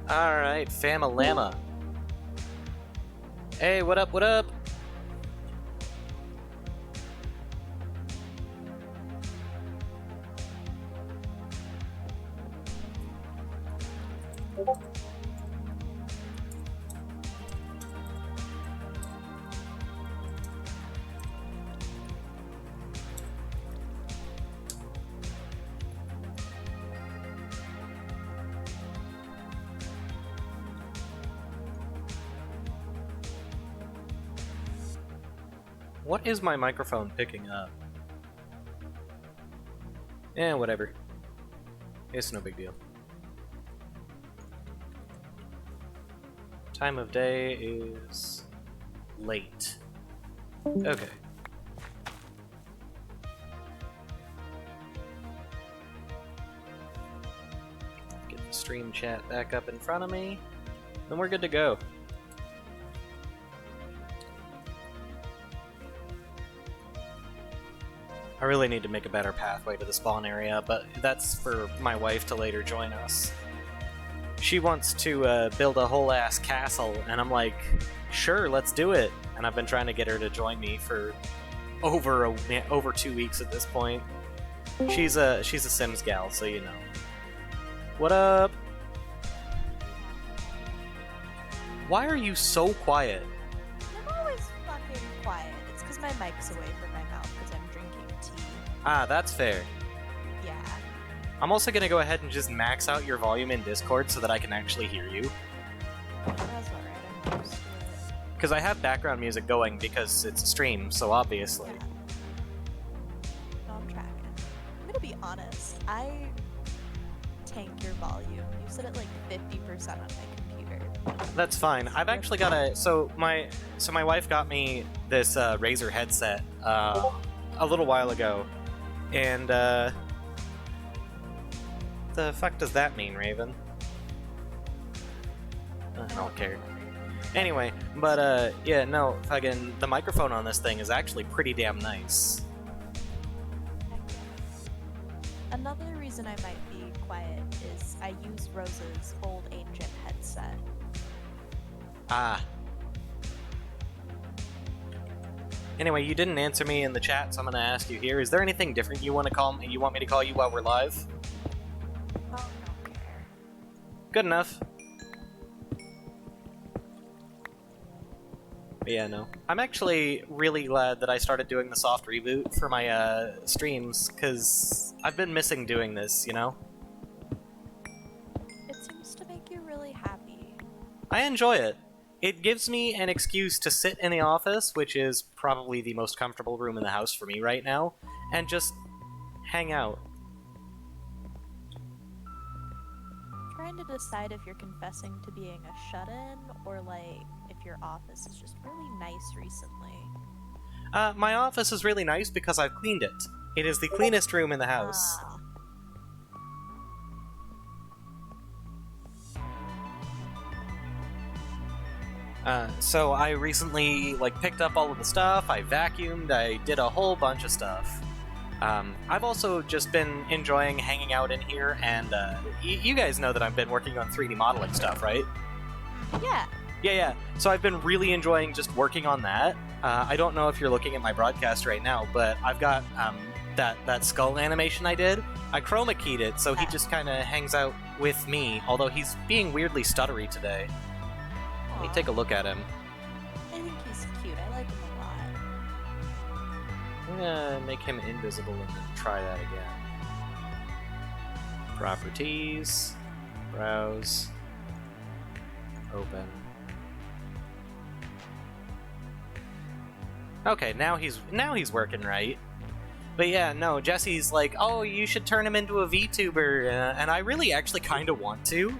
Alright, Famalama. Hey, what up, what up? What is my microphone picking up? Eh, whatever. It's no big deal. Time of day is late. Okay. Get the stream chat back up in front of me, then we're good to go. I really need to make a better pathway to the spawn area, but that's for my wife to later join us. She wants to build a whole ass castle, and I'm like, sure, let's do it. And I've been trying to get her to join me for over 2 weeks at this point. She's a Sims gal, so you know. What up? Why are you so quiet? I'm always fucking quiet. It's because my mic's away from my mouth because I'm drinking tea. Ah, that's fair. Yeah. I'm also gonna go ahead and just max out your volume in Discord so that I can actually hear you. That's alright, I'm used to it. Because I have background music going because it's a stream, so obviously. Yeah. No, I'm tracking. I'm gonna be honest. I tank your volume. You set it like 50% on my computer. That's fine. I've actually got a so my wife got me this Razer headset a little while ago, and the fuck does that mean, Raven? I don't care. Anyway, but yeah, no, fucking the microphone on this thing is actually pretty damn nice. Another reason I might be quiet is I use Rose's old ancient headset. Ah. Anyway, you didn't answer me in the chat, so I'm gonna ask you here. Is there anything different you want me to call you while we're live? Oh, don't care. Good enough. But yeah, no. I'm actually really glad that I started doing the soft reboot for my streams, because I've been missing doing this, you know? It seems to make you really happy. I enjoy it. It gives me an excuse to sit in the office, which is probably the most comfortable room in the house for me right now, and just hang out. Trying to decide if you're confessing to being a shut-in or like if your office is just really nice recently. My office is really nice because I've cleaned it. It is the cleanest room in the house. Ah. So I recently picked up all of the stuff. I vacuumed. I did a whole bunch of stuff. I've also just been enjoying hanging out in here, and you guys know that I've been working on 3D modeling stuff, right? Yeah. Yeah. So I've been really enjoying just working on that. I don't know if you're looking at my broadcast right now, but I've got that skull animation I did. I chroma keyed it, so he just kind of hangs out with me, although he's being weirdly stuttery today. Let me take a look at him. I think he's cute. I like him a lot. I'm gonna make him invisible and then try that again. Properties, browse, open. Okay, now he's working right. But yeah, no, Jesse's like, oh, you should turn him into a VTuber, and I really actually kind of want to.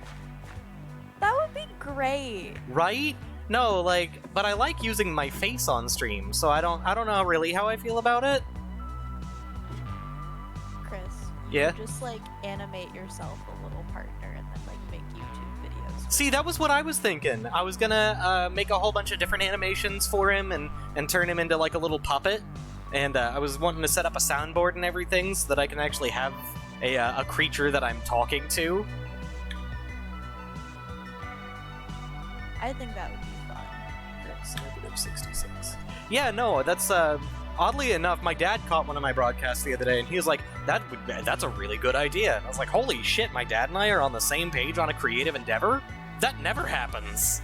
That would be great. Right? No, but I like using my face on stream, so I don't know really how I feel about it. Chris. Yeah? Just animate yourself a little partner and then make YouTube videos. See, that was what I was thinking. I was gonna make a whole bunch of different animations for him and turn him into a little puppet. And I was wanting to set up a soundboard and everything so that I can actually have a creature that I'm talking to. I think that would be fun. That's -66. Yeah, no, that's oddly enough, my dad caught one of my broadcasts the other day, and he was like, "That's a really good idea." And I was like, "Holy shit! My dad and I are on the same page on a creative endeavor? That never happens."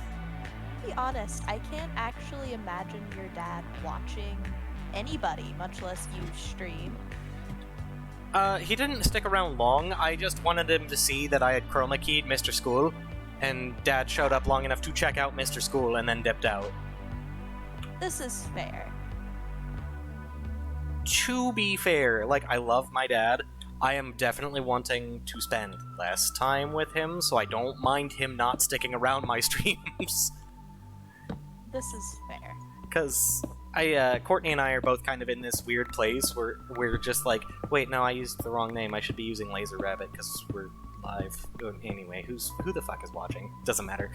To be honest, I can't actually imagine your dad watching anybody, much less you stream. He didn't stick around long. I just wanted him to see that I had chroma keyed Mr. School, and Dad showed up long enough to check out Mr. School and then dipped out. This is fair. To be fair, I love my dad. I am definitely wanting to spend less time with him, so I don't mind him not sticking around my streams. This is fair. Because Courtney and I are both kind of in this weird place where we're just wait, no, I used the wrong name. I should be using Laser Rabbit because we're live. Anyway, who the fuck is watching? Doesn't matter.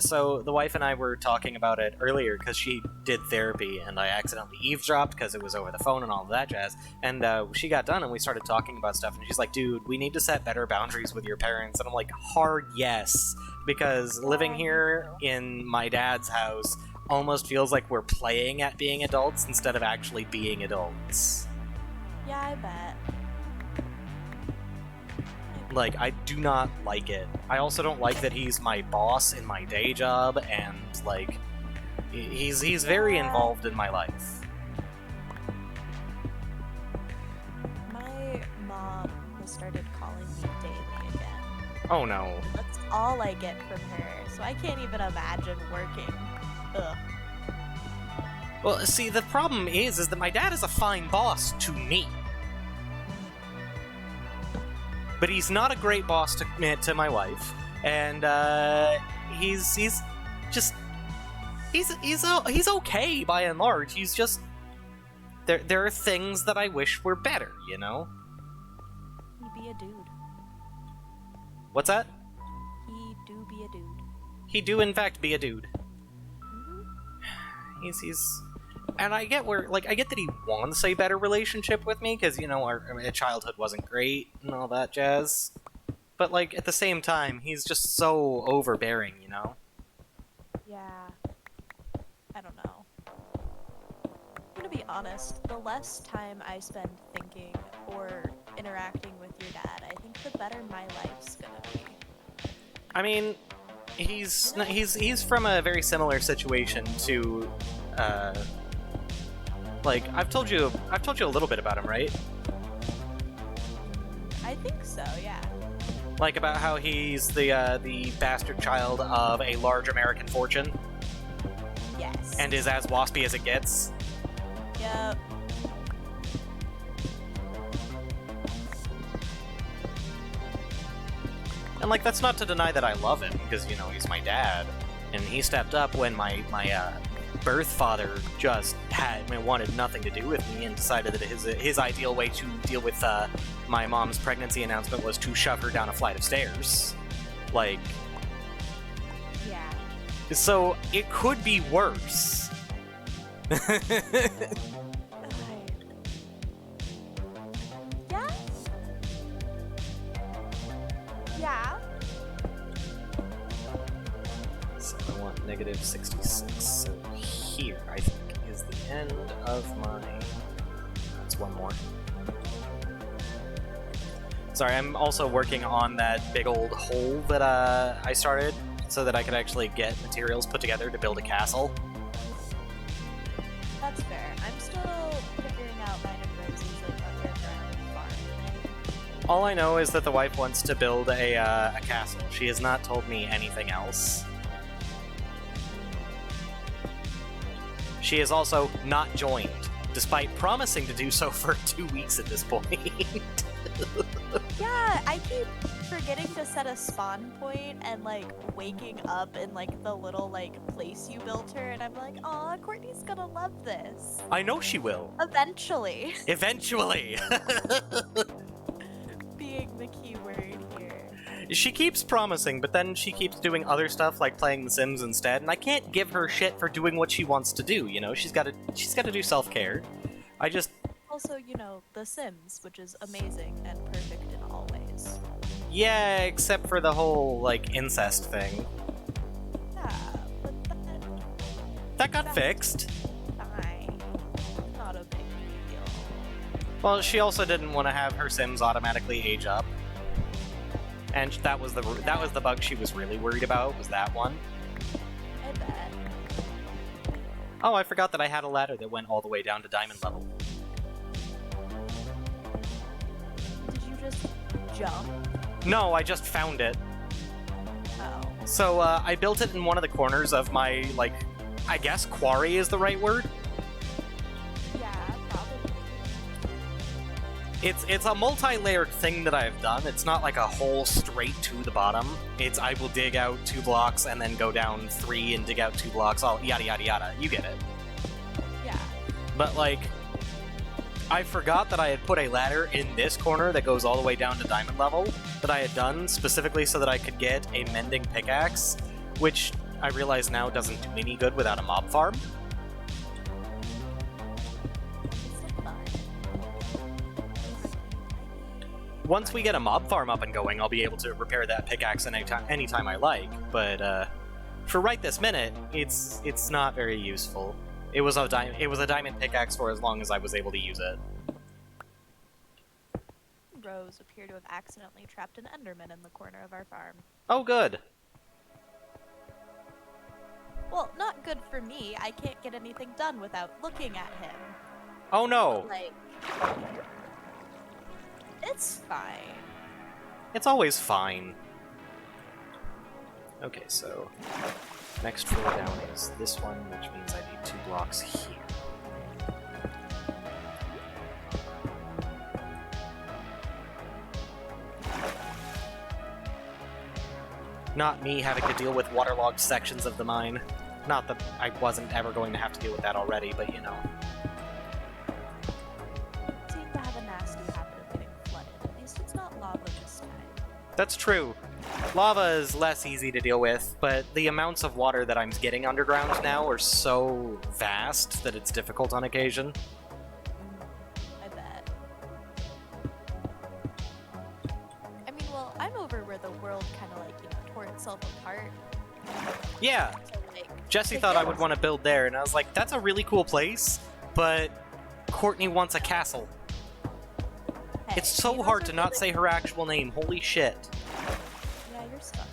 So the wife and I were talking about it earlier because she did therapy, and I accidentally eavesdropped because it was over the phone and all of that jazz. And she got done, and we started talking about stuff, and she's like, dude, we need to set better boundaries with your parents. And I'm like, hard yes, because living here in my dad's house almost feels like we're playing at being adults instead of actually being adults. Yeah, I bet. I do not like it. I also don't like that he's my boss in my day job, and, he's very involved in my life. My mom has started calling me daily again. Oh no. That's all I get from her, so I can't even imagine working. Ugh. Well, see, the problem is that my dad is a fine boss to me. But he's not a great boss to my wife, and he's okay by and large. He's just there are things that I wish were better, you know. He be a dude. What's that? He do be a dude. He do in fact be a dude. Mm-hmm. He's and I get I get that he wants a better relationship with me, because, our childhood wasn't great and all that jazz. But, at the same time, he's just so overbearing, Yeah. I don't know. I'm gonna be honest, the less time I spend thinking or interacting with your dad, I think the better my life's gonna be. I mean, he's from a very similar situation to, I've told you a little bit about him, right? I think so, yeah. About how he's the bastard child of a large American fortune. Yes. And is as waspy as it gets. Yep. And, that's not to deny that I love him, because, he's my dad. And he stepped up when my birth father just wanted nothing to do with me, and decided that his ideal way to deal with my mom's pregnancy announcement was to shove her down a flight of stairs. Yeah. So it could be worse. Yeah? Yeah? So I want negative 66. So here, I think, is the end of my... That's one more. Sorry, I'm also working on that big old hole that I started, so that I could actually get materials put together to build a castle. That's fair. I'm still figuring out mine and Rosie's like underground farm thing. All I know is that the wife wants to build a castle. She has not told me anything else. She is also not joined, despite promising to do so for 2 weeks at this point. Yeah, I keep forgetting to set a spawn point and like waking up in like the little like place you built her, and I'm like, aw, Courtney's gonna love this. I know she will. Eventually. Eventually. Being the key word here. She keeps promising, but then she keeps doing other stuff like playing The Sims instead, and I can't give her shit for doing what she wants to do, you know? She's gotta do self-care. I just... Also, you know, The Sims, which is amazing and perfect in all ways. Yeah, except for the whole, like, incest thing. Yeah, but That got fixed. fine. Not a big deal. Well, she also didn't want to have her Sims automatically age up. And that was the bug she was really worried about, was that one. I bet. Oh, I forgot that I had a ladder that went all the way down to diamond level. Did you just jump? No, I just found it. Oh. So, I built it in one of the corners of my, like, I guess quarry is the right word? Yeah, probably. It's a multi-layered thing that I've done. It's not like a hole straight to the bottom. It's I will dig out 2 blocks and then go down 3 and dig out 2 blocks, all yada yada yada. You get it. Yeah. But, like, I forgot that I had put a ladder in this corner that goes all the way down to diamond level that I had done specifically so that I could get a mending pickaxe, which I realize now doesn't do any good without a mob farm. It's so fun. Once we get a mob farm up and going, I'll be able to repair that pickaxe anytime I like, but for right this minute, it's not very useful. It was a diamond pickaxe for as long as I was able to use it. Rose appear to have accidentally trapped an Enderman in the corner of our farm. Oh, good. Well, not good for me. I can't get anything done without looking at him. Oh no, Like, it's fine. it's always fine. Okay, so next floor down is this one, which means I need 2 blocks here. Not me having to deal with waterlogged sections of the mine. Not that I wasn't ever going to have to deal with that already, but you know. Seem to have a nasty habit of getting flooded. At least it's not lava this time. That's true. Lava is less easy to deal with, but the amounts of water that I'm getting underground now are so vast that it's difficult on occasion. I bet. I mean, well, I'm over where the world kind of like, you know, tore itself apart. Yeah, So, like, Jesse to thought I get- would want to build there, and I was like, that's a really cool place, but Courtney wants a castle. Hey, It's so heroes hard are to not gonna- say her actual name, holy shit. Yeah, you're stubborn.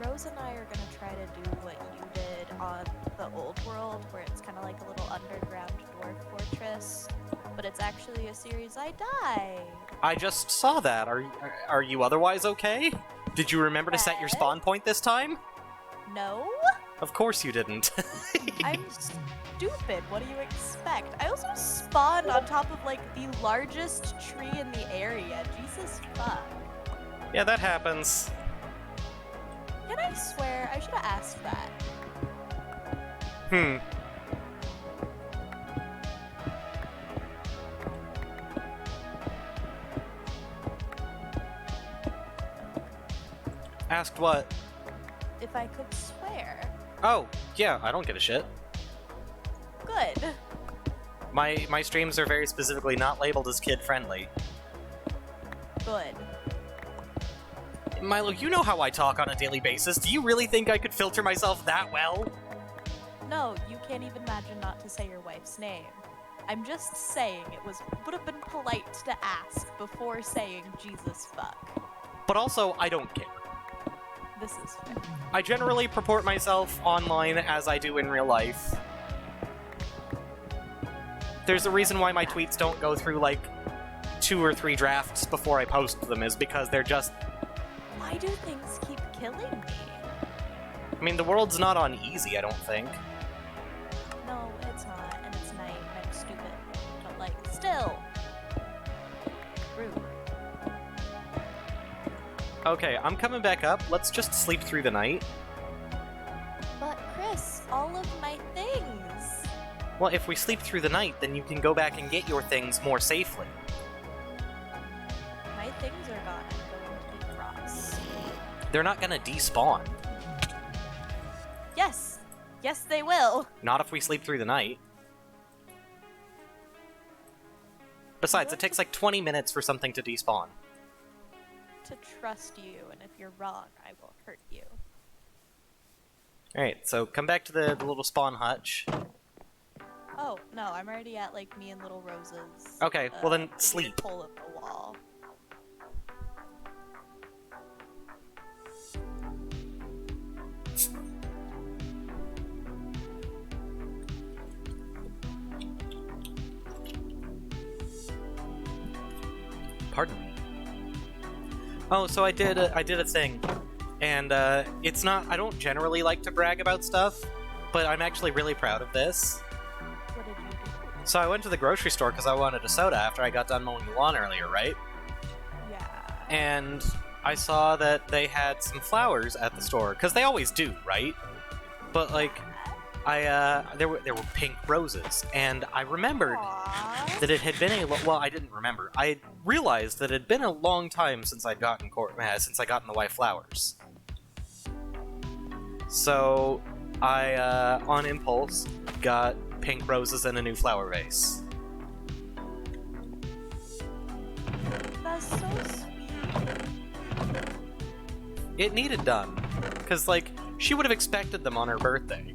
Rose and I are gonna try to do what you did on the old world, where it's kind of like a little underground dwarf fortress, but it's actually a series I die. I just saw that. Are you otherwise okay? Did you remember to set your Yes. spawn point this time? No, Of course you didn't. I'm stupid. What do you expect? I also spawned on top of like the largest tree in the area. Jesus fuck. Yeah, that happens. Can I swear? I should have asked that. Hmm. Asked what? if I could swear. Oh, yeah, I don't give a shit. Good. My streams are very specifically not labeled as kid-friendly. Good. Milo, you know how I talk on a daily basis. Do you really think I could filter myself that well? No, you can't even imagine not to say your wife's name. I'm just saying it would have been polite to ask before saying Jesus fuck. But also, I don't care. This is fair. I generally purport myself online as I do in real life. There's a reason why my tweets don't go through, like, 2 or 3 drafts before I post them, is because they're just... Why do things keep killing me? I mean, the world's not on easy, I don't think. No, it's not, and it's night, and I'm stupid. But, like, still. Rude. Okay, I'm coming back up. Let's just sleep through the night. But, Chris, all of my things! Well, if we sleep through the night, then you can go back and get your things more safely. My things are gone. I'm going to be cross. They're not gonna despawn. Yes! Yes, they will! Not if we sleep through the night. Besides, it takes like 20 minutes for something to despawn. To trust you, and if you're wrong, I will hurt you. Alright, so come back to the little spawn hutch. Oh, no, I'm already at, like, me and Little Rose's... Okay, well then, sleep. Hole in the wall. Pardon me. Oh, so I did a thing, and it's not. I don't generally like to brag about stuff, but I'm actually really proud of this. What did you do? So I went to the grocery store because I wanted a soda after I got done mowing the lawn earlier, right? Yeah. And I saw that they had some flowers at the store because they always do, right? But like, there were pink roses, and I remembered Aww. that it had been well, I didn't remember. I realized that it had been a long time since I'd gotten since I gotten the white flowers. So I, on impulse, got pink roses and a new flower vase. That's so sweet. It needed done, because like she would have expected them on her birthday.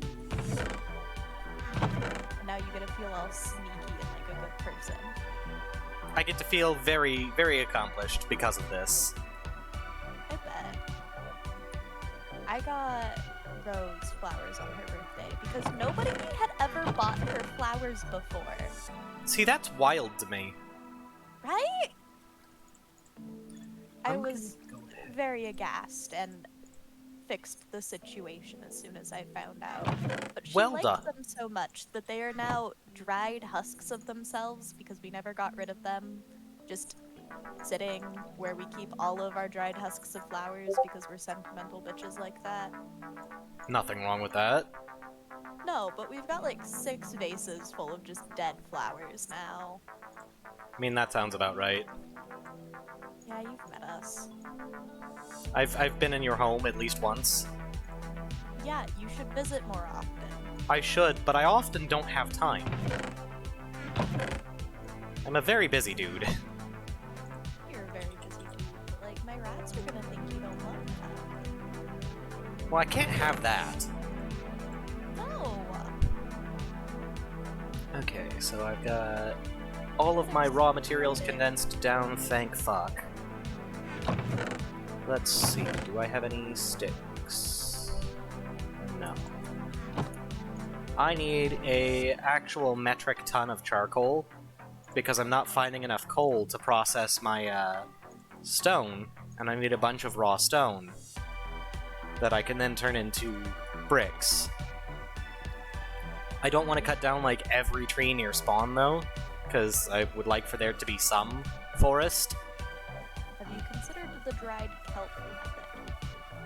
And now you get to feel all sneaky and like a good person. I get to feel very, very accomplished because of this. I bet. I got Rose flowers on her birthday because nobody had ever bought her flowers before. See, that's wild to me. Right? I I'm was gonna go ahead. very aghast and fixed the situation as soon as I found out. But she Well liked done. them so much that they are now dried husks of themselves because we never got rid of them. Just sitting where we keep all of our dried husks of flowers because we're sentimental bitches like that. Nothing wrong with that. No, but we've got like 6 vases full of just dead flowers now. I mean, that sounds about right. Yeah, you've met us. I've been in your home at least once. Yeah, you should visit more often. I should, but I often don't have time. I'm a very busy dude. You're a very busy dude, but like my rats are gonna think you don't love them. Well, I can't have that. No. Okay, so I've got all of my raw materials condensed down, thank fuck. Let's see, do I have any sticks? No. I need a actual metric ton of charcoal, because I'm not finding enough coal to process my stone, and I need a bunch of raw stone that I can then turn into bricks. I don't want to cut down like every tree near spawn though, because I would like for there to be some forest. Have you considered the dried kelp method?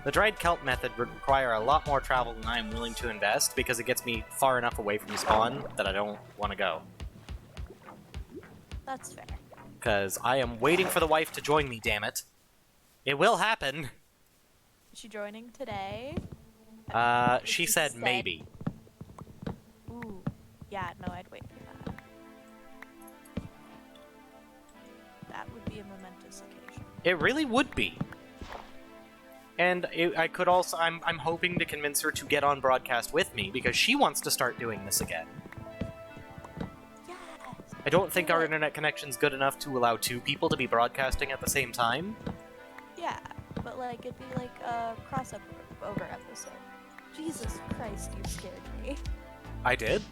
The dried kelp method would require a lot more travel than I am willing to invest because it gets me far enough away from spawn that I don't want to go. That's fair. Because I am waiting for the wife to join me, damn it. It will happen. Is she joining today? She said maybe. Ooh. Yeah, no, I'd wait for that. That would be a momentous occasion. It really would be. And I could also, I'm hoping to convince her to get on broadcast with me, because she wants to start doing this again. Yes! I don't think our internet connection's good enough to allow 2 people to be broadcasting at the same time. Yeah, but like, it'd be like a crossover episode. Jesus Christ, you scared me. I did?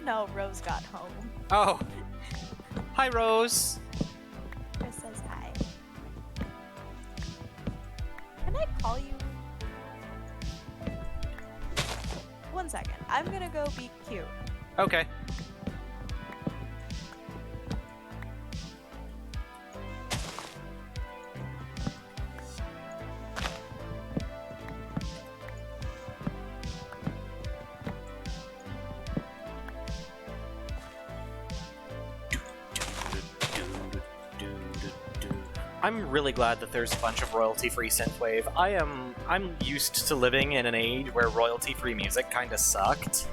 No, Rose got home. Oh. Hi, Rose. Chris says hi. Can I call you? 1 second. I'm gonna go be cute. Okay. I'm really glad that there's a bunch of royalty-free synthwave. I'm used to living in an age where royalty-free music kinda sucked.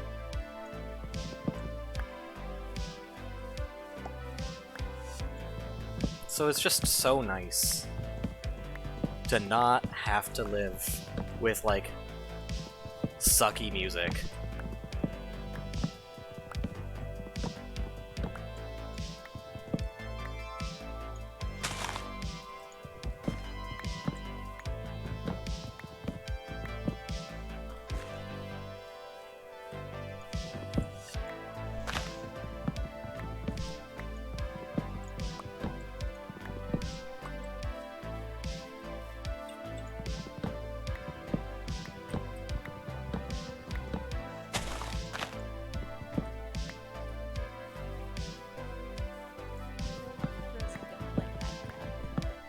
So it's just so nice to not have to live with, like, sucky music. Rose is gonna play Minecraft.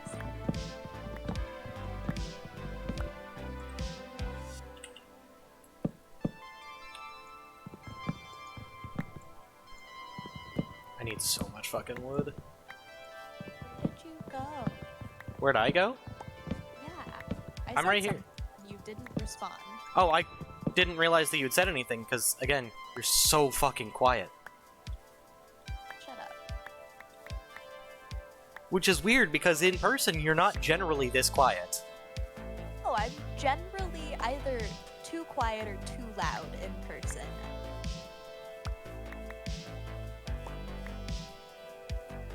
I need so much fucking wood. Where'd you go? Where'd I go? Yeah. I I'm said right here. something, and you didn't respond. Oh, I didn't realize that you'd said anything, because, again, you're so fucking quiet. Shut up. Which is weird, because in person, you're not generally this quiet. Oh, I'm generally either too quiet or too loud in person.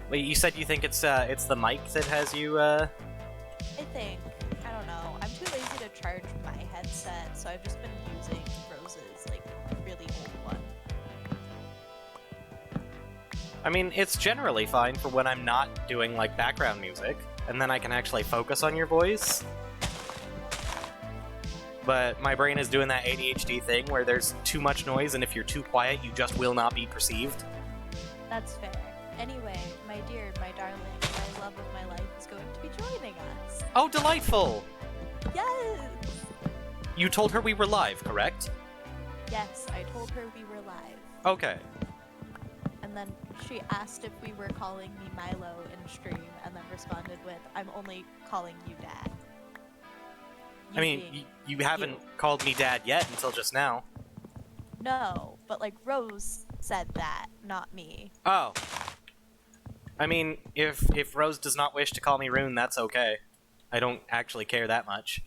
Wait, you said you think it's the mic that has you, I think. I don't know. I'm too lazy to charge my headset, so I've just been using Rose's, like, really old one. I mean, it's generally fine for when I'm not doing, like, background music, and then I can actually focus on your voice. But my brain is doing that ADHD thing where there's too much noise, and if you're too quiet, you just will not be perceived. That's fair. Anyway, my dear, my darling, my love of my life is going to be joining us. Oh, delightful! Yes! You told her we were live, correct? Yes, I told her we were live. Okay. And then she asked if we were calling me Milo in stream, and then responded with, I'm only calling you Dad. I mean, being you haven't called me Dad yet until just now. No, but like Rose said that, not me. Oh. I mean, if Rose does not wish to call me Rune, that's okay. I don't actually care that much.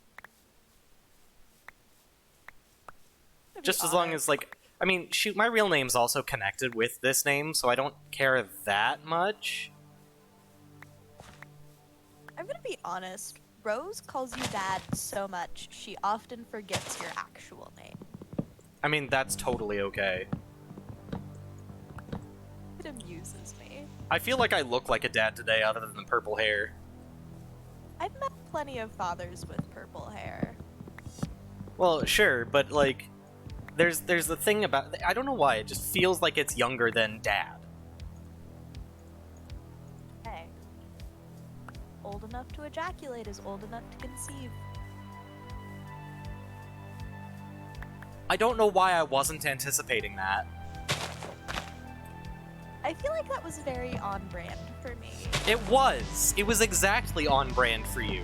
To be Just as long honest, as, like, I mean, shoot, my real name's also connected with this name, so I don't care that much. I'm gonna be honest. Rose calls you Dad so much, she often forgets your actual name. I mean, that's totally okay. It amuses me. I feel like I look like a dad today other than the purple hair. I've met plenty of fathers with purple hair. Well, sure, but, like, there's the thing about... I don't know why, it just feels like it's younger than Dad. Hey. Old enough to ejaculate is old enough to conceive. I don't know why I wasn't anticipating that. I feel like that was very on brand for me. It was! It was exactly on brand for you.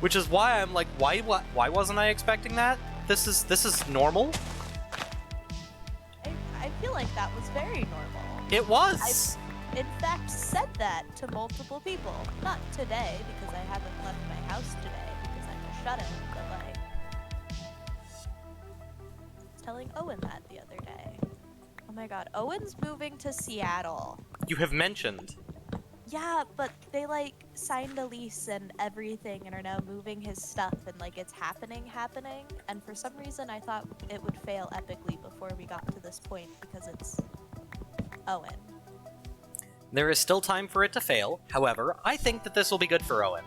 Which is why I'm like, why wasn't I expecting that? This is normal. I feel like that was very normal. It was. In fact, said that to multiple people. Not today, because I haven't left my house today, because I'm a shut-in, but like... I was telling Owen that the other day. Oh my god, Owen's moving to Seattle. You have mentioned. Yeah, but they like signed a lease and everything and are now moving his stuff and like it's happening. And for some reason I thought it would fail epically before we got to this point because it's Owen. There is still time for it to fail. However, I think that this will be good for Owen.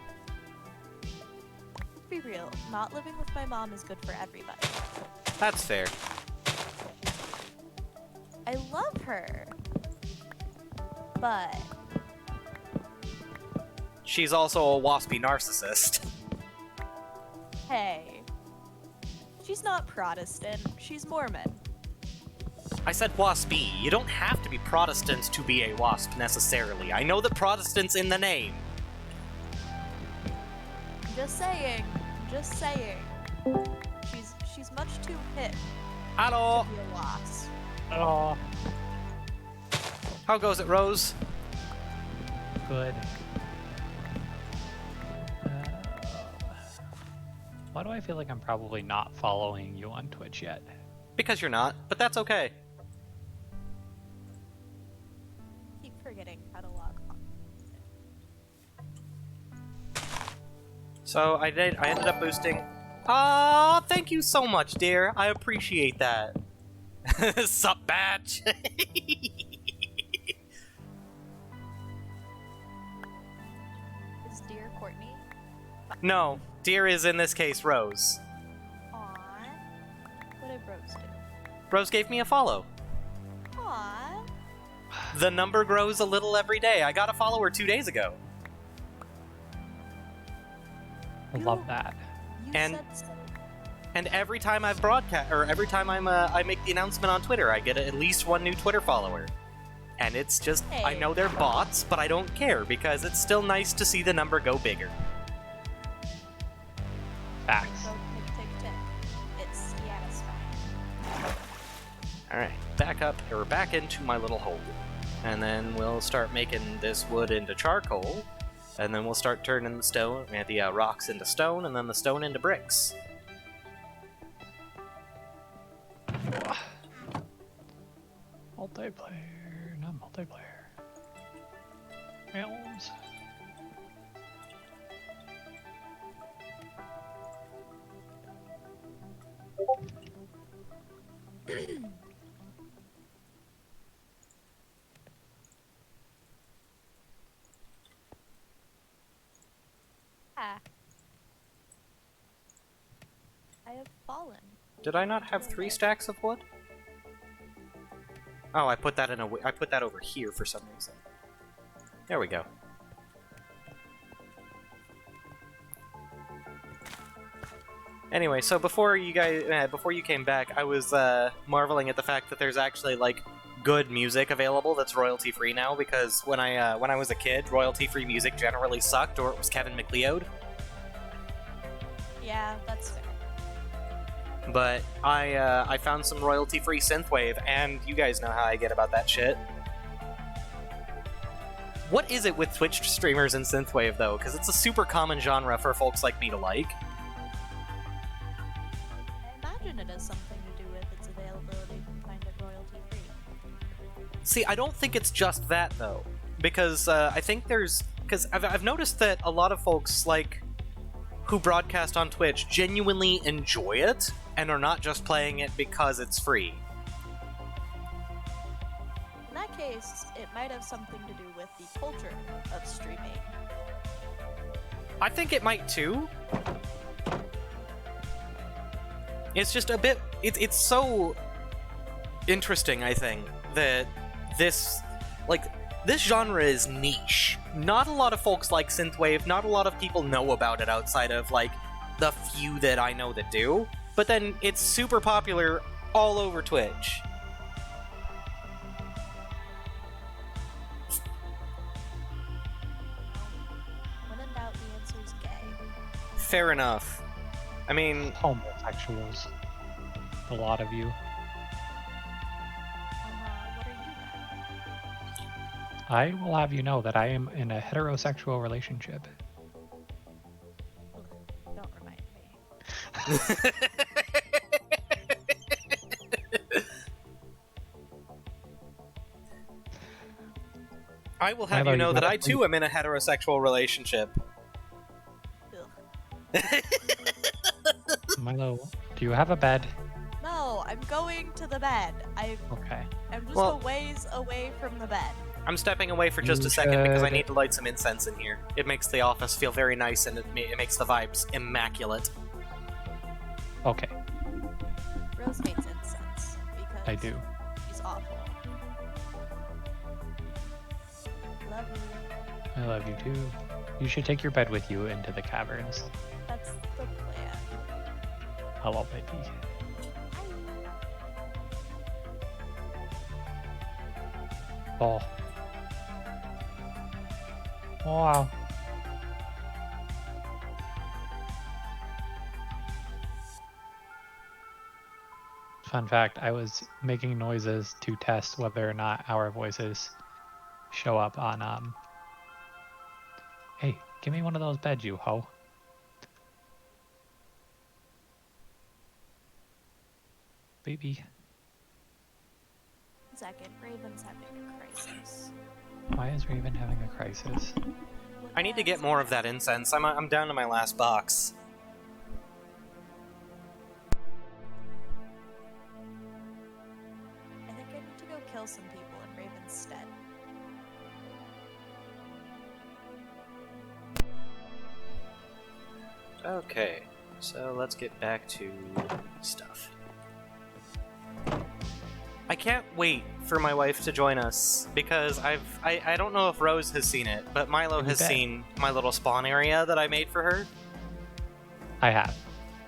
Be real, not living with my mom is good for everybody. That's fair. I love her, but She's also a waspy narcissist. hey, she's not Protestant, she's Mormon. I said waspy. You don't have to be Protestant to be a wasp, necessarily. I know that Protestant's in the name. Just saying. She's much too hip Hello! to be a wasp. Oh, How goes it, Rose? good. Why do I feel like I'm probably not following you on Twitch yet? Because you're not, but that's okay. Keep forgetting how to log on. So I ended up boosting. Ah, thank you so much, dear. I appreciate that. Sup, batch? Is dear Courtney? No, dear is in this case Rose. Aww. What did Rose do? Rose gave me a follow. Aww. The number grows a little every day. I got a follower 2 days ago. I love that. You And- said so. And every time I've broadcast, or every time I make the announcement on Twitter, I get at least one new Twitter follower. And it's just, I Hey. know they're bots, but I don't care because it's still nice to see the number go bigger. Facts. Go tick tick tick. It's satisfying. Alright, back into my little hole. And then we'll start making this wood into charcoal. And then we'll start turning the rocks into stone, and then the stone into bricks. Multiplayer, not multiplayer. Realms. Ah. I have fallen. Did I not have 3 stacks of wood? Oh, I put that I put that over here for some reason. There we go. Anyway, so before you came back, I was marveling at the fact that there's actually like good music available that's royalty free now. Because when I was a kid, royalty free music generally sucked, or it was Kevin MacLeod. Yeah, that's fair. But I found some royalty free synthwave, and you guys know how I get about that shit. What is it with Twitch streamers and synthwave though? Because it's a super common genre for folks like me to like. I imagine it has something to do with its availability to find it royalty free. See, I don't think it's just that though, because I think because I've noticed that a lot of folks like who broadcast on Twitch genuinely enjoy it and are not just playing it because it's free. In that case, it might have something to do with the culture of streaming. I think it might too. It's just a bit. It's so interesting, I think, that this genre is niche. Not a lot of folks like synthwave. Not a lot of people know about it outside of like the few that I know that do. But then it's super popular all over Twitch. When in doubt, the answer is gay. Fair enough. I mean, Homosexuals. A lot of you. What are you then? I will have you know that I am in a heterosexual relationship. Ugh, don't remind me. I will have Milo, you know you that gotta I too am in a heterosexual relationship. Ugh. Milo, do you have a bed? No, I'm going to the bed. Okay. I'm just Well- a ways away from the bed. I'm stepping away for just You a second because I should- need to light some incense in here. It makes the office feel very nice and it makes the vibes immaculate. Okay, Rose hates incense because I do. she's awful. Love you. I love you too. You should take your bed with you into the caverns. That's the plan. Hello, baby. Oh. Wow. Fun fact, I was making noises to test whether or not our voices show up on Hey, give me one of those beds, you hoe. Baby. Second, Raven's having a crisis. Why is Raven having a crisis? I need to get more of that incense. I'm down to my last box. I think I need to go kill some people in Raven's stead. Okay, so let's get back to stuff. I can't wait for my wife to join us because I don't know if Rose has seen it, but Milo You has bet. seen my little spawn area that I made for her, I have.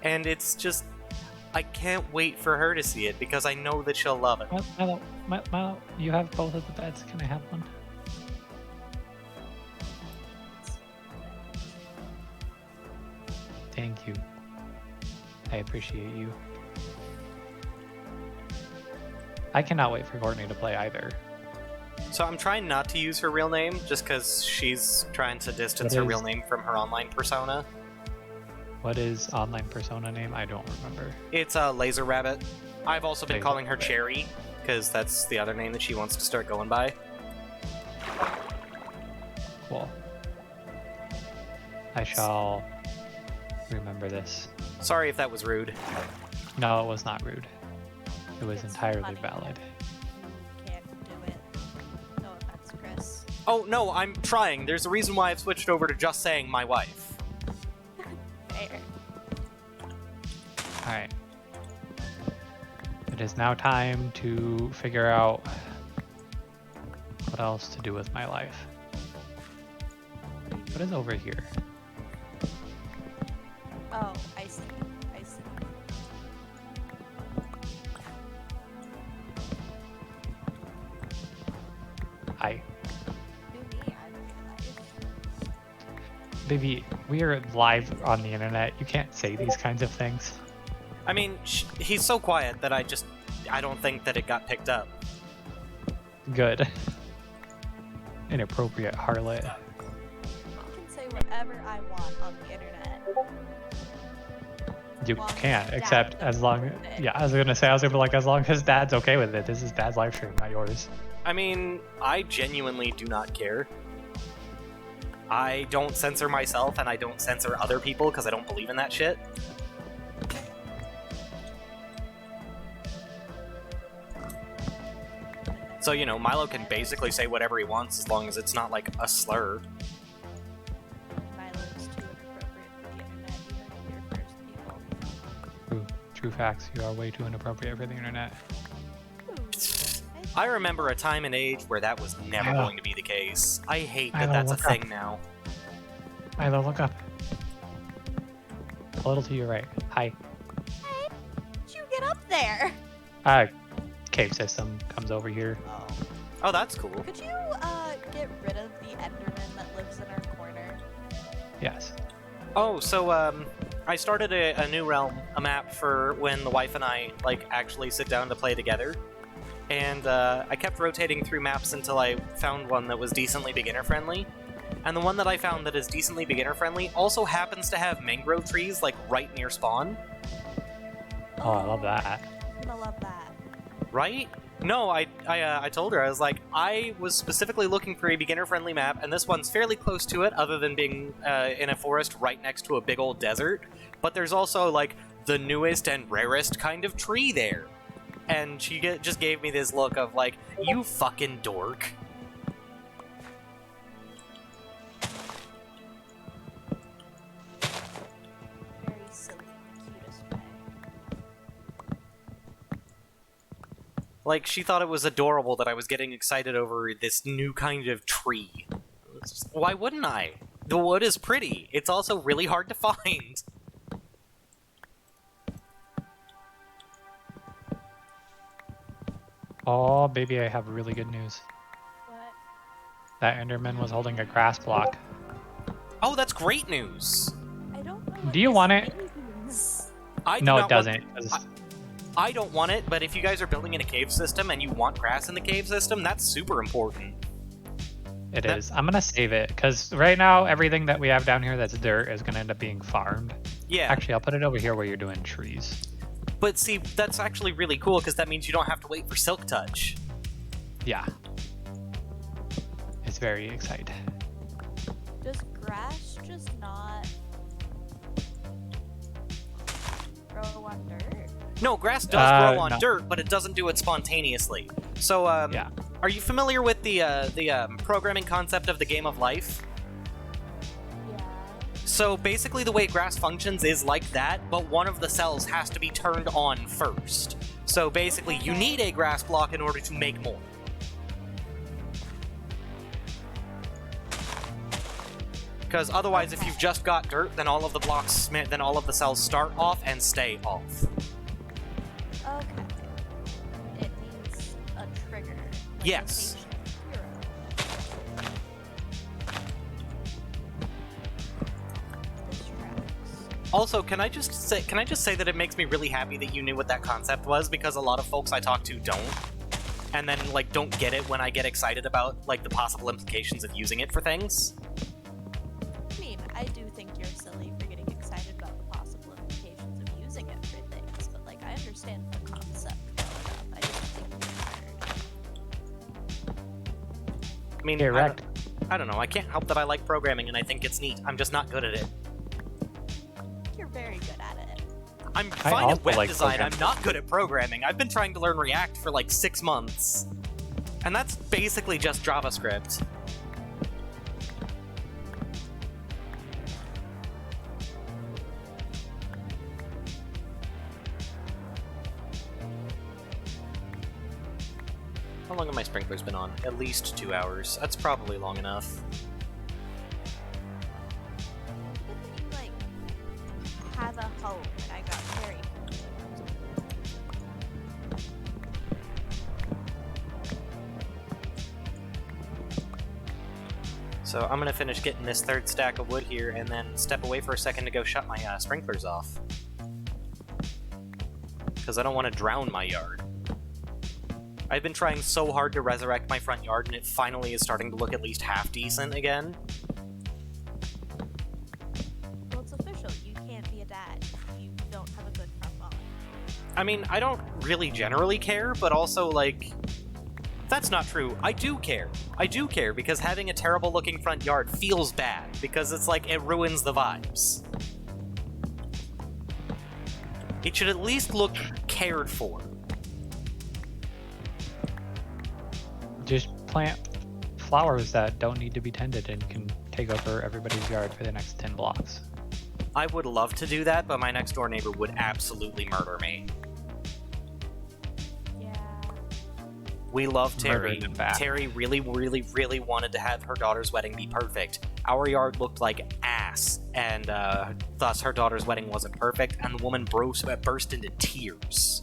and it's just I can't wait for her to see it because I know that she'll love it. Milo, you have both of the beds. Can I have one? Thank you. I appreciate you. I cannot wait for Courtney to play either. So I'm trying not to use her real name just because she's trying to distance What her is- real name from her online persona. What is online persona name? I don't remember. It's Laser Rabbit. I've also been Laser calling her Rabbit. Cherry because that's the other name that she wants to start going by. Cool. I shall remember this. Sorry if that was rude. No, it was not rude. It was It's entirely funny. valid. You can't do it. No offense, Chris. Oh no, I'm trying. There's a reason why I've switched over to just saying my wife. Fair. Alright. It is now time to figure out what else to do with my life. What is over here? Oh, I see. I see. Hi. Who me? I'm alive. Baby, we are live on the internet. You can't say these kinds of things. I mean, he's so quiet that I don't think that it got picked up. Good. Inappropriate harlot. I can say whatever I want on the internet. You Long as can, Dad except as long doesn't approve of it. yeah, I was gonna be like, as long as Dad's okay with it. This is Dad's live stream, not yours. I mean, I genuinely do not care. I don't censor myself and I don't censor other people because I don't believe in that shit. So, you know, Milo can basically say whatever he wants as long as it's not like a slur. Milo's too inappropriate for the internet. You heard it here first, people. True facts. You are way too inappropriate for the internet. Ooh, I remember a time and age where that was never Milo. going to be the case. I hate Milo, that that's a look up. thing now. Milo, look up. A little to your right. Hi. How'd you get up there? Cave system comes over here. Oh. Oh, that's cool. Could you, get rid of the Enderman that lives in our corner? Yes. Oh, so, I started a new realm, a map for when the wife and I like actually sit down to play together, and I kept rotating through maps until I found one that was decently beginner friendly. And the one that I found that is decently beginner friendly also happens to have mangrove trees like right near spawn. Oh, I love that. I'm gonna love that. Right? No, I told her, I was like, I was specifically looking for a beginner-friendly map, and this one's fairly close to it, other than being in a forest right next to a big old desert. But there's also, like, the newest and rarest kind of tree there. And she just gave me this look of, like, you fucking dork. Very silly in the cutest way. Like, she thought it was adorable that I was getting excited over this new kind of tree. Why wouldn't I? The wood is pretty. It's also really hard to find. Oh, baby, I have really good news. What? That Enderman was holding a grass block. Oh, that's great news. I don't know. What Do you this want it? means. I do No, not it doesn't. Want, 'cause- I don't want it, but if you guys are building in a cave system and you want grass in the cave system, that's super important. It That- is. I'm gonna save it because right now everything that we have down here that's dirt is gonna end up being farmed. Yeah, Actually, I'll put it over here where you're doing trees. but see, that's actually really cool because that means you don't have to wait for Silk Touch. Yeah. It's very exciting. Does grass just not grow on dirt? No, grass does grow on no. dirt, but it doesn't do it spontaneously. So, Yeah. are you familiar with the programming concept of the game of life? Yeah. So basically, the way grass functions is like that, but one of the cells has to be turned on first. So basically, you need a grass block in order to make more. Because otherwise, if you've just got dirt, then all of the blocks, then all of the cells start off and stay off. Okay. It needs a trigger. like Yes. location hero. This tracks. Also, can I just say that it makes me really happy that you knew what that concept was, because a lot of folks I talk to don't, and then like don't get it when I get excited about like the possible implications of using it for things. I mean, I do think you're silly for getting excited about the possible implications of using it for things, but like I understand the concept well enough. I just think you're weird. I mean, Get wrecked. I don't know. I can't help that I like programming and I think it's neat. I'm just not good at it. You're very good at it. I'm fine also at web like design. programming. I'm not good at programming. I've been trying to learn React for like 6 months, and that's basically just JavaScript. How long have my sprinklers been on? At least 2 hours. That's probably long enough. Good that you like have a hope, and I got very confused. So I'm gonna finish getting this third stack of wood here, and then step away for a second to go shut my sprinklers off. Because I don't want to drown my yard. I've been trying so hard to resurrect my front yard, and it finally is starting to look at least half decent again. Well, it's official. You can't be a dad. You don't have a good front lawn. I mean, I don't really generally care, but also, like... That's not true. I do care. I do care, because having a terrible looking front yard feels bad, because it's like, it ruins the vibes. It should at least look cared for. Just plant flowers that don't need to be tended and can take over everybody's yard for the next 10 blocks. I would love to do that, but my next door neighbor would absolutely murder me. Yeah. We love Murder Terry. them back. Terry really, really, really wanted to have her daughter's wedding be perfect. Our yard looked like ass, and thus her daughter's wedding wasn't perfect, and the woman burst into tears.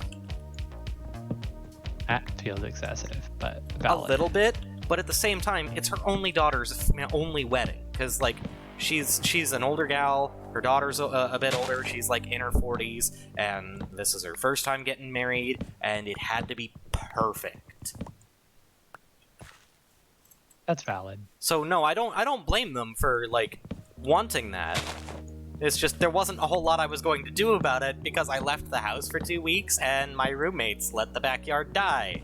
That feels excessive, but A valid. little bit, but at the same time, it's her only daughter's only wedding, because, like, she's an older gal. Her daughter's a bit older. She's like in her 40s, and this is her first time getting married, and it had to be perfect. That's valid. So no, I don't blame them for like wanting that. It's just there wasn't a whole lot I was going to do about it because I left the house for 2 weeks and my roommates let the backyard die.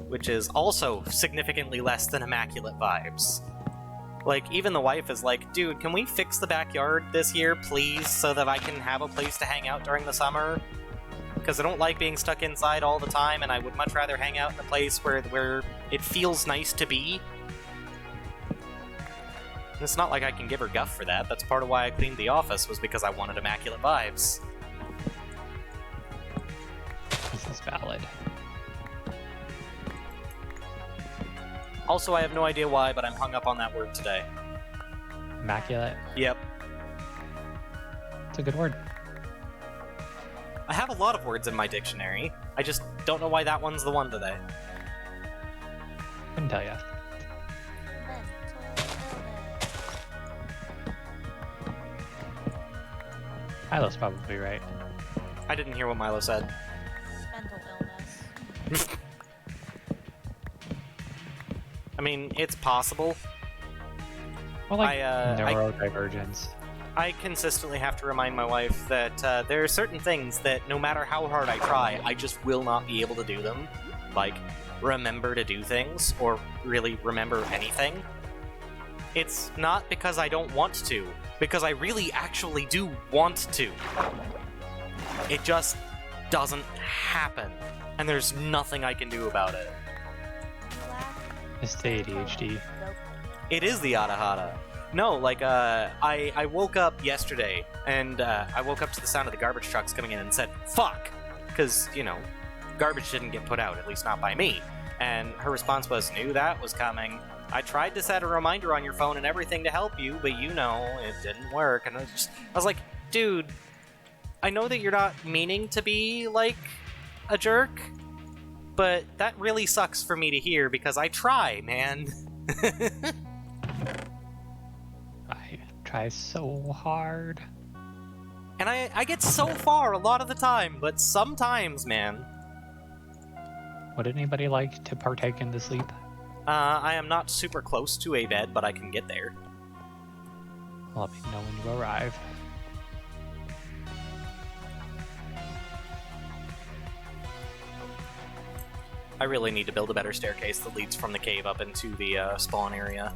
Which is also significantly less than immaculate vibes. Like, even the wife is like, dude, can we fix the backyard this year, please, so that I can have a place to hang out during the summer? Because I don't like being stuck inside all the time, and I would much rather hang out in a place where it feels nice to be. And it's not like I can give her guff for that. That's part of why I cleaned the office, was because I wanted immaculate vibes. This is valid. Also, I have no idea why, but I'm hung up on that word today. Immaculate. Yep. It's a good word. I have a lot of words in my dictionary. I just don't know why that one's the one today. Couldn't tell you. Milo's probably right. I didn't hear what Milo said. Mental illness. I mean, it's possible. Well, like I neurodivergence. I consistently have to remind my wife that there are certain things that no matter how hard I try, I just will not be able to do them. Like, remember to do things, or really remember anything. It's not because I don't want to, because I really actually do want to. It just doesn't happen, and there's nothing I can do about it. It's the ADHD. It is the Adahada. No, like, I woke up yesterday, and I woke up to the sound of the garbage trucks coming in and said, fuck! Because, you know, garbage didn't get put out, at least not by me. And her response was, knew that was coming. I tried to set a reminder on your phone and everything to help you, but you know, it didn't work. And I was like, dude, I know that you're not meaning to be, like, a jerk, but that really sucks for me to hear because I try, man. I try so hard. And I get so far a lot of the time, but sometimes, man. Would anybody like to partake in the sleep? I am not super close to a bed, but I can get there. Let me know when you arrive. I really need to build a better staircase that leads from the cave up into the spawn area.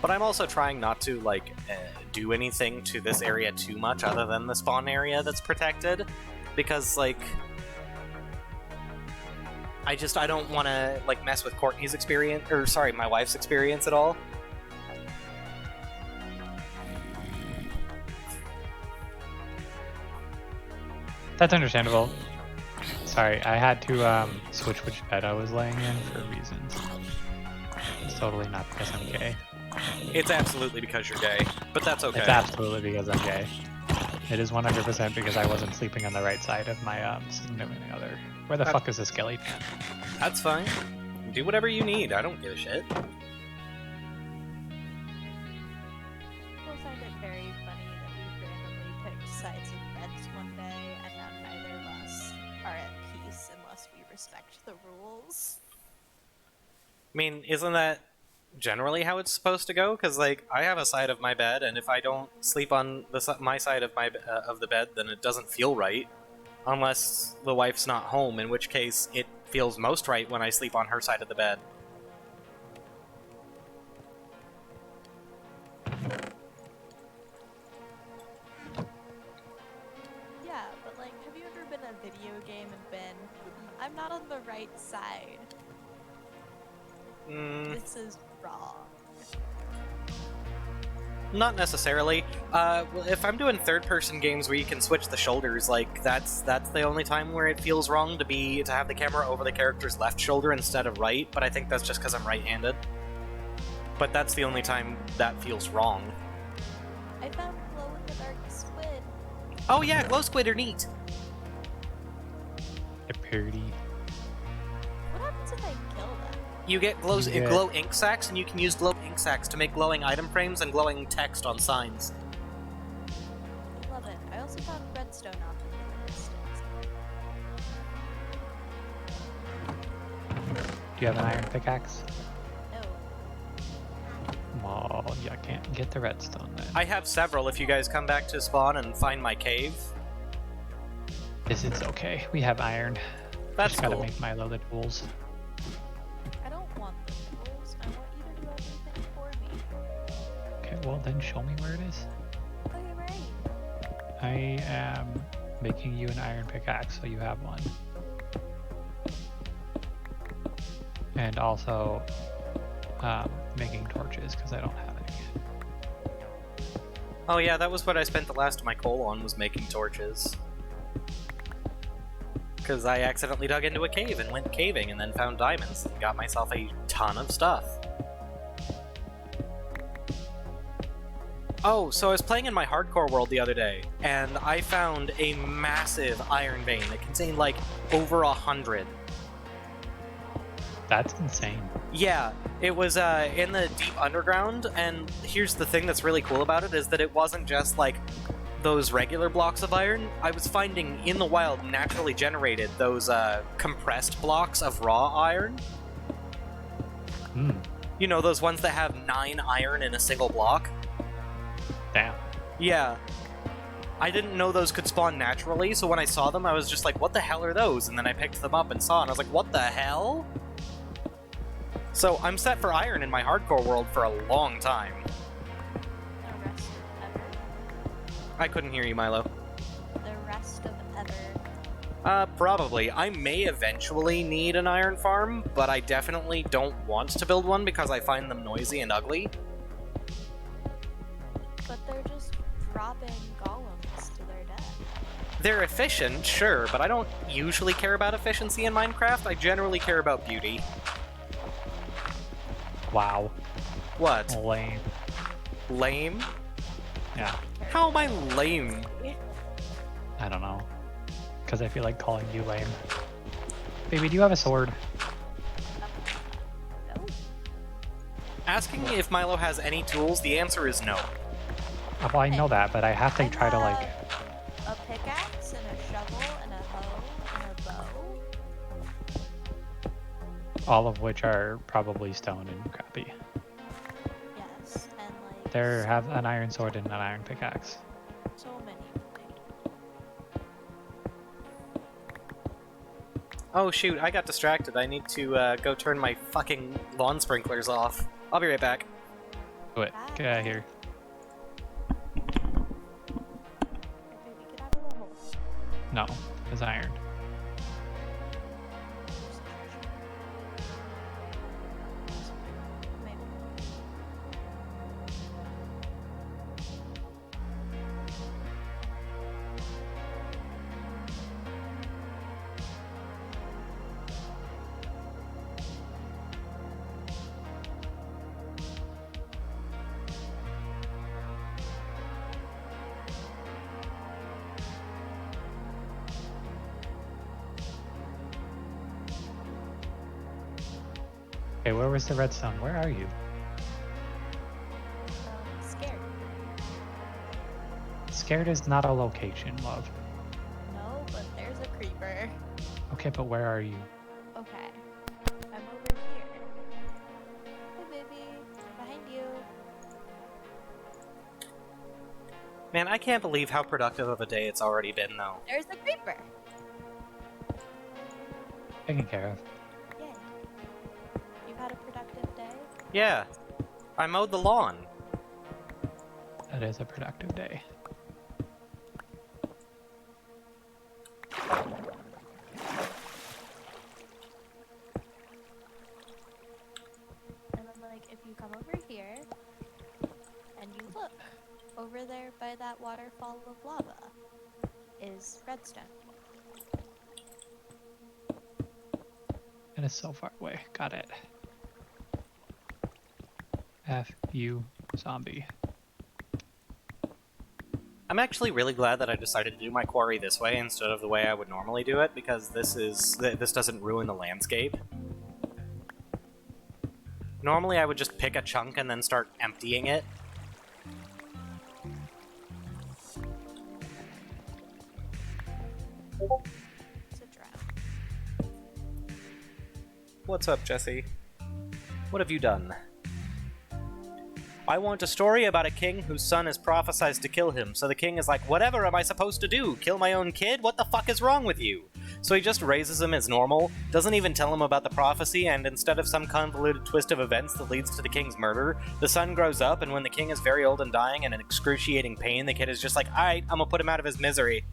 But I'm also trying not to, like, do anything to this area too much other than the spawn area that's protected. Because, like, I don't want to, like, mess with Courtney's experience, or, sorry, my wife's experience at all. That's understandable. Sorry, I had to switch which bed I was laying in for reasons. It's totally not because I'm gay. It's absolutely because you're gay, but that's okay. It's absolutely because I'm gay. It is 100% because I wasn't sleeping on the right side of my significant other. Where the fuck is this skelly man? That's fine. Do whatever you need. I don't give a shit. I find it very funny that we randomly picked sides of beds one day, and now neither of us are at peace unless we respect the rules. I mean, isn't that generally how it's supposed to go? Because, like, I have a side of my bed, and if I don't sleep on my side of the bed, then it doesn't feel right. Unless the wife's not home, in which case it feels most right when I sleep on her side of the bed. Yeah, but like, have you ever been in a video game and been, I'm not on the right side. This is wrong. Not necessarily. Well, if I'm doing third-person games where you can switch the shoulders, like, that's the only time where it feels wrong to have the camera over the character's left shoulder instead of right, but I think that's just because I'm right-handed. But that's the only time that feels wrong. I found glow-in-the-dark squid. Oh yeah, glow squid are neat. They're pretty. What happens if I kill them? You get You get- glow ink sacks, and you can use glow ink sacks to make glowing item frames and glowing text on signs. I love it. I also found redstone off in the distance. Do you have an iron pickaxe? No. Well, yeah, I can't get the redstone then. I have several if you guys come back to spawn and find my cave. This is okay. We have iron. That's Just gotta cool. make Milo the tools. I don't want the tools. I want you to do everything for me. Okay, well then show me where it is. Okay, right. I am making you an iron pickaxe, so you have one. And also making torches, because I don't have any. Oh yeah, that was what I spent the last of my coal on, was making torches. Because I accidentally dug into a cave and went caving and then found diamonds and got myself a ton of stuff. Oh, so I was playing in my hardcore world the other day, and I found a massive iron vein that contained like over 100. That's insane. Yeah, it was in the deep underground, and here's the thing that's really cool about it, is that it wasn't just like those regular blocks of iron. I was finding in the wild naturally generated those compressed blocks of raw iron. Hmm. You know, those ones that have 9 iron in a single block? Damn. Yeah. I didn't know those could spawn naturally, so when I saw them, I was just like, what the hell are those? And then I picked them up and saw, and I was like, what the hell? So I'm set for iron in my hardcore world for a long time. The rest of ever. I couldn't hear you, Milo. The rest of ever. Probably. I may eventually need an iron farm, but I definitely don't want to build one because I find them noisy and ugly. But they're just dropping golems to their death. They're efficient, sure, but I don't usually care about efficiency in Minecraft. I generally care about beauty. Wow. What? Lame. Lame? Yeah. How am I lame? I don't know. Because I feel like calling you lame. Baby, do you have a sword? No. Asking if Milo has any tools, the answer is no. Well, I know that, but I have to I try to like. have a pickaxe and a shovel and a hoe and a bow. All of which are probably stone and crappy. Yes, and like There have an iron sword and an iron pickaxe. so many things. Oh shoot, I got distracted. I need to go turn my fucking lawn sprinklers off. I'll be right back. Do it. Get out of here. Here, baby, get out of the hole. No, it's iron. Maybe. Okay, where was the redstone? Where are you? Scared. Scared is not a location, love. No, but there's a creeper. Okay, but where are you? Okay. I'm over here. Hey, baby. Behind you. Man, I can't believe how productive of a day it's already been, though. There's a creeper. Taken care of. Yay. You've had a productive day? Yeah. I mowed the lawn. That is a productive day. And then, like, if you come over here and you look, over there by that waterfall of lava is redstone. It is so far away. Got it. F you zombie. I'm I'm actually really glad that I decided to do my quarry this way instead of the way I would normally do it, because this doesn't ruin the landscape. Normally I would just pick a chunk and then start emptying it. It's a drown. What's up, Jesse? What have you done? I want a story about a king whose son is prophesized to kill him, so the king is like, whatever am I supposed to do? Kill my own kid? What the fuck is wrong with you? So he just raises him as normal, doesn't even tell him about the prophecy, and instead of some convoluted twist of events that leads to the king's murder, the son grows up, and when the king is very old and dying and in excruciating pain, the kid is just like, alright, I'm gonna put him out of his misery.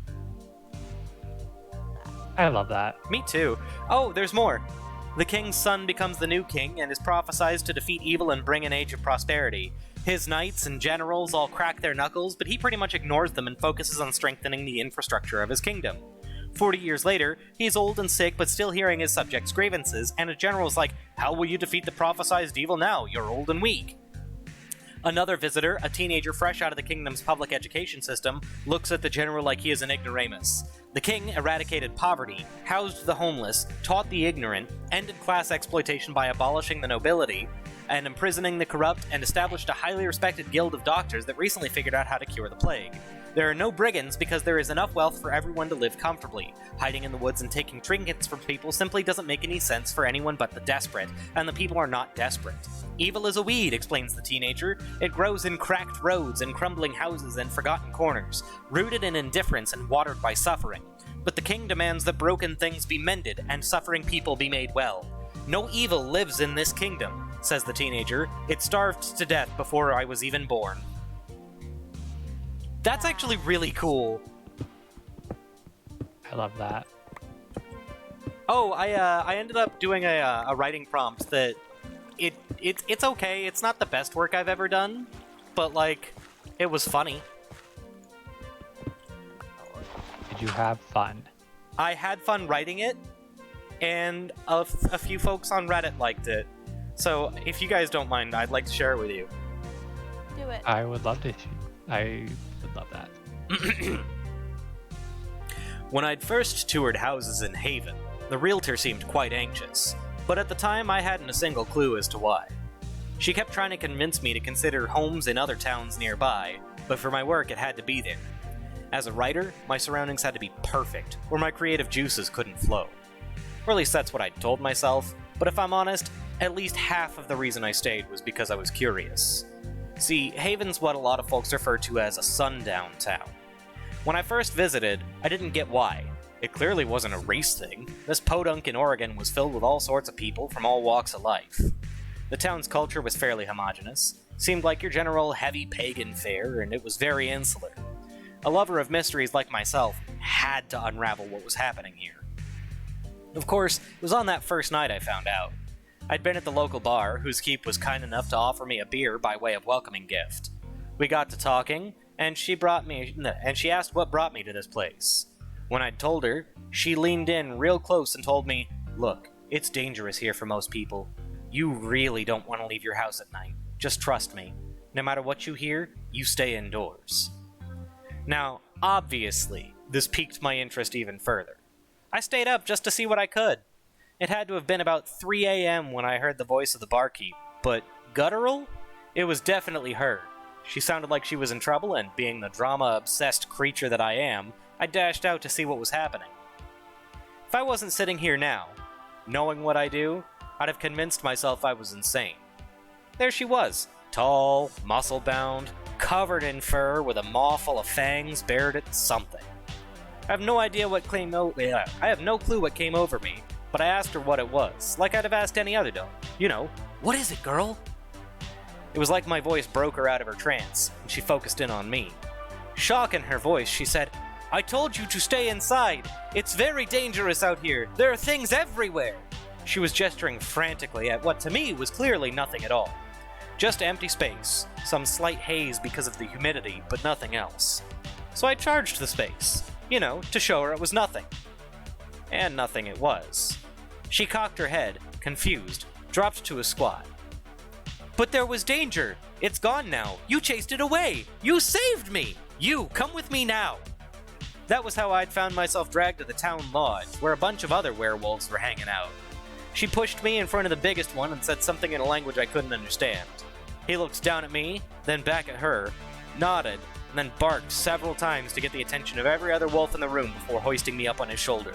I love that. Me too. Oh, there's more. The king's son becomes the new king and is prophesied to defeat evil and bring an age of prosperity. His knights and generals all crack their knuckles, but he pretty much ignores them and focuses on strengthening the infrastructure of his kingdom. 40 years later, he's old and sick but still hearing his subjects' grievances, and a general's like, how will you defeat the prophesied evil now? You're old and weak. Another visitor, a teenager fresh out of the kingdom's public education system, looks at the general like he is an ignoramus. The king eradicated poverty, housed the homeless, taught the ignorant, ended class exploitation by abolishing the nobility, and imprisoning the corrupt, and established a highly respected guild of doctors that recently figured out how to cure the plague. There are no brigands because there is enough wealth for everyone to live comfortably. Hiding in the woods and taking trinkets from people simply doesn't make any sense for anyone but the desperate, and the people are not desperate. Evil is a weed, explains the teenager. It grows in cracked roads and crumbling houses and forgotten corners, rooted in indifference and watered by suffering. But the king demands that broken things be mended and suffering people be made well. No evil lives in this kingdom, says the teenager. It starved to death before I was even born. That's actually really cool. I love that. Oh, I ended up doing a writing prompt that it's okay. It's not the best work I've ever done, but like, it was funny. Did you have fun? I had fun writing it, and a few folks on Reddit liked it. So if you guys don't mind, I'd like to share it with you. Do it. I would love to. I would love that. When I'd first toured houses in Haven, the realtor seemed quite anxious, but at the time I hadn't a single clue as to why. She kept trying to convince me to consider homes in other towns nearby, but for my work it had to be there. As a writer, my surroundings had to be perfect, or my creative juices couldn't flow. Or at least that's what I'd told myself, but if I'm honest, at least half of the reason I stayed was because I was curious. See, Haven's what a lot of folks refer to as a sundown town. When I first visited, I didn't get why. It clearly wasn't a race thing. This podunk in Oregon was filled with all sorts of people from all walks of life. The town's culture was fairly homogenous, seemed like your general heavy pagan fare, and it was very insular. A lover of mysteries like myself had to unravel what was happening here. Of course, it was on that first night I found out. I'd been at the local bar, whose keep was kind enough to offer me a beer by way of welcoming gift. We got to talking, and she asked what brought me to this place. When I'd told her, she leaned in real close and told me, "Look, it's dangerous here for most people. You really don't want to leave your house at night. Just trust me. No matter what you hear, you stay indoors." Now, obviously, this piqued my interest even further. I stayed up just to see what I could. It had to have been about 3 a.m. when I heard the voice of the barkeep, but guttural? It was definitely her. She sounded like she was in trouble, and being the drama-obsessed creature that I am, I dashed out to see what was happening. If I wasn't sitting here now, knowing what I do, I'd have convinced myself I was insane. There she was, tall, muscle-bound, covered in fur, with a maw full of fangs bared at something. I have no clue what came over me, but I asked her what it was, like I'd have asked any other dog. You know, "What is it, girl?" It was like my voice broke her out of her trance, and she focused in on me. Shock in her voice, she said, "I told you to stay inside. It's very dangerous out here. There are things everywhere." She was gesturing frantically at what to me was clearly nothing at all. Just empty space, some slight haze because of the humidity, but nothing else. So I charged the space, to show her it was nothing. And nothing it was. She cocked her head, confused, dropped to a squat. But there was danger. It's gone now. You chased it away. You saved me. You, come with me now. That was how I'd found myself dragged to the town lodge, where a bunch of other werewolves were hanging out. She pushed me in front of the biggest one and said something in a language I couldn't understand. He looked down at me, then back at her, nodded, and then barked several times to get the attention of every other wolf in the room before hoisting me up on his shoulder.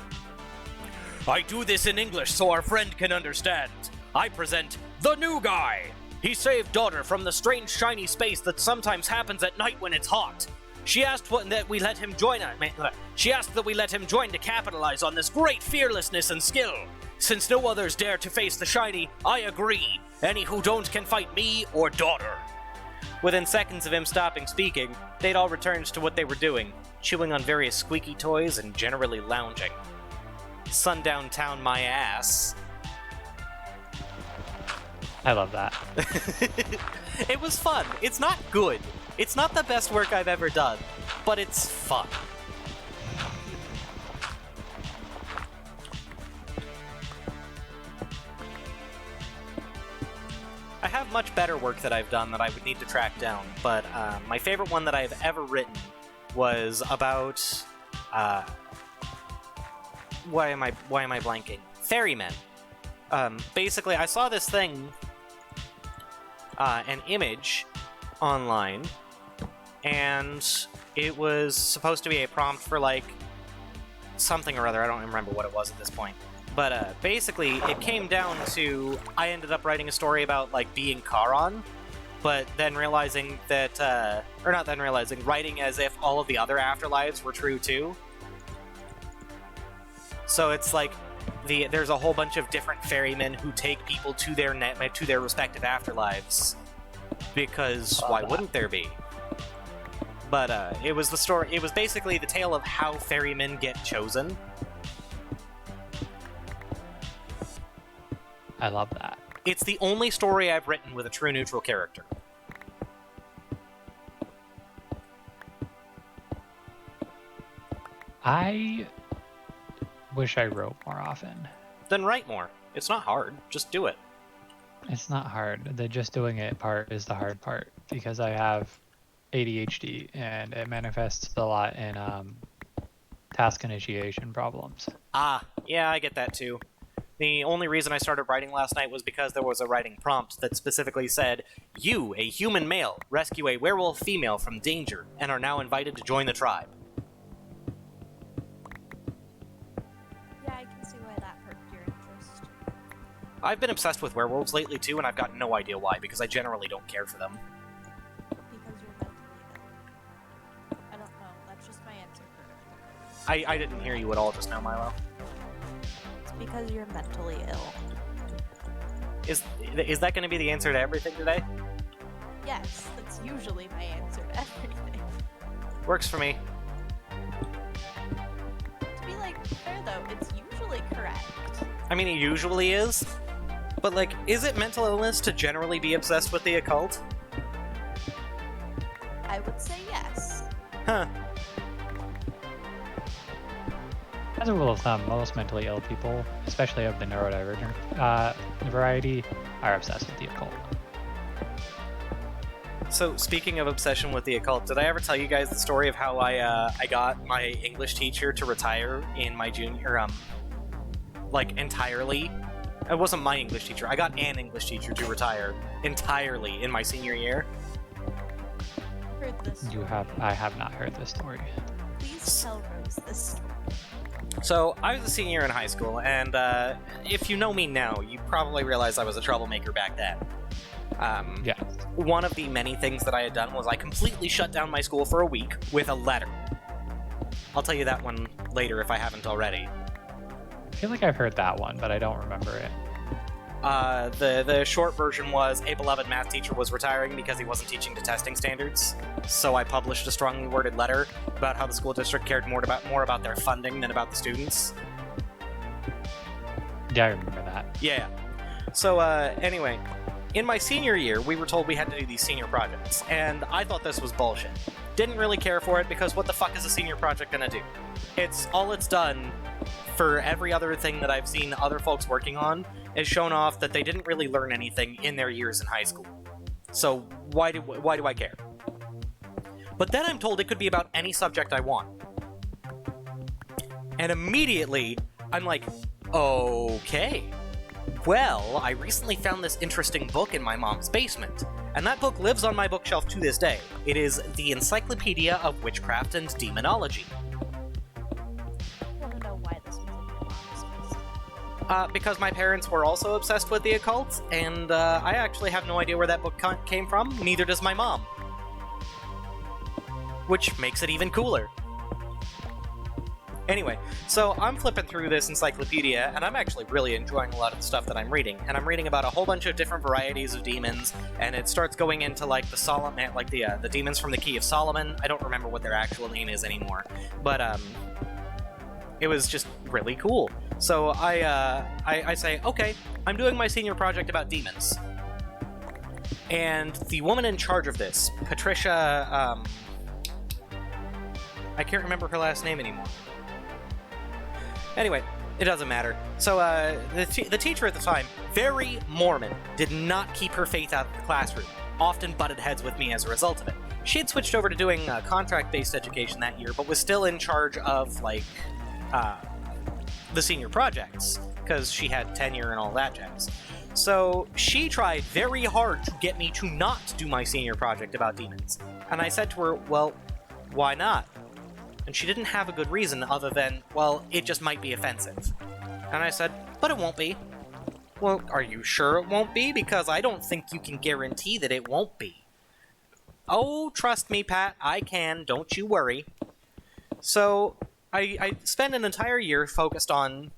I do this in English so our friend can understand. I present the new guy. He saved daughter from the strange shiny space that sometimes happens at night when it's hot. She asked that we let him join to capitalize on this great fearlessness and skill. Since no others dare to face the shiny, I agree. Any who don't can fight me or daughter. Within seconds of him stopping speaking, they'd all returned to what they were doing, chewing on various squeaky toys and generally lounging. Sundown town my ass. I love that. It was fun. It's not good. It's not the best work I've ever done, but it's fun. I have much better work that I've done that I would need to track down, but my favorite one that I've ever written was about why am I blanking? Ferrymen. Basically, I saw this thing, an image online, and it was supposed to be a prompt for like something or other. I don't remember what it was at this point. But basically, it came down to I ended up writing a story about like being Charon, but then realizing that, or not then realizing, writing as if all of the other afterlives were true too. So it's like there's a whole bunch of different ferrymen who take people to their respective afterlives, because why wouldn't there be? But it was the story. It was basically the tale of how ferrymen get chosen. I love that. It's the only story I've written with a true neutral character. I wish I wrote more often. Then write more. It's not hard. Just do it. It's not hard. The just doing it part is the hard part, because I have ADHD and it manifests a lot in task initiation problems. Ah, yeah, I get that too. The only reason I started writing last night was because there was a writing prompt that specifically said, "You, a human male, rescue a werewolf female from danger and are now invited to join the tribe." Yeah, I can see why that perked your interest. I've been obsessed with werewolves lately too, and I've got no idea why, because I generally don't care for them. Because you're mentally ill. I don't know. That's just my answer for it. I didn't hear you at all just now, Milo. It's because you're mentally ill. Is that going to be the answer to everything today? Yes, that's usually my answer to everything. Works for me. To be like fair though, it's usually correct. I mean, it usually is. But, like, is it mental illness to generally be obsessed with the occult? I would say yes. Huh. As a rule of thumb, most mentally ill people, especially of the neurodivergent variety, are obsessed with the occult. So, speaking of obsession with the occult, did I ever tell you guys the story of how I got my English teacher to retire in my junior, entirely? It wasn't my English teacher. I got an English teacher to retire entirely in my senior year. Heard this. I have not heard this story. Please tell Rose this story. So, I was a senior in high school, and if you know me now, you probably realize I was a troublemaker back then. Yeah. One of the many things that I had done was I completely shut down my school for a week with a letter. I'll tell you that one later if I haven't already. I feel like I've heard that one, but I don't remember it. The short version was a beloved math teacher was retiring because he wasn't teaching to testing standards. So I published a strongly worded letter about how the school district cared more about their funding than about the students. Yeah, I remember that. Yeah. So anyway, in my senior year, we were told we had to do these senior projects, and I thought this was bullshit. Didn't really care for it because what the fuck is a senior project gonna do? It's done for every other thing that I've seen other folks working on is shown off that they didn't really learn anything in their years in high school. So why do I care? But then I'm told it could be about any subject I want. And immediately, I'm like, okay. Well, I recently found this interesting book in my mom's basement, and that book lives on my bookshelf to this day. It is the Encyclopedia of Witchcraft and Demonology. I want to know why this was in your mom's basement. Because my parents were also obsessed with the occult, and I actually have no idea where that book came from, neither does my mom. Which makes it even cooler. Anyway, so I'm flipping through this encyclopedia, and I'm actually really enjoying a lot of the stuff that I'm reading. And I'm reading about a whole bunch of different varieties of demons, and it starts going into like the demons from the Key of Solomon. I don't remember what their actual name is anymore, but it was just really cool. So I say, okay, I'm doing my senior project about demons, and the woman in charge of this, Patricia, I can't remember her last name anymore. Anyway, it doesn't matter. So, the teacher at the time, very Mormon, did not keep her faith out of the classroom, often butted heads with me as a result of it. She had switched over to doing contract-based education that year, but was still in charge of, like, the senior projects, because she had tenure and all that jazz. So, she tried very hard to get me to not do my senior project about demons. And I said to her, well, why not? And she didn't have a good reason other than, well, it just might be offensive. And I said, but it won't be. Well, are you sure it won't be? Because I don't think you can guarantee that it won't be. Oh, trust me, Pat, I can, don't you worry. So, I spent an entire year focused on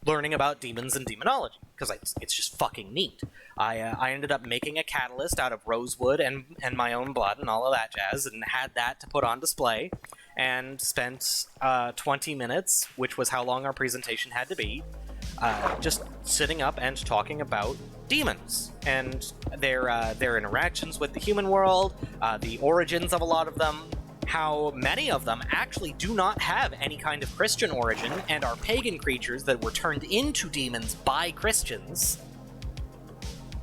learning about demons and demonology, because it's just fucking neat. I ended up making a catalyst out of rosewood and my own blood and all of that jazz, and had that to put on display. And spent 20 minutes, which was how long our presentation had to be, just sitting up and talking about demons and their interactions with the human world, the origins of a lot of them, how many of them actually do not have any kind of Christian origin and are pagan creatures that were turned into demons by Christians,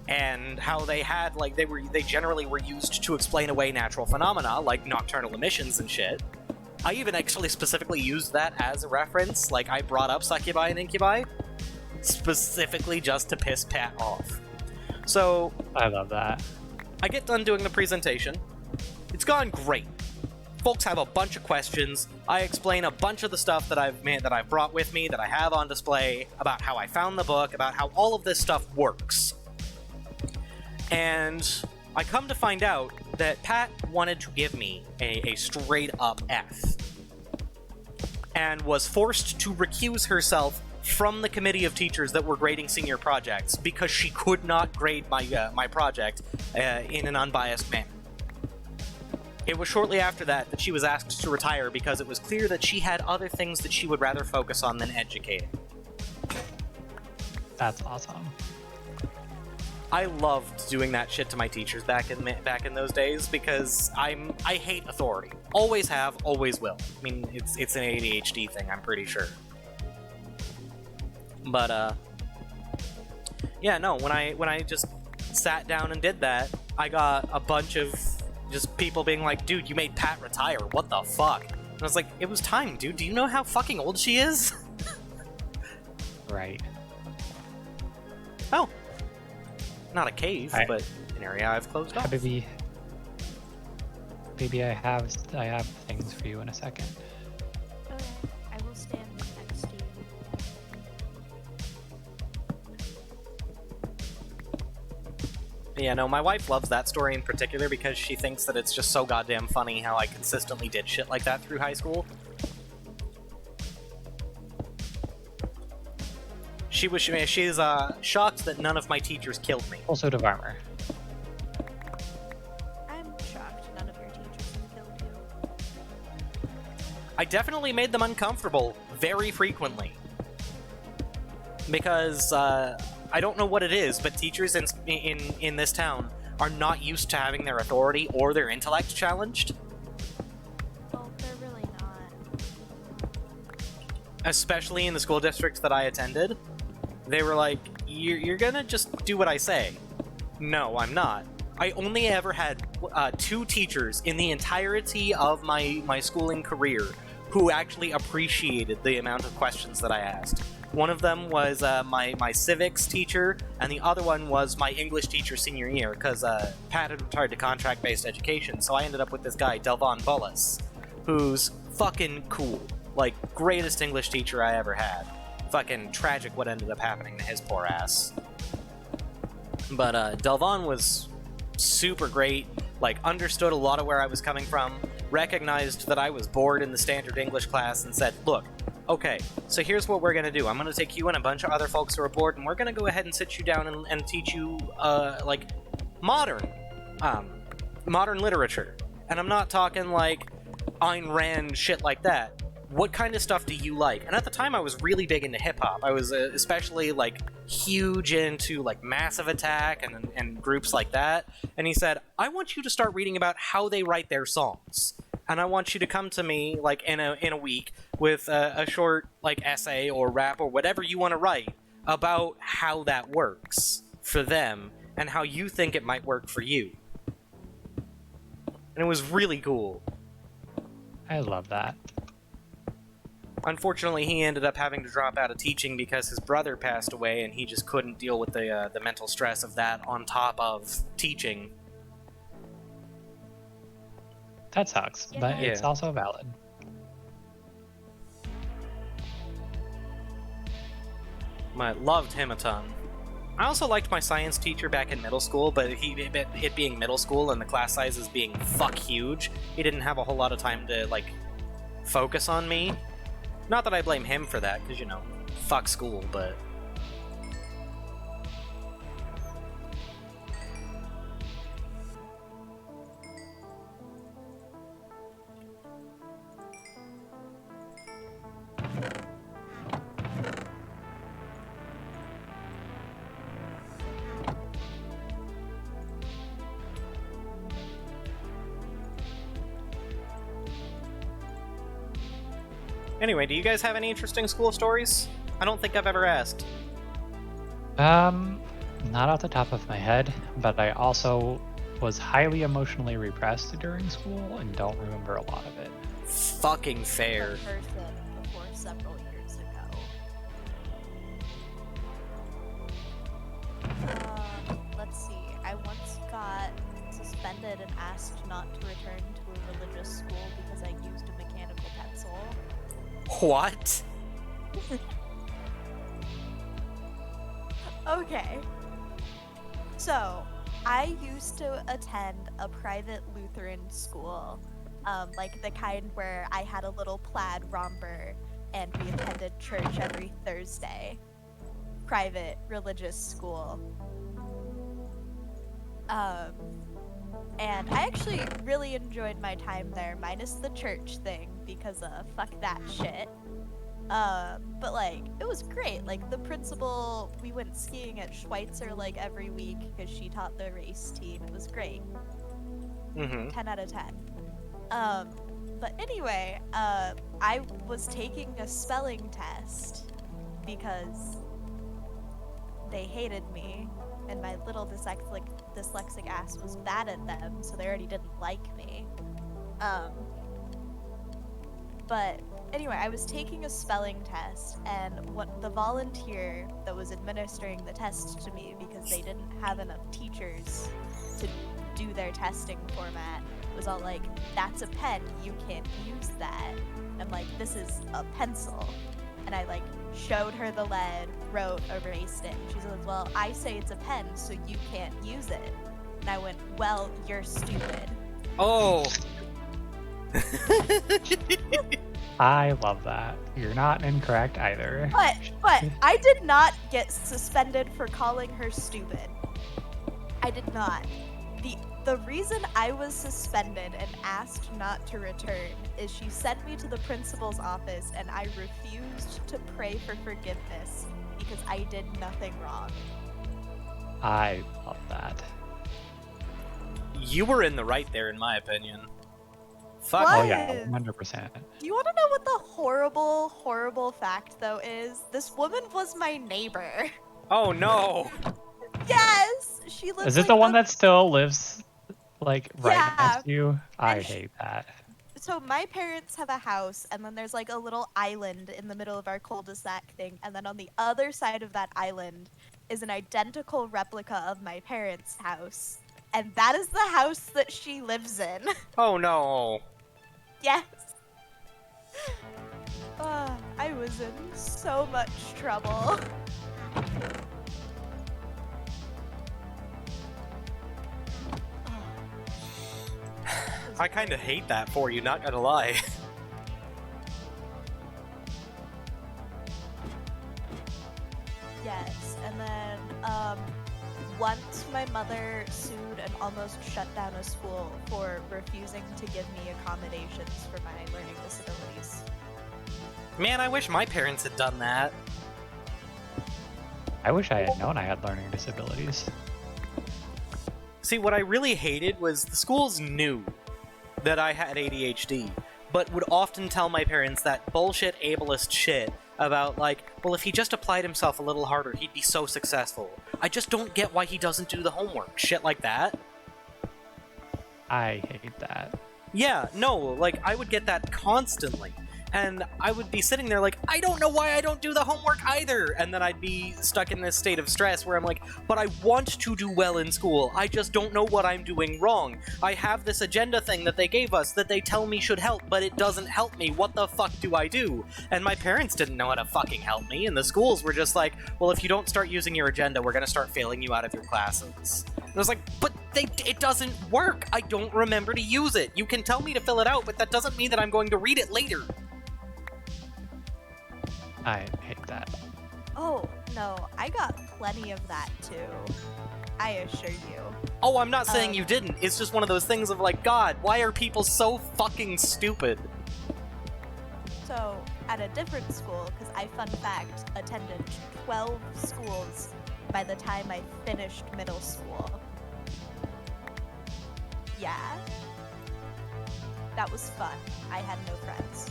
and how they had, like, they generally were used to explain away natural phenomena like nocturnal emissions and shit. I even actually specifically used that as a reference. Like, I brought up succubi and incubi specifically just to piss Pat off. So, I love that. I get done doing the presentation. It's gone great. Folks have a bunch of questions. I explain a bunch of the stuff that I've brought with me, that I have on display, about how I found the book, about how all of this stuff works. And I come to find out that Pat wanted to give me a straight-up F, and was forced to recuse herself from the committee of teachers that were grading senior projects because she could not grade my project in an unbiased manner. It was shortly after that she was asked to retire because it was clear that she had other things that she would rather focus on than educating. That's awesome. I loved doing that shit to my teachers back in those days because I hate authority. Always have, always will. I mean, it's an ADHD thing, I'm pretty sure. But yeah, no. When I just sat down and did that, I got a bunch of just people being like, "Dude, you made Pat retire. What the fuck?" And I was like, "It was time, dude. Do you know how fucking old she is?" Right. Oh. Not a cave, but an area I've closed off. Baby, I have things for you in a second. Okay, I will stand next to you. Yeah, no, my wife loves that story in particular because she thinks that it's just so goddamn funny how I consistently did shit like that through high school. She's shocked that none of my teachers killed me. Full suit of armor. I'm shocked none of your teachers have killed you. I definitely made them uncomfortable very frequently. Because, I don't know what it is, but teachers in this town are not used to having their authority or their intellect challenged. Well, they're really not. Especially in the school districts that I attended. They were like, you're gonna just do what I say. No, I'm not. I only ever had 2 teachers in the entirety of my schooling career who actually appreciated the amount of questions that I asked. One of them was my civics teacher, and the other one was my English teacher senior year, because Pat had retired to contract-based education, so I ended up with this guy, Delvon Bullis, who's fucking cool. Like, greatest English teacher I ever had. Fucking tragic what ended up happening to his poor ass. But Delvon was super great, like, understood a lot of where I was coming from, recognized that I was bored in the standard English class, and said, look, okay, so here's what we're gonna do. I'm gonna take you and a bunch of other folks who are bored, and we're gonna go ahead and sit you down and teach you, like, modern literature. And I'm not talking, like, Ayn Rand shit like that. What kind of stuff do you like? And at the time, I was really big into hip-hop. I was especially, like, huge into, like, Massive Attack and groups like that. And he said, I want you to start reading about how they write their songs. And I want you to come to me, like, in a week with a short, like, essay or rap or whatever you want to write about how that works for them and how you think it might work for you. And it was really cool. I love that. Unfortunately, he ended up having to drop out of teaching because his brother passed away, and he just couldn't deal with the mental stress of that on top of teaching. That sucks, but it's Yeah. also valid. I loved him a ton. I also liked my science teacher back in middle school, but it being middle school and the class sizes being fuck huge, he didn't have a whole lot of time to, like, focus on me. Not that I blame him for that, because, you know, fuck school, but... Anyway, do you guys have any interesting school stories? I don't think I've ever asked. Not off the top of my head, but I also was highly emotionally repressed during school and don't remember a lot of it. Fucking fair. The person before several years ago. Let's see. I once got suspended and asked not to return to a religious school because I used a mechanical pencil. What? Okay. So, I used to attend a private Lutheran school, like the kind where I had a little plaid romper and we attended church every Thursday. Private religious school. And I actually really enjoyed my time there, minus the church thing, because fuck that shit. But like, it was great. Like, the principal, we went skiing at Schweitzer like every week because she taught the race team. It was great. Mm-hmm. 10 out of 10. But anyway, I was taking a spelling test because they hated me, and my little dyslexic ass was bad at them, so they already didn't like me. But anyway, I was taking a spelling test, and what the volunteer that was administering the test to me, because they didn't have enough teachers to do their testing format, was all like, that's a pen, you can't use that. I'm like, this is a pencil. And I like showed her the lead, wrote, erased it. And she's like, well, I say it's a pen, so you can't use it. And I went, well, you're stupid. Oh! I love that. You're not incorrect either. But I did not get suspended for calling her stupid. I did not. The reason I was suspended and asked not to return is she sent me to the principal's office and I refused to pray for forgiveness because I did nothing wrong. I love that. You were in the right there, in my opinion. Fuck. What? Oh yeah, 100%. Do you want to know what the horrible, horrible fact though is? This woman was my neighbor. Oh no! Yes, she lives. Is it like, the one up- that still lives, like, right Yeah. next to you? I And she- hate that. So my parents have a house, and then there's like a little island in the middle of our cul-de-sac thing, and then on the other side of that island is an identical replica of my parents' house, and that is the house that she lives in. Oh no. Yes. I was in so much trouble. I kind of hate that for you, not gonna lie. Yes, and then once my mother sued and almost shut down a school for refusing to give me accommodations for my learning disabilities. Man, I wish my parents had done that. I wish I had known I had learning disabilities. See, what I really hated was the schools knew that I had ADHD, but would often tell my parents that bullshit ableist shit about, like, well, if he just applied himself a little harder, he'd be so successful. I just don't get why he doesn't do the homework. Shit like that. I hate that. Yeah, no, like, I would get that constantly. And I would be sitting there like, I don't know why I don't do the homework either! And then I'd be stuck in this state of stress where I'm like, but I want to do well in school, I just don't know what I'm doing wrong. I have this agenda thing that they gave us that they tell me should help, but it doesn't help me, what the fuck do I do? And my parents didn't know how to fucking help me, and the schools were just like, well, if you don't start using your agenda, we're gonna start failing you out of your classes. And I was like, but it doesn't work! I don't remember to use it! You can tell me to fill it out, but that doesn't mean that I'm going to read it later! I hate that. Oh, no, I got plenty of that too. I assure you. Oh, I'm not saying Um, you didn't. It's just one of those things of like, God, why are people so fucking stupid? So, at a different school, because I, fun fact, attended 12 schools by the time I finished middle school. Yeah. That was fun. I had no friends.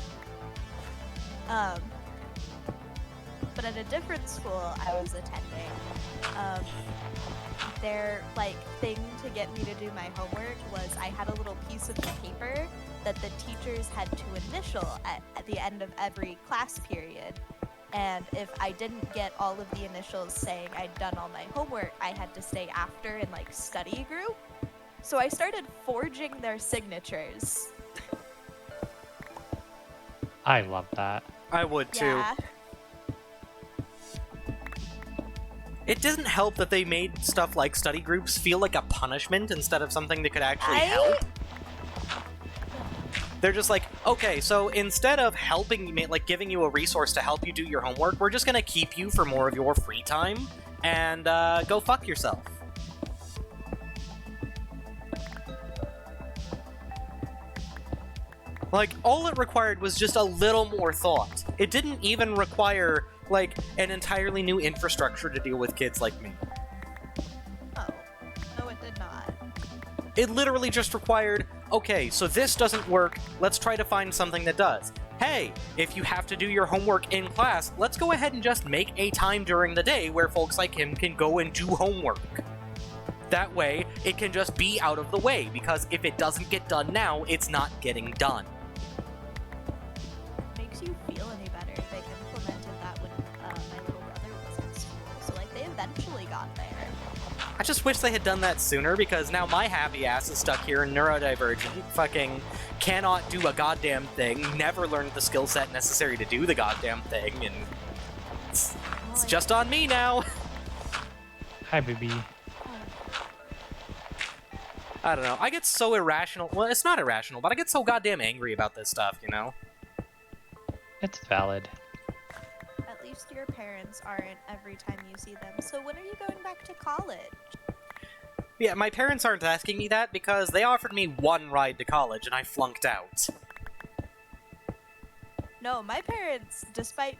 But at a different school I was attending, their, like, thing to get me to do my homework was I had a little piece of paper that the teachers had to initial at the end of every class period. And if I didn't get all of the initials saying I'd done all my homework, I had to stay after in, like, study group. So I started forging their signatures. I love that. I would too. Yeah. It doesn't help that they made stuff like study groups feel like a punishment instead of something that could actually help. They're just like, okay, so instead of helping, like giving you a resource to help you do your homework, we're just gonna keep you for more of your free time and go fuck yourself. Like, all it required was just a little more thought. It didn't even require, like, an entirely new infrastructure to deal with kids like me. Oh. No, it did not. It literally just required, okay, so this doesn't work, let's try to find something that does. Hey, if you have to do your homework in class, let's go ahead and just make a time during the day where folks like him can go and do homework. That way, it can just be out of the way, because if it doesn't get done now, it's not getting done. Makes you feel any better? They implemented that when my little brother was in school. So, like, they eventually got there. I just wish they had done that sooner, because now my happy ass is stuck here neurodivergent, fucking cannot do a goddamn thing, never learned the skill set necessary to do the goddamn thing, and it's just on me now. Hi, baby. I don't know, I get so irrational, well, it's not irrational, but I get so goddamn angry about this stuff, you know? It's valid. At least your parents aren't every time you see them. So when are you going back to college? Yeah, my parents aren't asking me that because they offered me one ride to college and I flunked out. No, my parents, despite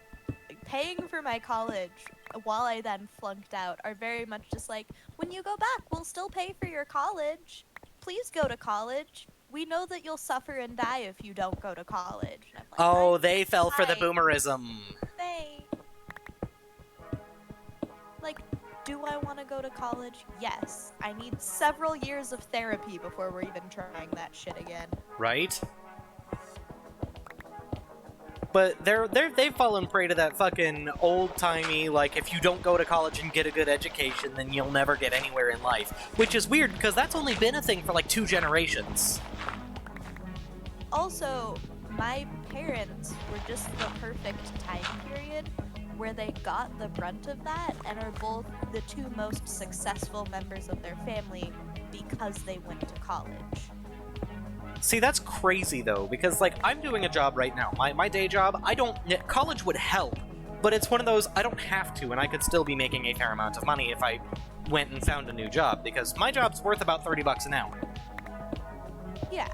paying for my college while I then flunked out, are very much just like, when you go back, we'll still pay for your college. Please go to college. We know that you'll suffer and die if you don't go to college. And I'm like, Oh, they fell for the Right. boomerism. They... Like, Do I want to go to college? Yes. I need several years of therapy before we're even trying that shit again. Right? But they've fallen prey to that fucking old-timey, like, if you don't go to college and get a good education, then you'll never get anywhere in life. Which is weird, because that's only been a thing for, like, 2 generations. Also, my parents were just the perfect time period where they got the brunt of that and are both the 2 most successful members of their family because they went to college. See, that's crazy, though, because, like, I'm doing a job right now. My day job, college would help, but it's one of those, I don't have to, and I could still be making a fair amount of money if I went and found a new job, because my job's worth about $30 an hour. Yeah.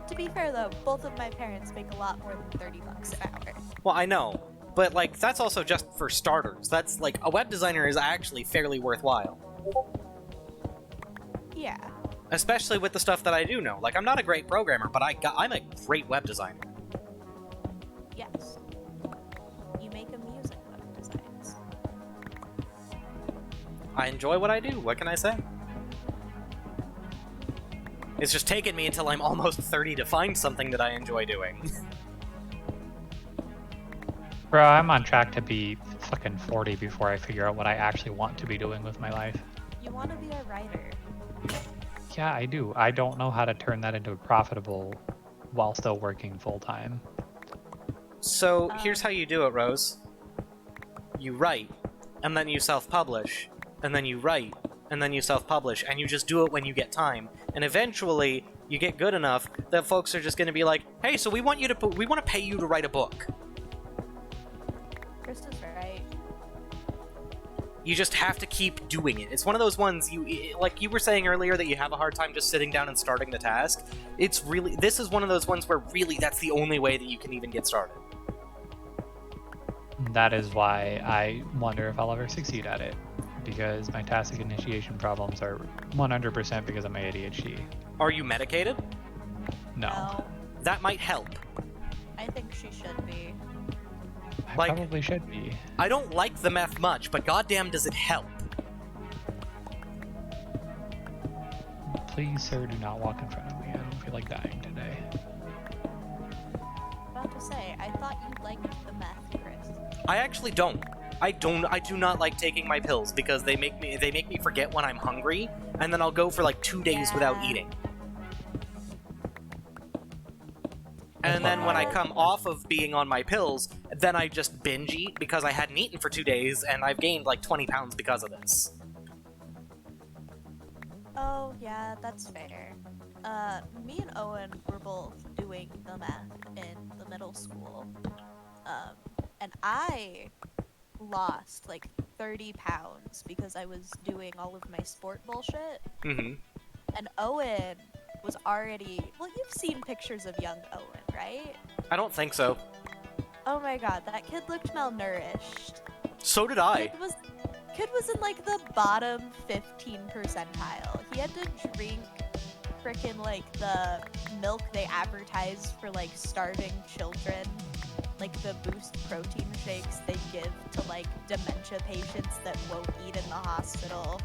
To be fair, though, both of my parents make a lot more than $30 an hour. Well, I know, but, like, that's also just for starters. That's, like, a web designer is actually fairly worthwhile. Yeah. Especially with the stuff that I do know. Like, I'm not a great programmer, but I'm a great web designer. Yes. You make amusing web designs. I enjoy what I do, what can I say? It's just taken me until I'm almost 30 to find something that I enjoy doing. Bro, I'm on track to be fucking 40 before I figure out what I actually want to be doing with my life. You want to be a writer. Yeah, I do. I don't know how to turn that into profitable while still working full-time. So, here's how you do it, Rose. You write, and then you self-publish, and then you write, and then you self-publish, and you just do it when you get time. And eventually, you get good enough that folks are just going to be like, hey, so we want to pay you to write a book. Chris is right. You just have to keep doing it. It's one of those ones, like you were saying earlier that you have a hard time just sitting down and starting the task. This is one of those ones where really that's the only way that you can even get started. That is why I wonder if I'll ever succeed at it. Because my task initiation problems are 100% because of my ADHD. Are you medicated? No. That might help. I think she should be. I Like- probably should be. I don't like the meth much, but goddamn does it help. Please, sir, do not walk in front of me. I don't feel like dying today. About to say, I thought you liked the meth, Chris. I actually don't. I do not like taking my pills because they make me forget when I'm hungry, and then I'll go for like 2 days without Yeah. eating. That's And then what when I I- come off of being on my pills, then I just binge eat because I hadn't eaten for 2 days, and I've gained like 20 pounds because of this. Oh, yeah, that's fair. Me and Owen were both doing the meth in the middle school. And I lost like 30 pounds because I was doing all of my sport bullshit. Mm-hmm. And Owen was already... Well, you've seen pictures of young Owen, right? I don't think so. Oh my god, that kid looked malnourished. So did I. Kid was in like the bottom 15 percentile. He had to drink frickin' like the milk they advertise for like starving children. Like the Boost protein shakes they give to like dementia patients that won't eat in the hospital.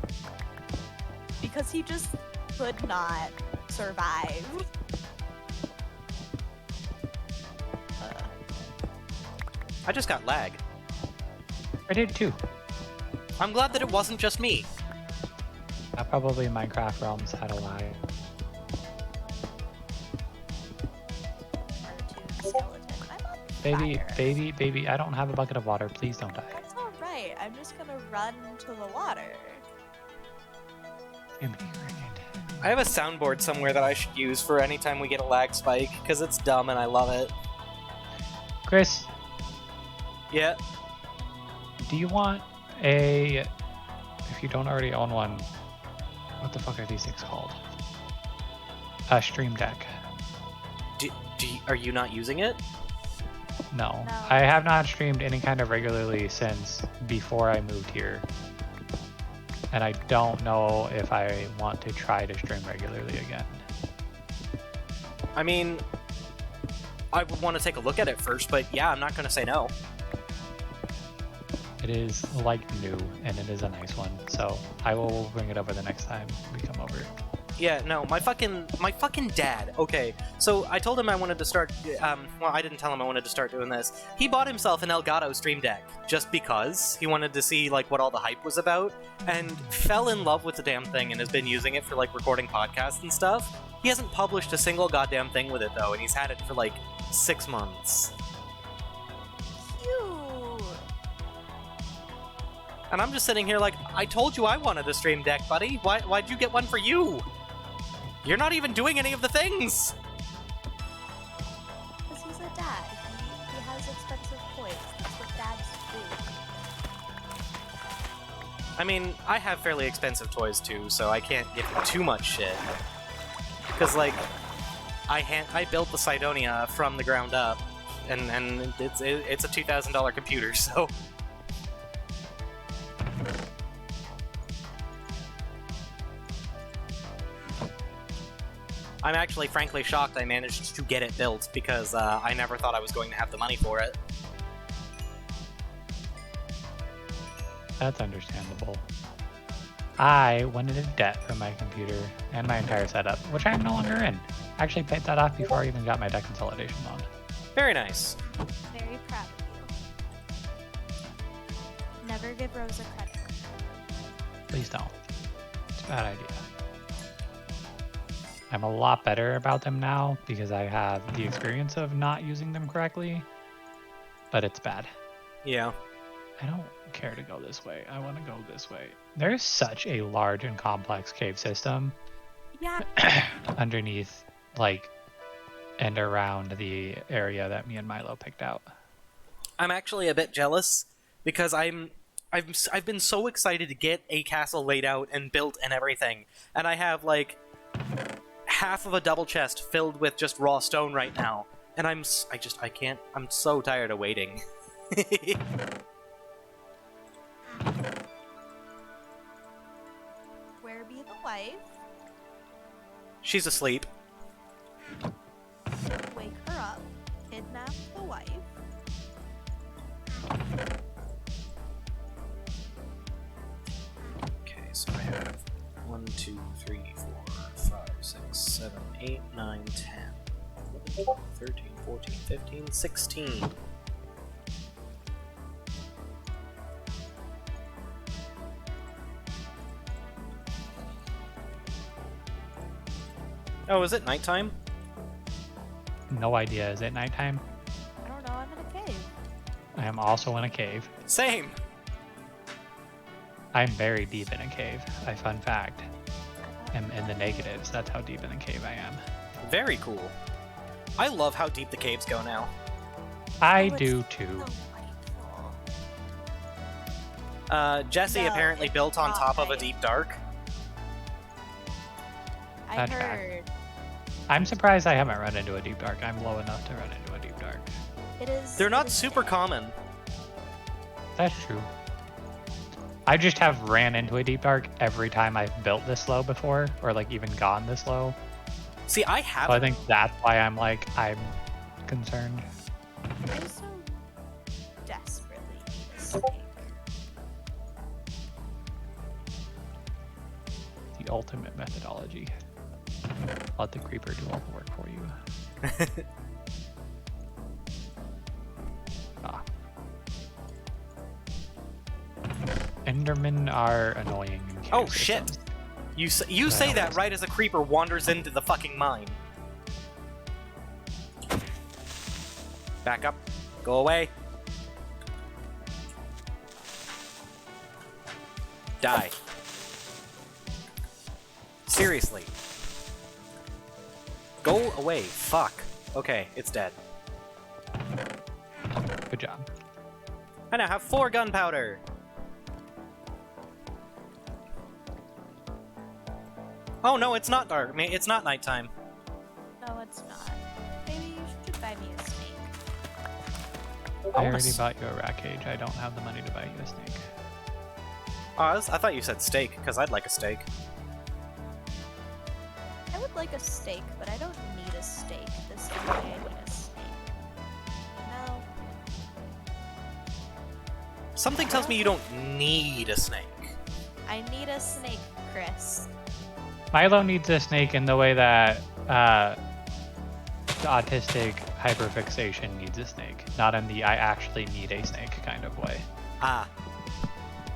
Because he just could not survive. I just got lag. I did too. I'm glad that it wasn't just me. Probably Minecraft Realms had a lag. Cartoon skeleton. I'm on Baby, fire. baby, I don't have a bucket of water. Please don't die. That's alright. I'm just gonna run to the water. Give me a second. I have a soundboard somewhere that I should use for any time we get a lag spike, because it's dumb and I love it. Chris, Yeah. do you want a... If you don't already own one, what the fuck are these things called? A Stream Deck. Are you not using it? No. No. I have not streamed any kind of regularly since before I moved here. And I don't know if I want to try to stream regularly again. I mean, I would want to take a look at it first, but yeah, I'm not going to say no. It is like new, and it is a nice one. So I will bring it over the next time we come over. Yeah, no, my fucking dad. Okay, so I told him I wanted to start. Well, I didn't tell him I wanted to start doing this. He bought himself an Elgato Stream Deck just because he wanted to see like what all the hype was about, and fell in love with the damn thing and has been using it for like recording podcasts and stuff. He hasn't published a single goddamn thing with it though, and he's had it for like 6 months. Cute. And I'm just sitting here like, I told you I wanted a Stream Deck, buddy. Why'd you get one for you? You're not even doing any of the things! Because he's a dad. He has expensive toys. That's what dads do. I mean, I have fairly expensive toys too, so I can't give too much shit. Because, like, I built the Cydonia from the ground up, and it's a $2,000 computer, so... I'm actually frankly shocked I managed to get it built, because I never thought I was going to have the money for it. That's understandable. I went into debt for my computer and my entire setup, which I am no longer in. I actually paid that off before I even got my debt consolidation loan. Very nice. Very proud of you. Never give Rose a credit card. Please don't. It's a bad idea. I'm a lot better about them now because I have the experience of not using them correctly, but it's bad. Yeah. I don't care to go this way. I want to go this way. There's such a large and complex cave system Yeah. underneath, like, and around the area that me and Milo picked out. I'm actually a bit jealous, because I've been so excited to get a castle laid out and built and everything, and I have, like, half of a double chest filled with just raw stone right now, and I can't, I'm so tired of waiting. Where be the wife? She's asleep. Wake her up. Kidnap the wife. Okay, so I have 1, 2, 3, 4, 5, 6, 7, 8, 9, 10, 11, 12, 13, 14, 15, 16. Oh, is it nighttime? No idea. Is it nighttime? I don't know. I'm in a cave. I am also in a cave. Same! I'm very deep in a cave. A fun fact. I'm in the negatives. That's how deep in the cave I am. Very cool. I love how deep the caves go now. I Oh, it's do too. delightful. Jesse No, apparently it's built on not top of a right. deep dark. I Fun fact. heard. I'm surprised I haven't run into a deep dark. I'm low enough to run into a deep dark. It is. They're it not is super there. common. That's true. I just have ran into a deep dark every time I've built this low before, or like even gone this low. See, I So I haven't. think that's why I'm concerned. I so desperately need a steak. The ultimate methodology. Let the creeper do all the work for you. Ah. Endermen are annoying in cave Oh, shit. systems. You say Well, that right as a creeper wanders into the fucking mine. Back up. Go away. Die. Seriously. Go away. Fuck. Okay, it's dead. Good job. I now have 4 gunpowder. Oh no, it's not dark. It's not nighttime. No, it's not. Maybe you should buy me a snake. I already bought you a rat cage. I don't have the money to buy you a snake. Oh, I thought you said steak, because I'd like a steak. I would like a steak, but I don't need a steak the same way I need a snake. No. Something tells me you don't need a snake. I need a snake, Chris. Milo needs a snake in the way that the autistic hyperfixation needs a snake, not in the I actually need a snake kind of way. Ah,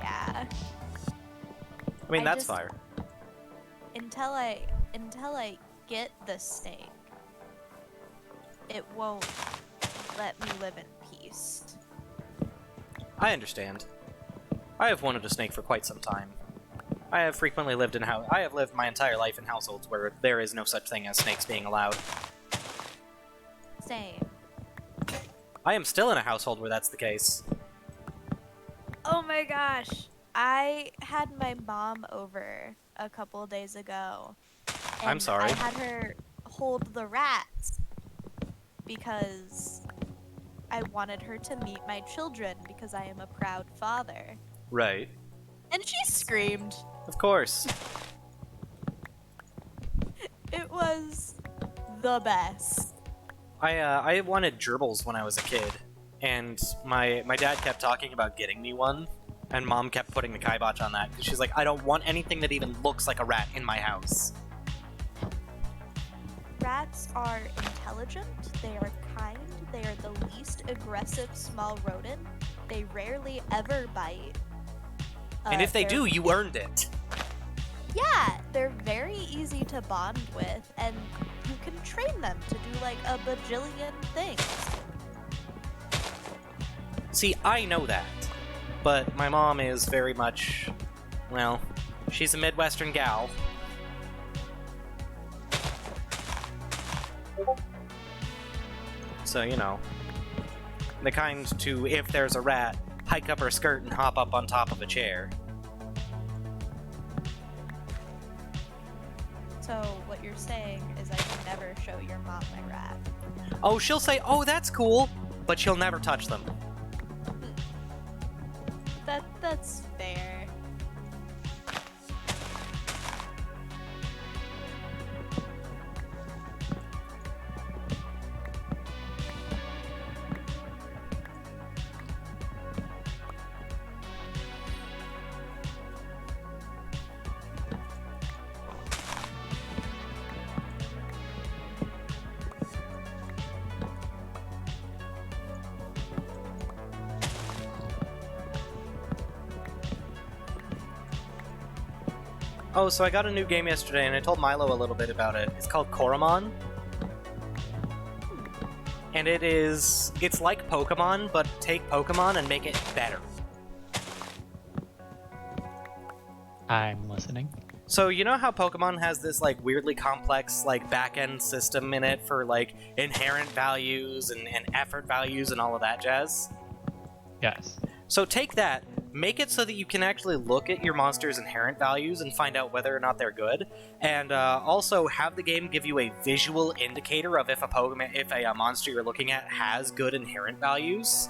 Yeah. I mean, I that's just- fire. Until I get the snake, it won't let me live in peace. I understand. I have wanted a snake for quite some time. I have frequently lived in I have lived my entire life in households where there is no such thing as snakes being allowed. Same. I am still in a household where that's the case. Oh my gosh. I had my mom over a couple days ago. I'm and sorry. I had her hold the rats because I wanted her to meet my children because I am a proud father. Right. And she screamed. Of course. It was the best. I wanted gerbils when I was a kid, and my dad kept talking about getting me one, and Mom kept putting the kibosh on that. She's like, I don't want anything that even looks like a rat in my house. Rats are intelligent, they are kind, they are the least aggressive small rodent. They rarely ever bite. And if they they're- do, you earned it. Yeah, they're very easy to bond with, and you can train them to do like a bajillion things. See, I know that, but my mom is very much, well, she's a Midwestern gal. So, you know, the kind to, if there's a rat, hike up her skirt and hop up on top of a chair. So what you're saying is I can never show your mom my rat. Oh, she'll say, oh, that's cool, but she'll never touch them. That's fair. Oh, so I got a new game yesterday, and I told Milo a little bit about it. It's called Koromon. And it's like Pokemon, but take Pokemon and make it better. I'm listening. So you know how Pokemon has this like weirdly complex like back-end system in it for like inherent values and effort values and all of that jazz? Yes. So take that, make it so that you can actually look at your monster's inherent values and find out whether or not they're good, and also have the game give you a visual indicator of if a monster you're looking at has good inherent values.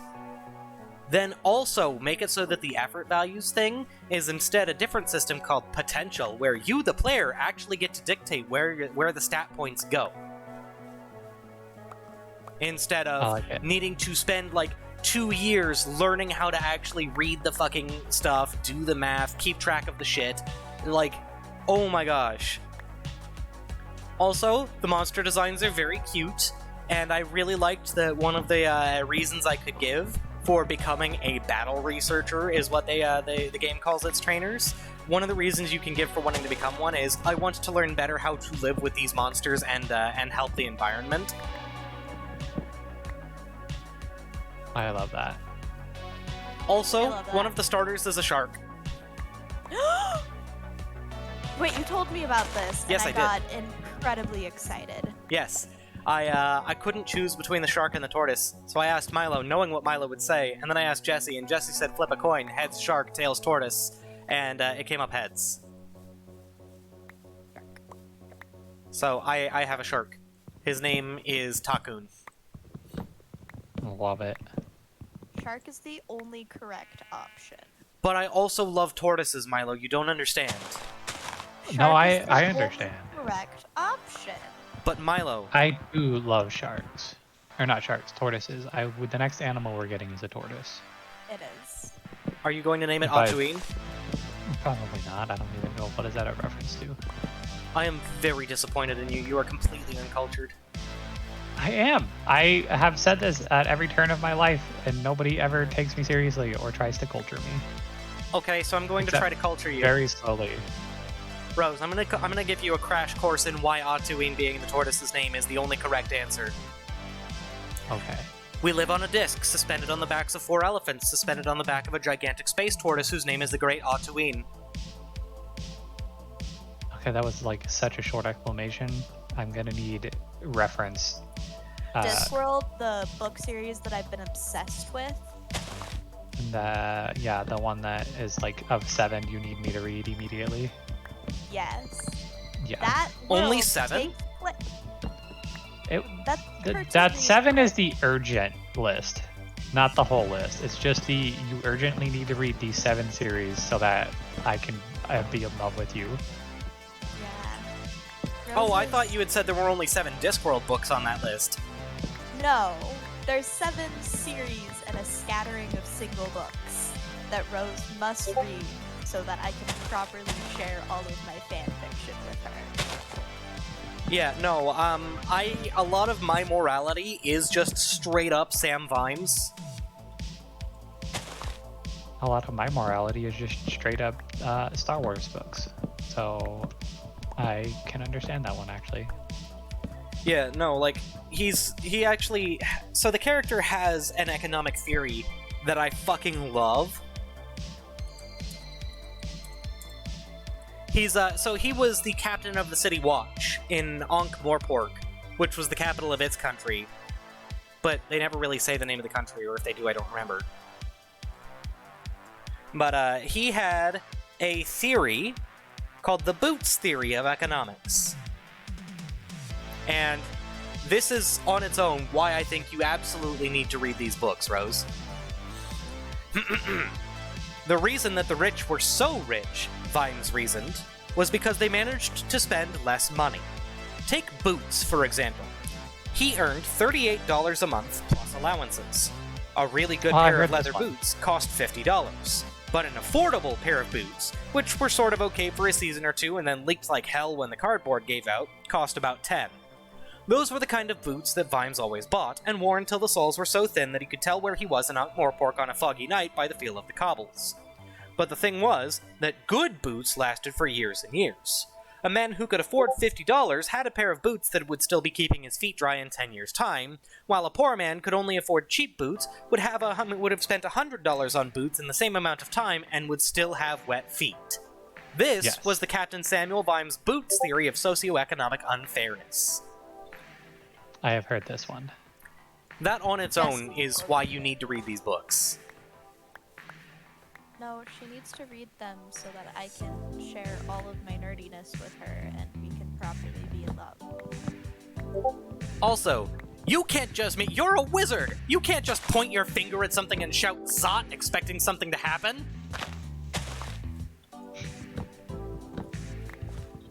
Then also make it so that the effort values thing is instead a different system called potential, where you, the player, actually get to dictate where the stat points go. Instead I of like it. needing to spend like 2 years learning how to actually read the fucking stuff, do the math, keep track of the shit. Like, oh my gosh. Also, the monster designs are very cute, and I really liked that one of the reasons I could give for becoming a battle researcher is what the game calls its trainers. One of the reasons you can give for wanting to become one is, I want to learn better how to live with these monsters and help the environment. I love that. Also, I love that. one of the starters is a shark. Wait, you told me about this, Yes, and I I got incredibly excited. Yes. I couldn't choose between the shark and the tortoise, so I asked Milo, knowing what Milo would say, and then I asked Jesse, and Jesse said flip a coin, heads shark, tails tortoise, and it came up heads. So I have a shark. His name is Takun. Love it. Shark is the only correct option. But I also love tortoises, Milo, you don't understand. No, Shark I- is the I only understand. Correct option. But Milo, I do love sharks. Or not sharks, tortoises. The next animal we're getting is a tortoise. It is. Are you going to name it If I- Atuin? Probably not. I don't even know what is that a reference to. I am very disappointed in you. You are completely uncultured. I am. I have said this at every turn of my life, and nobody ever takes me seriously or tries to culture me. Okay, so I'm going to Except try to culture you. Very slowly. Rose, I'm gonna give you a crash course in why Atuin being the tortoise's name is the only correct answer. Okay. We live on a disc, suspended on the backs of 4 elephants, suspended on the back of a gigantic space tortoise whose name is the Great Atuin. Okay, that was like such a short explanation. I'm gonna need reference. Discworld, the book series that I've been obsessed with. The one that is like of 7 you need me to read immediately. Yes. Yeah. That Only world 7? takes pla- It, That hurts that me. 7 is the urgent list, not the whole list. It's just the you urgently need to read these 7 series so that I can be in love with you. Yeah. Oh, I Roses- thought you had said there were only 7 Discworld books on that list. No. There's 7 series and a scattering of single books that Rose must read so that I can properly share all of my fan fiction with her. Yeah, no, a lot of my morality is just straight up Sam Vimes. A lot of my morality is just straight up Star Wars books. So I can understand that one actually. Yeah, no, like, he actually, so the character has an economic theory that I fucking love. So he was the captain of the City Watch in Ankh-Morpork, which was the capital of its country. But they never really say the name of the country, or if they do, I don't remember. But, he had a theory called the Boots Theory of Economics. And this is, on its own, why I think you absolutely need to read these books, Rose. The reason that the rich were so rich, Vimes reasoned, was because they managed to spend less money. Take Boots, for example. He earned $38 a month plus allowances. A really good I pair heard of leather this one. boots cost $50. But an affordable pair of boots, which were sort of okay for a season or two and then leaked like hell when the cardboard gave out, cost about $10. Those were the kind of boots that Vimes always bought, and wore until the soles were so thin that he could tell where he was in Ankh-Morpork on a foggy night by the feel of the cobbles. But the thing was that good boots lasted for years and years. A man who could afford $50 had a pair of boots that would still be keeping his feet dry in 10 years' time, while a poor man could only afford cheap boots, would have spent $100 on boots in the same amount of time and would still have wet feet. This Yes. was the Captain Samuel Vimes Boots theory of socioeconomic unfairness. I have heard this one. That on its Yes. own is why you need to read these books. No, she needs to read them so that I can share all of my nerdiness with her and we can properly be in love. Also, you can't just you're a wizard! You can't just point your finger at something and shout Zot expecting something to happen!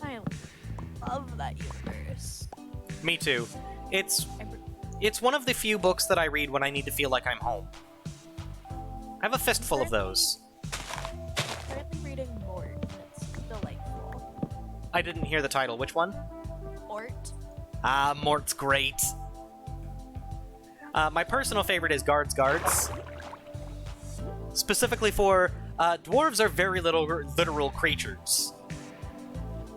I love that universe. Me too. It's I re- it's one of the few books that I read when I need to feel like I'm home. I have a fistful of those. currently reading Mort, and it's delightful. I didn't hear the title. Which one? Mort? Ah, Mort's great. My personal favorite is Guards. Specifically for, dwarves are very literal creatures.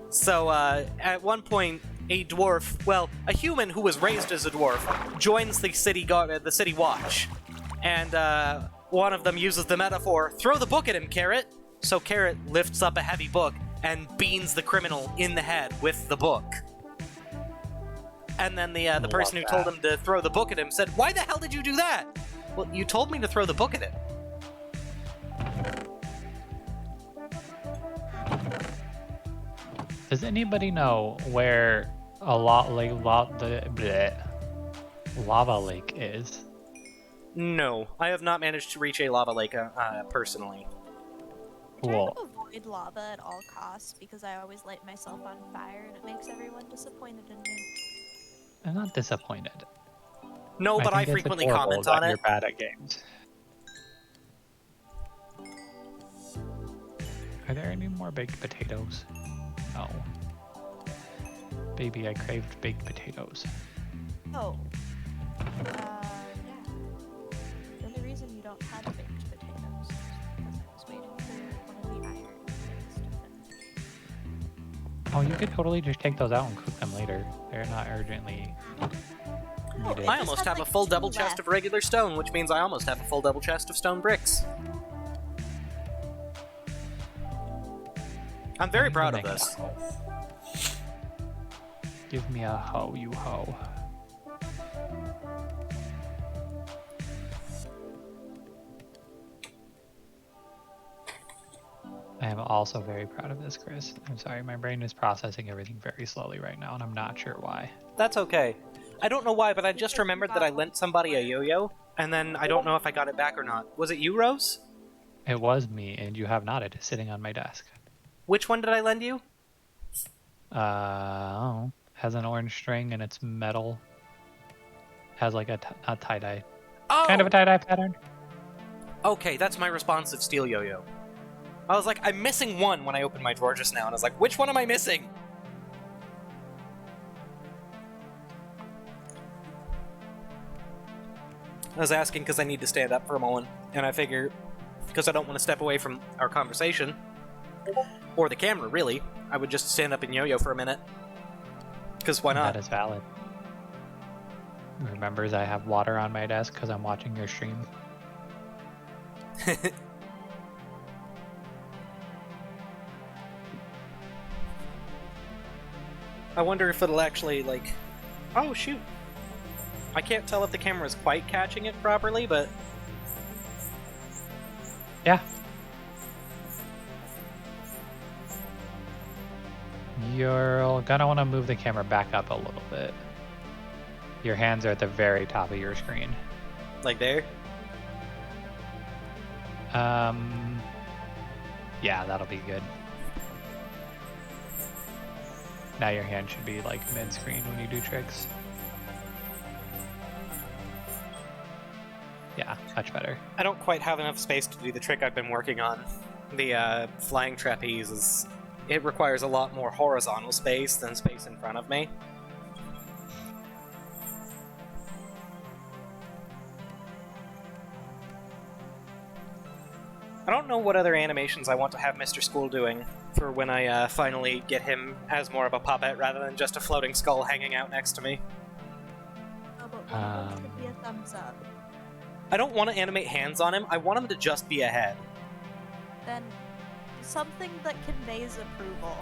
So, at one point, a human who was raised as a dwarf joins the city watch. And, one of them uses the metaphor, throw the book at him, Carrot! So Carrot lifts up a heavy book and beans the criminal in the head with the book. And then the person who told him to throw the book at him said, "Why the hell did you do that?" "Well, you told me to throw the book at him." Does anybody know where lava lake is? No, I have not managed to reach a lava lake personally. I try Cool. to avoid lava at all costs because I always light myself on fire and it makes everyone disappointed in me. I'm not disappointed. No, but I think it's frequently adorable comment that on it. You're bad at games. there any more baked potatoes? No. Baby, I craved baked potatoes. Oh. Yeah. The only reason you don't have baked potatoes is because I was waiting for one of the iron things to finish. Oh, you could totally just take those out and cook them later. They're not urgently needed. I just almost had, have like, a full 2 double chest left. of regular stone, which means I almost have a full double chest of stone bricks. I'm very I'm proud gonna of make this. a hoe. Give me a hoe, you hoe. I am also very proud of this, Chris. I'm sorry, my brain is processing everything very slowly right now, and I'm not sure why. That's okay. I don't know why, but I just remembered that I lent somebody a yo-yo, and then I don't know if I got it back or not. Was it you, Rose? It was me, and you have not. It is sitting on my desk. Which one did I lend you? Oh, has an orange string and it's metal. Has like a not tie-dye, Oh! kind of a tie-dye pattern. Okay, that's my responsive steel yo-yo. I was like, I'm missing one when I opened my drawer just now, and I was like, which one am I missing? I was asking because I need to stand up for a moment, and I figure, because I don't want to step away from our conversation, or the camera, really, I would just stand up and yo-yo for a minute. Because why not? That is valid. Remembers I have water on my desk because I'm watching your stream. I wonder if it'll actually, like... Oh, shoot. I can't tell if the camera's quite catching it properly, but... Yeah. You're gonna want to move the camera back up a little bit. Your hands are at the very top of your screen. Like there? Yeah, that'll be good. Now your hand should be like mid-screen when you do tricks. Yeah, much better. I don't quite have enough space to do the trick I've been working on. The flying trapeze is... It requires a lot more horizontal space than space in front of me. I don't know what other animations I want to have Mr. School doing for when I finally get him as more of a puppet rather than just a floating skull hanging out next to me. Oh, but one of them could be a thumbs up. I don't want to animate hands on him, I want him to just be a head. Then something that conveys approval.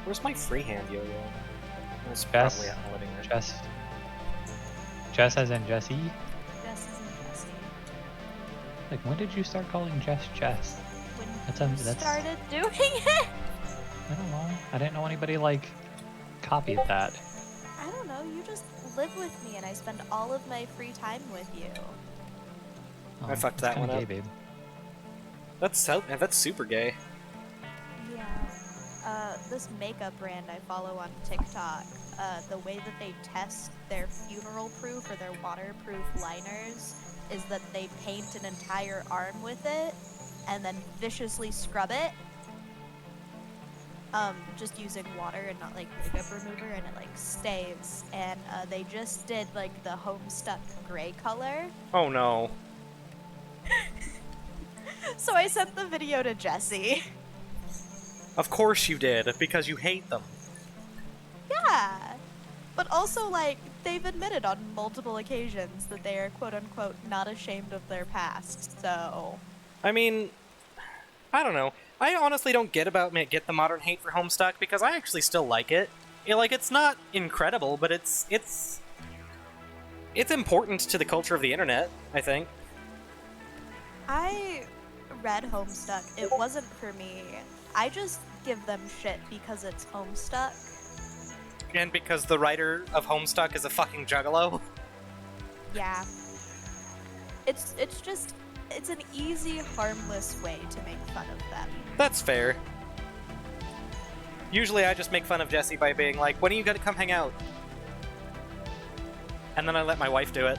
Where's my freehand yo-yo? It's Jess? probably out in the living room. Jess as in Jessie? Jess isn't Jessie. Like, when did you start calling Jess Jess? When That's you started doing it? I don't know. I didn't know anybody, like, copied that. I don't know, you just live with me and I spend all of my free time with you. Oh, I fucked that's that one kinda up. gay, babe. That's super gay. Yeah. This makeup brand I follow on TikTok, the way that they test their funeral proof or their waterproof liners is that they paint an entire arm with it and then viciously scrub it. Just using water and not like makeup remover, and it like stays. And they just did like the Homestuck gray color. Oh no. So I sent the video to Jesse. Of course you did, because you hate them. Yeah. But also, like, they've admitted on multiple occasions that they are quote-unquote not ashamed of their past, so... I mean, I don't know. I honestly don't get the modern hate for Homestuck, because I actually still like it. It's not incredible, but it's important to the culture of the internet, I think. I read Homestuck. It wasn't for me. I just give them shit because it's Homestuck. And because the writer of Homestuck is a fucking juggalo. Yeah. It's just it's an easy, harmless way to make fun of them. That's fair. Usually I just make fun of Jesse by being like, when are you gonna come hang out? And then I let my wife do it.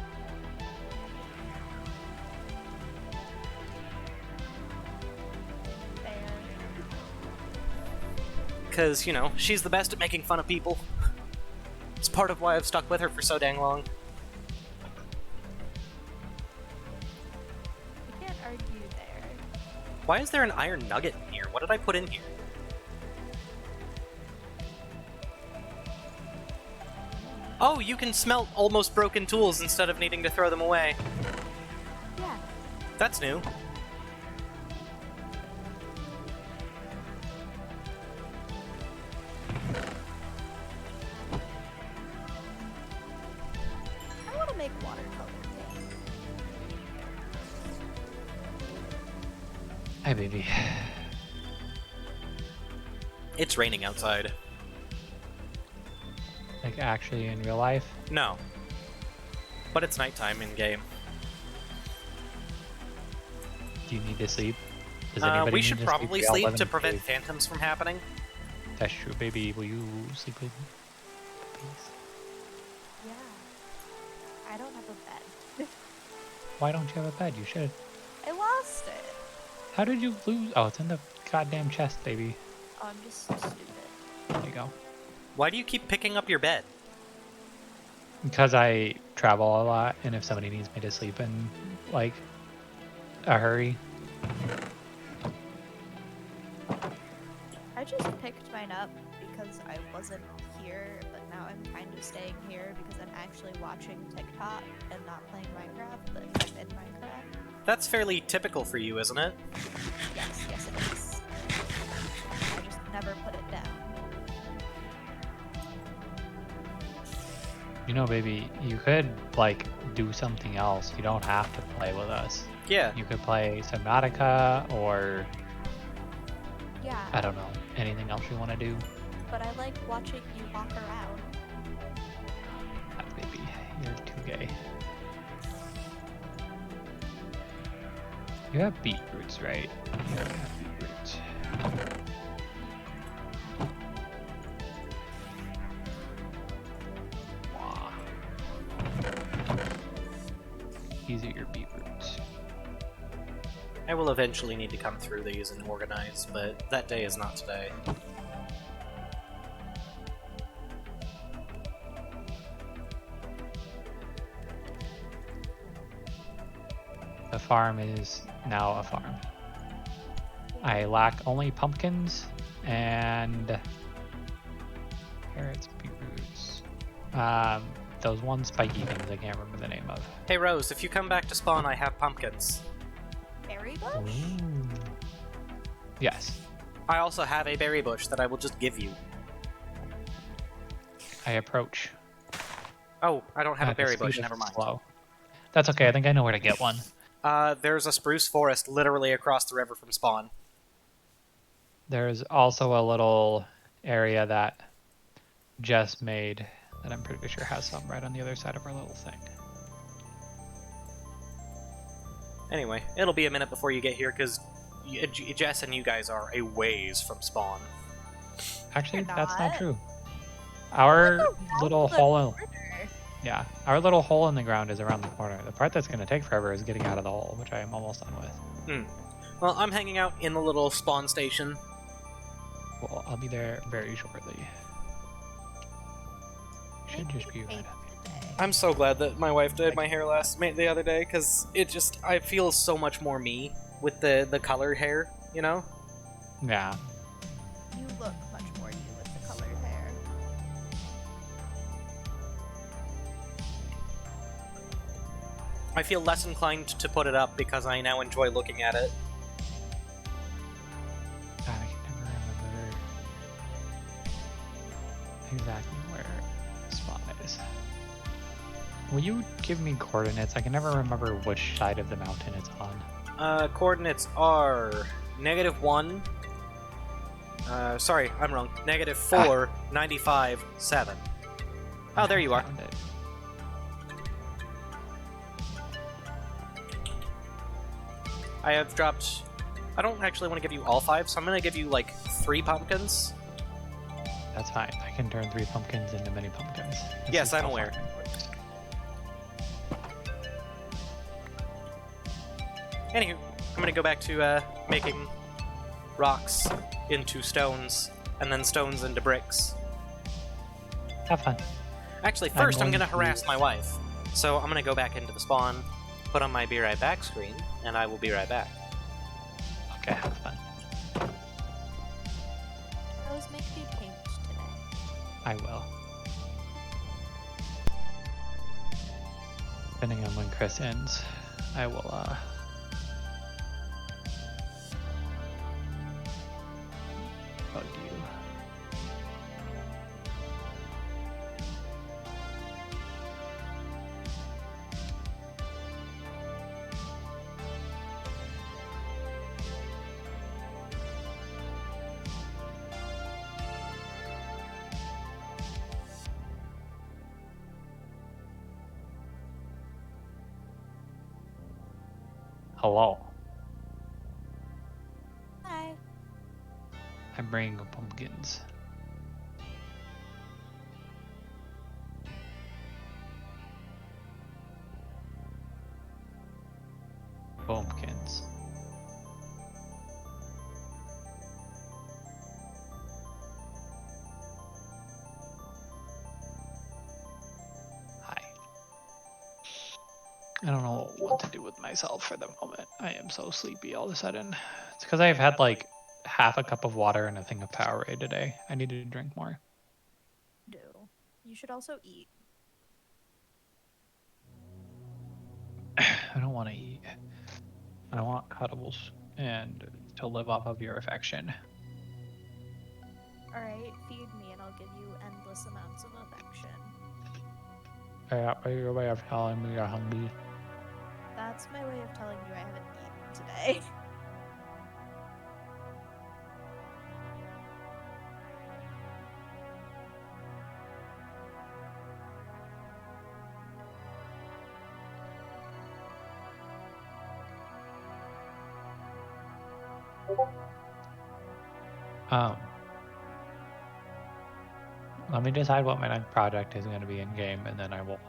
Fair. Because, you know, she's the best at making fun of people. It's part of why I've stuck with her for so dang long. You can't argue there. Why is there an iron nugget in here? What did I put in here? Oh, you can smelt almost broken tools instead of needing to throw them away. Yeah. That's new. I want to make watercolor paint. Hi, baby. It's raining outside. Like, actually in real life? No. But it's nighttime in game. Do you need to sleep? Does anybody We need should to probably We all sleep live in to a prevent cave. phantoms from happening. That's true, baby. Will you sleep with me? Please. Yeah. I don't have a bed. Why don't you have a bed? You should. I lost it. How did you lose? Oh, it's in the goddamn chest, baby. Oh, I'm just so stupid. There you go. Why do you keep picking up your bed? Because I travel a lot, and if somebody needs me to sleep in, like, a hurry, I just picked mine up because I wasn't here, but now I'm kind of staying here because I'm actually watching TikTok and not playing Minecraft, but I'm in Minecraft. That's fairly typical for you, isn't it? Yes, yes it is. I just never put it down. you know, baby, you could, like, do something else. You don't have to play with us. Yeah. You could play Subnautica, or, Yeah, I don't know, anything else you want to do. but I like watching you walk around. Baby, you're too gay. You have beetroots, right? You have beetroots. Wah. These are your beetroots. I will eventually need to come through these and organize, but that day is not today. The farm is now a farm. I lack only pumpkins and carrots, beetroots. Those one spiky things I can't remember the name of. Hey Rose, if you come back to spawn, I have pumpkins. Berry bush? Ooh. Yes, I also have a berry bush that I will just give you. I approach. Oh, I don't have a The berry speed bush, is never mind. Slow. That's okay, I think I know where to get one. There's a spruce forest literally across the river from spawn. There's also a little area that Jess made that I'm pretty sure has some right on the other side of our little thing. Anyway, it'll be a minute before you get here, because Jess and you guys are a ways from spawn. Actually, You're that's not not. true. Our Around little the hole in, corner. yeah, our little hole in the ground is around the corner. The part that's going to take forever is getting out of the hole, which I am almost done with. Well, I'm hanging out in the little spawn station. Well, I'll be there very shortly. Should just be right Maybe up. today. I'm so glad that my wife did my hair the other day, because I feel so much more me with the colored hair, you know? Yeah, You look much more you with the colored hair. I feel less inclined to put it up because I now enjoy looking at it. God, I can never remember exactly where the spot is. Will you give me coordinates? I can never remember which side of the mountain it's on. Coordinates are -1. Sorry, I'm wrong. -4, 95, 7. Oh, there you are. Found it. I have dropped... I don't actually want to give you all 5, so I'm going to give you, like, 3 pumpkins. That's fine. I can turn 3 pumpkins into mini pumpkins. This Yes, is I'm how aware. farming works. Anywho, I'm going to go back to making rocks into stones, and then stones into bricks. Have fun. Actually, first I'm going going to to- harass my wife. So I'm going to go back into the spawn, put on my Be Right Back screen, and I will be right back. Okay, have fun. Those make me pink today. I will. Depending on when Chris ends, I will bug you. Hello. Hi. I'm bringing pumpkins. Pumpkins. Hi. I don't know what to do with myself for the moment. I am so sleepy all of a sudden. It's because I've had like half a cup of water and a thing of Powerade today. I need to drink more. Do. You should also eat. I don't want to eat. I want cuddles and to live off of your affection. Alright, feed me and I'll give you endless amounts of affection. Yeah, by your way of telling me you're hungry. That's my way of telling you I haven't eaten today. Let me decide what my next project is going to be in game, and then I will.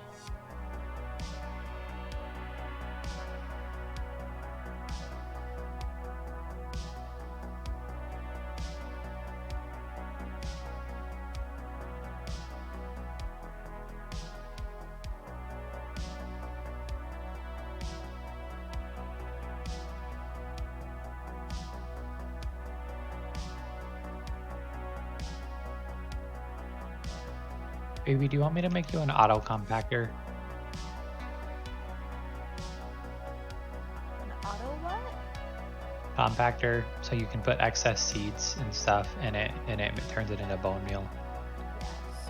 Baby, do you want me to make you an auto compactor? An auto what? Compactor, so you can put excess seeds and stuff in it, and it turns it into bone meal. Yes.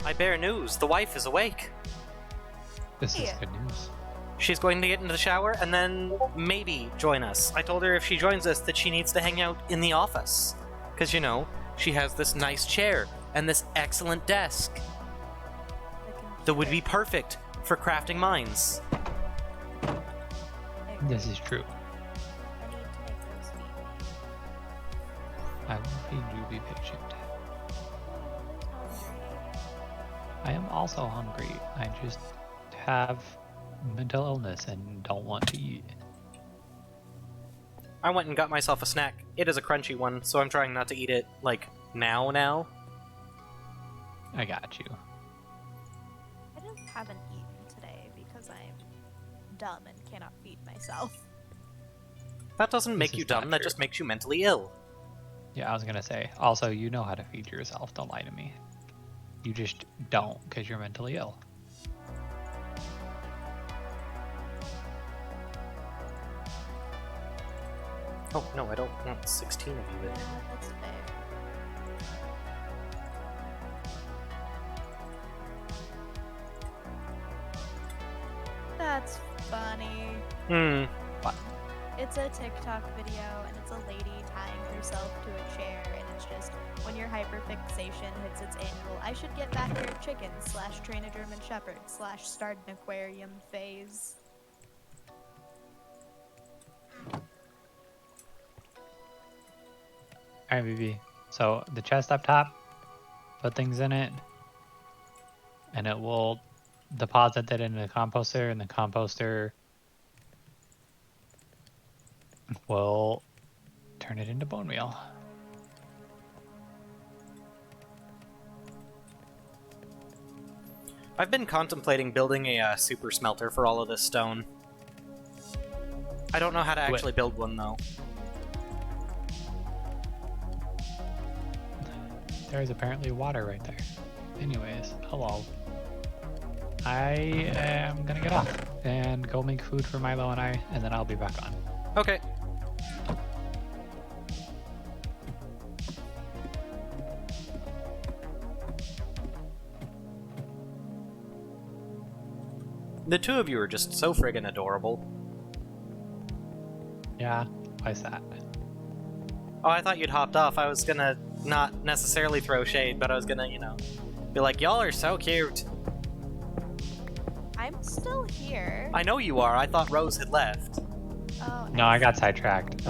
I bear news, the wife is awake. This is Yeah. good news. She's going to get into the shower and then maybe join us. I told her if she joins us that she needs to hang out in the office. Because, you know, she has this nice chair and this excellent desk that would be perfect for crafting mines. This is true. I need to make those feed me. I will feed you, be patient. I'm hungry. I am also hungry. I just have mental illness and don't want to eat. I went and got myself a snack. It is a crunchy one, so I'm trying not to eat it, like, now. I got you. I just haven't eaten today because I'm dumb and cannot feed myself. That doesn't make This you is not dumb, that true. just makes you mentally ill. Yeah, I was gonna say. Also, you know how to feed yourself. Don't lie to me. You just don't because you're mentally ill. Oh, no, I don't want 16 of you in Yeah, there. that's fair. That's funny. Hmm. It's It's a TikTok video, and it's a lady tying herself to a chair, and it's just, when your hyperfixation hits its annual, I should get backyard chickens / train a German shepherd / start an aquarium phase. Alright, BB. So the chest up top, put things in it, and it will deposit that into the composter, and the composter will turn it into bone meal. I've been contemplating building a super smelter for all of this stone. I don't know how to actually build one, though. There's apparently water right there. Anyways, hello. I am gonna get off and go make food for Milo and I, and then I'll be back on. Okay. The two of you are just so friggin' adorable. Yeah, why's that? Oh, I thought you'd hopped off. I was gonna not necessarily throw shade, but I was gonna, you know, be like, y'all are so cute. I'm still here. I know you are. I thought Rose had left. Oh, No, I got sidetracked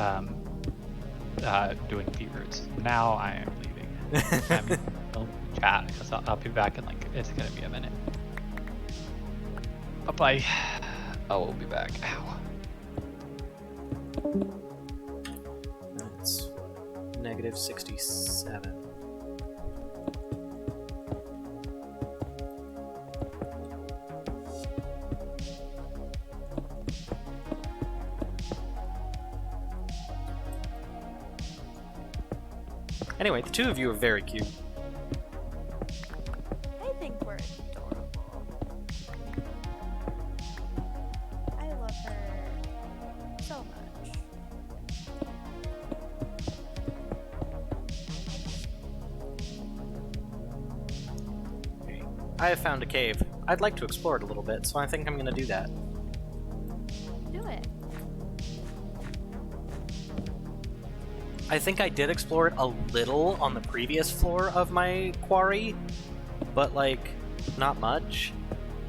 doing beet roots. Now I am leaving. I'm going to chat because I'll be back in like, it's gonna be a minute. Bye-bye. I will be back. Ow. That's negative 67. Anyway, the two of you are very cute. I think we're adorable. I love her so much. I have found a cave. I'd like to explore it a little bit, so I think I'm gonna do that. Do it. I think I did explore it a little on the previous floor of my quarry, but like, not much.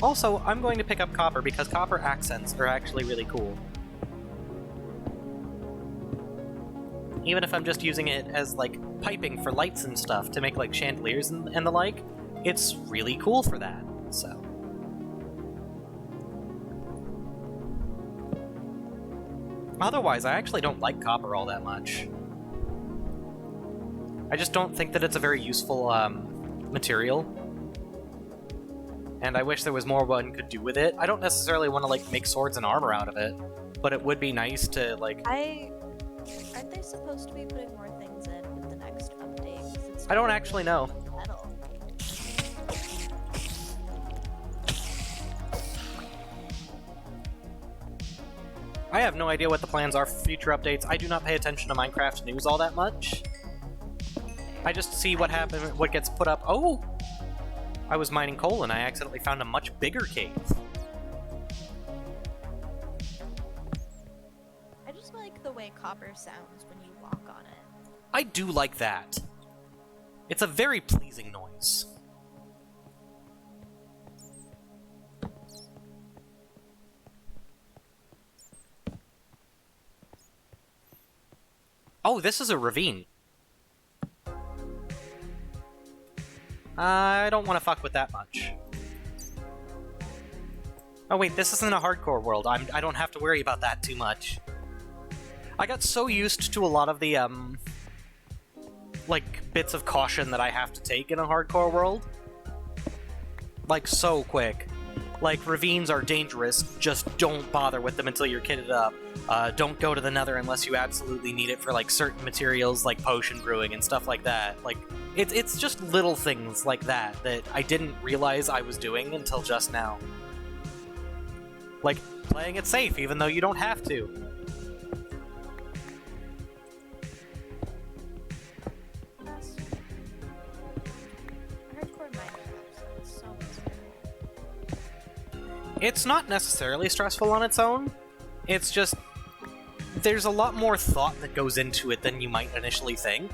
Also, I'm going to pick up copper because copper accents are actually really cool. Even if I'm just using it as like piping for lights and stuff to make like chandeliers and the like, it's really cool for that, so. Otherwise, I actually don't like copper all that much. I just don't think that it's a very useful material. And I wish there was more one could do with it. I don't necessarily want to like make swords and armor out of it, but it would be nice to like... Aren't they supposed to be putting more things in with the next update? 'Cause it's I don't not actually really know. metal. I have no idea what the plans are for future updates. I do not pay attention to Minecraft news all that much. I just see what happens, what gets put up. Oh! I was mining coal and I accidentally found a much bigger cave. I just like the way copper sounds when you walk on it. I do like that. It's a very pleasing noise. Oh, this is a ravine. I don't want to fuck with that much. Oh wait, this isn't a hardcore world. I don't have to worry about that too much. I got so used to a lot of the, like, bits of caution that I have to take in a hardcore world. Like, so quick. Like, ravines are dangerous, just don't bother with them until you're kitted up. Don't go to the nether unless you absolutely need it for, like, certain materials, like potion brewing and stuff like that. Like, it's just little things like that that I didn't realize I was doing until just now. Like, playing it safe even though you don't have to. Yes. Hardcore Minecraft sounds so miserable. It's not necessarily stressful on its own. It's just there's a lot more thought that goes into it than you might initially think.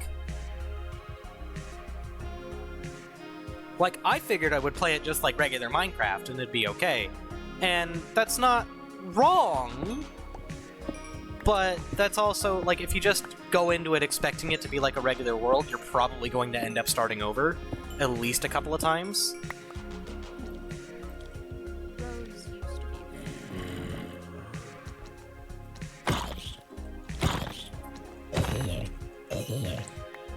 Like, I figured I would play it just like regular Minecraft and it'd be okay. And that's not wrong, but that's also, like, if you just go into it expecting it to be like a regular world, you're probably going to end up starting over at least a couple of times. Rose used to be.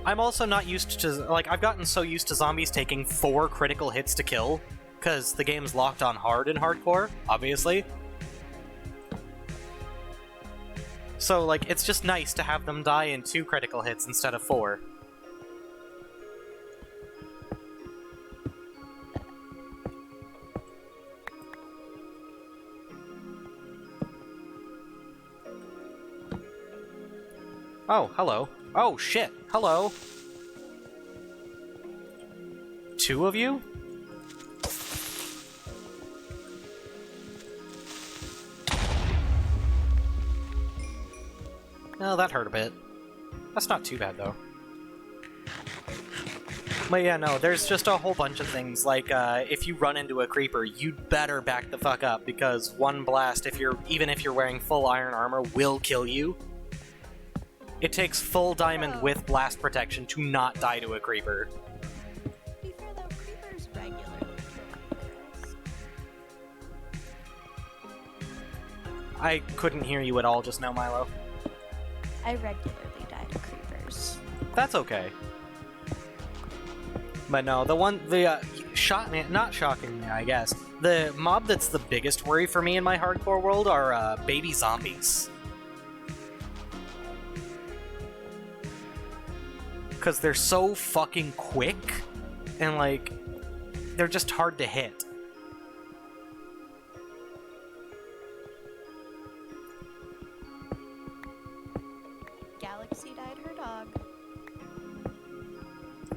I'm also not used to, like, I've gotten so used to zombies taking 4 critical hits to kill, because the game's locked on hard in hardcore, obviously. So, like, it's just nice to have them die in 2 critical hits instead of 4. Oh, hello. Oh, shit. Hello. 2 of you? Oh, that hurt a bit. That's not too bad, though. But yeah, no, there's just a whole bunch of things, like, if you run into a creeper, you'd better back the fuck up, because one blast, even if you're wearing full iron armor, will kill you. It takes full diamond with blast protection to not die to a creeper. To be fair though, creepers regularly kill Chris. I couldn't hear you at all just now, Milo. I regularly die to creepers. That's okay. But no, not shockingly, I guess, the mob that's the biggest worry for me in my hardcore world are baby zombies. Because they're so fucking quick, and, like, they're just hard to hit. Galaxy died her dog.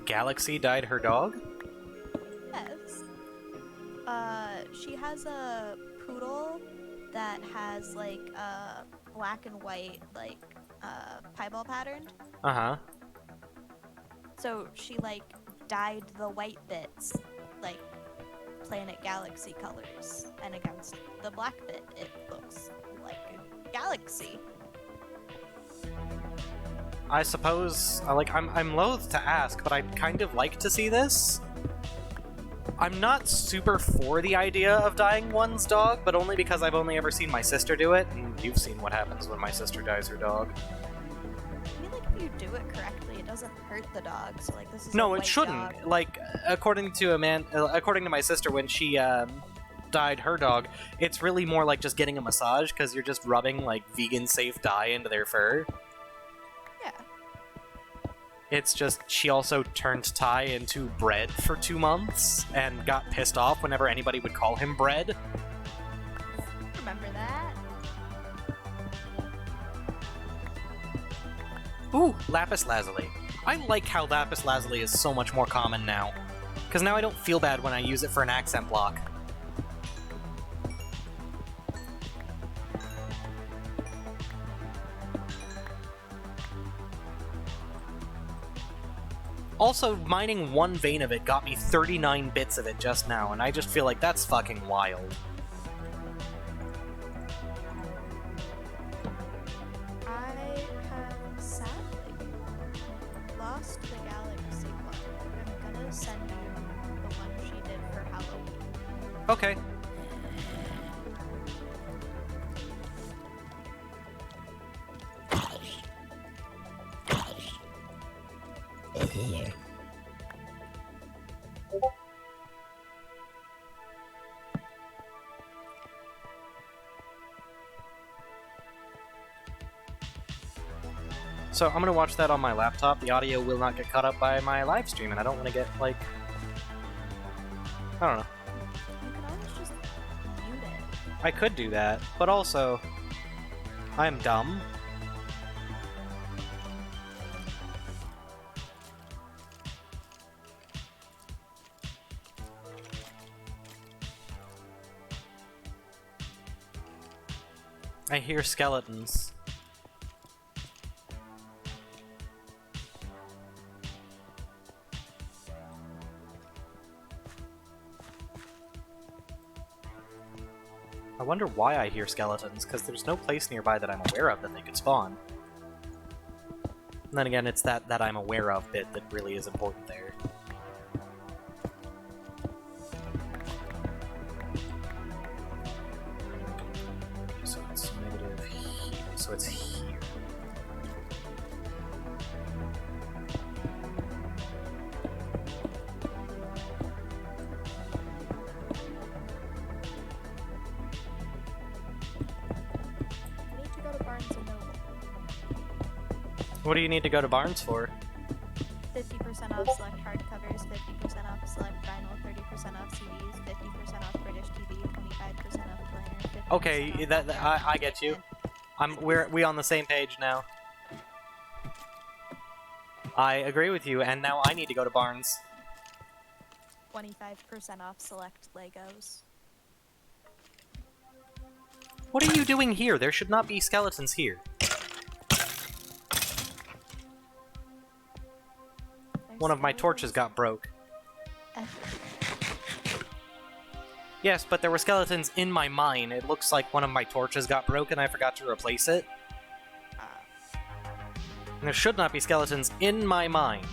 Galaxy died her dog? Yes. She has a poodle that has, like, a black and white, like, piebald pattern. Uh-huh. So she, like, dyed the white bits, like, planet galaxy colors. And against the black bit, it looks like a galaxy. I suppose, like, I'm loath to ask, but I'd kind of like to see this. I'm not super for the idea of dying one's dog, but only because I've only ever seen my sister do it, and you've seen what happens when my sister dies her dog. I feel like if you do it correctly, it doesn't hurt the dog. So, like, this is No, a it white shouldn't. dog. Like, according to my sister, when she dyed her dog, it's really more like just getting a massage, because you're just rubbing, like, vegan-safe dye into their fur. Yeah. It's just, she also turned Ty into bread for 2 months, and got pissed off whenever anybody would call him bread. Remember that? Ooh, lapis lazuli. I like how lapis lazuli is so much more common now, because now I don't feel bad when I use it for an accent block. Also, mining 1 vein of it got me 39 bits of it just now, and I just feel like that's fucking wild. I have sadly lost the galaxy one. I'm gonna send you the one she did for Halloween. Okay. So I'm gonna watch that on my laptop. The audio will not get caught up by my live stream, and I don't want to get, like... I don't know. You can always just mute it. I could do that, but also... I'm dumb. I hear skeletons. I wonder why I hear skeletons, because there's no place nearby that I'm aware of that they could spawn. And then again, it's that I'm aware of bit that really is important there. So it's negative here. So it's here. I need to go to Barnes & Noble. What do you need to go to Barnes for? 50% off select hardcovers, 50% off select vinyl, 30% off CDs, 50% off British TV, 25% off player. 50% Okay, off I get you. We on the same page now. I agree with you, and now I need to go to Barnes. 25% off select Legos. What are you doing here? There should not be skeletons here. One of my torches got broke. Yes, but there were skeletons in my mine. It looks like one of my torches got broken. I forgot to replace it. And there should not be skeletons in my mine.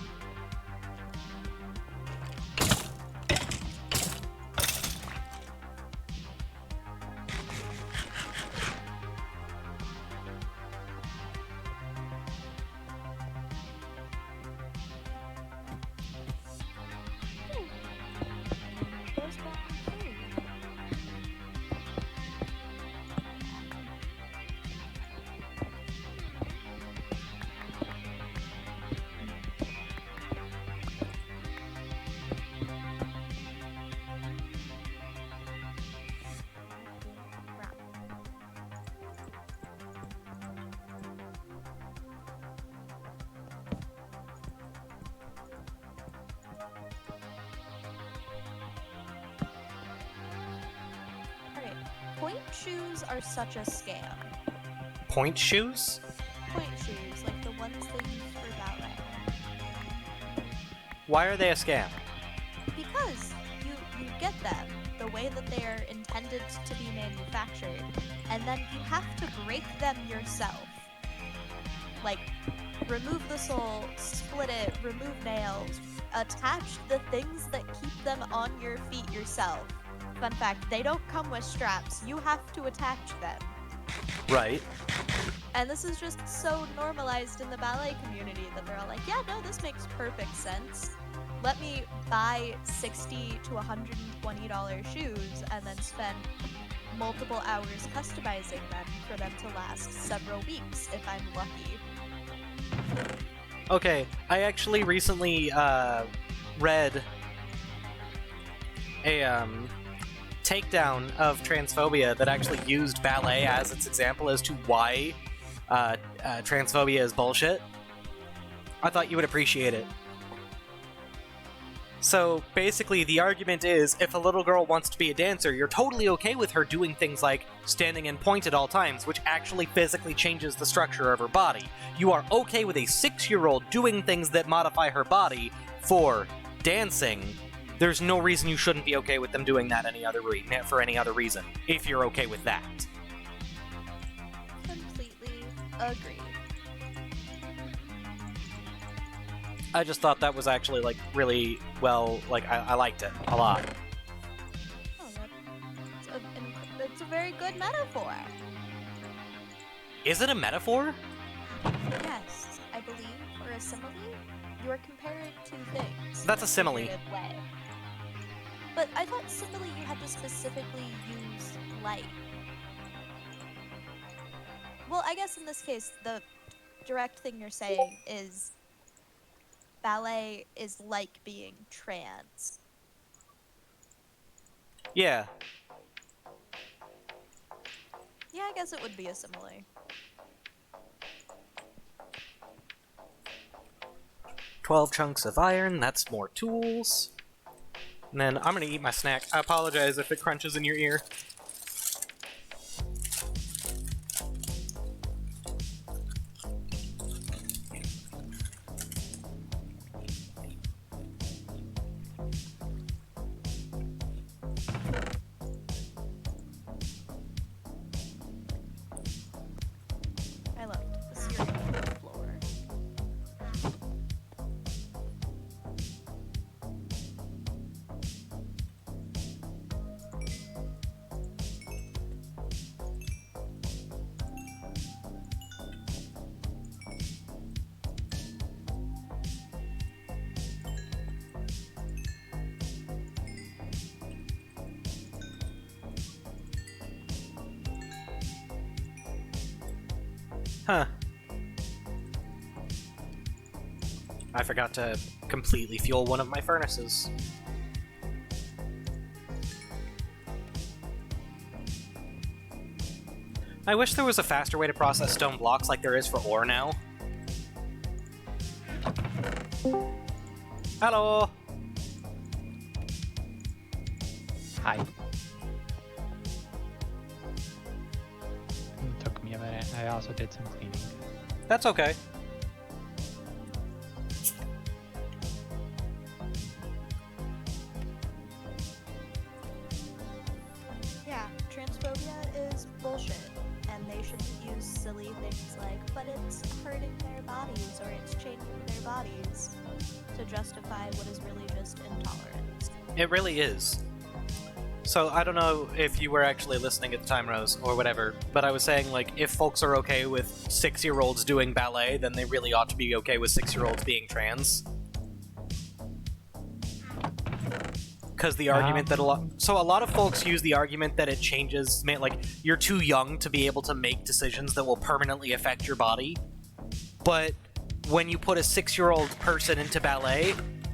Point shoes are such a scam. Point shoes? Point shoes, like the ones they use for ballet. Why are they a scam? Because you get them the way that they are intended to be manufactured, and then you have to break them yourself. Like, remove the sole, split it, remove nails, attach the things that keep them on your feet yourself. Fun fact, they don't come with straps. You have to attach them. Right. And this is just so normalized in the ballet community that they're all like, yeah, no, this makes perfect sense. Let me buy $60 to $120 shoes and then spend multiple hours customizing them for them to last several weeks if I'm lucky. Okay, I actually recently read a takedown of transphobia that actually used ballet as its example as to why transphobia is bullshit. I thought you would appreciate it. So basically the argument is, if a little girl wants to be a dancer, you're totally okay with her doing things like standing in point at all times, which actually physically changes the structure of her body. You are okay with a 6-year-old doing things that modify her body for dancing. There's no reason you shouldn't be okay with them doing that for any other reason, if you're okay with that. Completely agree. I just thought that was actually, like, really well, like, I liked it a lot. Oh, it's a very good metaphor. Is it a metaphor? Yes, I believe, or a simile. You are comparing two things. That's in a simile. figurative way. But I thought simile you had to specifically use light. Well, I guess in this case, the direct thing you're saying is ballet is like being trans. Yeah. Yeah, I guess it would be a simile. 12 chunks of iron, that's more tools. And then I'm gonna eat my snack. I apologize if it crunches in your ear. Huh. I forgot to completely fuel one of my furnaces. I wish there was a faster way to process stone blocks like there is for ore now. Hello! Hi. Took me a minute. I also did some cleaning. That's okay. Yeah, transphobia is bullshit, and they shouldn't use silly things like, but it's hurting their bodies or it's changing their bodies to justify what is really just intolerance. It really is. So, I don't know if you were actually listening at the time, Rose, or whatever, but I was saying, like, if folks are okay with 6-year-olds doing ballet, then they really ought to be okay with 6-year-olds being trans. Because the argument that a lot of folks use the argument that it changes, like, you're too young to be able to make decisions that will permanently affect your body. But when you put a 6-year-old person into ballet,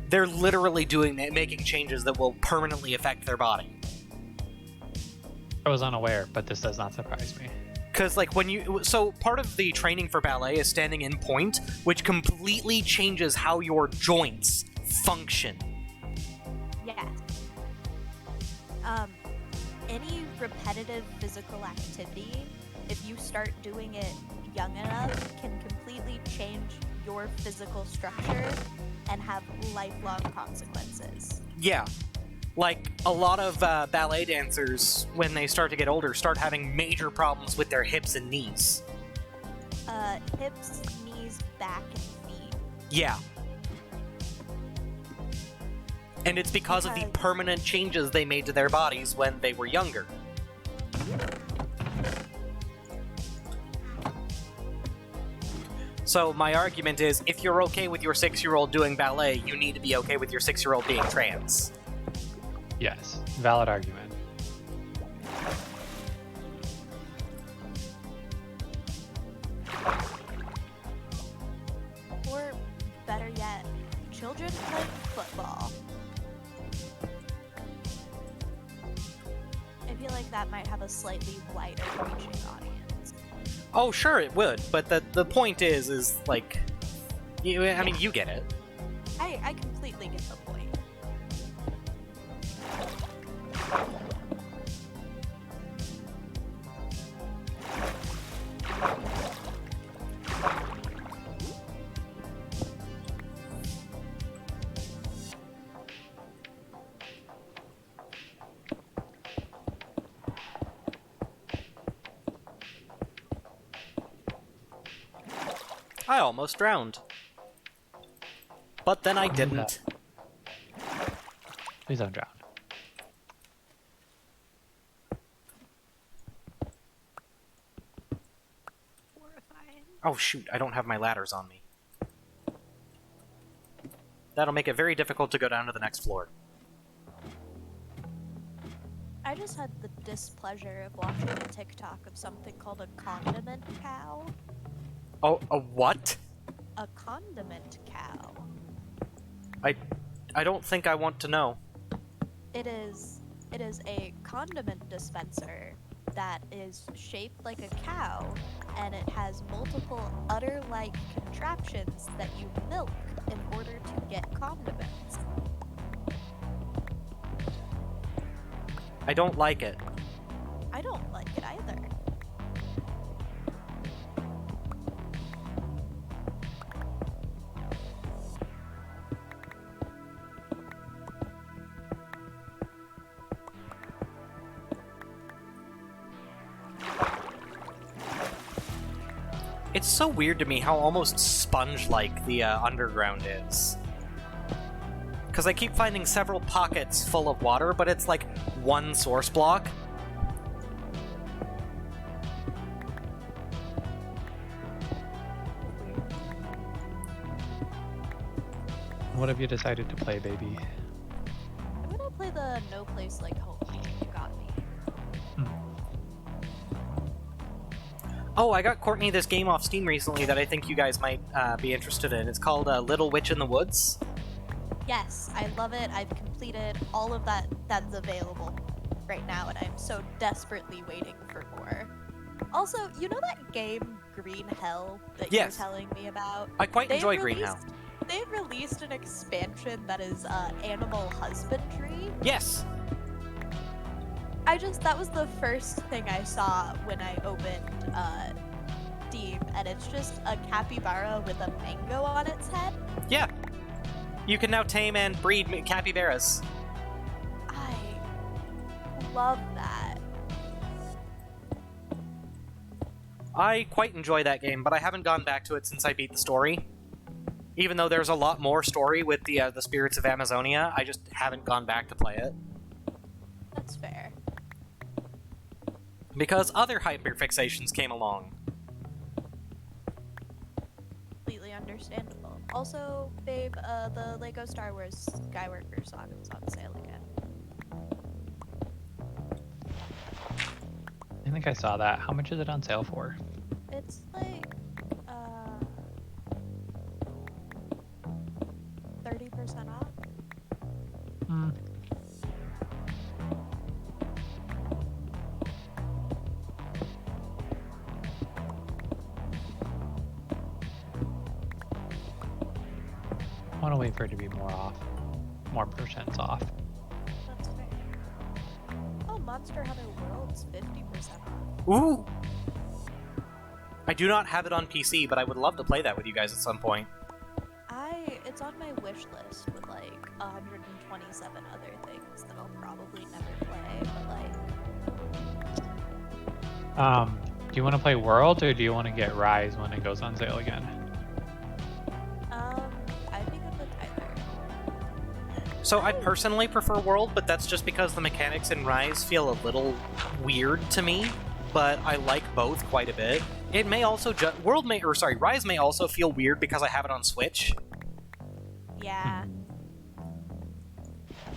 they're literally making changes that will permanently affect their body. I was unaware, but this does not surprise me. Because, like, so part of the training for ballet is standing in point, which completely changes how your joints function. Yes. Any repetitive physical activity, if you start doing it young enough, can completely change your physical structure and have lifelong consequences. Yeah. Like, a lot of ballet dancers, when they start to get older, start having major problems with their hips and knees. Hips, knees, back, and feet. Yeah. And it's because of the permanent changes they made to their bodies when they were younger. So my argument is, if you're okay with your 6-year-old doing ballet, you need to be okay with your 6-year-old being trans. Yes, valid argument. Or, better yet, children playing football. I feel like that might have a slightly wider reaching audience. Oh, sure, it would, but the point is like, I mean, you get it. I completely get the point. I almost drowned. But then I didn't. Please don't drown. Horrifying. Oh shoot, I don't have my ladders on me. That'll make it very difficult to go down to the next floor. I just had the displeasure of watching a TikTok of something called a condiment cow. Oh, a what? A condiment cow. I don't think I want to know. It is a condiment dispenser that is shaped like a cow, and it has multiple udder-like contraptions that you milk in order to get condiments. I don't like it. I don't like it either. It's so weird to me how almost sponge-like the underground is. Because I keep finding several pockets full of water, but it's like one source block. What have you decided to play, baby? I'm gonna play the No Place Like Home game you got me. Oh, I got Courtney this game off Steam recently that I think you guys might be interested in. It's called Little Witch in the Woods. Yes, I love it. I've completed all of that that's available right now, and I'm so desperately waiting for more. Also, you know that game Green Hell that Yes. you were telling me about? I quite They've enjoy Green Hell. They've released an expansion that is animal husbandry. Yes. That was the first thing I saw when I opened Steam, and it's just a capybara with a mango on its head. Yeah. You can now tame and breed capybaras. I love that. I quite enjoy that game, but I haven't gone back to it since I beat the story. Even though there's a lot more story with the Spirits of Amazonia, I just haven't gone back to play it. That's fair. Because other hyperfixations came along. Completely understandable. Also, babe, the Lego Star Wars Skywalker song is on sale again. I think I saw that. How much is it on sale for? It's like 30% off. Hmm. I want to wait for it to be more off. More percents off. That's fair. Oh, Monster Hunter World's 50% off. Ooh! I do not have it on PC, but I would love to play that with you guys at some point. It's on my wish list with like 127 other things that I'll probably never play, but like Do you want to play World or do you want to get Rise when it goes on sale again? I'd be good with either. So I personally prefer World, but that's just because the mechanics in Rise feel a little weird to me. But I like both quite a bit. It may also Rise may also feel weird because I have it on Switch. Yeah.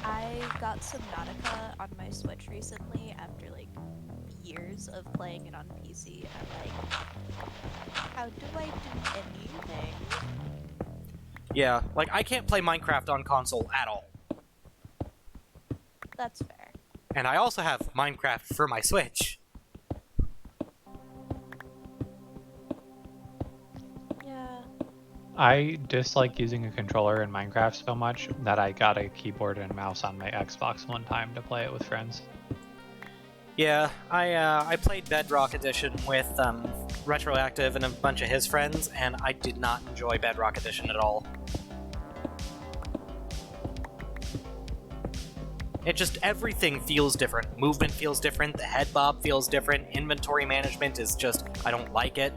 I got Subnautica on my Switch recently after like years of playing it on PC, and I'm like, how do I do anything? Yeah, like I can't play Minecraft on console at all. That's fair. And I also have Minecraft for my Switch. Yeah. I dislike using a controller in Minecraft so much that I got a keyboard and mouse on my Xbox one time to play it with friends. Yeah, I played Bedrock Edition with Retroactive and a bunch of his friends, and I did not enjoy Bedrock Edition at all. Everything feels different. Movement feels different, the head bob feels different, inventory management is just, I don't like it.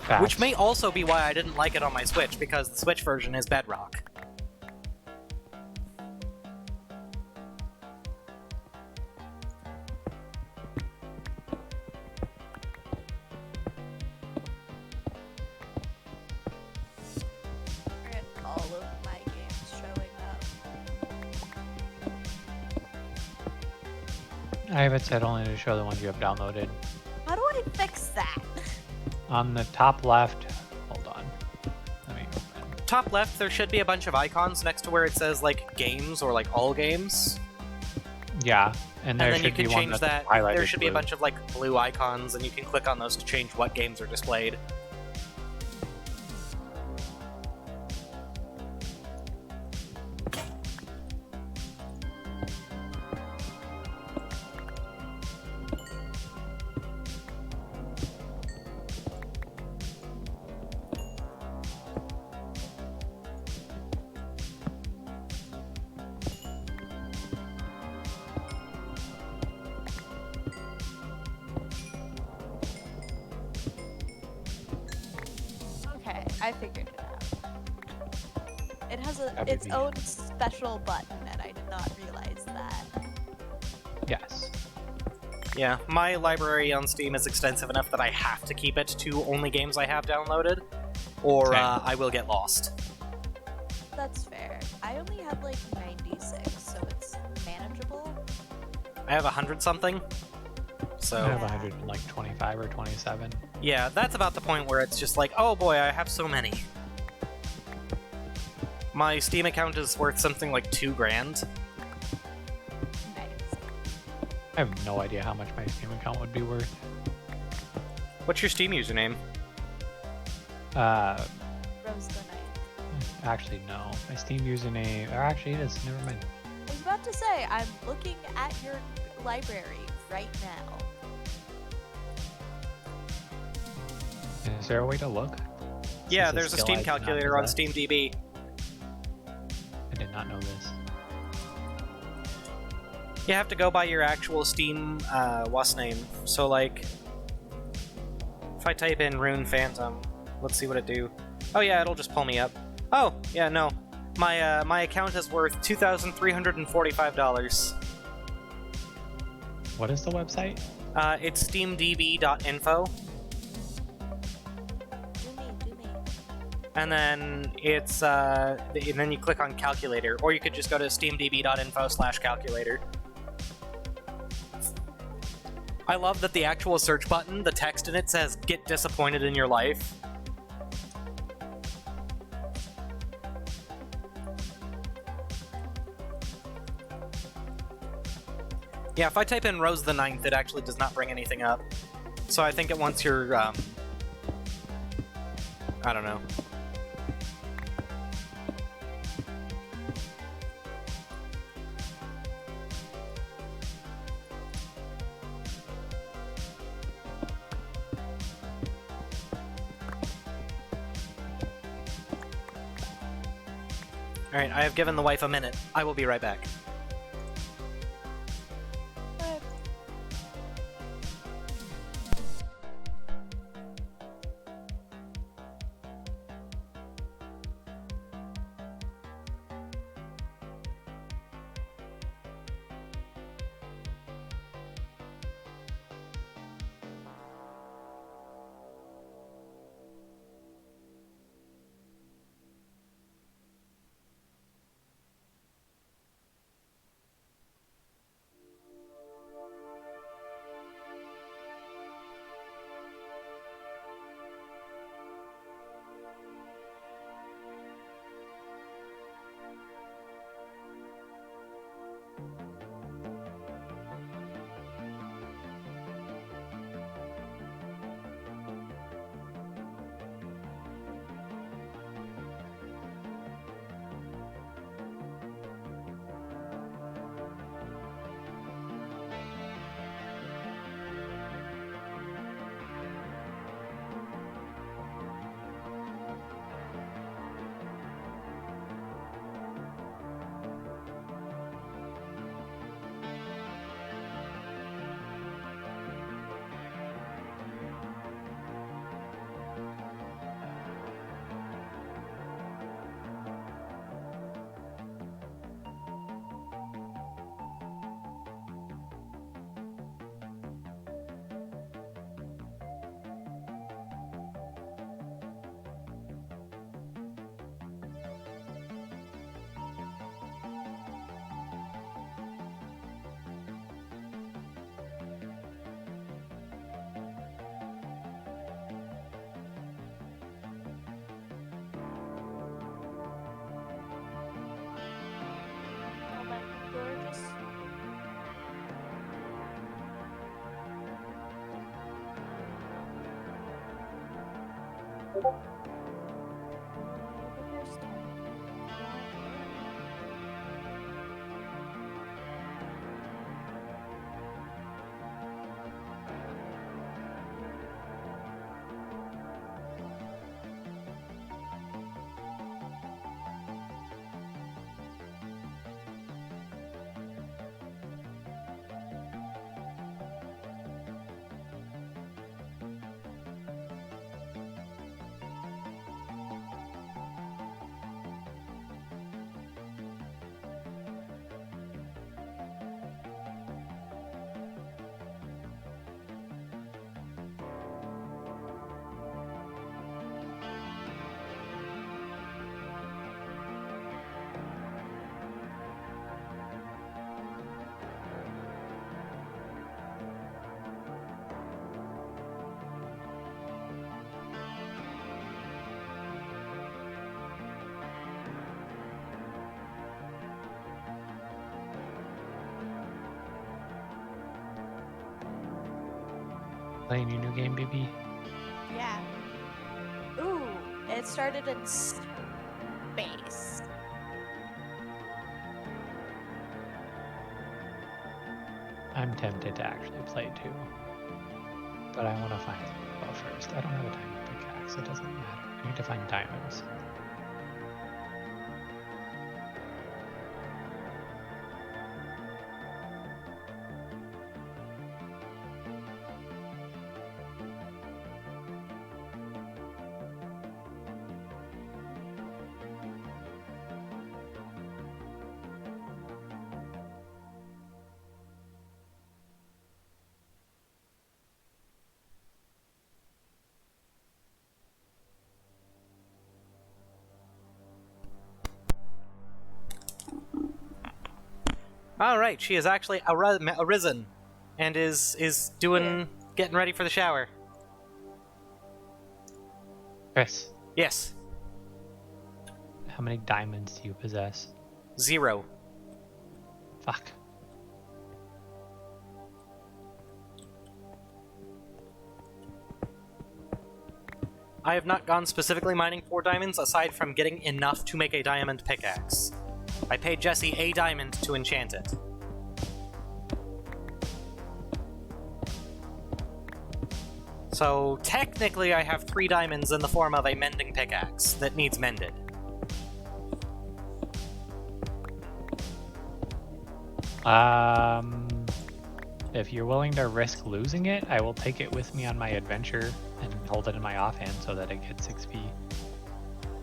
Facts. Which may also be why I didn't like it on my Switch, because the Switch version is Bedrock. I get all of my games showing up. I have it set only to show the ones you have downloaded. How do I fix that? On the top left, hold on. Let me open. Top left, there should be a bunch of icons next to where it says, like, games or, like, all games. Yeah, and there And then you should can be one change that's that. highlighted There should be a blue. bunch of, like, blue icons, and you can click on those to change what games are displayed. Okay, I figured it out. It has That'd its be- own special button, and I did not realize that. Yes. Yeah, my library on Steam is extensive enough that I have to keep it to only games I have downloaded, or Same. I will get lost. That's fair. I only have like 96, so it's manageable. I have 100 something. So I have 125 or 27. yeah, that's about the point where it's just like, oh boy, I have so many. My Steam account is worth something like $2,000. Nice. I have no idea how much my Steam account would be worth. What's your Steam username? Rose the Night. Actually, no. My Steam username, or actually it is, never mind. I was about to say, I'm looking at your library right now. Is there a way to look? Yeah, This is there's a skill Steam I did not calculator on possess. SteamDB. I did not know this. You have to go by your actual Steam what's name. So like, if I type in Rune Phantom, let's see what it do. Oh yeah, it'll just pull me up. Oh yeah, no, my account is worth $2,345. What is the website? It's steamdb.info, Do me. and then it's and then you click on calculator, or you could just go to steamdb.info/calculator. I love that the actual search button, the text in it says "Get disappointed in your life." Yeah, if I type in Rose the Ninth, it actually does not bring anything up. So I think it wants your, I don't know. Alright, I have given the wife a minute. I will be right back. Oh my gorgeous. Playing your new game, BB? Yeah. Ooh, it started in space. I'm tempted to actually play too. But I want to find well first. I don't have a diamond pickaxe, it doesn't matter. I need to find diamonds. All right, she is actually arisen, and is doing getting ready for the shower. Chris, Yes, how many diamonds do you possess? 0. Fuck. I have not gone specifically mining for diamonds, aside from getting enough to make a diamond pickaxe. I paid Jesse a diamond to enchant it. So technically I have 3 diamonds in the form of a mending pickaxe that needs mended. If you're willing to risk losing it, I will take it with me on my adventure and hold it in my offhand so that it gets XP.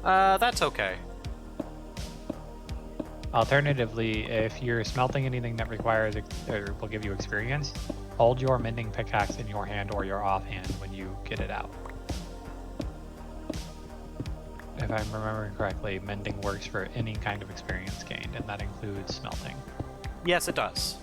That's okay. Alternatively, if you're smelting anything that requires or will give you experience, hold your mending pickaxe in your hand or your offhand when you get it out. If I'm remembering correctly, mending works for any kind of experience gained, and that includes smelting. Yes, it does.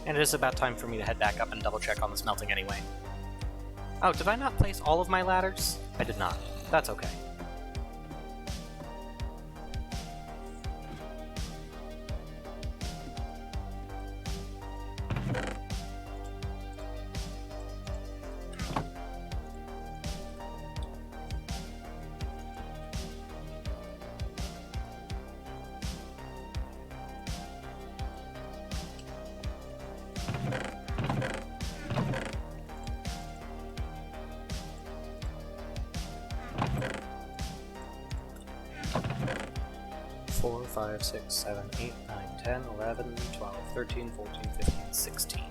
And it is about time for me to head back up and double check on the smelting anyway. Oh, did I not place all of my ladders? I did not. That's okay. Four, 5, 6, 7, 8, 9, 10, 11, 12, 13, 14, 15, 16.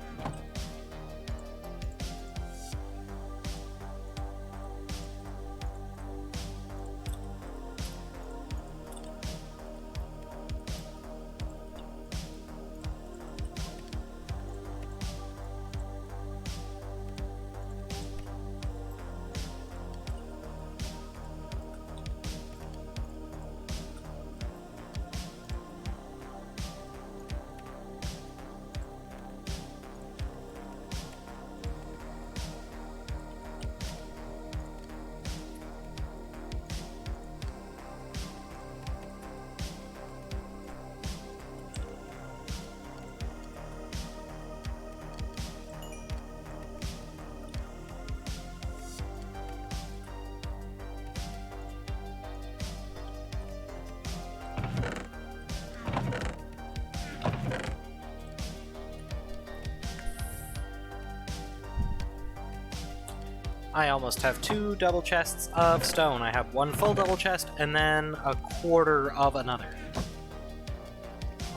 I almost have 2 double chests of stone. I have 1 full double chest and then a quarter of another.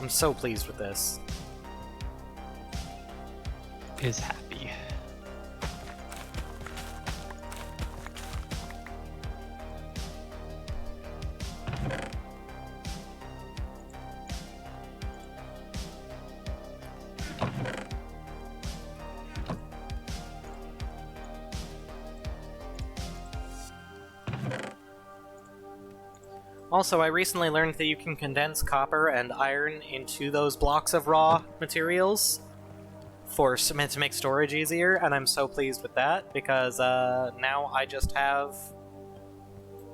I'm so pleased with this. Is happy. Also, I recently learned that you can condense copper and iron into those blocks of raw materials for cement to make storage easier, and I'm so pleased with that because now I just have.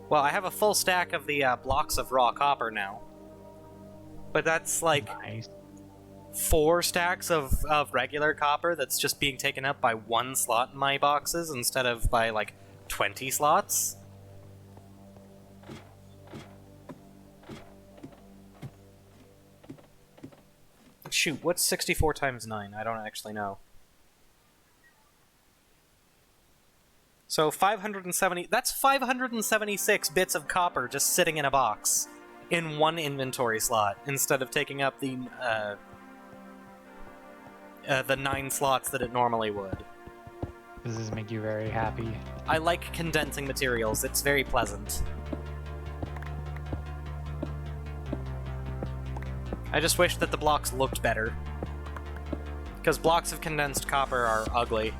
Well, I have a full stack of the blocks of raw copper now. But that's like Nice. 4 stacks of regular copper that's just being taken up by 1 slot in my boxes instead of by like 20 slots. Shoot, what's 64 times 9? I don't actually know. So 570... That's 576 bits of copper just sitting in a box in 1 inventory slot instead of taking up the 9 slots that it normally would. Does this make you very happy? I like condensing materials. It's very pleasant. I just wish that the blocks looked better. Because blocks of condensed copper are ugly.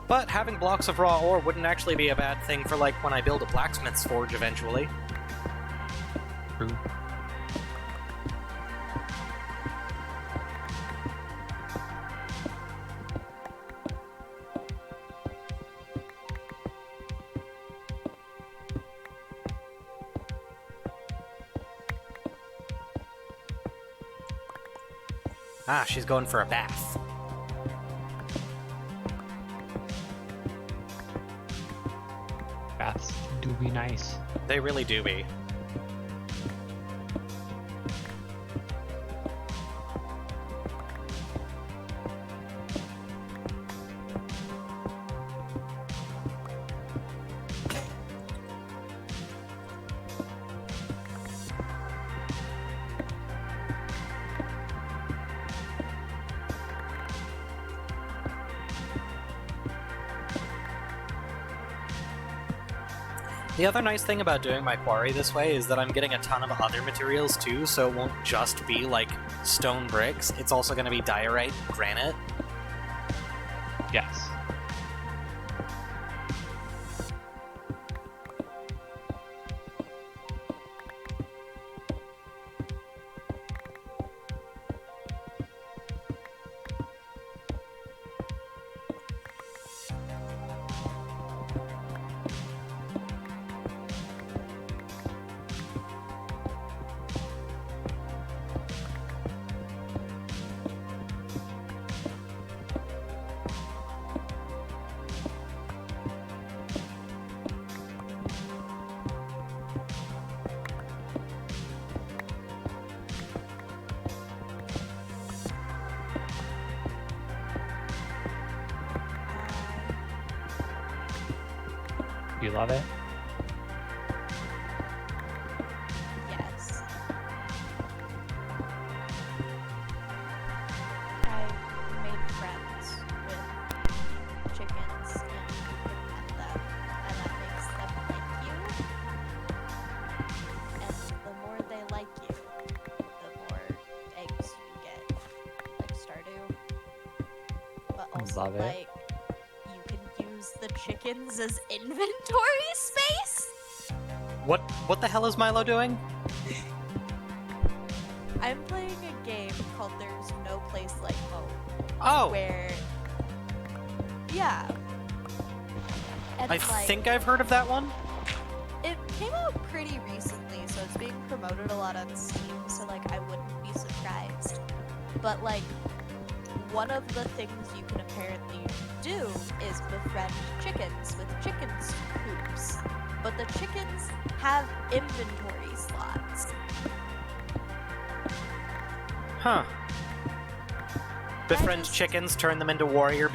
But having blocks of raw ore wouldn't actually be a bad thing for like when I build a blacksmith's forge eventually. True. Ah, she's going for a bath. Baths do be nice. They really do be. The other nice thing about doing my quarry this way is that I'm getting a ton of other materials too, so it won't just be like stone bricks, it's also going to be diorite, granite. Yes. You love it? Yes. I made friends with chickens and you can pet them, and that makes them like you. And the more they like you, the more eggs you get, like Stardew. But also, Love it. like, you can use the chickens as inventory space. What the hell is Milo doing? I'm playing a game called There's No Place Like Home, Oh, where, yeah, and I like, think I've heard of that one. it came out pretty recently, so it's being promoted a lot on Steam, so like I wouldn't be surprised. But like, one of the things you can apparently do is befriend chickens with chickens coops, but the chickens have inventory slots. Huh. Befriend just- chickens, turn them into warrior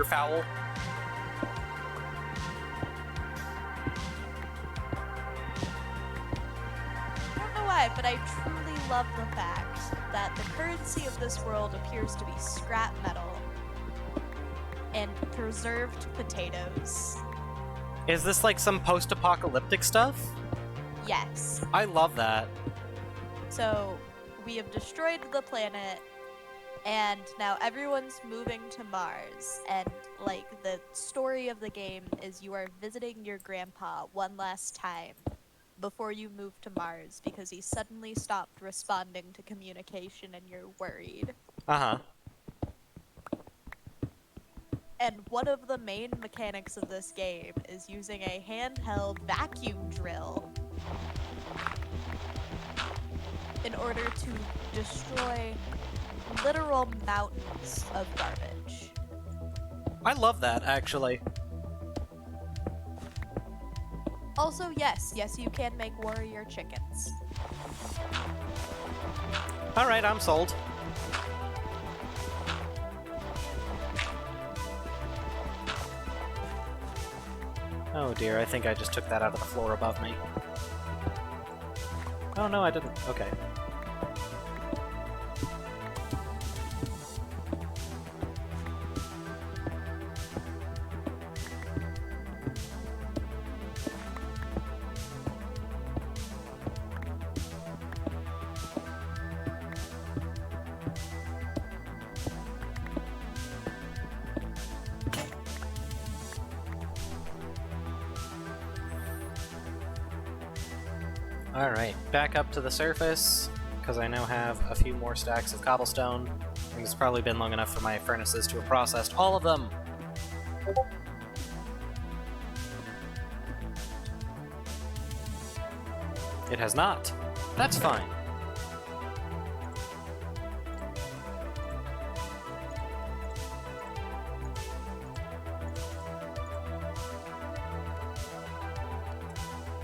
fowl. I don't know why, but I truly love the fact that the currency of this world appears to be scrap metal and preserved potatoes. Is this like some post-apocalyptic stuff? Yes. I love that. So, we have destroyed the planet, and now everyone's moving to Mars, and like the story of the game is you are visiting your grandpa one last time before you move to Mars because he suddenly stopped responding to communication and you're worried. Uh-huh. And one of the main mechanics of this game is using a handheld vacuum drill in order to destroy literal mountains of garbage. I love that, actually. Also, yes, you can make warrior chickens. Alright, I'm sold. Oh dear, I think I just took that out of the floor above me. Oh no, I didn't. Okay. Alright, back up to the surface, because I now have a few more stacks of cobblestone. I think it's probably been long enough for my furnaces to have processed all of them! It has not. That's fine.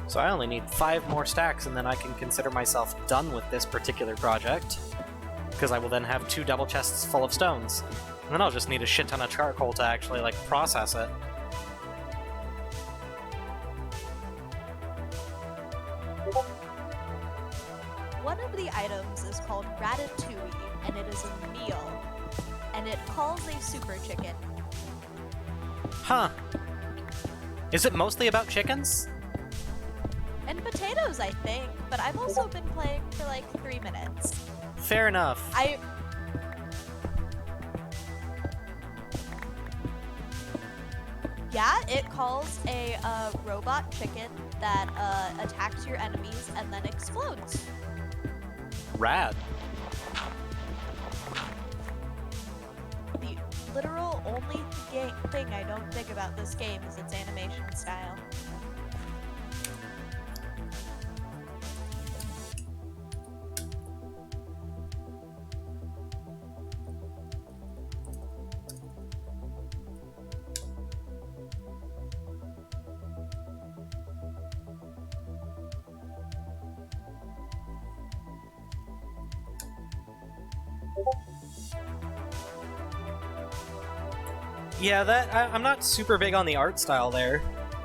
So I only need 5 more stacks and then I can consider myself done with this particular project. Because I will then have 2 double chests full of stones. And then I'll just need a shit ton of charcoal to actually, like, process it. One of the items is called ratatouille, and it is a meal, and it calls a super chicken. Huh. Is it mostly about chickens? And potatoes, I think, but I've also been playing for like 3 minutes. Fair enough. Yeah, it calls a robot chicken that attacks your enemies and then explodes. Rad. The literal only thing I don't dig about this game is its animation style. Yeah, I'm not super big on the art style there,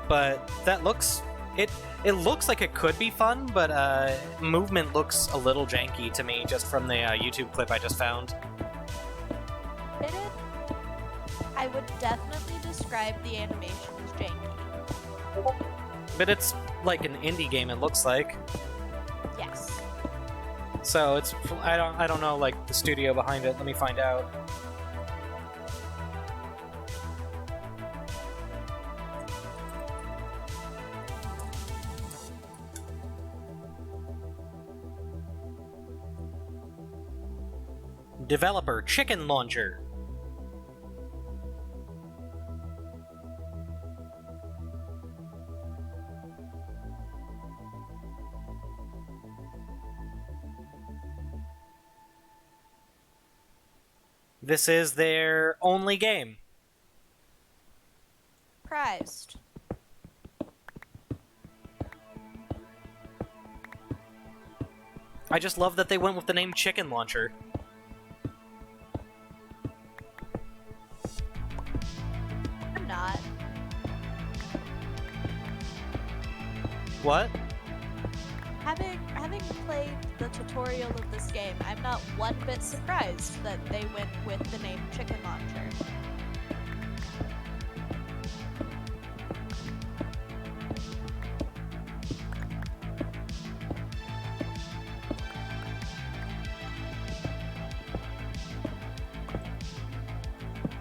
but that looks... It looks like it could be fun, but movement looks a little janky to me just from the YouTube clip I just found. I would definitely describe the animation as janky. But it's like an indie game, it looks like. Yes. So it's... I don't know, like, the studio behind it. Let me find out. Developer Chicken Launcher. This is their only game. Surprised. I just love that they went with the name Chicken Launcher. I'm not. What? Having played the tutorial of this game, I'm not one bit surprised that they went with the name Chicken Launcher.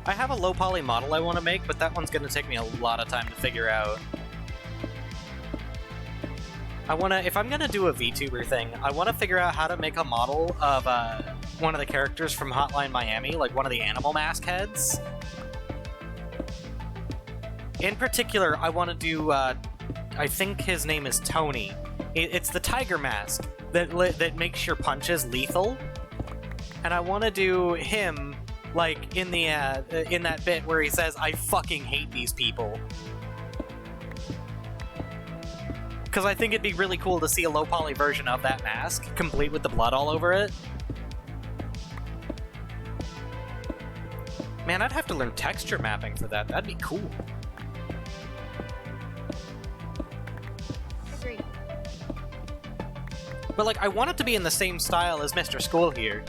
I have a low poly model I want to make, but that one's going to take me a lot of time to figure out. If I'm going to do a VTuber thing, I want to figure out how to make a model of one of the characters from Hotline Miami, like one of the animal mask heads. In particular, I want to do, I think his name is Tony. It's the tiger mask that makes your punches lethal. And I want to do him, like, in that bit where he says, "I fucking hate these people." Because I think it'd be really cool to see a low-poly version of that mask, complete with the blood all over it. Man, I'd have to learn texture mapping for that. That'd be cool. Agreed. But, like, I want it to be in the same style as Mr. School here.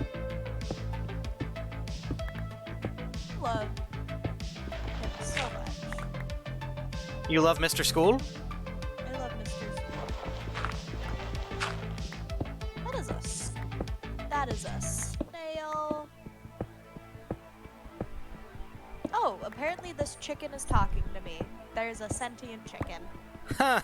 Love him so much. You love Mr. School? I love Mr. School. That is a snail. Oh, apparently this chicken is talking to me. There's a sentient chicken. Huh.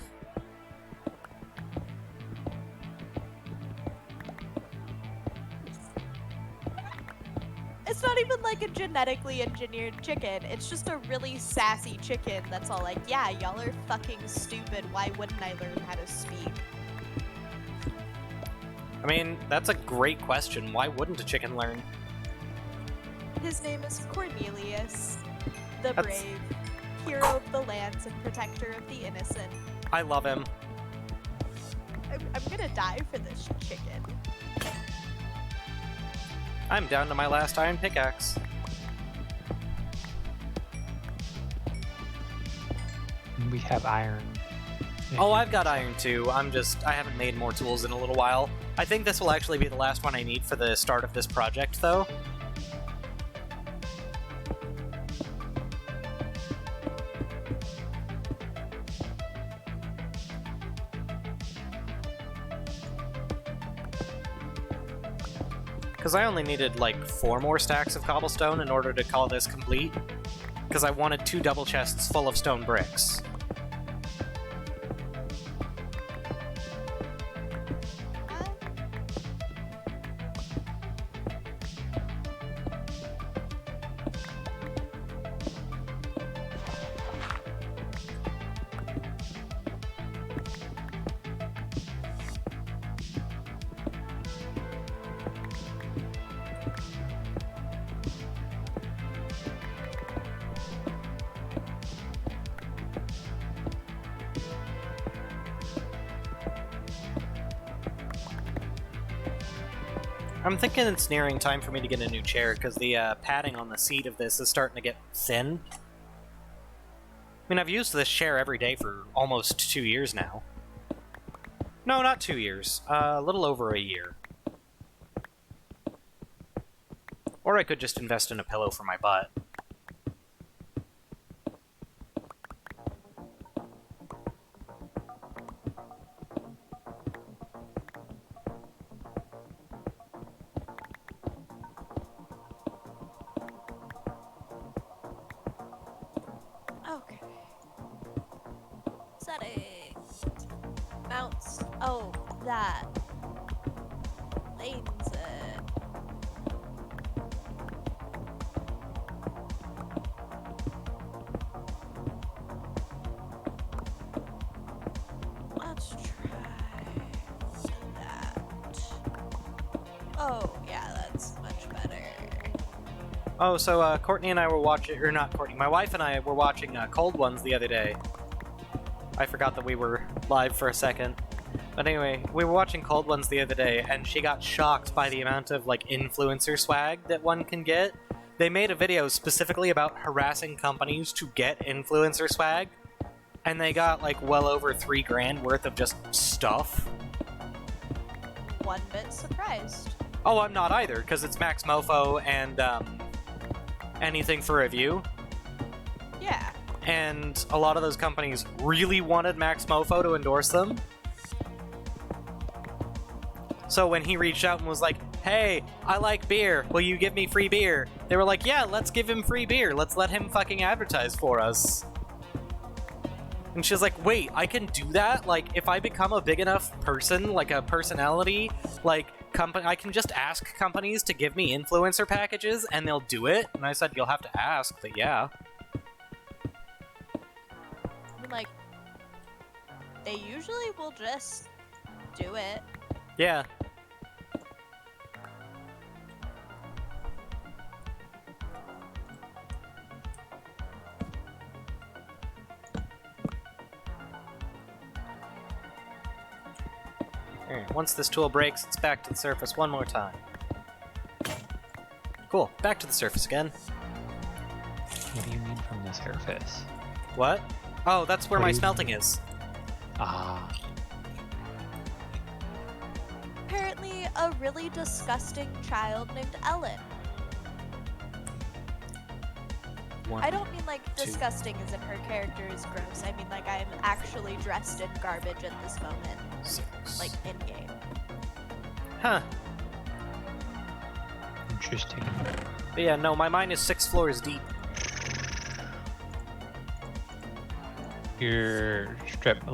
It's not even like a genetically engineered chicken. It's just a really sassy chicken that's all like, yeah, y'all are fucking stupid. Why wouldn't I learn how to speak? I mean, that's a great question. Why wouldn't a chicken learn? His name is Cornelius, the That's- brave, hero of the lands and protector of the innocent. I love him. I'm gonna die for this chicken. I'm down to my last iron pickaxe. We have iron. Oh, I've got iron too. I haven't made more tools in a little while. I think this will actually be the last one I need for the start of this project, though. Because I only needed like 4 more stacks of cobblestone in order to call this complete. Because I wanted 2 double chests full of stone bricks. I'm thinking it's nearing time for me to get a new chair, because the padding on the seat of this is starting to get thin. I mean, I've used this chair every day for almost 2 years now. No, not 2 years. A little over a year. Or I could just invest in a pillow for my butt. Okay. Settings. Mounts. Oh, that. Lanes it. Let's try that. Oh, yeah, that's much better. Oh, so Courtney and I were watching, or not Courtney, my wife and I were watching Cold Ones the other day. I forgot that we were live for a second. But anyway, we were watching Cold Ones the other day, and she got shocked by the amount of, like, influencer swag that one can get. They made a video specifically about harassing companies to get influencer swag, and they got, like, well over $3 grand worth of just stuff. One bit surprised. Oh, I'm not either, because it's Max Mofo and, anything for review. Yeah. And a lot of those companies really wanted Max Mofo to endorse them. So when he reached out and was like, hey, I like beer. Will you give me free beer? They were like, yeah, let's give him free beer. Let's let him fucking advertise for us. And she was like, wait, I can do that? Like, if I become a big enough person, like a personality, like, I can just ask companies to give me influencer packages and they'll do it? And I said, you'll have to ask, but yeah. I mean, like, they usually will just do it. Yeah. Alright, once this tool breaks, it's back to the surface one more time. Cool, back to the surface again. What do you mean from the surface? What? Oh, that's where What my do you smelting is. Ah, Apparently, a really disgusting child named Ellen. I don't mean like two. disgusting as if her character is gross. I mean like I'm actually dressed in garbage at this moment, 6. like in game. Huh. interesting. But yeah, no, my mine is 6 floors deep. You're strip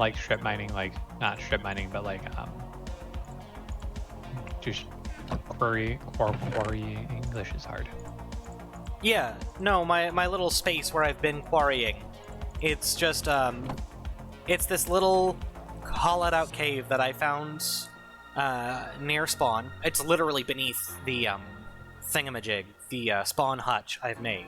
mining, like not strip mining, but like just quarry. English is hard. Yeah, no, my little space where I've been quarrying. It's just, it's this little hollowed out cave that I found, near spawn. It's literally beneath the, thingamajig, the, spawn hutch I've made.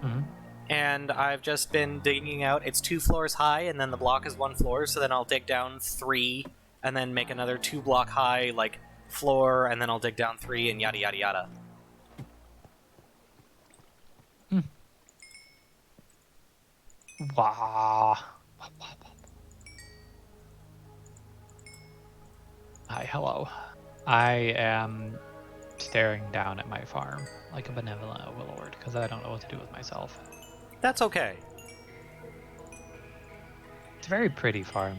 Mm-hmm. And I've just been digging out. It's 2 floors high, and then the block is 1 floor, so then I'll dig down 3, and then make another 2 block high, like, floor, and then I'll dig down 3, and yada yada yada. Wow. Hi, hello. I am staring down at my farm like a benevolent overlord because I don't know what to do with myself. That's okay. It's a very pretty farm.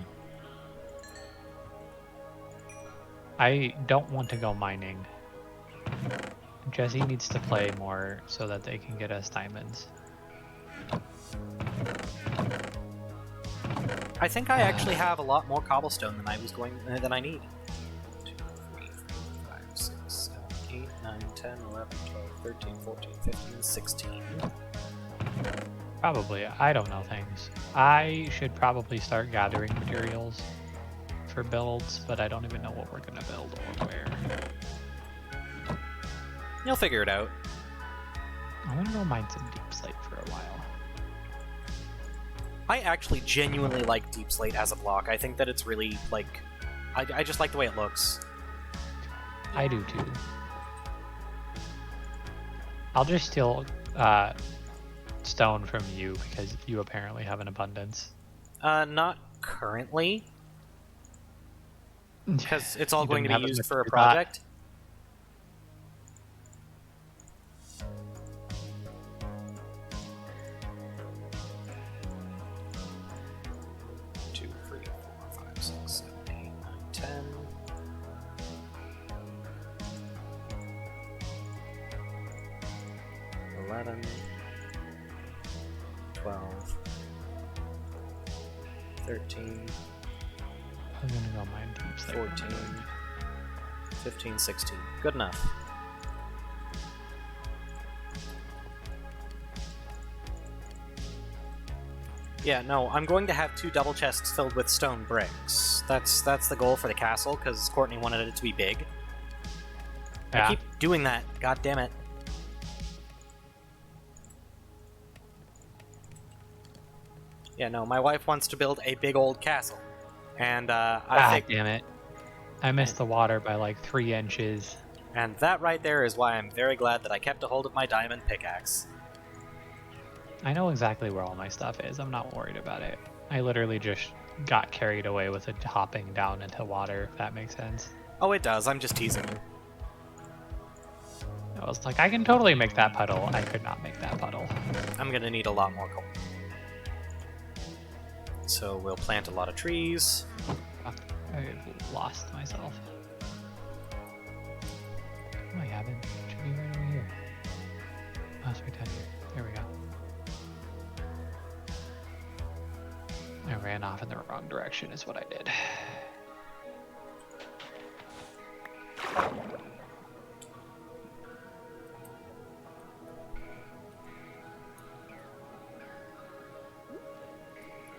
I don't want to go mining. Jesse needs to play more so that they can get us diamonds. I think I actually have a lot more cobblestone than than I need. 2, 3, 4, 5, 6, 7, 8, 9, 10, 11, 12, 13, 14, 15, 16. Probably. I don't know things. I should probably start gathering materials for builds, but I don't even know what we're gonna build or where. You'll figure it out. I want to go mine some deep slate for a while. I actually genuinely like Deep Slate as a block. I think that it's really, like... I just like the way it looks. I do too. I'll just steal stone from you because you apparently have an abundance. Not currently. Because it's all You going to didn't be have used enough for a for that. project. Two, 3, 4, 5, 6, 7, 8, 9, 10. 11, 12, 13, I'm gonna go mine deep slate. 14, 15, 16. Good enough. Yeah, no, I'm going to have 2 double chests filled with stone bricks. That's the goal for the castle, because Courtney wanted it to be big. Yeah. I keep doing that, god damn it. Yeah, no, my wife wants to build a big old castle. And I God think damn it. I missed the water by like 3 inches. and that right there is why I'm very glad that I kept a hold of my diamond pickaxe. I know exactly where all my stuff is. I'm not worried about it. I literally just got carried away with it hopping down into water, if that makes sense. Oh, it does. I'm just teasing you. I was like, I can totally make that puddle. I could not make that puddle. I'm gonna need a lot more coal. So we'll plant a lot of trees. Fuck, I lost myself. No, I haven't. It should be right over here. Oh, it's right down here. There we go. I ran off in the wrong direction is what I did.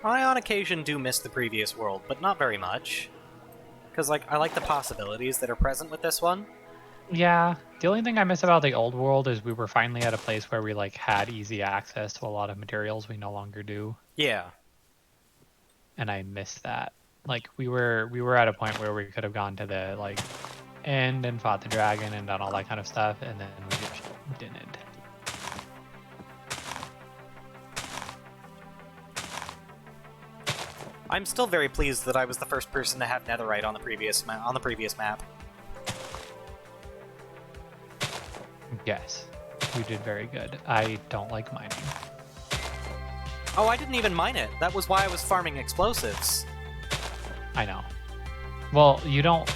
I on occasion do miss the previous world, but not very much. Because, like, I like the possibilities that are present with this one. Yeah, the only thing I miss about the old world is we were finally at a place where we like had easy access to a lot of materials we no longer do, Yeah. and I miss that. Like we were at a point where we could have gone to the like end and fought the dragon and done all that kind of stuff, and then we just didn't. I'm still very pleased that I was the first person to have netherite on the previous map. Yes, you did very good. I don't like mining. Oh, I didn't even mine it. That was why I was farming explosives. I know. Well, you don't.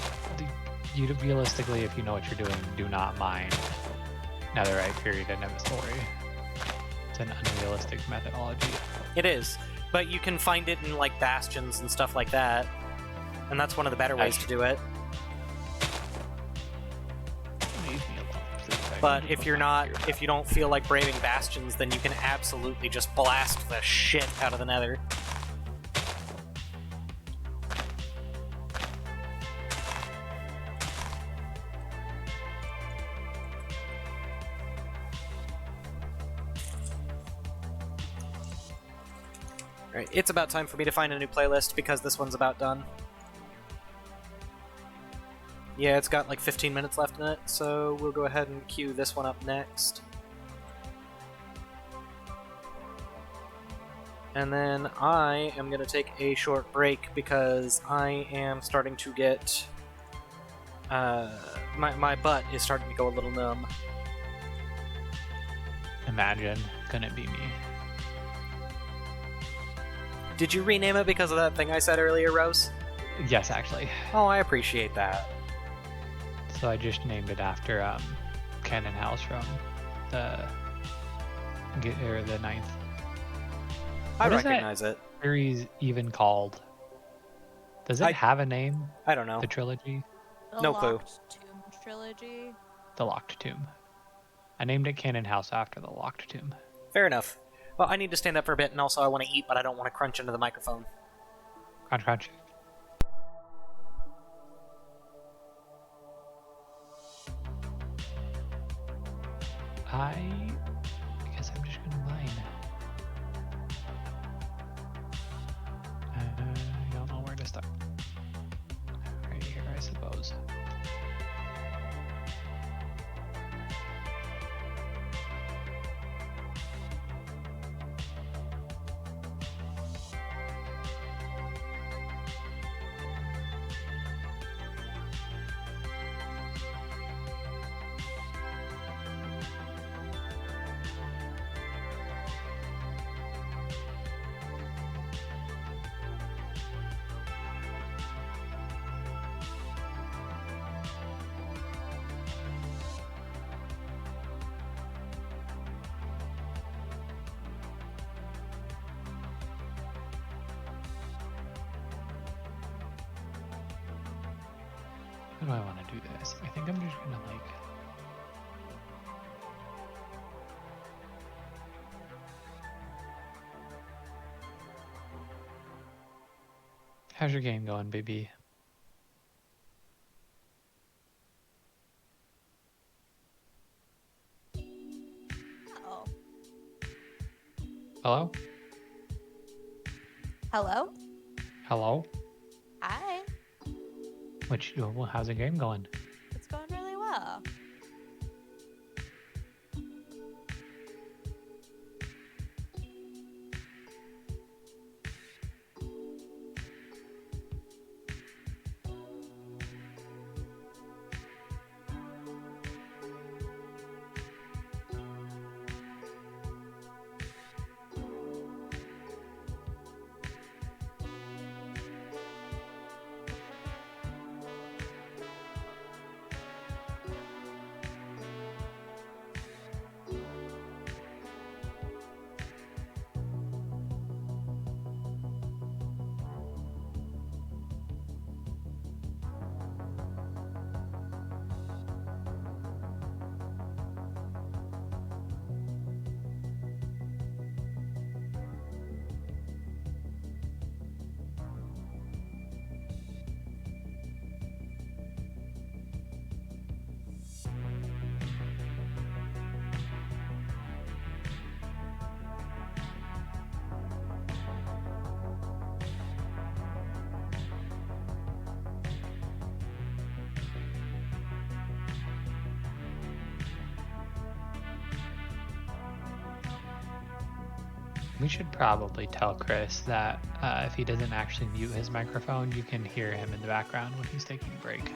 You realistically, if you know what you're doing, do not mine netherite. Period. End of story. It's an unrealistic methodology. It is, but you can find it in like bastions and stuff like that, and that's one of the better ways to do it. Leave me alone, please. But if you don't feel like braving bastions, then you can absolutely just blast the shit out of the nether. Alright, it's about time for me to find a new playlist because this one's about done. Yeah, it's got like 15 minutes left in it, so we'll go ahead and cue this one up next. And then I am going to take a short break because I am starting to get... my butt is starting to go a little numb. Imagine, couldn't be me. Did you rename it because of that thing I said earlier, Rose? Yes, actually. Oh, I appreciate that. So I just named it after Cannon House from the ninth. I What is that recognize it. series even called? Does it have a name? I don't know. The trilogy? The No clue. Locked Tomb trilogy. The Locked Tomb. I named it Cannon House after the Locked Tomb. Fair enough. Well, I need to stand up for a bit, and also I want to eat, but I don't want to crunch into the microphone. Crunch, crunch. I guess I'm just gonna mine. I don't know where to start. Right here, I suppose. How do I want to do this? I think I'm just gonna like... How's your game going, baby? Oh. Hello? Hello? Hello? Hi. How's the game going? It's going really well. We should probably tell Chris that if he doesn't actually mute his microphone, you can hear him in the background when he's taking a break.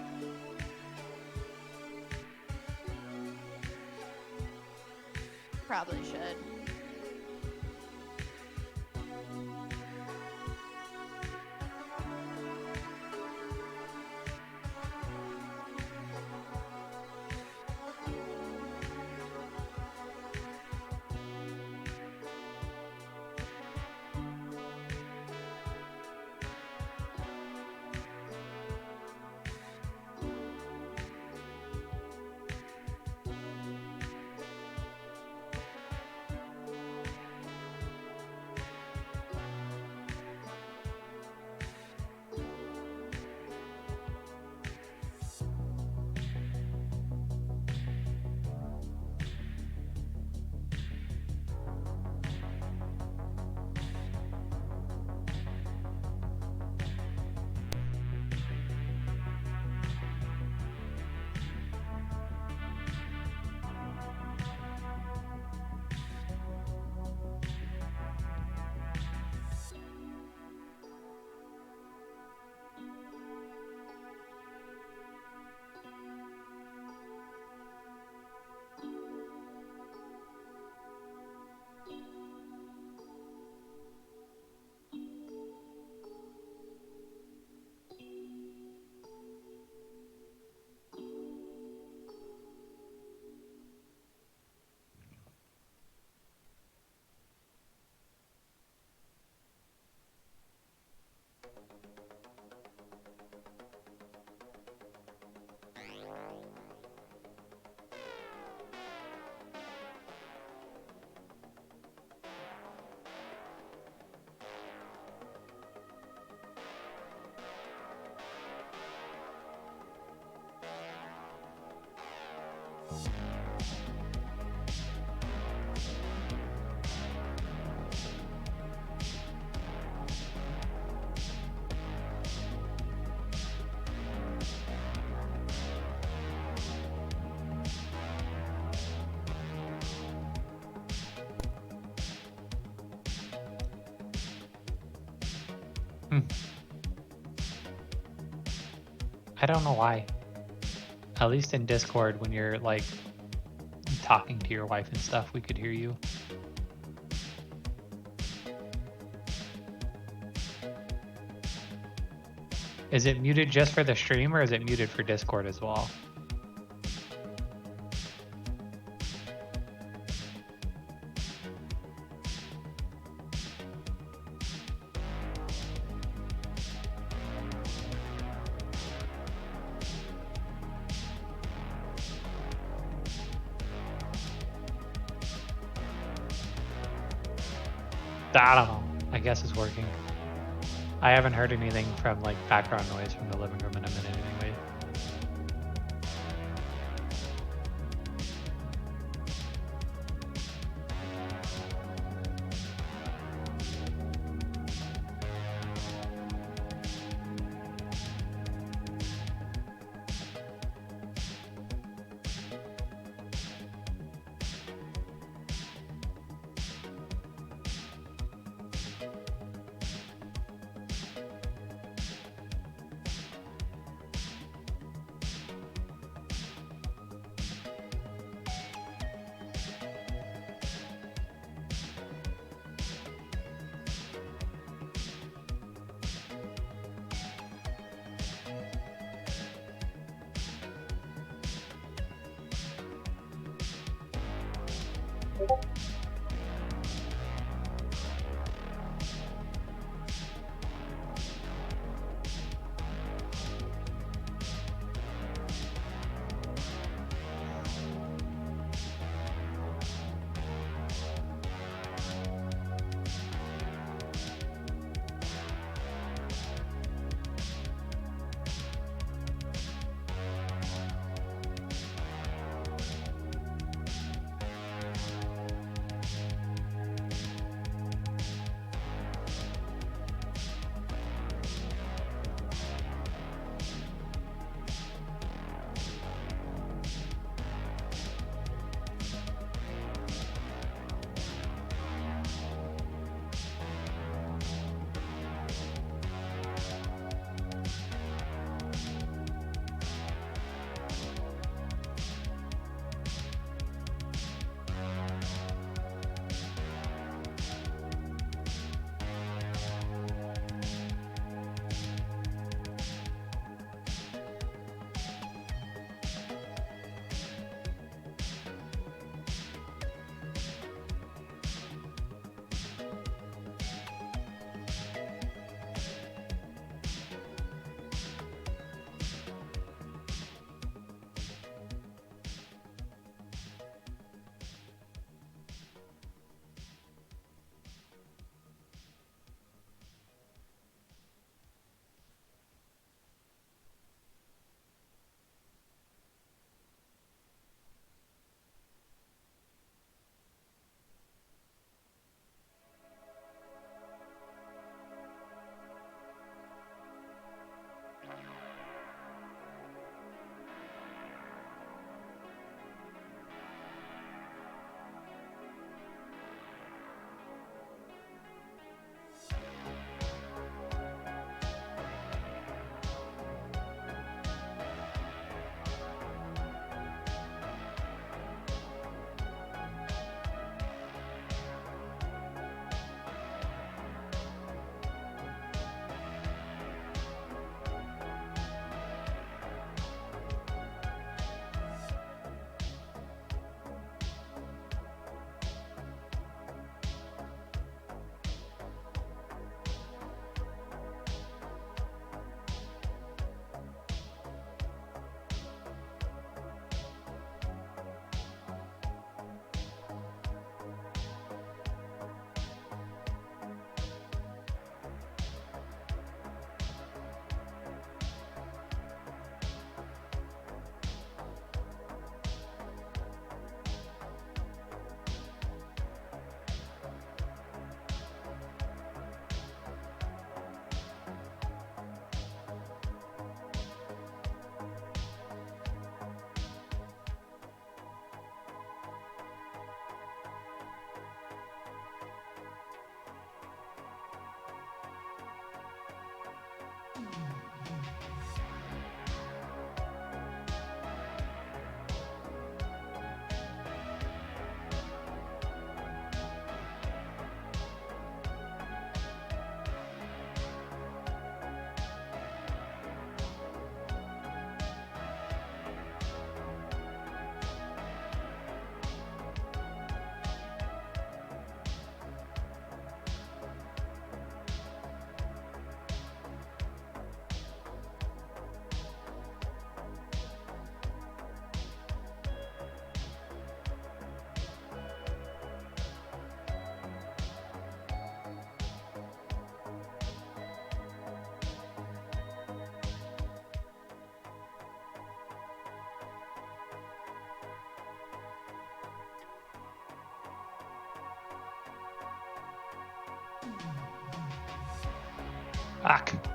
Probably should. I don't know why. At least in Discord, when you're like talking to your wife and stuff, we could hear you. Is it muted just for the stream, or is it muted for Discord as well? I don't know. I guess it's working. I haven't heard anything from like background noise from the living room in a minute anyway. Fuck.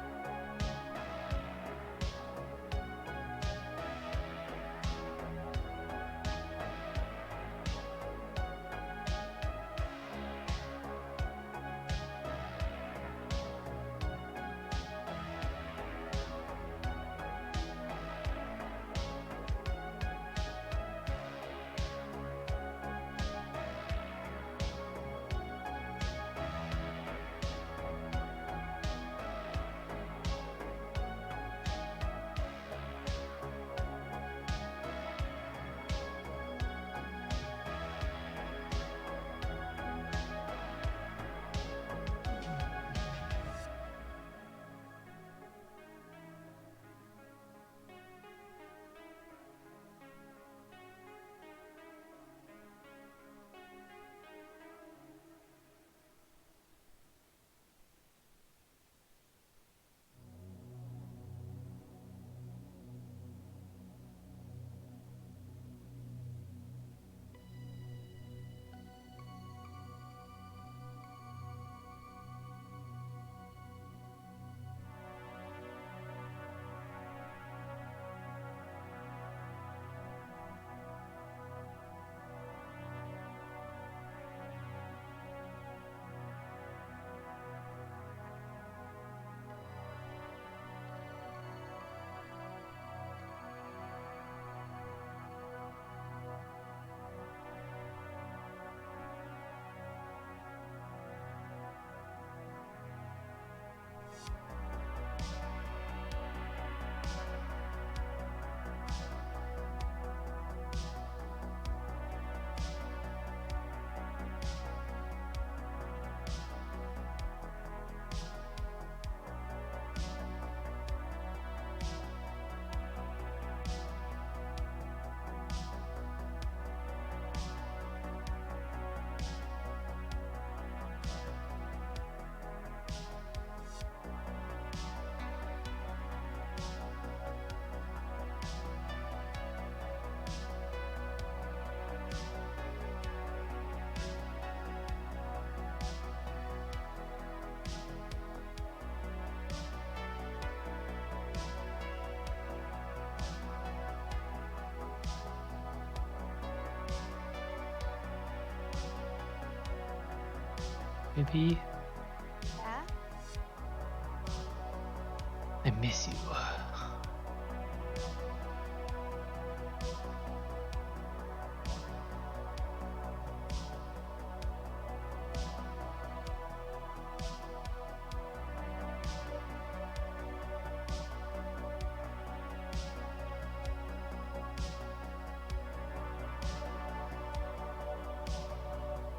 Baby, Yeah? I miss you.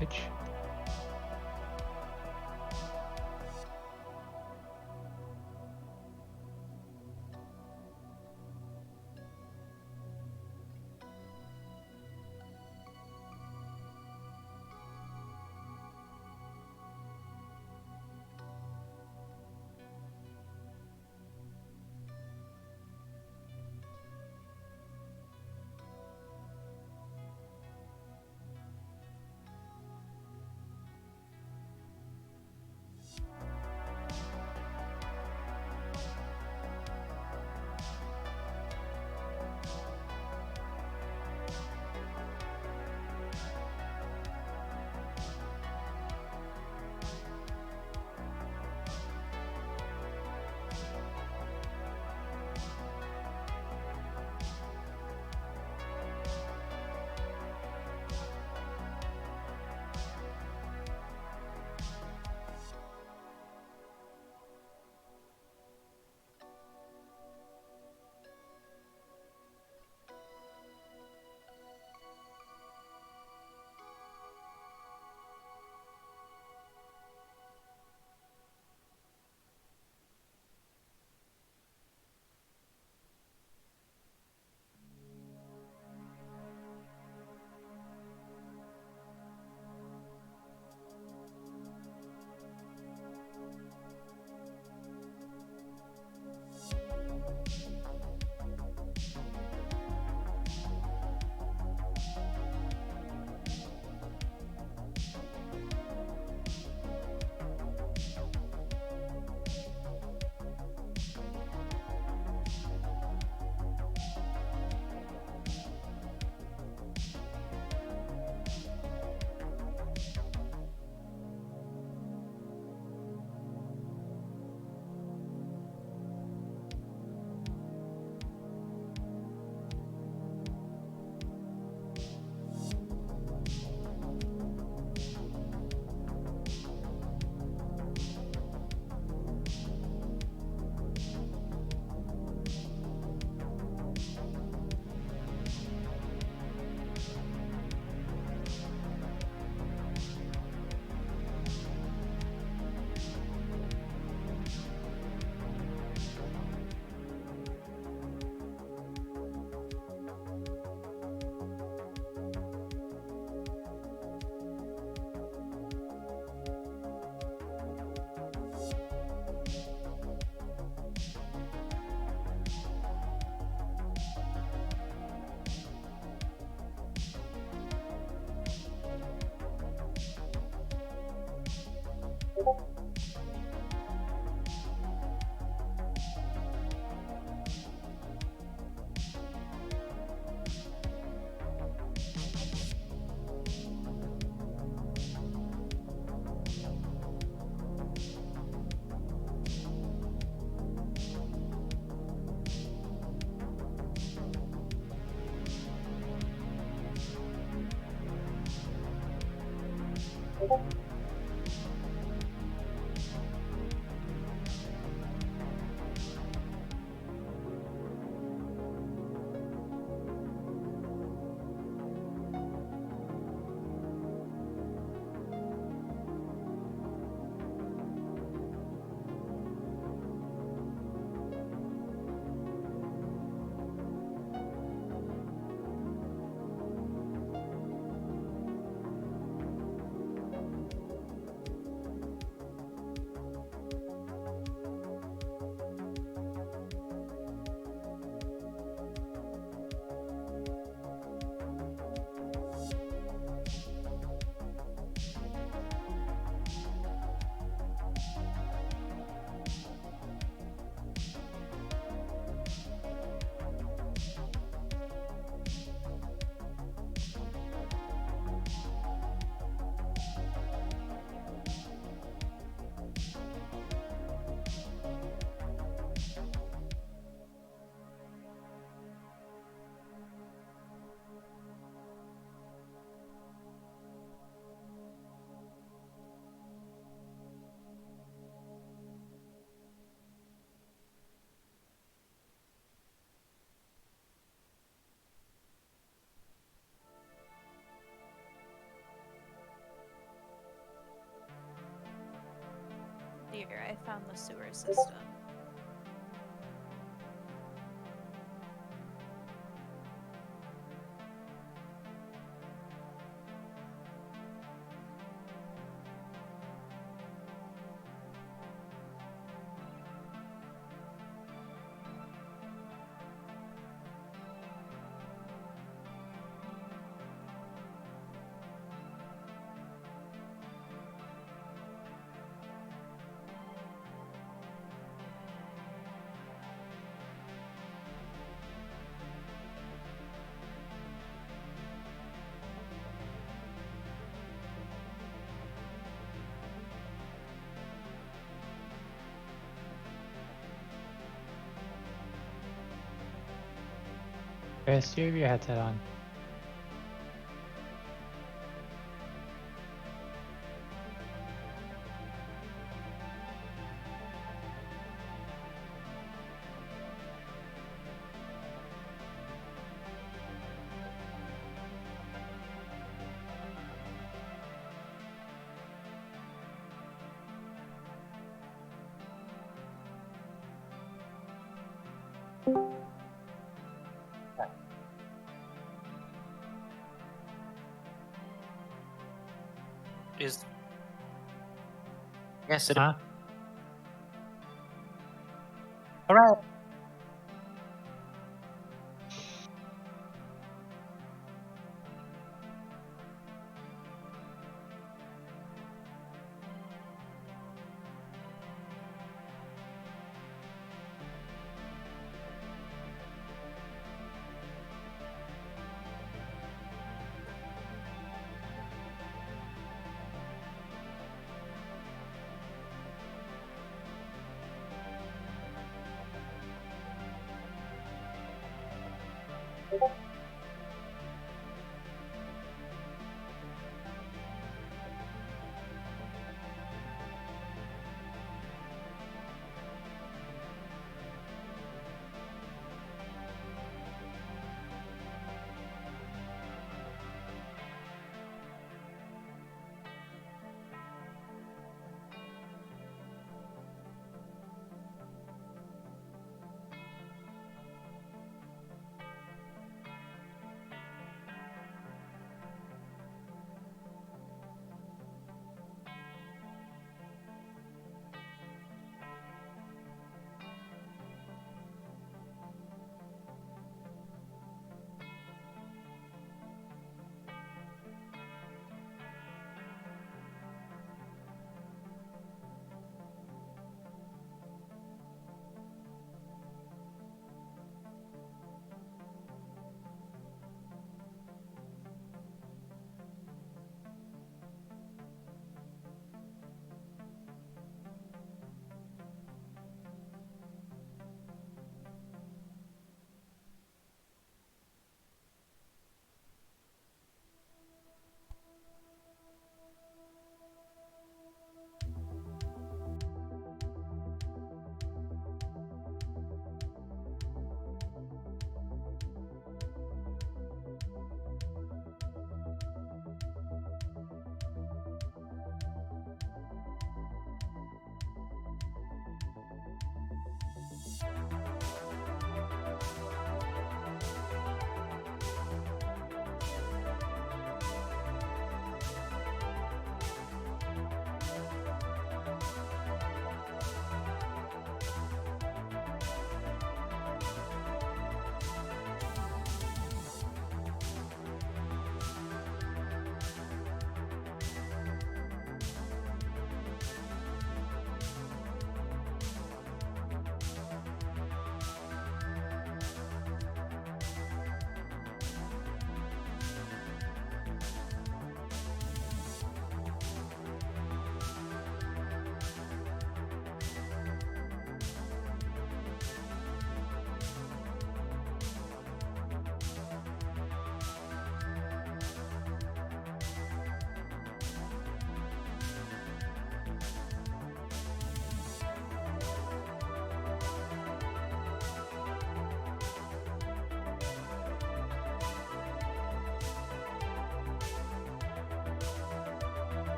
Bitch. Dear, I found the sewer system. Chris, do you have your headset on? Is yes, it. Huh? All right.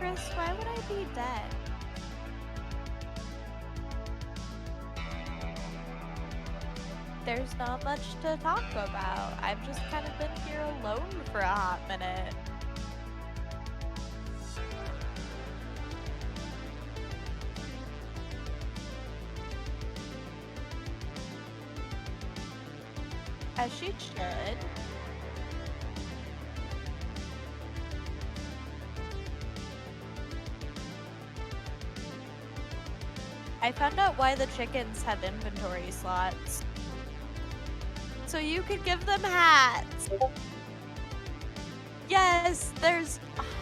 Chris, why would I be dead? There's not much to talk about. I've just kind of been here alone for a hot minute. As she should. I found out why the chickens have inventory slots. So you could give them hats. Yes, there's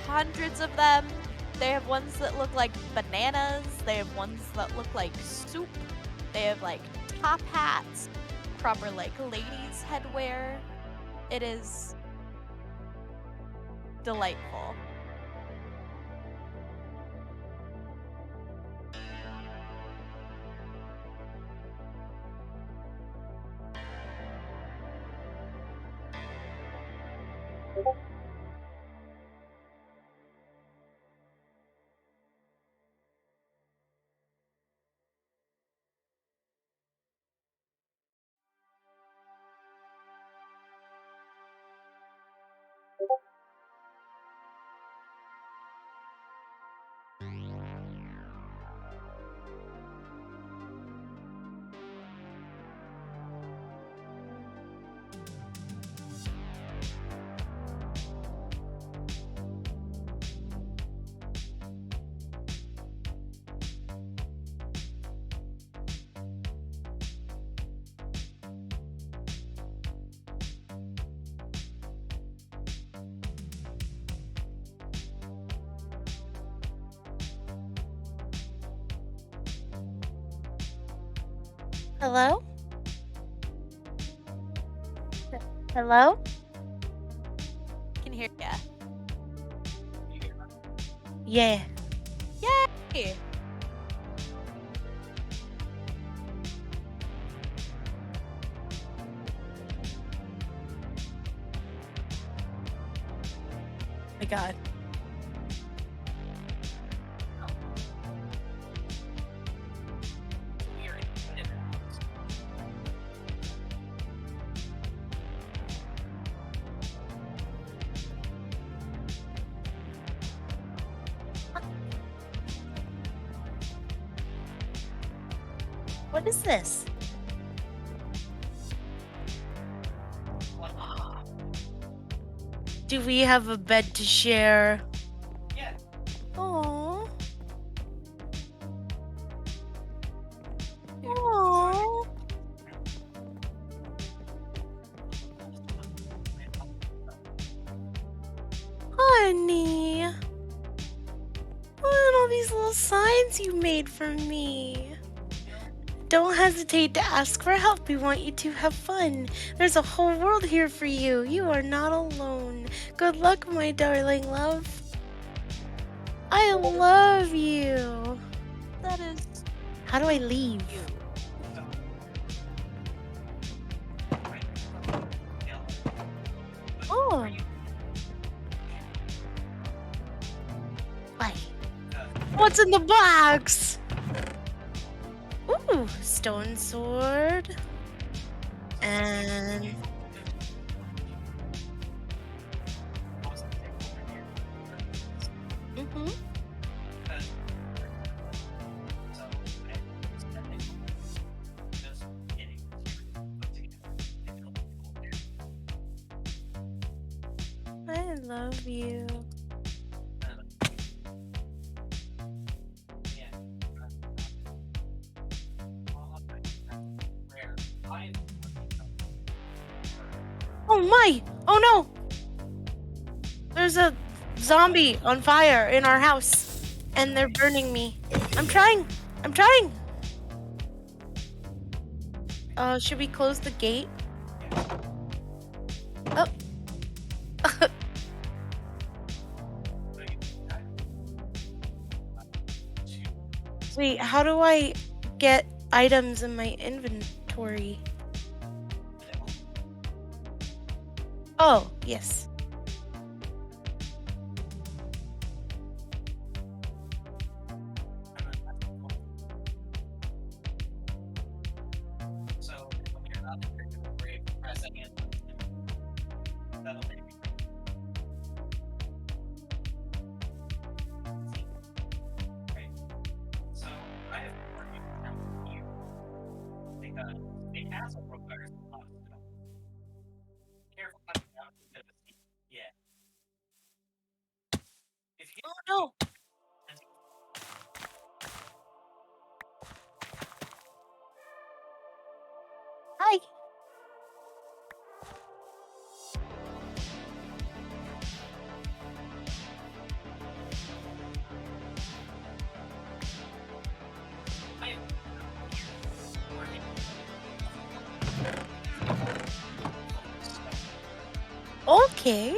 hundreds of them. They have ones that look like bananas. They have ones that look like soup. They have like top hats, proper like ladies headwear. It is delightful. Hello? Hello? Can hear ya. Yeah. Yay! My God. What is this? Do we have a bed to share? Yeah. Aww. Aww. Honey. Look at all these little signs you made for me. Don't hesitate to ask for help. We want you to have fun. There's a whole world here for you. You are not alone. Good luck, my darling love. I love you. That is How do I leave? you. Oh. Bye. What's in the box? Ooh, stone sword. And I love you. Oh my! Oh no! There's a zombie on fire in our house, and they're burning me. I'm trying! I'm trying! Should we close the gate? Oh. Wait, how do I get items in my inventory? Oh, yes. Okay.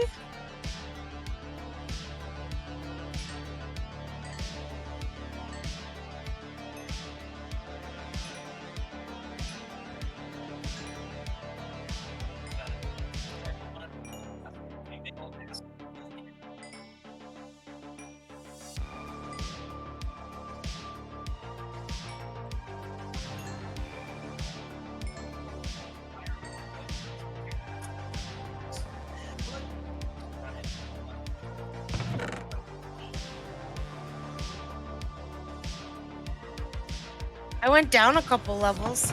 I went down a couple levels.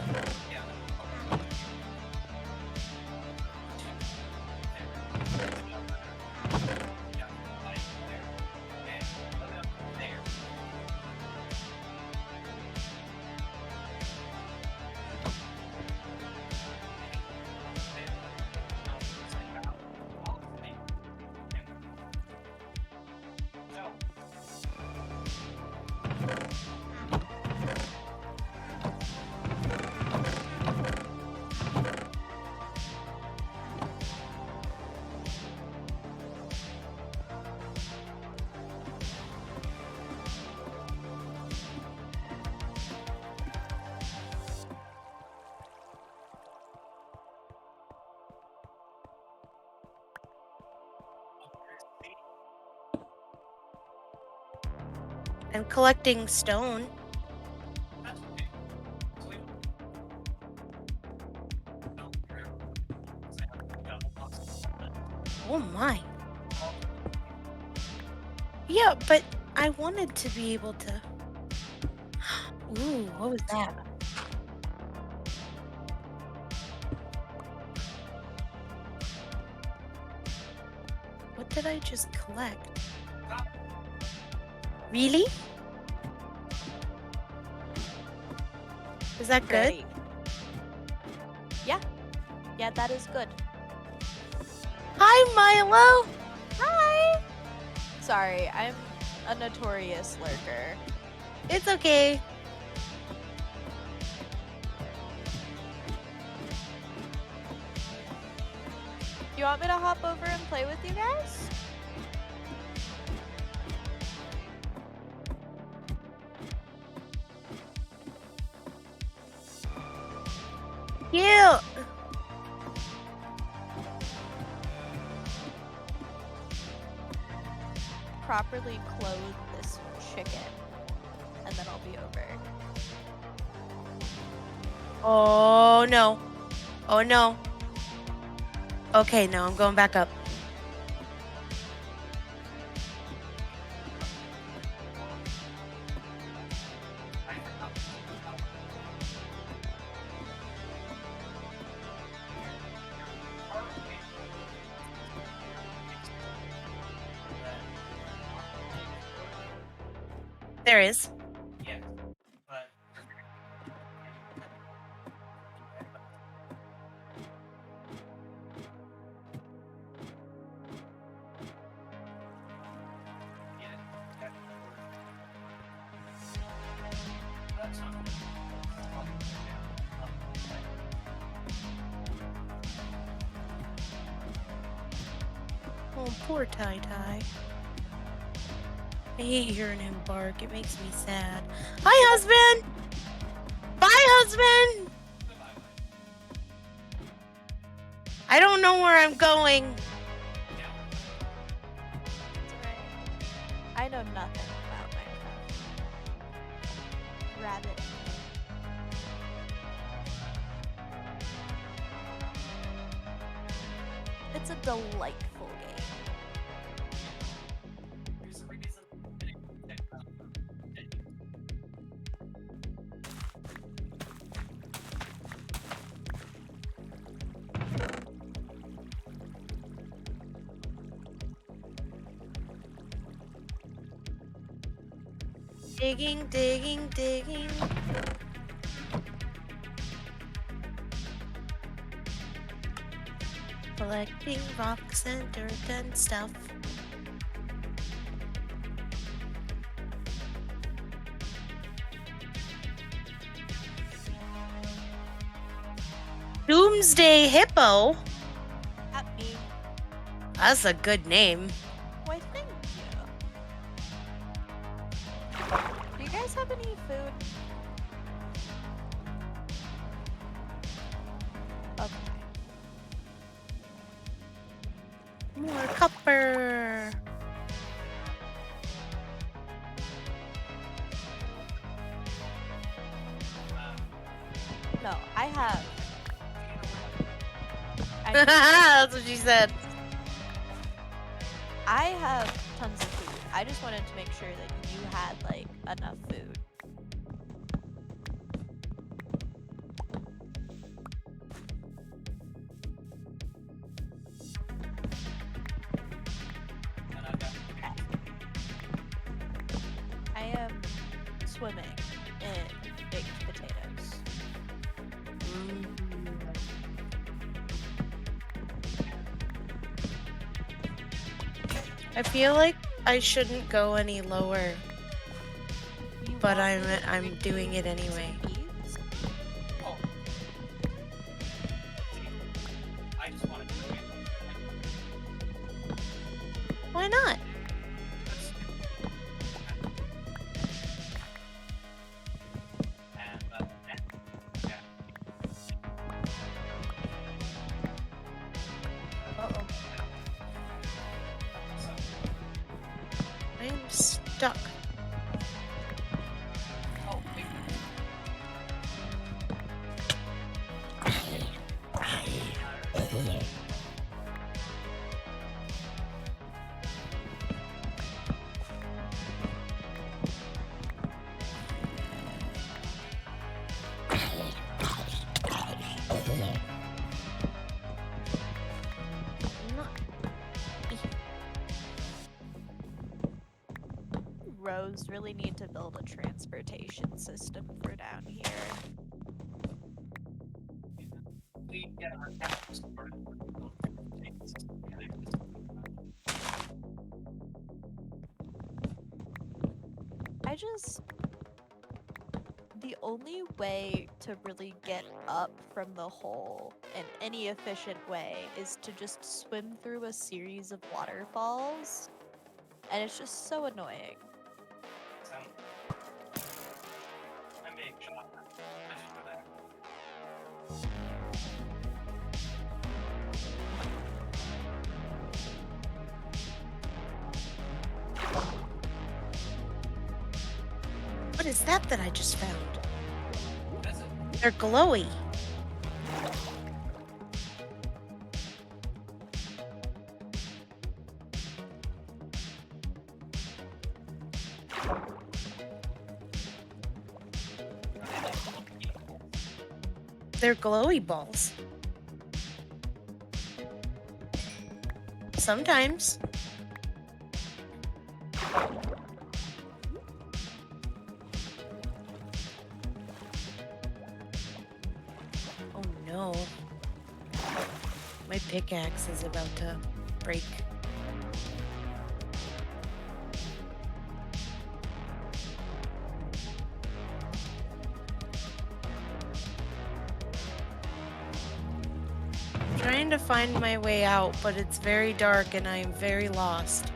And collecting stone. Oh my. Yeah, but I wanted to be able to. Ooh, what was that? What did I just collect? Really? Is that good? Great. Yeah. Yeah, that is good. Hi, Milo! Hi! Sorry, I'm a notorious lurker. It's okay. You want me to hop over and play with you guys? Cute! Properly clothe this chicken, and then I'll be over. Oh no. Oh no. Okay, no, I'm going back up. There is. Oh, poor Tai Tai. I hate hearing him bark. It makes me sad. Hi, husband! Bye, husband! I don't know where I'm going. It's alright. I know nothing about Minecraft. Rabbit. It's a delightful game. Digging, digging, digging. Collecting rocks and dirt and stuff. Doomsday Hippo? At me. That's a good name. Why, thank you. Do you guys have any food? Okay. More copper. No, I have. That's what she said. I have tons of food. I just wanted to make sure that you had like enough food. I am swimming in baked potatoes. I feel like I shouldn't go any lower, You but want me to I'm bring doing you it anyway. some beads? I just wanted to Why not? Uh-oh. I am stuck. Rose really need to build a transportation system for down here. The only way to really get up from the hole in any efficient way is to just swim through a series of waterfalls. And it's just so annoying. I'm being shot. I just know that. What is that I just found? They're glowy. They're glowy balls. Sometimes. Oh no. My pickaxe is about to break. I'm trying to find my way out, but it's very dark and I am very lost.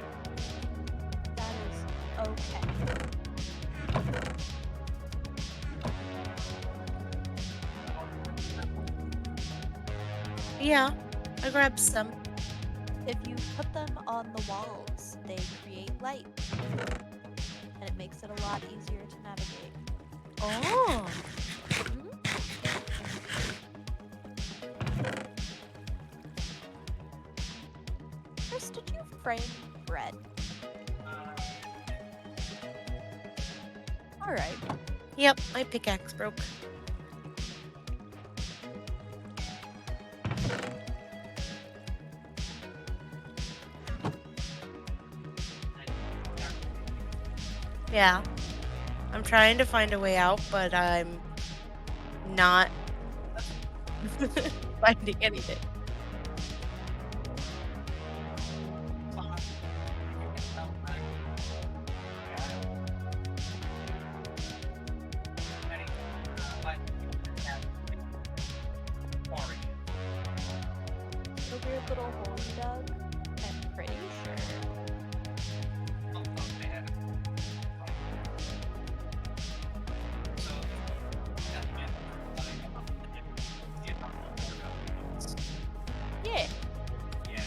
That is okay. Yeah, I grabbed some. If you put them on the walls, they create light. And it makes it a lot easier to navigate. Oh. Chris, did you frame bread? Alright. Yep, my pickaxe broke. Yeah. I'm trying to find a way out, but I'm not finding anything. The weird little hole you dug, and pretty sure. Yeah. Yeah.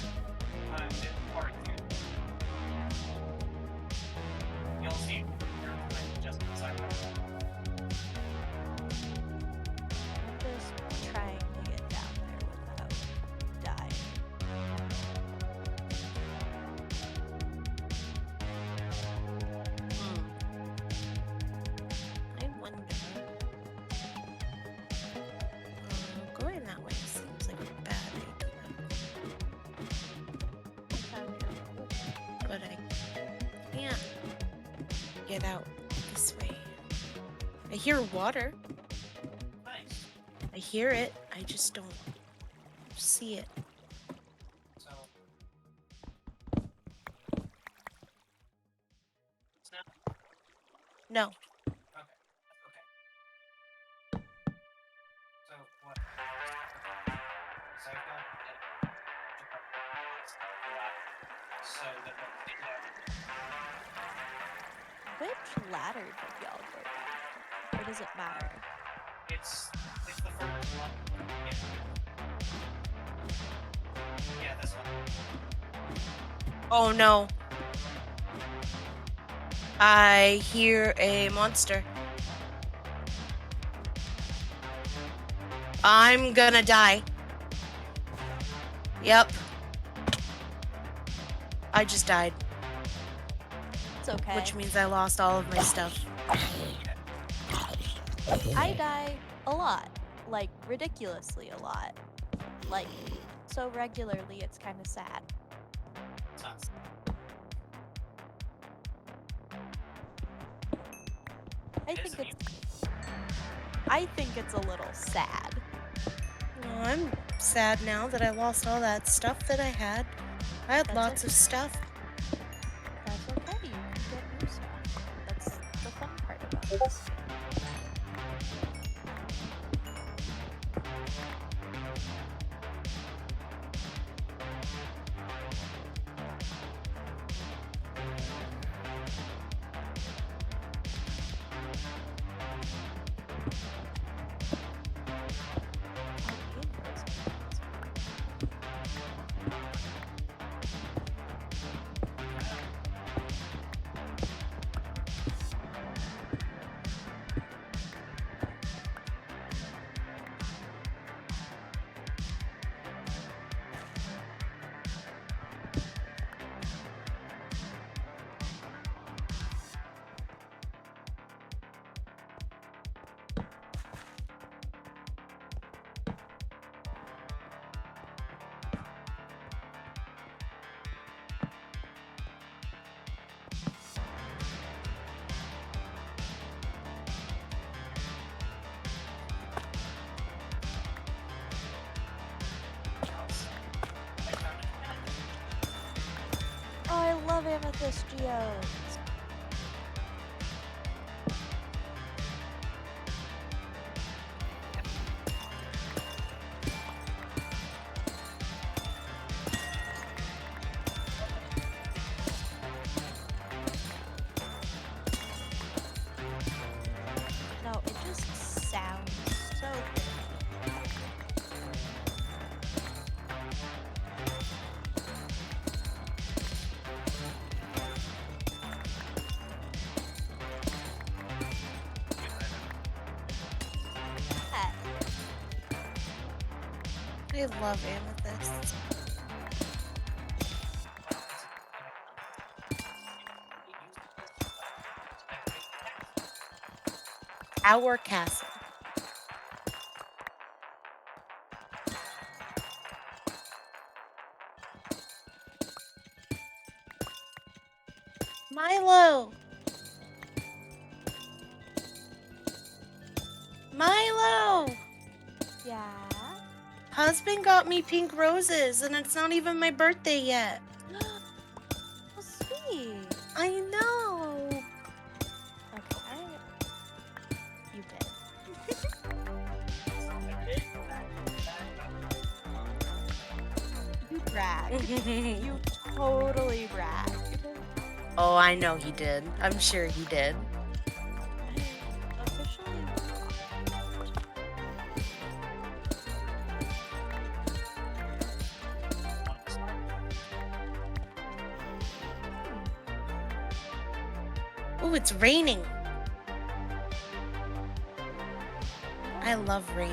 You'll see. Just inside. I'm just trying to get down there without dying. I wonder. Going that way seems like a bad idea, I found your but I can't get out this way. I hear water. Nice. I hear it. I just don't see it. So. It's not. No. Okay. So what? So I've got so that Which ladder did y'all go down? Or does it matter? it's the first one. Yeah, this one. Oh no. I hear a monster. I'm gonna die. Yep. I just died, It's okay. which means I lost all of my stuff. I die a lot. Like, ridiculously a lot. Like, so regularly it's kind of sad. Sucks. I think it's a little sad. Well, I'm sad now that I lost all that stuff that I had. I had That's lots okay. of stuff. That's okay. You can get new stuff. That's the fun part about this. Oh, I love amethyst geodes. No, it just sounds so good. I love amethysts. Our castle. Milo! Milo! Yeah. Husband got me pink roses, and it's not even my birthday yet. Oh, sweet. I know. Okay, you did. You bragged. You totally bragged. Oh, I know he did. I'm sure he did. I'm officially blocked. Ooh, it's raining. I love rain.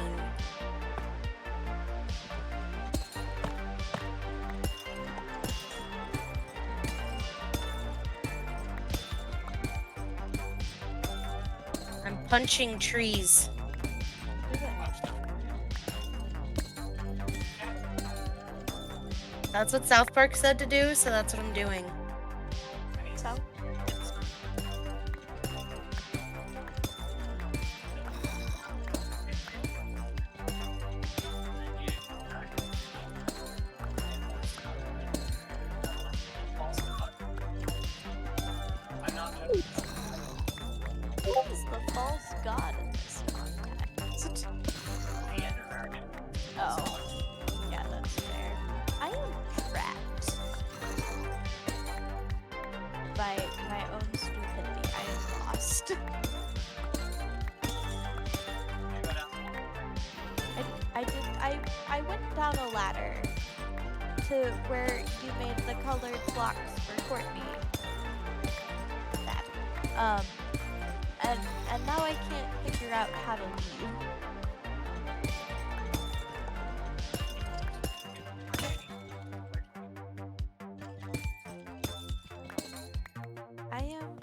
I'm punching trees. That's what South Park said to do, so that's what I'm doing. So, who is the false god in this context? Oh, yeah, that's fair. I am trapped by my own stupidity. I am lost. I went down a ladder to where you made the colored blocks for Courtney. That. And now I can't figure out how to leave. I am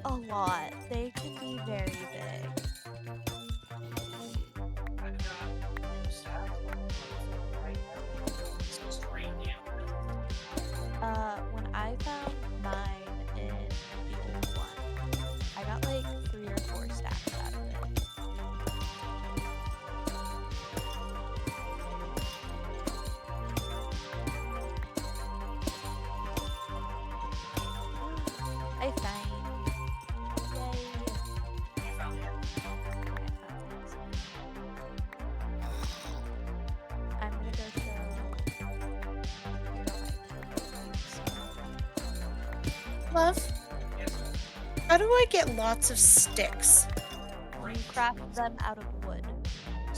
a lot. They can be very big. When I found mine in the old one, I got like 3 or 4 stacks out of it. I found. Yay. I found it. I'm gonna go show. Love, how do I get lots of sticks? You craft them out of wood.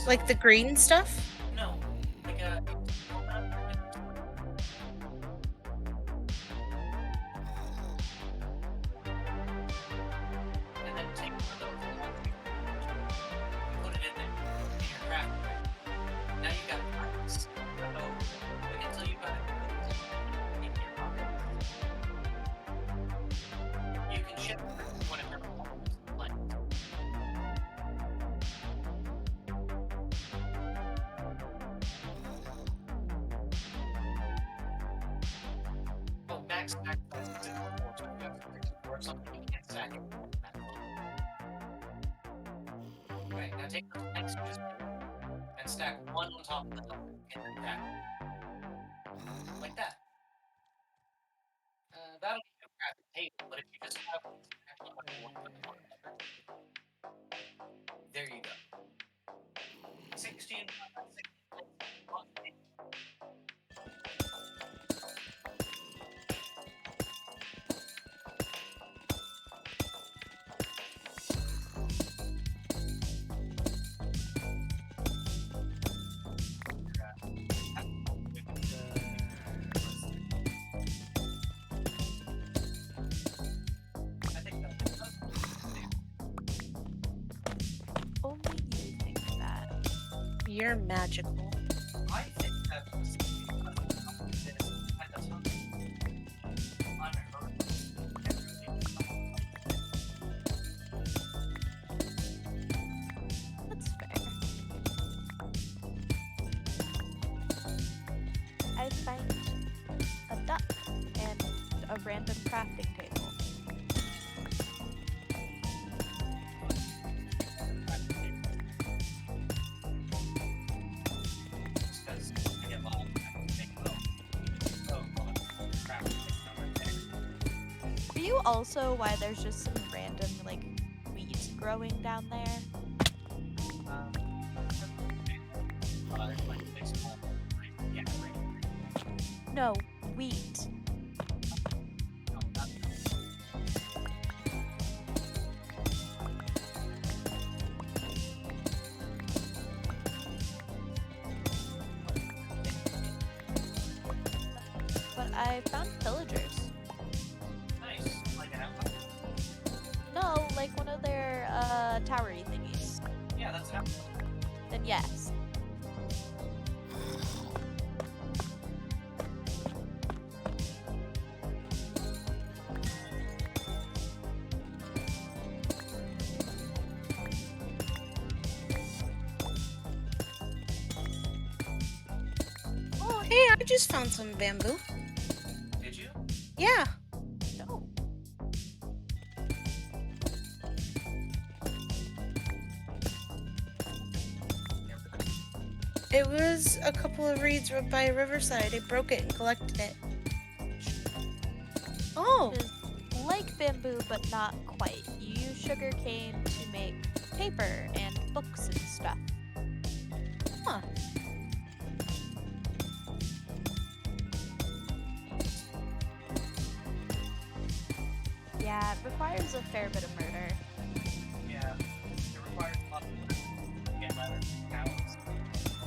Like the green stuff? No, like and then take one of those and put it in there in your craft. Now you got parts. So wait until you got it in your pocket. You can ship whatever like. Oh, max stack is in so you have to or something you can't stack it. Okay, now take those next just and stack one on top of the other in the craft. Like that. That'll be a craft table, but if you just have one on another, there you go. 16 I think that's Only you think that. You're magical. I think that was unheard of. That's fair. I find a duck and a random crafting table. Are you also why there's just some random like weeds growing down there? Like, No, wheat. But I found pillagers. Nice. Like an outlaw. No, like one of their towery thingies. Yeah, that's an outlaw. Then yes. Oh, hey, I just found some bamboo. Did you? Yeah. No. It was a couple of reeds by a riverside. I broke it and collected it. Oh. It is like bamboo, but not quite. You use sugar cane to make paper and books and stuff. Huh. Yeah, it requires a fair bit of murder. Yeah. It requires a lot of work to get better cows.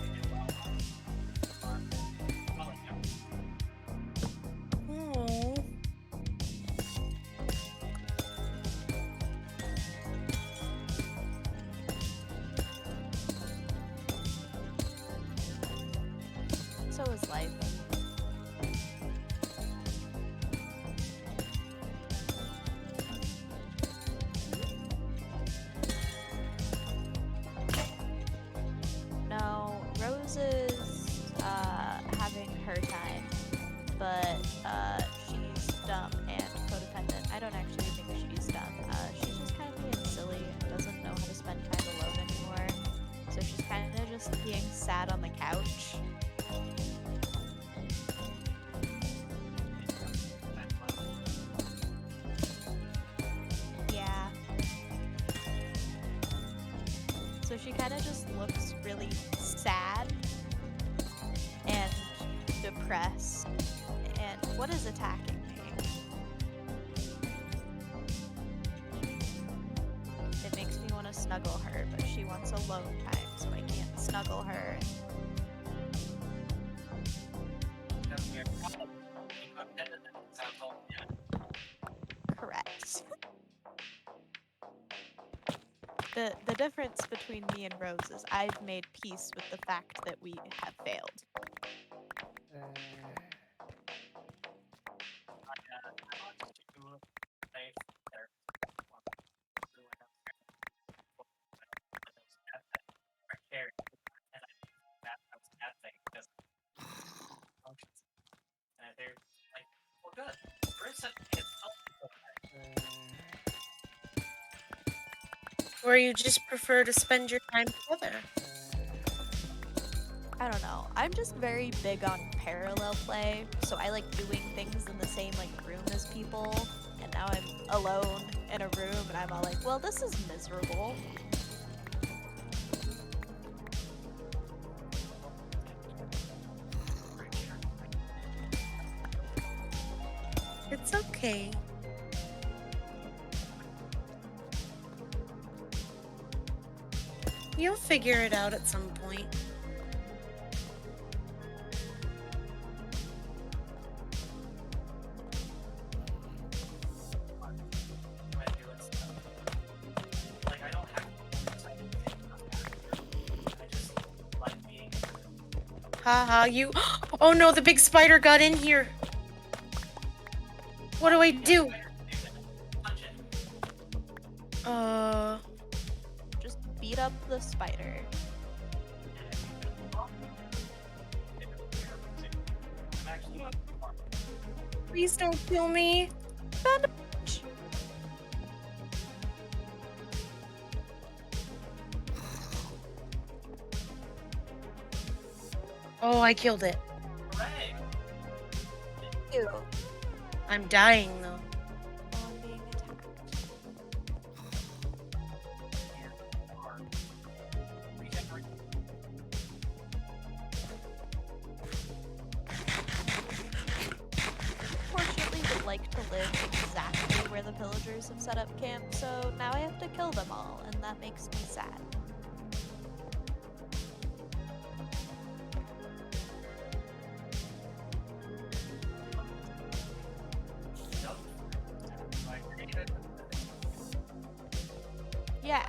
They do well on calling them. Oh. So is life. No, Rose is having her time, but she's dumb and codependent. I don't actually think she's dumb. She's just kind of being silly and doesn't know how to spend time alone anymore. So she's kind of just being sad on the couch. Yeah. So she kind of just looks really sad and depressed. And what is attacking me? It makes me want to snuggle her, but she wants alone time, so I can't snuggle her. Because we are independent and sounds all yeah. Correct. The difference between me and Rose is I've made peace with the fact that we have failed. Or you just prefer to spend your time together? I don't know. I'm just very big on parallel play, so I like doing things in the same like room as people. And now I'm alone in a room, and I'm all like, well, this is miserable. It's okay. You'll figure it out at some point. Haha, you. Oh no, the big spider got in here. What do I do? Just beat up the spider. Please don't kill me. Oh, I killed it. Ew. I'm dying though. Oh, I'm being attacked. like to live exactly where the pillagers have set up camp, so now I have to kill them all, and that makes me sad. Yeah.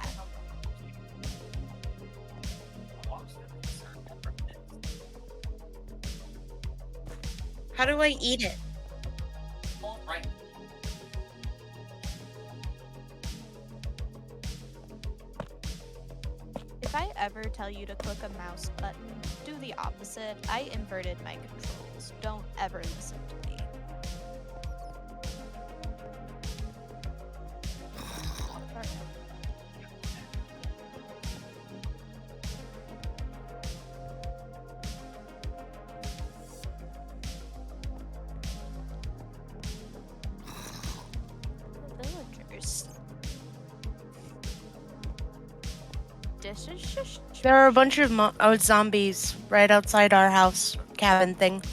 How do I eat it? If I ever tell you to click a mouse button, do the opposite. I inverted my controls. Don't ever listen to me. Villagers. This is just There are a bunch of zombies right outside our house cabin thing.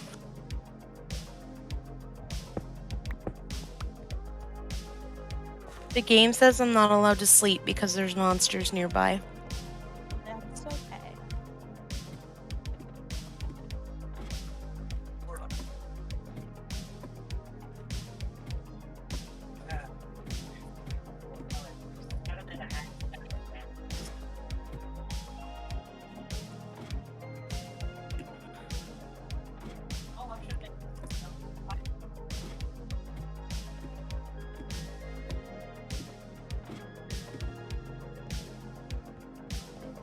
The game says I'm not allowed to sleep because there's monsters nearby. that's okay. I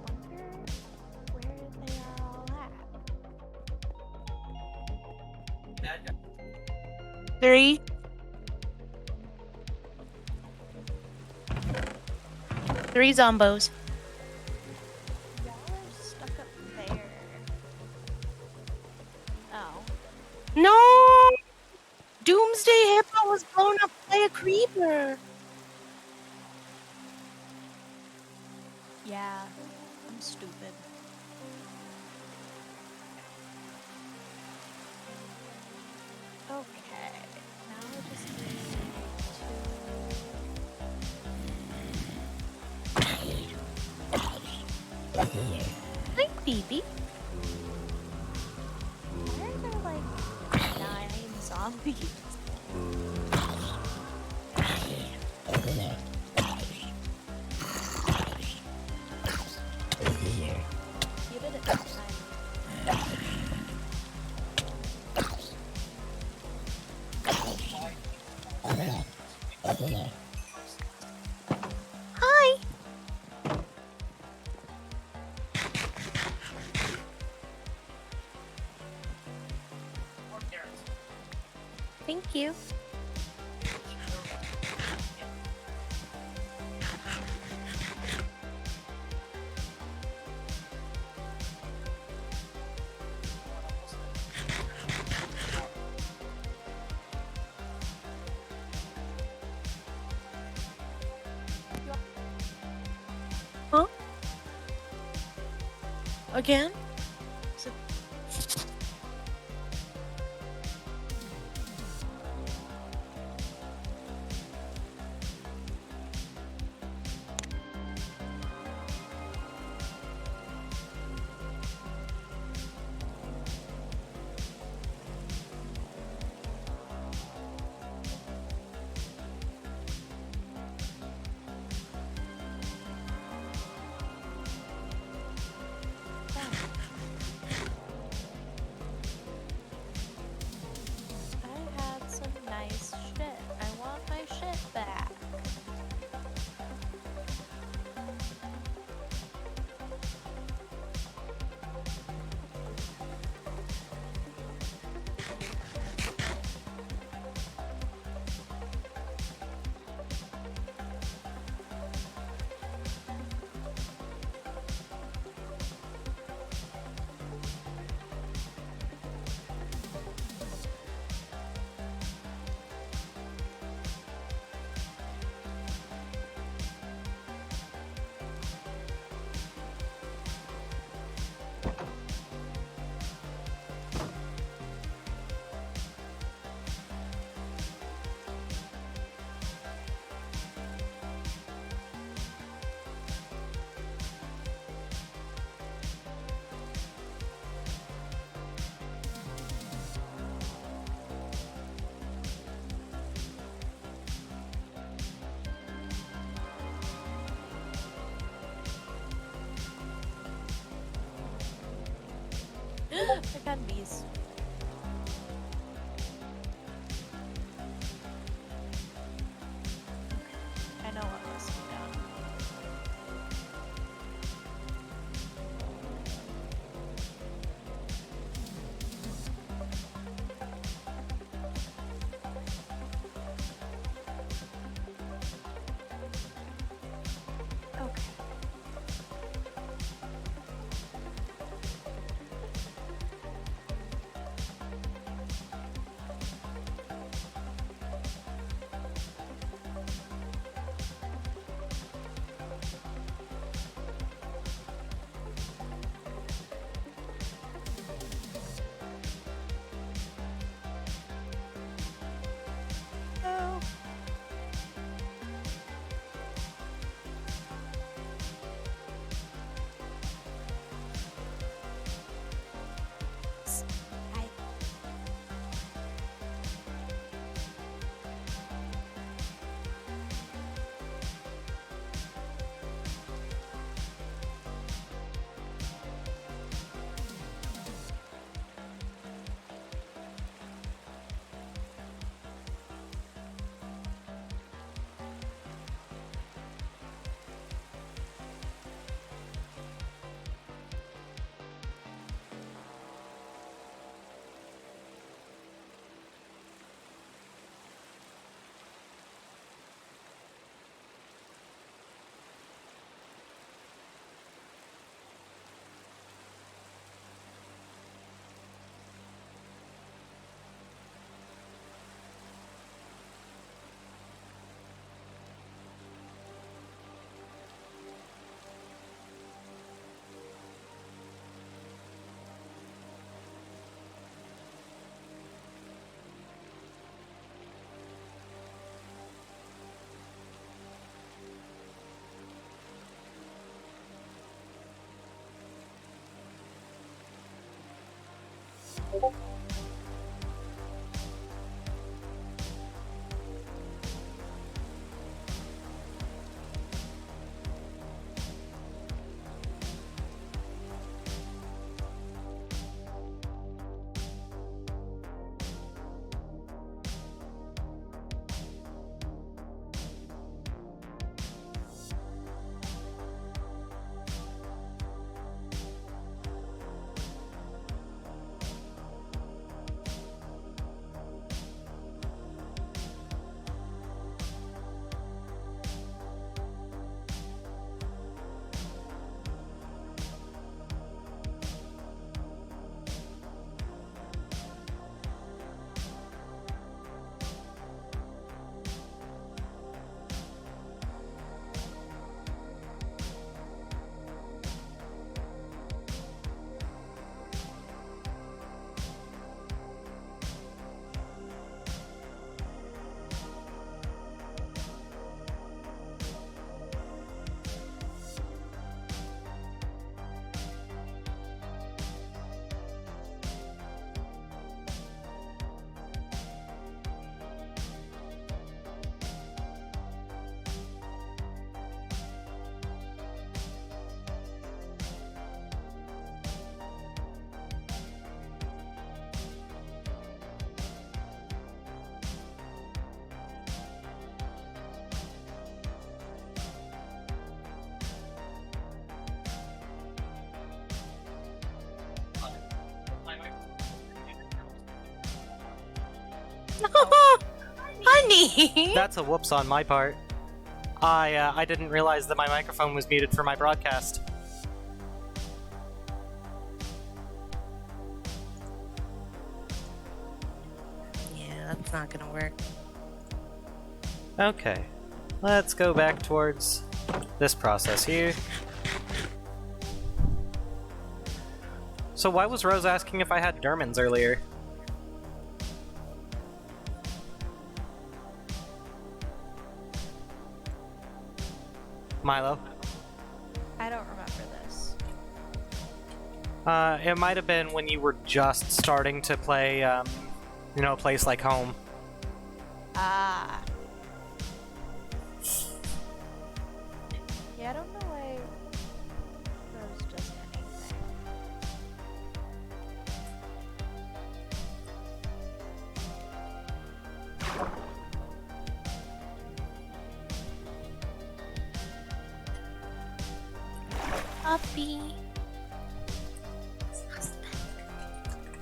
wonder where they are all at. 3. 3 zombos. Y'all are stuck up there. Oh. No! Doomsday Hippo was blown up by a creeper. Yeah, I'm stupid. Okay, now I just need Hi, baby. why are there like 9 zombies? You did it this time. Hi. Thank you. Huh? Again? Pick on bees. I know what must be done. Okay. Oh. I Honey! That's a whoops on my part. I didn't realize that my microphone was muted for my broadcast. Yeah, that's not gonna work. Okay, let's go back towards this process here. So why was Rose asking if I had Dermans earlier? Milo? I don't remember this. It might have been when you were just starting to play, a place like home. Ah. Yeah, I don't know why Rose does anything. puppy.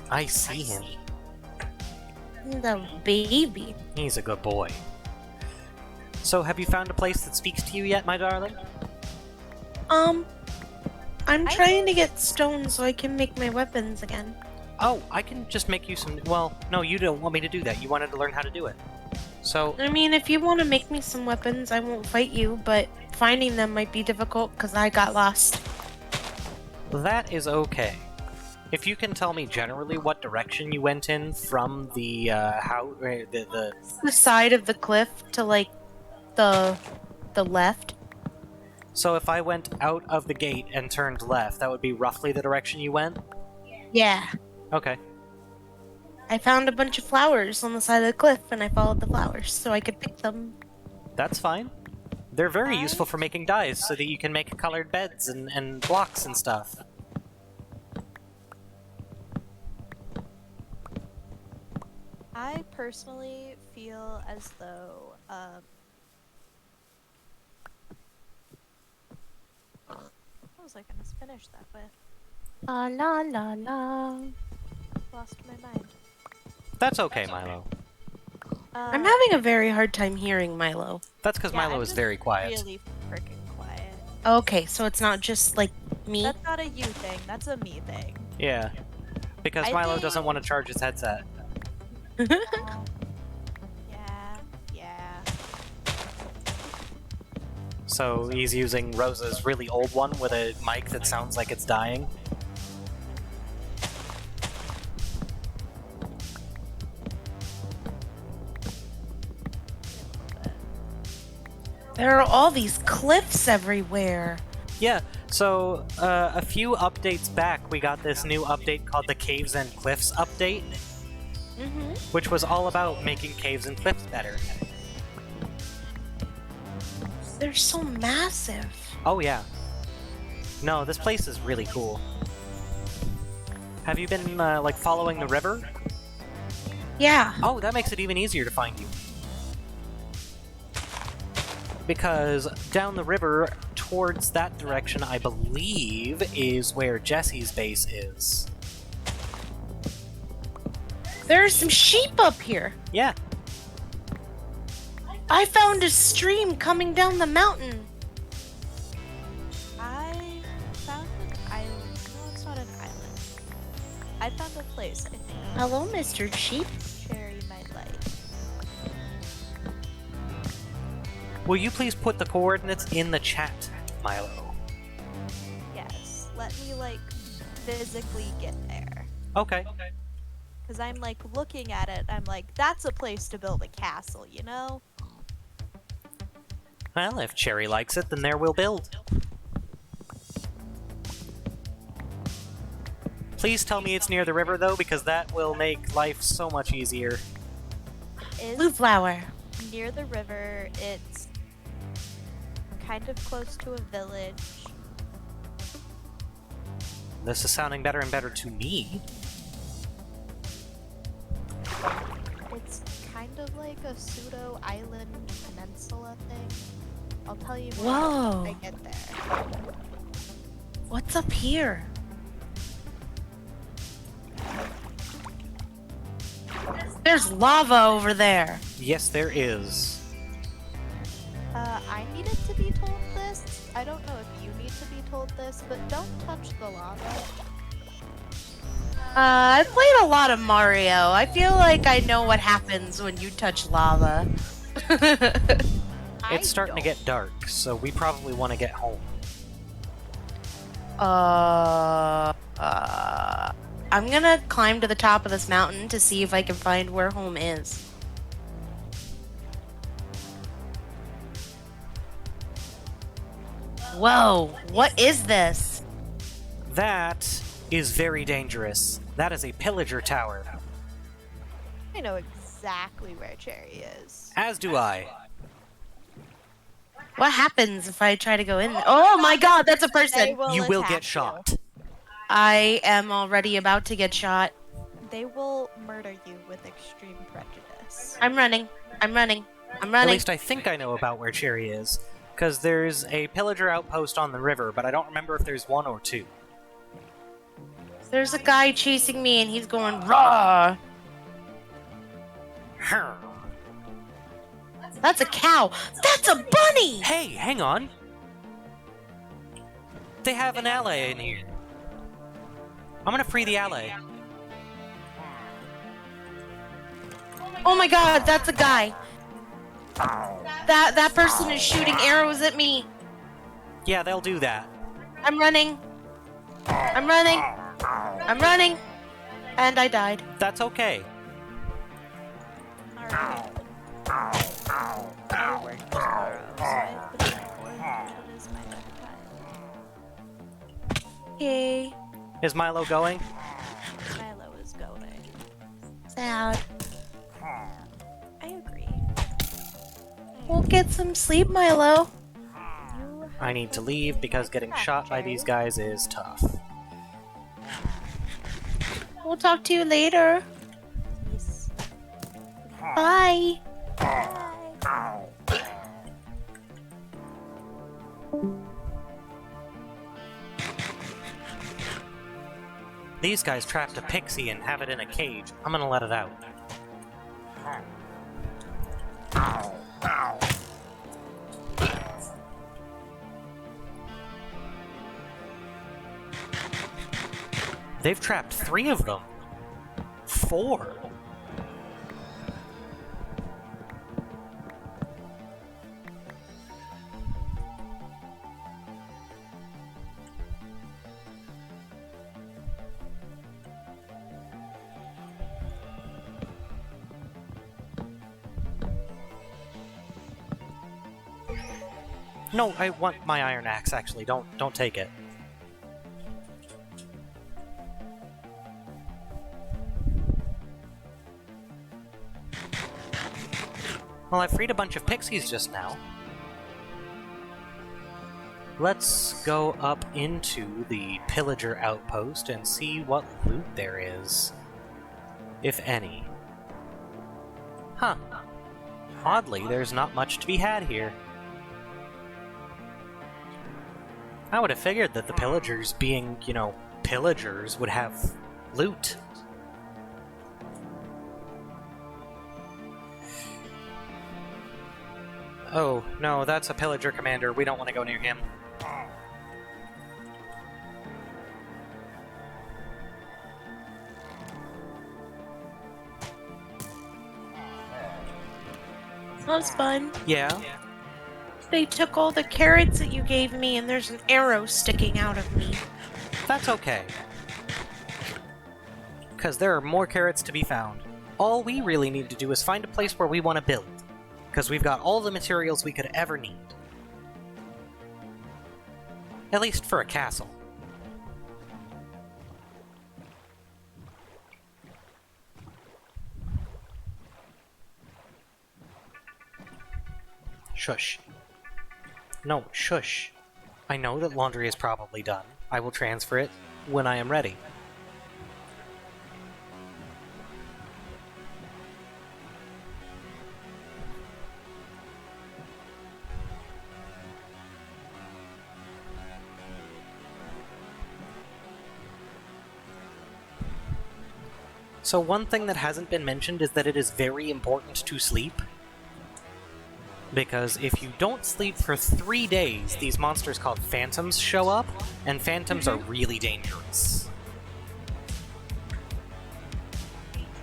I see him. The baby. He's a good boy. So, have you found a place that speaks to you yet, my darling? I'm trying to get stone so I can make my weapons again. Oh, I can just make you some. Well, no, you don't want me to do that. You wanted to learn how to do it. So, I mean, if you want to make me some weapons, I won't fight you, but finding them might be difficult because I got lost. that is okay. If you can tell me generally what direction you went in from the The side of the cliff to like the left. So if I went out of the gate and turned left, that would be roughly the direction you went? Yeah. Okay. I found a bunch of flowers on the side of the cliff and I followed the flowers so I could pick them. That's fine. They're very useful for making dyes so that you can make colored beds and blocks and stuff. I personally feel as though, what was I gonna finish that with? La la la la. Lost my mind. That's okay, Milo. I'm having a very hard time hearing Milo. That's because Yeah, Milo I'm is just very quiet. Really freaking quiet. Okay, so it's not just like me. That's not a you thing. That's a me thing. Yeah. Because I Milo think- doesn't want to charge his headset. Yeah. Yeah. So he's using Rosa's really old one with a mic that sounds like it's dying. There are all these cliffs everywhere. Yeah, so a few updates back, we got this new update called the Caves and Cliffs update, Mm-hmm. which was all about making caves and cliffs better. They're so massive. Oh yeah. No, this place is really cool. Have you been, like, following the river? Yeah. Oh, that makes it even easier to find you. Because down the river, towards that direction, I believe, is where Jesse's base is. There are some sheep up here. Yeah. I found a stream coming down the mountain. I found an island. No, it's not an island. I found a place I think Hello, Mr. Sheep. Cherry might like. Will you please put the coordinates in the chat, Milo? Yes. Let me, like, physically get there. Okay. Because I'm, like, looking at it, I'm like, that's a place to build a castle, you know? Well, if Cherry likes it, then there we'll build. Please tell me it's near the river, though, because that will make life so much easier. Blue Is flower. near the river. It's kind of close to a village. This is sounding better and better to me. It's kind of like a pseudo island peninsula thing. I'll tell you more Whoa. when I get there. What's up here? There's lava over there. Yes, there is. I needed to be told this. I don't know if you need to be told this, but don't touch the lava. I played a lot of Mario. I feel like I know what happens when you touch lava. It's starting to get dark, so we probably want to get home. I'm gonna climb to the top of this mountain to see if I can find where home is. Whoa, what is this? That is very dangerous. That is a pillager tower. I know exactly where Cherry is. As do I. What happens if I try to go in there? Oh my god, that's a person! You will attack get shot. I am already about to get shot. They will murder you with extreme prejudice. I'm running. I'm running. I'm At running. least I think I know about where Cherry is. Because there's a pillager outpost on the river, but I don't remember if there's one or two. There's a guy chasing me and he's going raw. That's a cow. That's a bunny. Hey, hang on. They have an ally in here. I'm gonna free the ally. Oh my god, that's a guy. That person is shooting arrows at me. Yeah, they'll do that. I'm running. I'm running. I'm running. And I died. That's okay. Alright. I work tomorrow, so I've been informed that it is my bedtime. Okay. Is Milo going? Milo is going. Sad. I agree. We'll get some sleep, Milo. You I need to leave because getting shot by these guys is tough. We'll talk to you later. peace. Bye. Bye. These guys trapped a pixie and have it in a cage. I'm gonna let it out. They've trapped 3 of them. 4. No, I want my iron axe, actually. Don't take it. Well, I freed a bunch of pixies just now. Let's go up into the pillager outpost and see what loot there is. If any. Huh. Oddly, there's not much to be had here. I would have figured that the pillagers, being, you know, pillagers, would have loot. Oh, no, that's a pillager commander. We don't want to go near him. That was fun. Yeah? They took all the carrots that you gave me and there's an arrow sticking out of me. That's okay. Because there are more carrots to be found. All we really need to do is find a place where we want to build. Because we've got all the materials we could ever need. At least for a castle. Shush. No, shush. I know that laundry is probably done. I will transfer it when I am ready. So one thing that hasn't been mentioned is that it is very important to sleep. Because if you don't sleep for 3 days, these monsters called phantoms show up, and phantoms are really dangerous.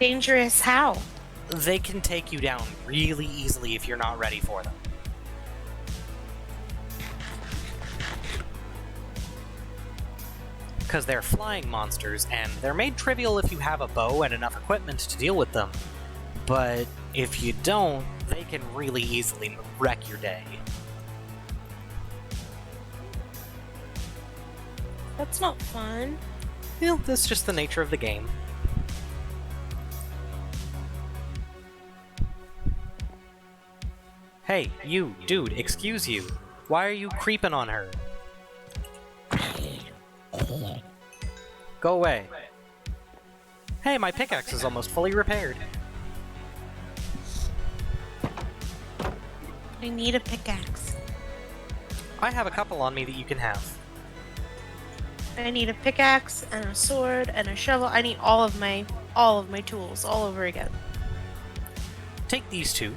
Dangerous how? They can take you down really easily if you're not ready for them. Because they're flying monsters, and they're made trivial if you have a bow and enough equipment to deal with them. But if you don't, they can really easily wreck your day. That's not fun. Well, that's just the nature of the game. Hey, you, dude, excuse you. Why are you creeping on her? Go away. Hey, my pickaxe is almost fully repaired. I need a pickaxe. I have a couple on me that you can have. I need a pickaxe and a sword and a shovel. I need all of my tools all over again. Take these two.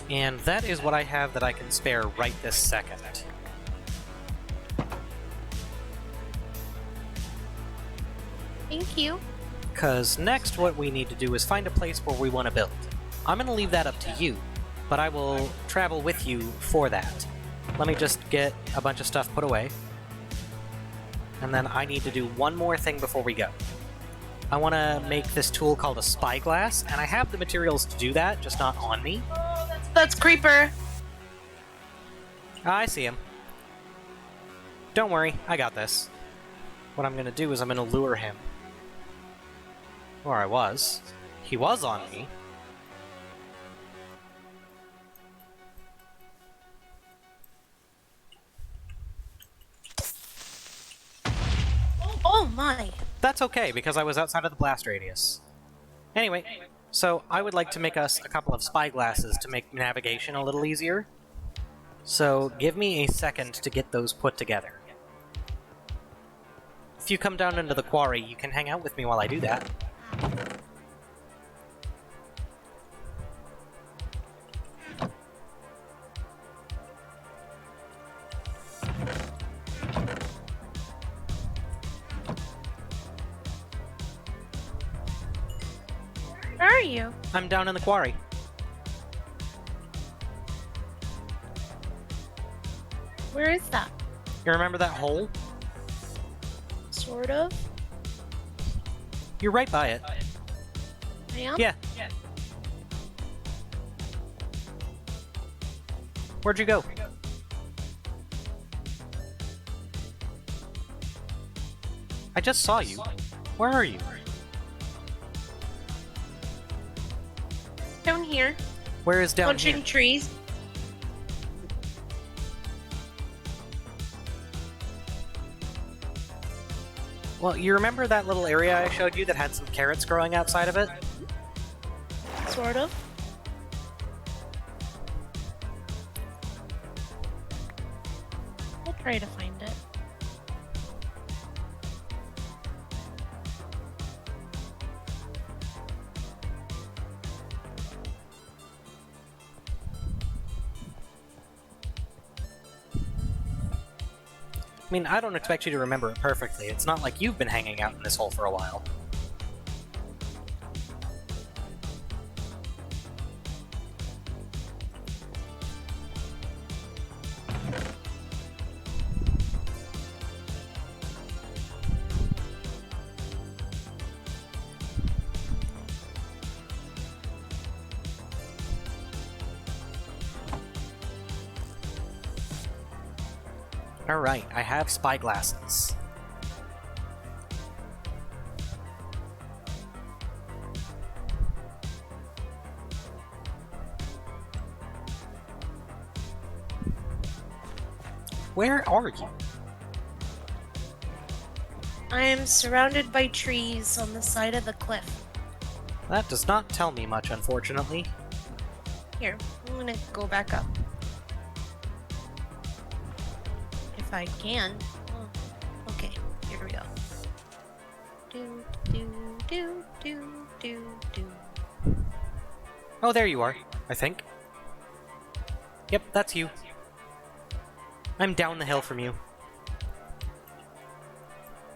And that is what I have that I can spare right this second. Thank you. Because next what we need to do is find a place where we want to build. I'm going to leave that up to you, but I will travel with you for that. Let me just get a bunch of stuff put away. And then I need to do one more thing before we go. I want to make this tool called a spyglass, and I have the materials to do that, just not on me. That's Creeper. I see him. Don't worry, I got this. What I'm going to do is I'm going to lure him. Or I was. He was on me. Oh my. That's okay, because I was outside of the blast radius. Anyway, so I would like to make us a couple of spyglasses to make navigation a little easier. So give me a second to get those put together. If you come down into the quarry, you can hang out with me while I do that. Where are you? I'm down in the quarry. Where is that? You remember that hole? Sort of. You're right by it. I am? Yeah. Where'd you go? I just saw you. Where are you? Down here. Where is down Punching here? trees. Well, you remember that little area I showed you that had some carrots growing outside of it? Sort of. I'll try to find it. I mean, I don't expect you to remember it perfectly. It's not like you've been hanging out in this hole for a while. Alright, I have spyglasses. Where are you? I am surrounded by trees on the side of the cliff. That does not tell me much, unfortunately. Here, I'm gonna go back up. If I can. Oh, okay, here we go. Do, do, do, do, do, do. Oh, there you are, I think. Yep, that's you. I'm down the hill from you.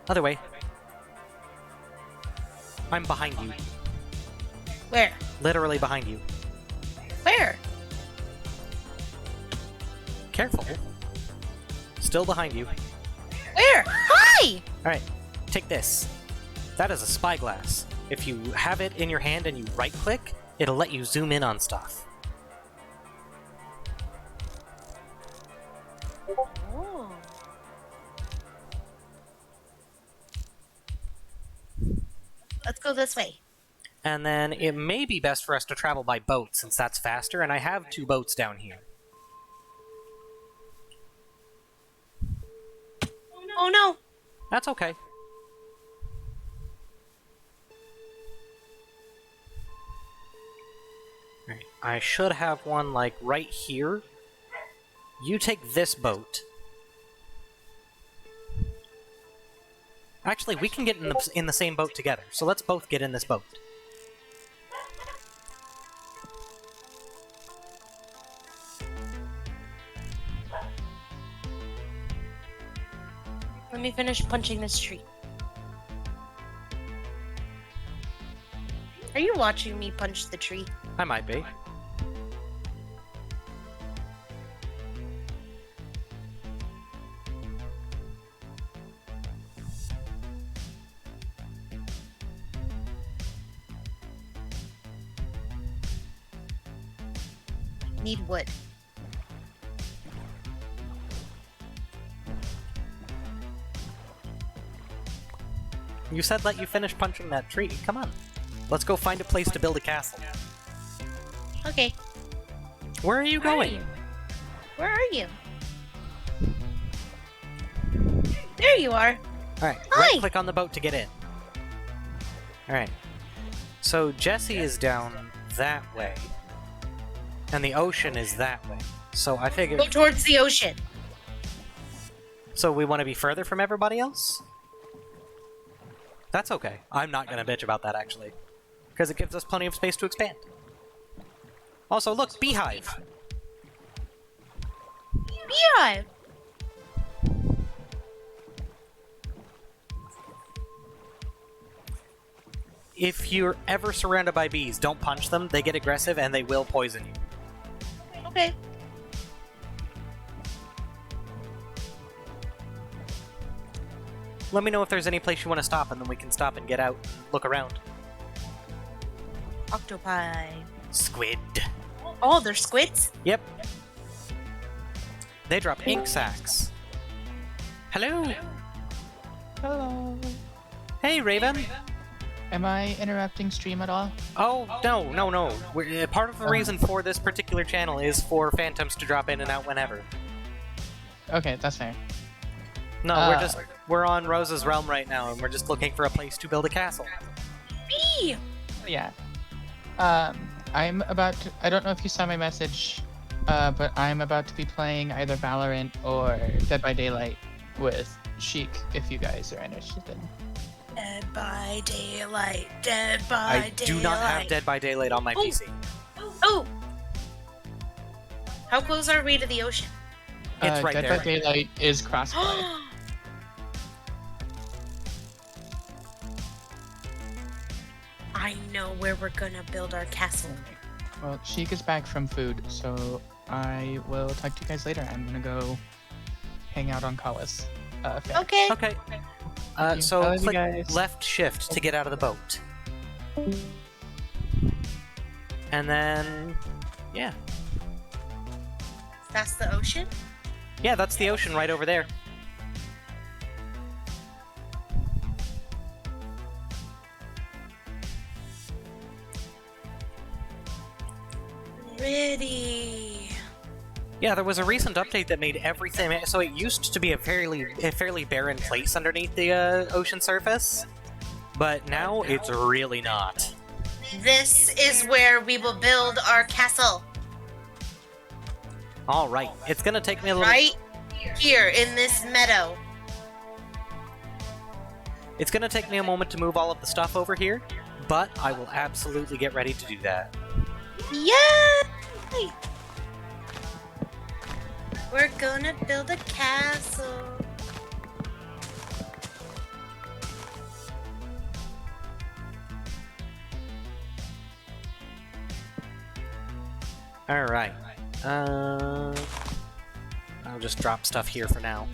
Other way. I'm behind you. Where? Literally behind you. Where? Careful. Still behind you. Where? Hi! Alright, take this. That is a spyglass. If you have it in your hand and you right-click, it'll let you zoom in on stuff. Oh. Let's go this way. And then it may be best for us to travel by boat, since that's faster, and I have 2 boats down here. Oh no! That's okay. Alright, I should have one, like, right here, You take this boat. Actually, we can get in the same boat together, so let's both get in this boat. Let me finish punching this tree. Are you watching me punch the tree? I might be. Need wood. You said let you finish punching that tree. Come on. Let's go find a place to build a castle. Okay. Where are you going? Where are you? There you are. Alright, Hi! right click on the boat to get in. Alright. So Jesse is down that way. And the ocean is that way. So I figured... Go towards the ocean. So we want to be further from everybody else? That's okay. I'm not gonna bitch about that, actually. Because it gives us plenty of space to expand. Also, look! Beehive! Beehive. If you're ever surrounded by bees, don't punch them. They get aggressive and they will poison you. Okay. Let me know if there's any place you want to stop, and then we can stop and get out and look around. Octopi. Squid. Oh, they're squids? Yep. They drop ink sacs. Hello! Hello. Hey, Raven! Am I interrupting stream at all? Oh, no. Part of the reason for this particular channel is for phantoms to drop in and out whenever. Okay, that's fair. No, we're on Rosa's realm right now, and we're just looking for a place to build a castle. Bee! Yeah. I'm about to, I don't know if you saw my message, but I'm about to be playing either Valorant or Dead by Daylight with Sheik, if you guys are interested. Dead by Daylight. Dead by I Daylight. do not have Dead by Daylight on my Oh. PC. Oh! How close are we to the ocean? It's right Dead there. by Daylight is crossplay. I know where we're gonna build our castle. Well, Sheik is back from food, so I will talk to you guys later. I'm gonna go hang out on Kawas. Fair. Okay. Okay. you. So I love you click guys. left shift to get out of the boat. And then... yeah. That's the ocean? Yeah, that's the ocean right over there. Pretty. Yeah, there was a recent update that made everything... So it used to be a fairly barren place underneath the ocean surface, but now it's really not. This is where we will build our castle. All right, it's gonna take me a little... Right here in this meadow. It's gonna take me a moment to move all of the stuff over here, but I will absolutely get ready to do that. Yay! We're gonna build a castle. All right. I'll just drop stuff here for now.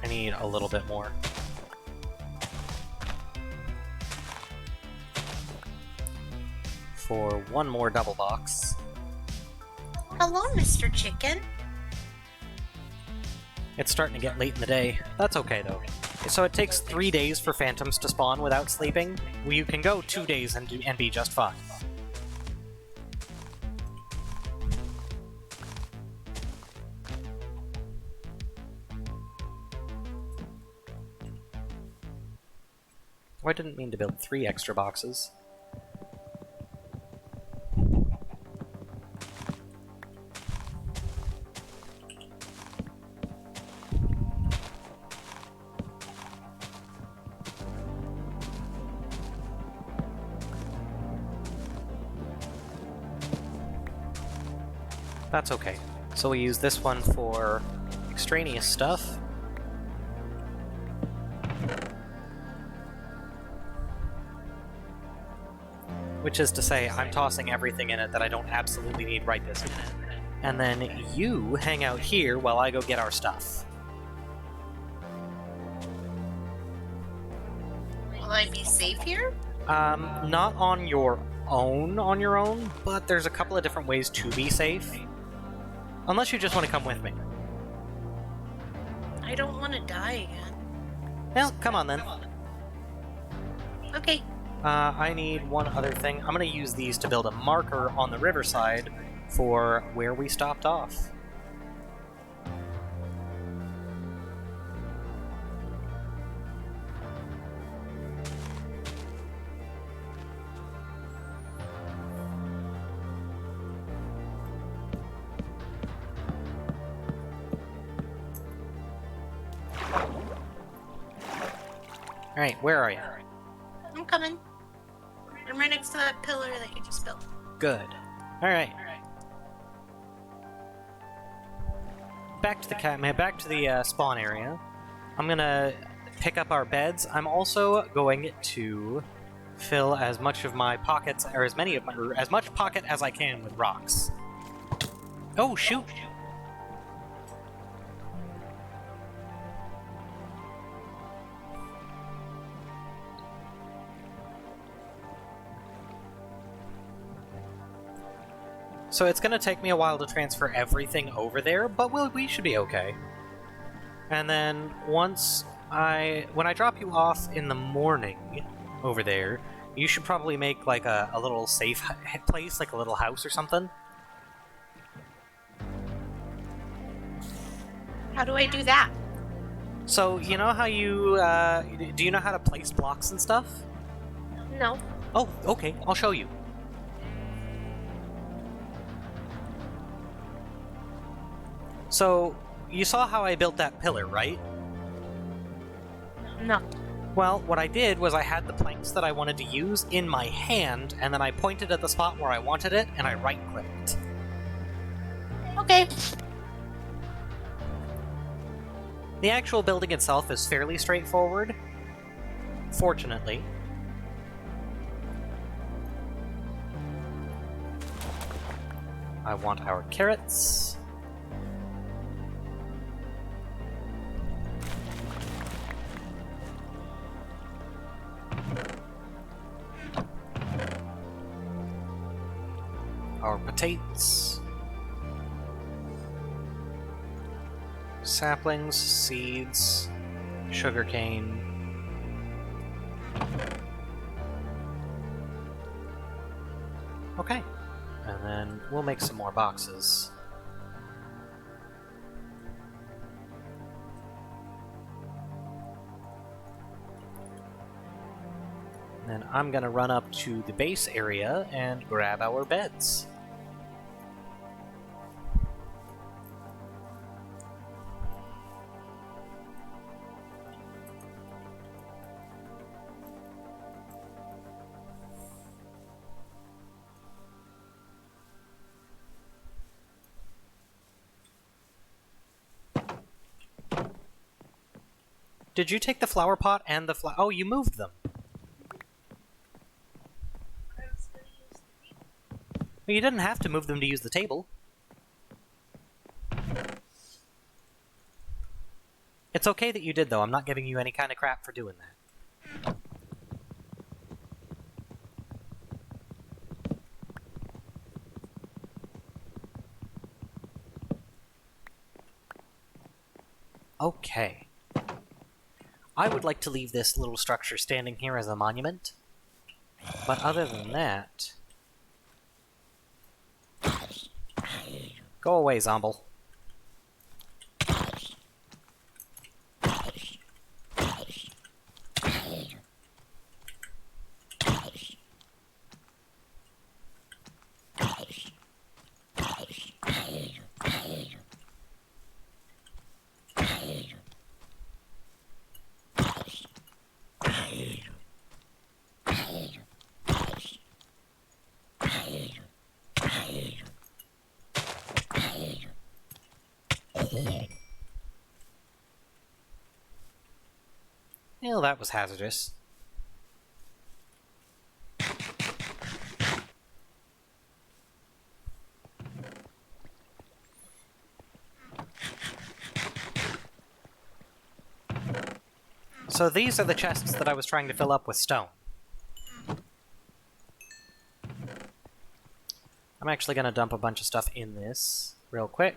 I need a little bit more. For one more double box. Hello, Mr. Chicken. It's starting to get late in the day. That's okay, though. So it takes 3 days for phantoms to spawn without sleeping. Well, you can go 2 days and be just fine. I didn't mean to build 3 extra boxes. That's okay. So we use this one for extraneous stuff. Which is to say, I'm tossing everything in it that I don't absolutely need right this minute. And then you hang out here while I go get our stuff. Will I be safe here? Not on your own, but there's a couple of different ways to be safe. Unless you just want to come with me. I don't want to die again. Well, come on then. Okay. I need one other thing. I'm going to use these to build a marker on the riverside for where we stopped off. Alright, where are you? I'm coming. I'm right next to that pillar that you just built. Good. Alright. Back to the spawn area. I'm gonna pick up our beds. I'm also going to fill as much of my pockets, or as much pocket as I can with rocks. Oh, shoot! So it's going to take me a while to transfer everything over there, but we should be okay. And then when I drop you off in the morning over there, you should probably make like a little safe place, like a little house or something. How do I do that? So, you know how do you know how to place blocks and stuff? No. Oh, okay, I'll show you. So, you saw how I built that pillar, right? No. Well, what I did was I had the planks that I wanted to use in my hand, and then I pointed at the spot where I wanted it, and I right-clicked. Okay. The actual building itself is fairly straightforward, fortunately. I want our carrots. Our potatoes. Saplings, seeds, sugarcane. Okay. And then we'll make some more boxes. Then I'm gonna run up to the base area and grab our beds. Did you take the flower pot and the Oh, you moved them. Well, you didn't have to move them to use the table. It's okay that you did, though. I'm not giving you any kind of crap for doing that. Okay. I would like to leave this little structure standing here as a monument. But other than that... Go away, Zomble. Well, that was hazardous. So these are the chests that I was trying to fill up with stone. I'm actually going to dump a bunch of stuff in this real quick.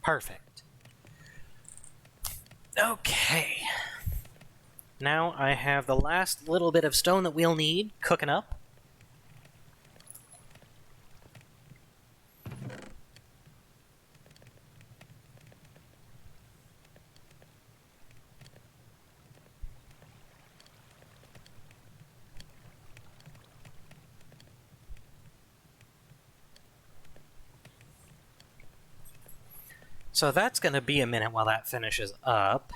Perfect. Okay. Now I have the last little bit of stone that we'll need cooking up. So that's going to be a minute while that finishes up.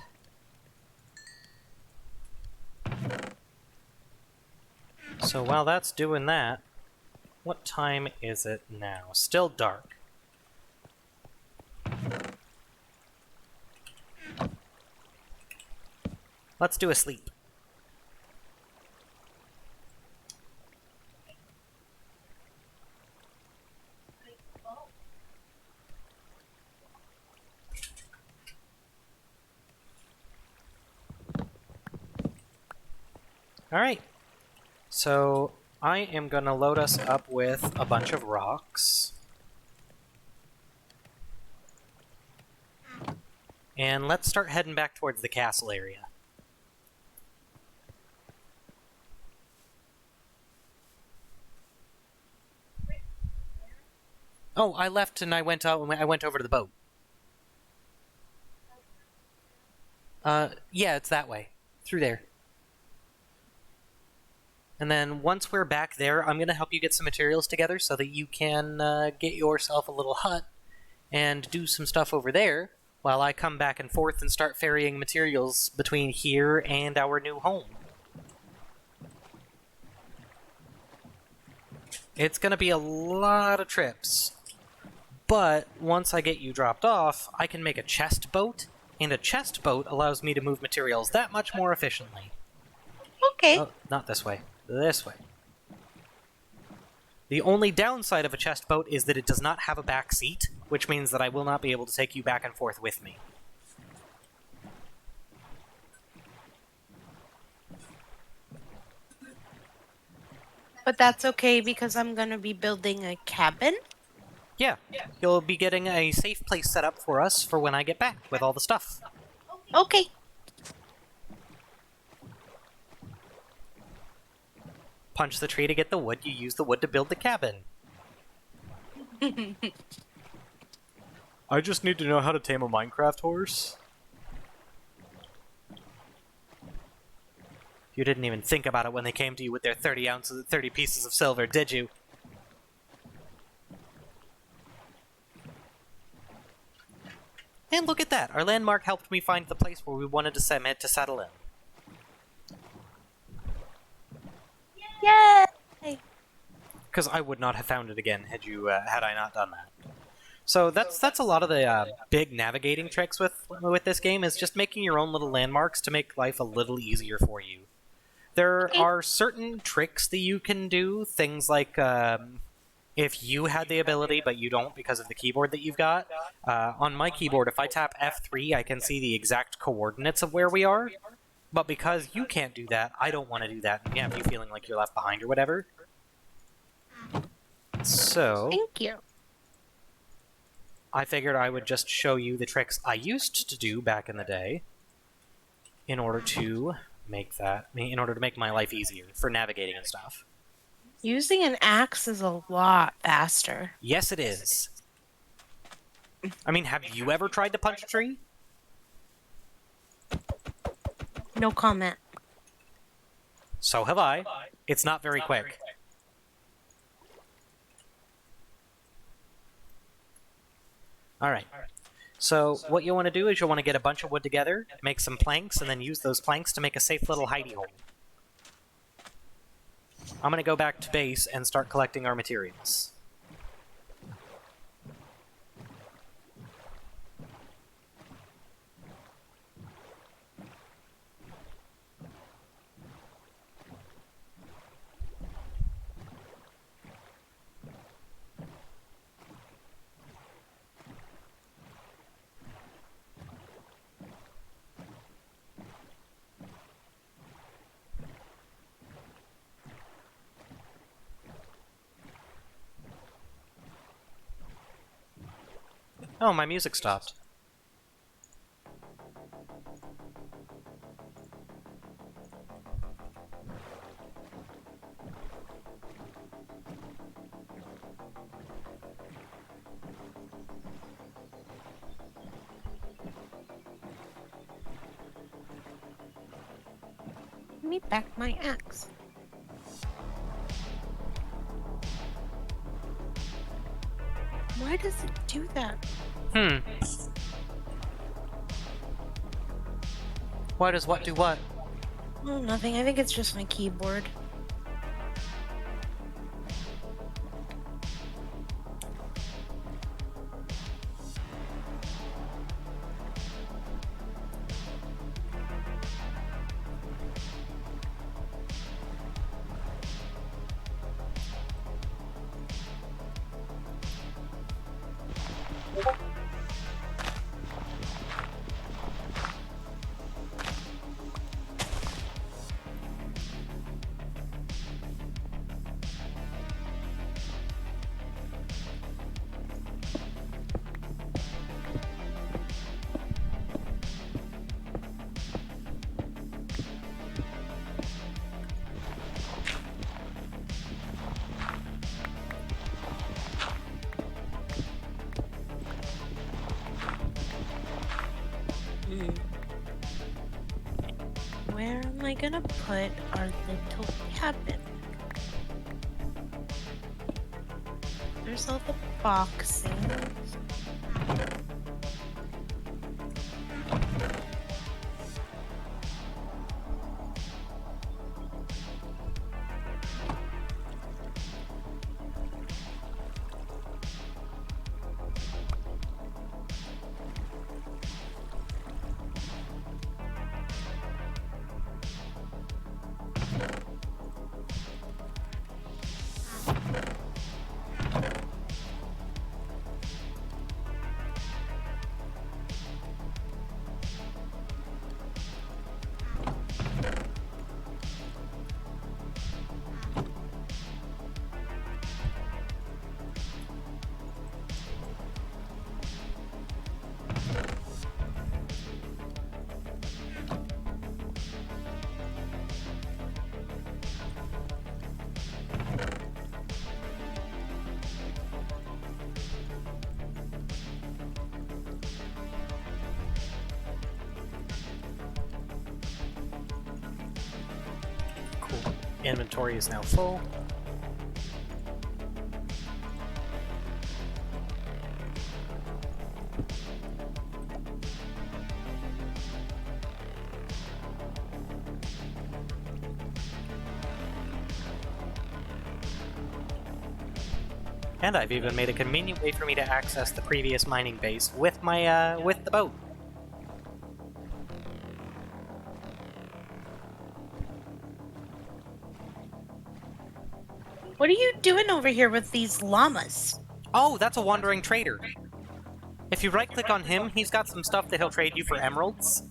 So while that's doing that, what time is it now? Still dark. Let's do a sleep. Alright, so I am going to load us up with a bunch of rocks. And let's start heading back towards the castle area. Oh, I left and I went out and I went over to the boat. Yeah, it's that way. Through there. And then once we're back there, I'm going to help you get some materials together so that you can get yourself a little hut and do some stuff over there while I come back and forth and start ferrying materials between here and our new home. It's going to be a lot of trips, but once I get you dropped off, I can make a chest boat, and a chest boat allows me to move materials that much more efficiently. Okay. Oh, not this way. This way. The only downside of a chest boat is that it does not have a back seat, which means that I will not be able to take you back and forth with me. But that's okay because I'm gonna be building a cabin. Yeah, you'll be getting a safe place set up for us for when I get back with all the stuff. Okay. Punch the tree to get the wood, you use the wood to build the cabin. I just need to know how to tame a Minecraft horse. You didn't even think about it when they came to you with their 30 pieces of silver, did you? And look at that! Our landmark helped me find the place where we wanted to settle in. Yay! because I would not have found it again had I not done that. So that's a lot of the big navigating tricks with this game, is just making your own little landmarks to make life a little easier for you. There are certain tricks that you can do, things like if you had the ability but you don't because of the keyboard that you've got. On my keyboard, if I tap F3, I can see the exact coordinates of where we are, but because you can't do that, I don't want to do that, and you have you feeling like you're left behind or whatever. So Thank you. I figured I would just show you the tricks I used to do back in the day in order to make my life easier for navigating and stuff. Using an axe is a lot faster. Yes, it is. I mean, have you ever tried to punch a tree? No comment. So have I. It's not very quick. Alright. So what you'll want to do is you'll want to get a bunch of wood together, make some planks, and then use those planks to make a safe little hidey hole. I'm going to go back to base and start collecting our materials. Oh, my music stopped. Give me back my axe. Why does it do that? Why does what do what? Oh, nothing. I think it's just my keyboard. Where am I gonna put our little cabin? There's all the boxing. Cool. Inventory is now full. And I've even made a convenient way for me to access the previous mining base with my, with the boat. What are you doing over here with these llamas? Oh, that's a wandering trader. If you right-click on him, he's got some stuff that he'll trade you for emeralds.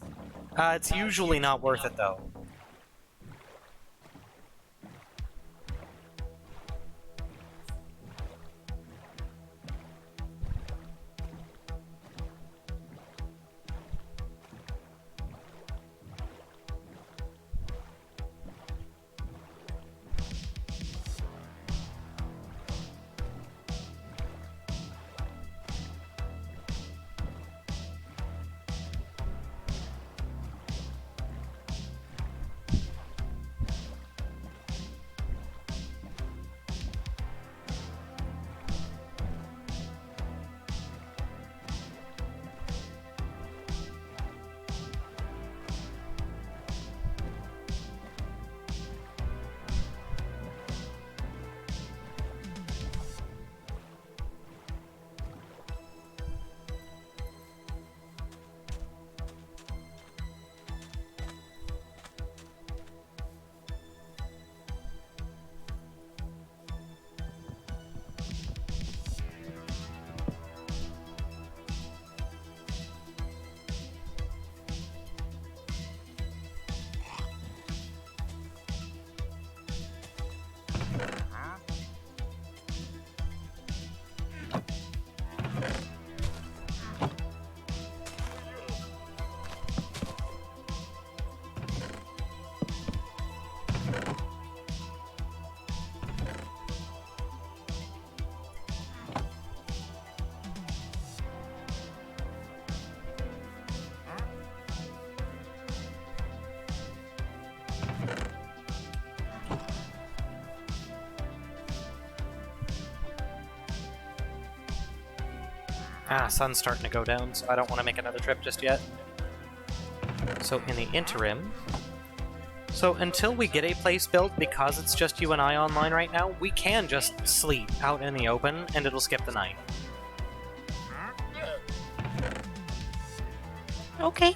It's usually not worth it, though. Ah, sun's starting to go down, so I don't want to make another trip just yet. So in the interim... So until we get a place built, because it's just you and I online right now, we can just sleep out in the open, and it'll skip the night. Okay.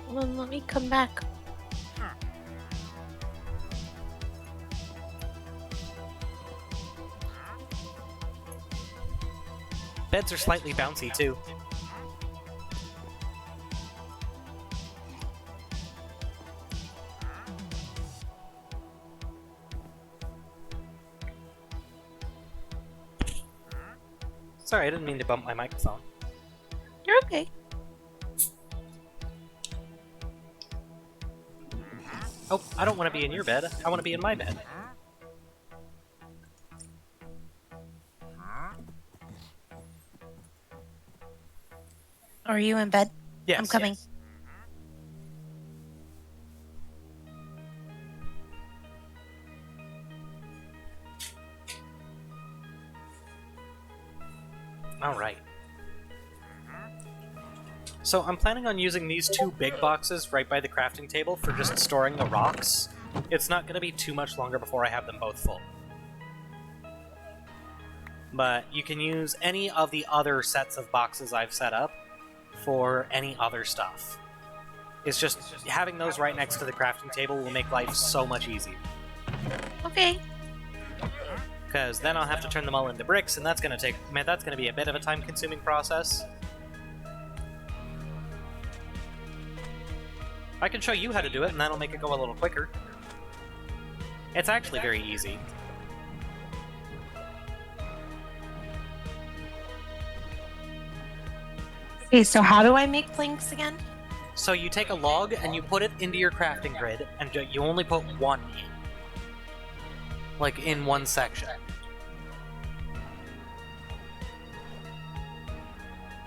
Well, then let me come back. Beds are slightly bouncy, too. Sorry, I didn't mean to bump my microphone. You're okay. Oh, I don't want to be in your bed. I want to be in my bed. Are you in bed? Yes. I'm coming. Yes. Alright. So I'm planning on using these two big boxes right by the crafting table for just storing the rocks. It's not going to be too much longer before I have them both full. But you can use any of the other sets of boxes I've set up for any other stuff. It's just having those right next to the crafting table will make life so much easier. Okay. Because then I'll have to turn them all into bricks, and that's gonna be a bit of a time-consuming process. I can show you how to do it, and that'll make it go a little quicker. It's actually very easy. Okay, so how do I make planks again? So you take a log and you put it into your crafting grid, and you only put one in. Like, in one section.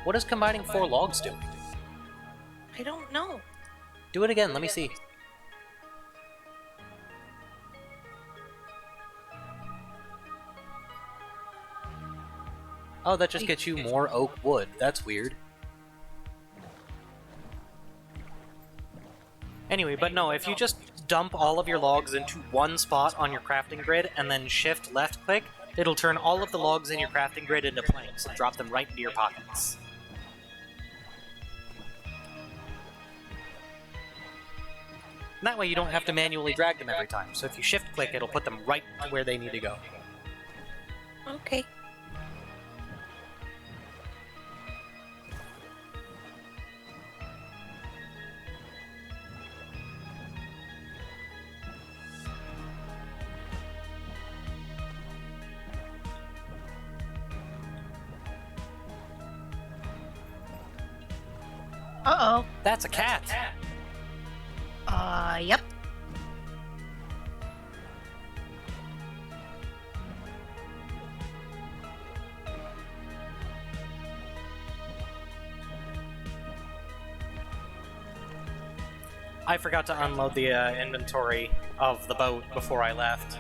What is combining 4 logs doing? I don't know. Do it again, let me see. Oh, that just gets you more oak wood. That's weird. Anyway, but no, if you just dump all of your logs into one spot on your crafting grid and then shift left click, it'll turn all of the logs in your crafting grid into planks and drop them right into your pockets. And that way you don't have to manually drag them every time, so if you shift click, it'll put them right where they need to go. Okay. Uh-oh. That's a cat! Yep. I forgot to unload the inventory of the boat before I left.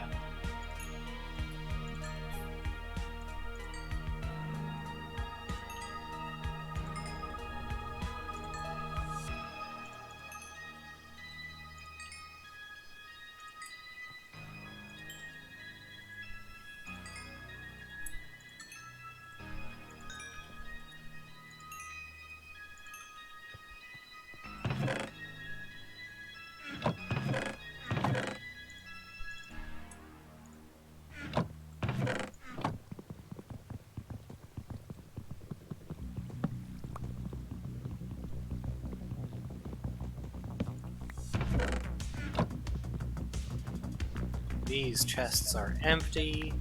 These chests are empty.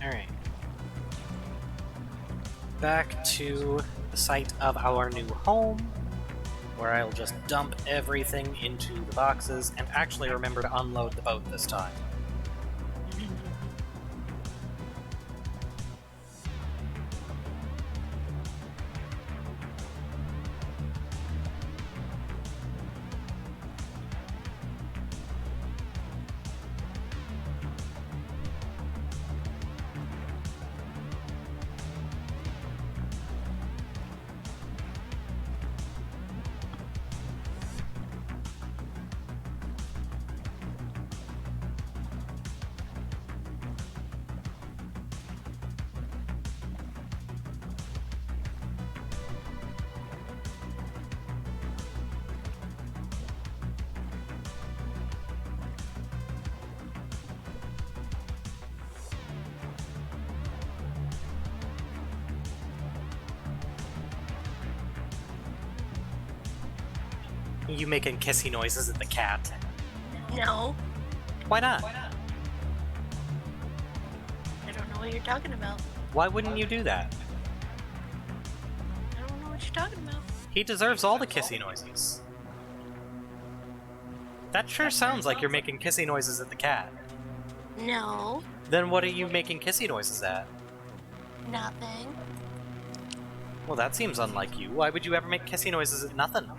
Alright. Back to the site of our new home, where I'll just dump everything into the boxes and actually remember to unload the boat this time. You making kissy noises at the cat? No. Why not? I don't know what you're talking about. Why wouldn't you do that? I don't know what you're talking about. He deserves all the kissy noises. That sure sounds like you're making kissy noises at the cat. No. Then what are you making kissy noises at? Nothing. Well, that seems unlike you. Why would you ever make kissy noises at nothing?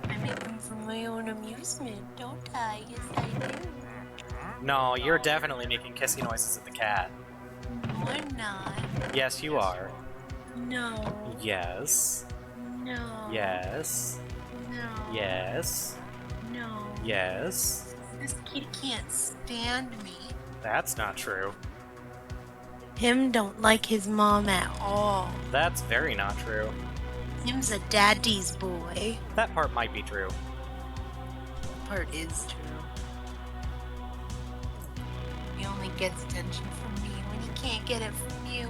I make them for my own amusement, don't I? Yes, I do. No, you're definitely making kissy noises at the cat. No, I'm not. Yes, you are. No. Yes. No. Yes. No. Yes. No. Yes. This kid can't stand me. That's not true. Him don't like his mom at all. That's very not true. Him's a daddy's boy. That part might be true. Part is true. He only gets attention from me when he can't get it from you.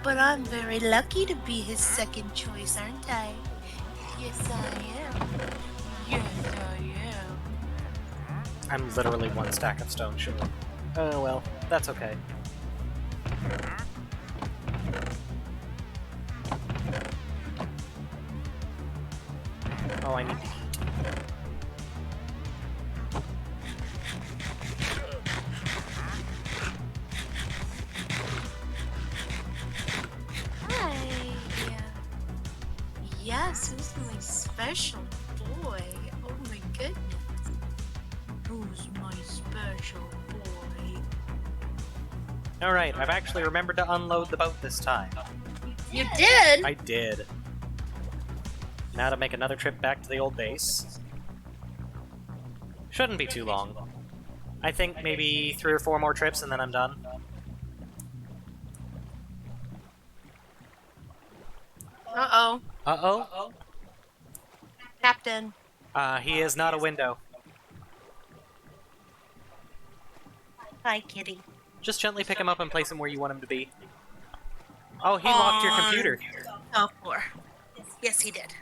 But I'm very lucky to be his second choice, aren't I? Yes, I am. Yes, I am. I'm literally one stack of stone short. Oh well, that's okay. Oh, I need to eat. yes, who's my special boy? Oh my goodness. Who's my special boy? Alright, I've actually remembered to unload the boat this time. You did? I did. Now to make another trip back to the old base. Shouldn't be too long. I think maybe 3 or 4 more trips and then I'm done. Uh-oh. Uh-oh. Captain. He is not a window. Hi, kitty. Just gently pick him up and place him where you want him to be. Oh, he locked your computer. Oh, poor. Yes, he did.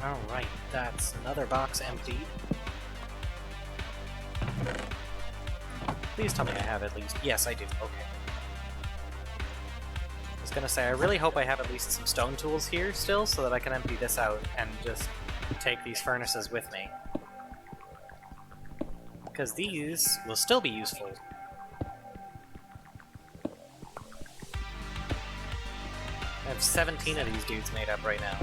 Alright, that's another box emptied. Please tell me I have at least... Yes, I do. Okay. I was gonna say, I really hope I have at least some stone tools here still, so that I can empty this out and just take these furnaces with me. Because these will still be useful. I have 17 of these dudes made up right now.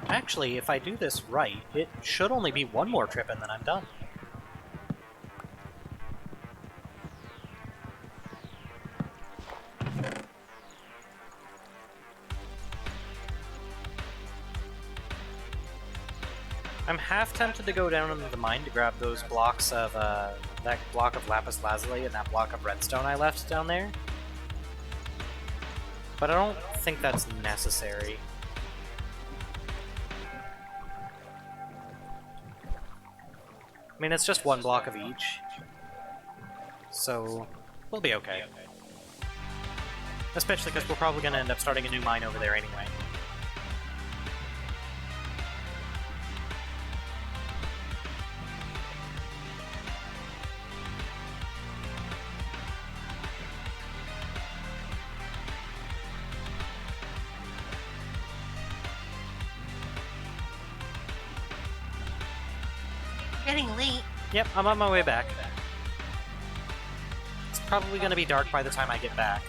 Actually, if I do this right, it should only be 1 more trip and then I'm done. I'm half tempted to go down into the mine to grab those blocks of, that block of lapis lazuli and that block of redstone I left down there. But I don't think that's necessary. I mean, it's just 1 block of each. So, we'll be okay. Especially because we're probably going to end up starting a new mine over there anyway. Getting late. Yep, I'm on my way back. It's probably going to be dark by the time I get back.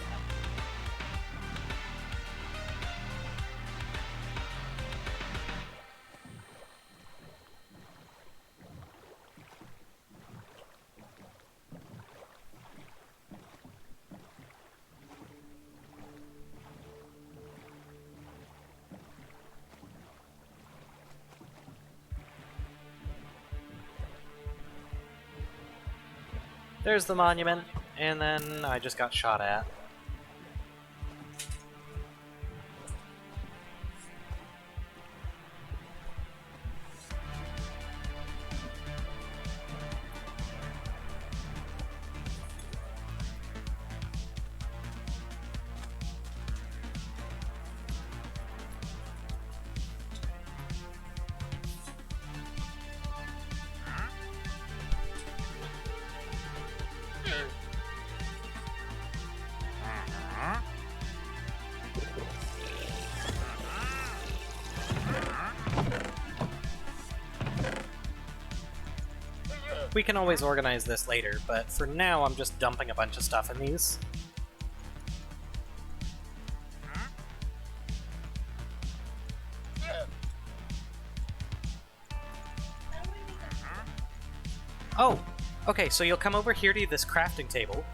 There's the monument, and then I just got shot at. We can always organize this later, but for now I'm just dumping a bunch of stuff in these. Oh! Okay, so you'll come over here to this crafting table.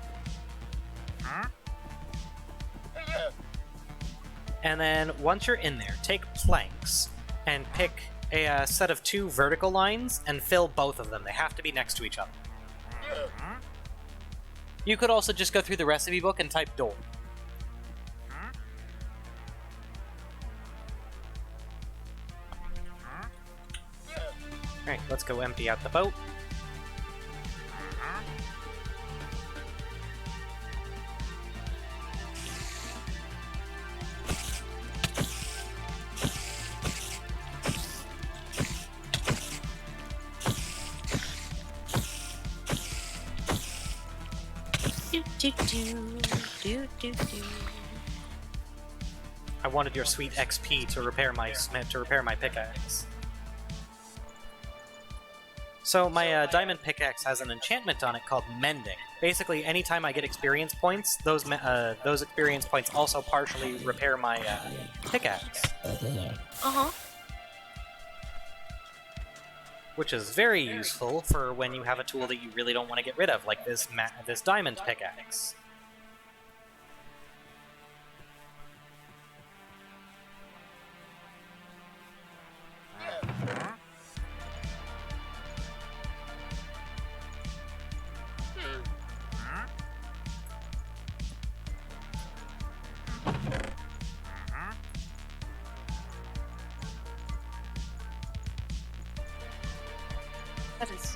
And then, once you're in there, take planks and pick a set of 2 vertical lines and fill both of them. They have to be next to each other. You could also just go through the recipe book and type door. Alright, let's go empty out the boat. Do. I wanted your sweet XP to repair my pickaxe. So my diamond pickaxe has an enchantment on it called Mending. Basically, anytime I get experience points, those experience points also partially repair my pickaxe, Uh-huh. which is very useful for when you have a tool that you really don't want to get rid of, like this diamond pickaxe. That is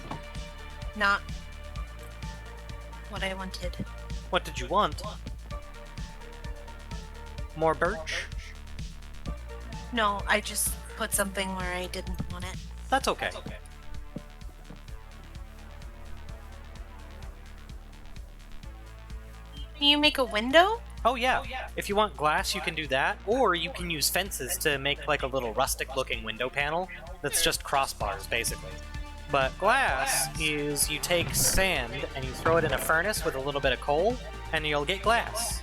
not what I wanted. What did you want? More birch? No, I just put something where I didn't want it. That's okay. Can you make a window? Oh yeah, if you want glass you can do that, or you can use fences to make like a little rustic looking window panel that's just crossbars basically. But glass is you take sand and you throw it in a furnace with a little bit of coal and you'll get glass.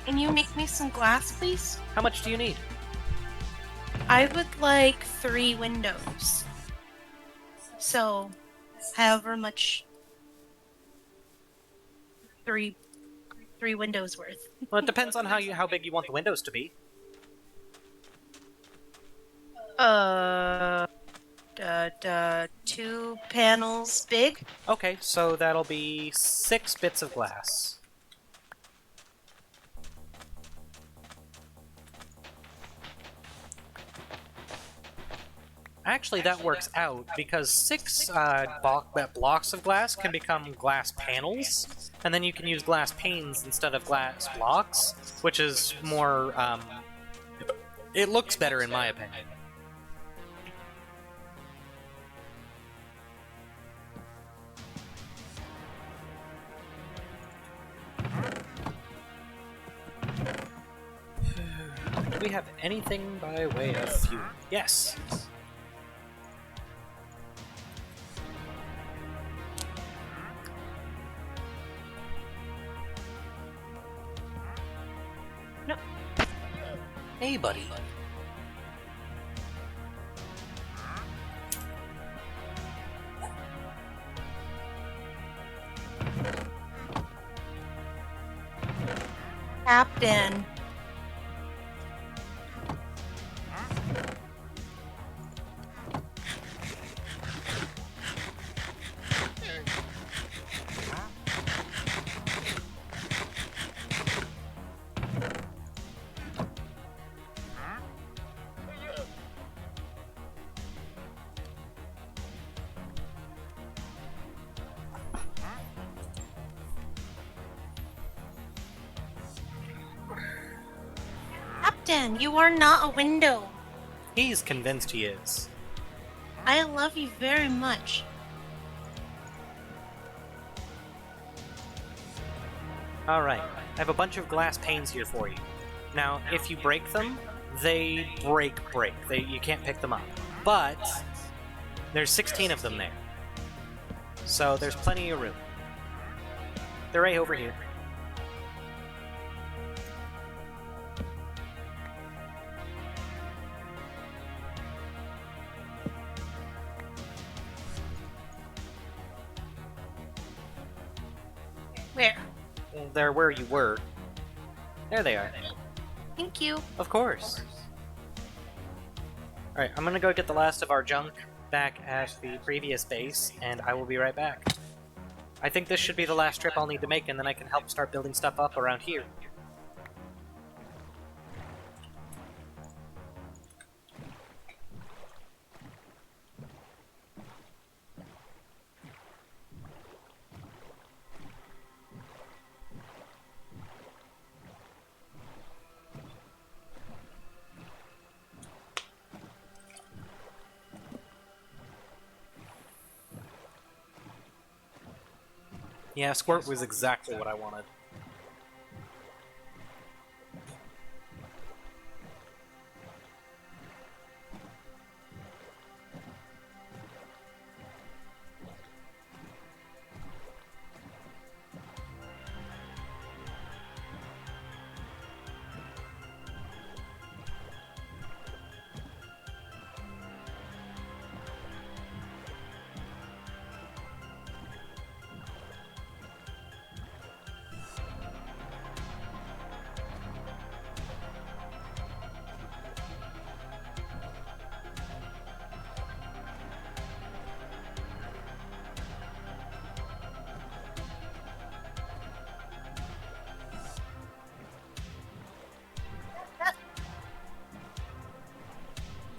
Can you make me some glass, please? How much do you need? I would like 3 windows. So, however much... 3 windows worth. Well, it depends on how big you want the windows to be. 2 panels big. Okay, so that'll be 6 bits of glass. Actually, that works out, because 6 blocks of glass can become glass panels, and then you can use glass panes instead of glass blocks, which is more, it looks better in my opinion. Do we have anything by way of fuel? Yes! No. Hey, buddy. Captain. Captain, you are not a window. He's convinced he is. I love you very much. Alright, I have a bunch of glass panes here for you. Now, if you break them, they break. You can't pick them up. But, there's 16 of them there. So there's plenty of room. They're right over here. Where? Well, they're where you were. There they are. Thank you. Of course. Alright, I'm gonna go get the last of our junk back at the previous base, and I will be right back. I think this should be the last trip I'll need to make, and then I can help start building stuff up around here. Yeah, Squirt was exactly what I wanted.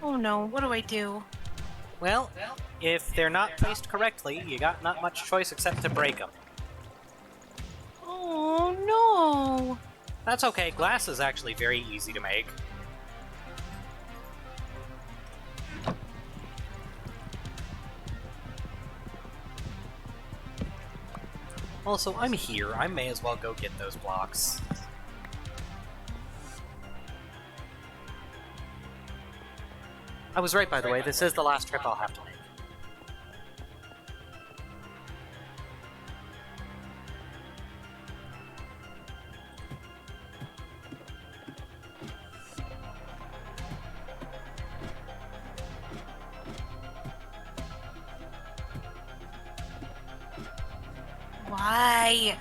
Oh no, what do I do? Well, if they're not placed correctly, you got not much choice except to break them. Oh no! That's okay, glass is actually very easy to make. Also, I'm here. I may as well go get those blocks. I was right, by the way. This is the last trip I'll have to make. Why?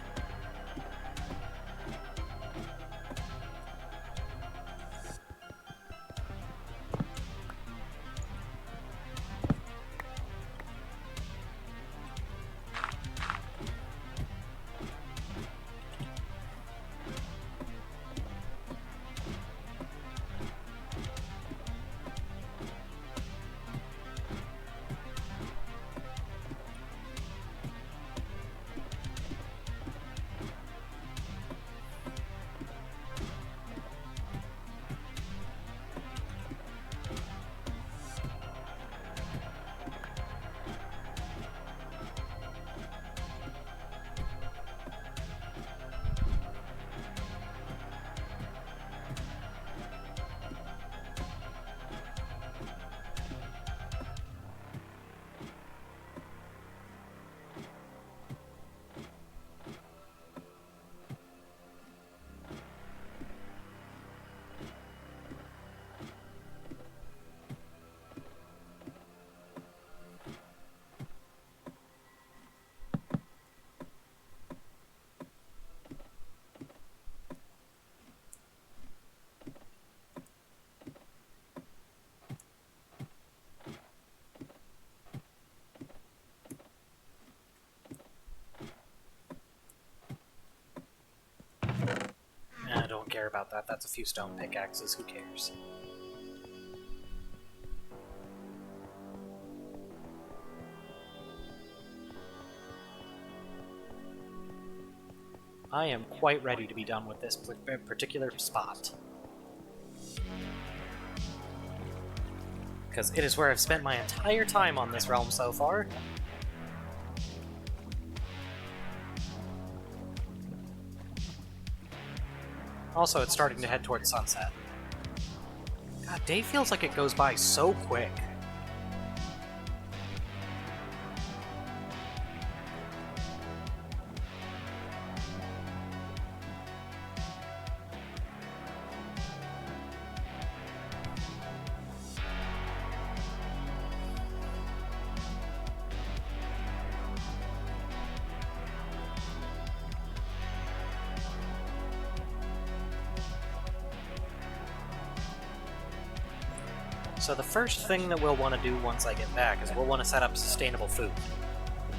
I don't care about that. That's a few stone pickaxes. Who cares? I am quite ready to be done with this particular spot. Because it is where I've spent my entire time on this realm so far. Also, it's starting to head towards sunset. God, day feels like it goes by so quick. So the first thing that we'll want to do once I get back is we'll want to set up sustainable food.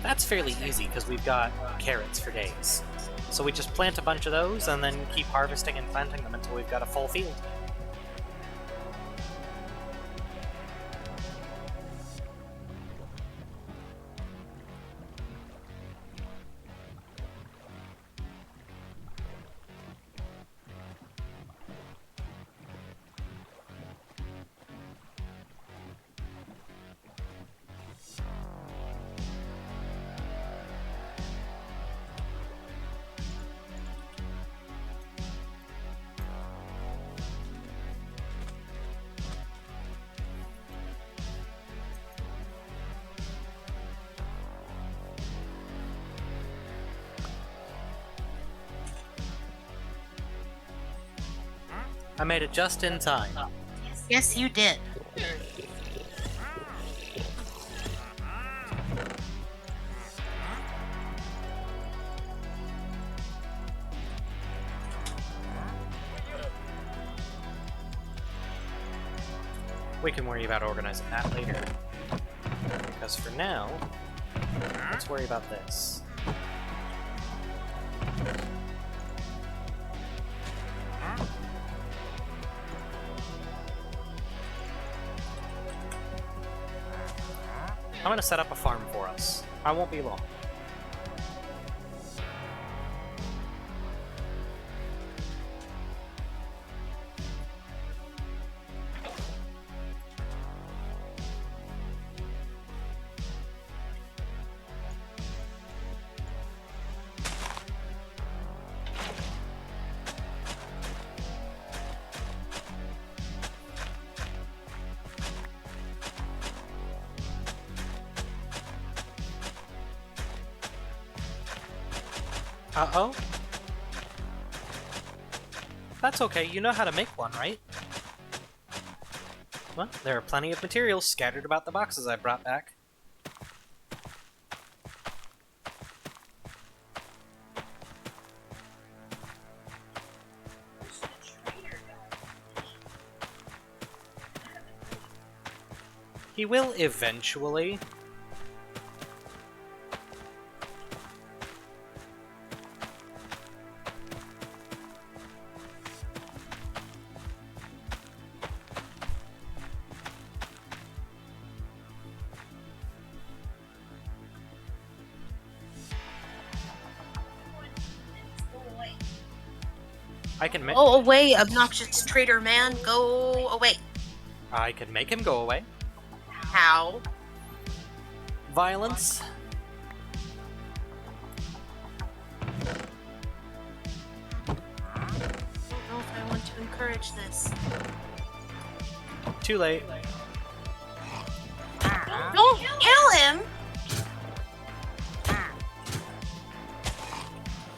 That's fairly easy because we've got carrots for days. So we just plant a bunch of those and then keep harvesting and planting them until we've got a full field. I made it just in time. Yes, you did. We can worry about organizing that later. Because for now, let's worry about this. I'm gonna set up a farm for us. I won't be long. Uh-oh? That's okay, you know how to make one, right? Well, there are plenty of materials scattered about the boxes I brought back. He will eventually. I can make. Go away, obnoxious traitor man. Go away. I can make him go away. How? Violence. I don't know if I want to encourage this. Too late. Don't kill him!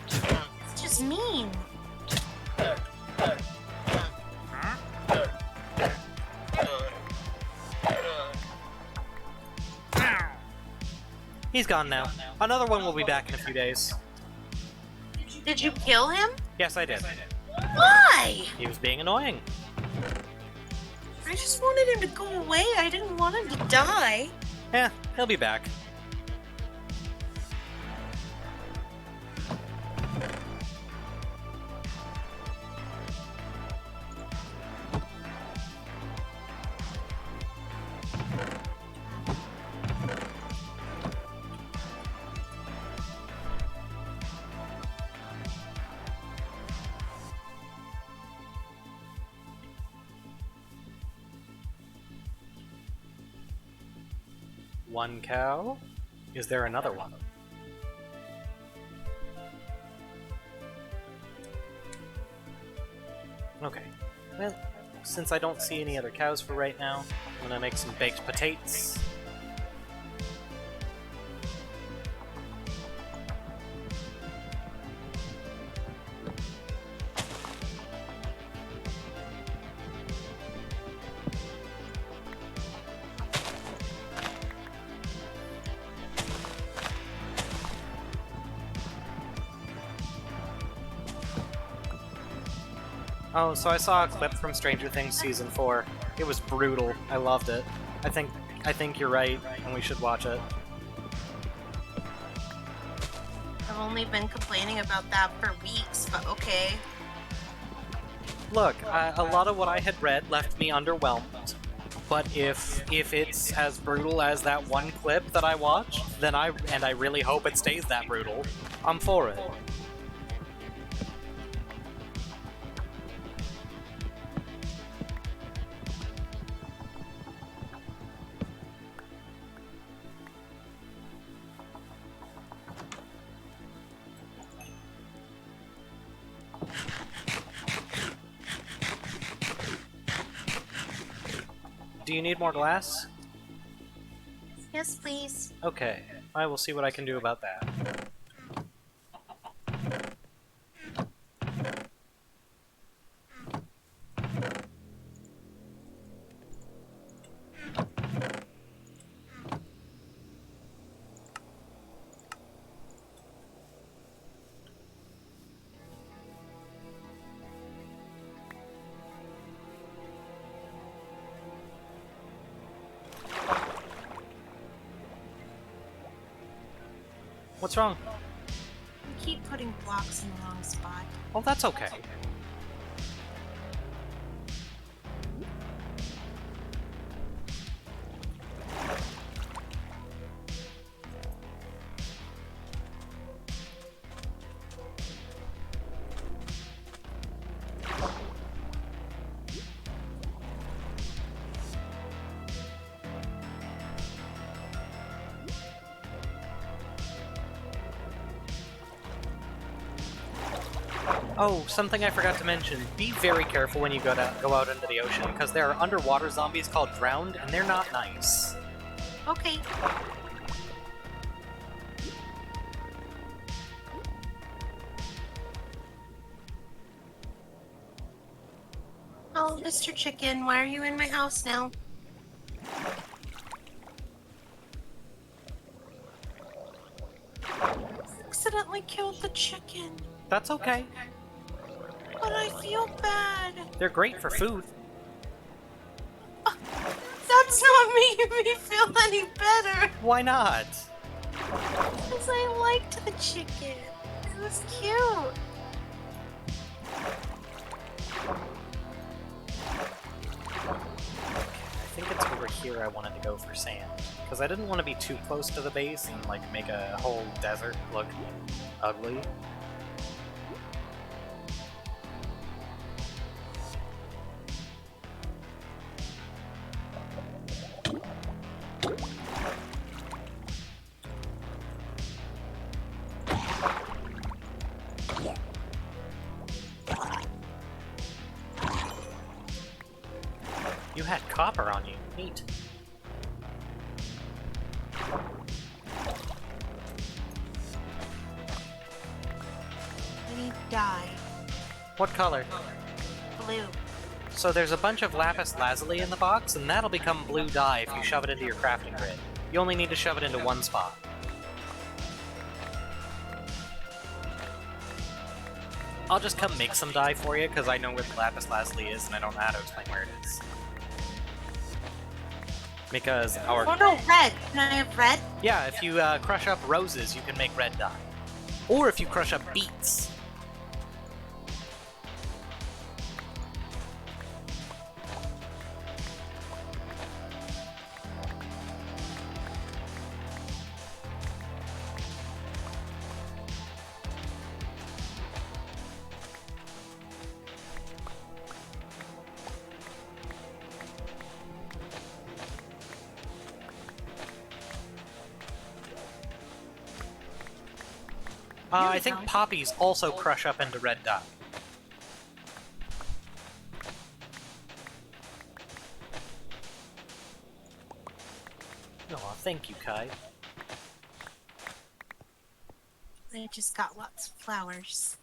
It's just mean. He's gone now. Another one will be back in a few days. Did you kill him? Yes, I did. Why? He was being annoying. I just wanted him to go away. I didn't want him to die. Yeah, he'll be back. One cow? Is there another one? Okay. Well, since I don't see any other cows for right now, I'm gonna make some baked potatoes. Oh, so I saw a clip from Stranger Things Season 4 It was brutal. I loved it. I think you're right, and we should watch it. I've only been complaining about that for weeks, but okay. Look, a lot of what I had read left me underwhelmed. But if it's as brutal as that one clip that I watched, then I really hope it stays that brutal. I'm for it. Do you need more glass? Yes, please. Okay, I will see what I can do about that. What's wrong? You keep putting blocks in the wrong spot. Oh, that's okay. Oh, something I forgot to mention. Be very careful when you go out into the ocean, because there are underwater zombies called drowned, and they're not nice. Okay. Oh, Mr. Chicken, why are you in my house now? Accidentally killed the chicken. That's okay. But I feel bad. They're great for food. That's not making me feel any better. Why not? Because I liked the chicken. It was cute. I think it's over here I wanted to go for sand. Because I didn't want to be too close to the base and like make a whole desert look ugly. You had copper on you. Neat. I need dye. What color? Blue. So there's a bunch of lapis lazuli in the box, and that'll become blue dye if you shove it into your crafting grid. You only need to shove it into one spot. I'll just come make some dye for you, because I know where the lapis lazuli is, and I don't know how to explain where it is. Because our... Oh no, red. Can I have red? Yeah, if you crush up roses, you can make red dye. Or if you crush up beets. I think poppies also crush up into red dye. Oh, thank you, Kai. I just got lots of flowers.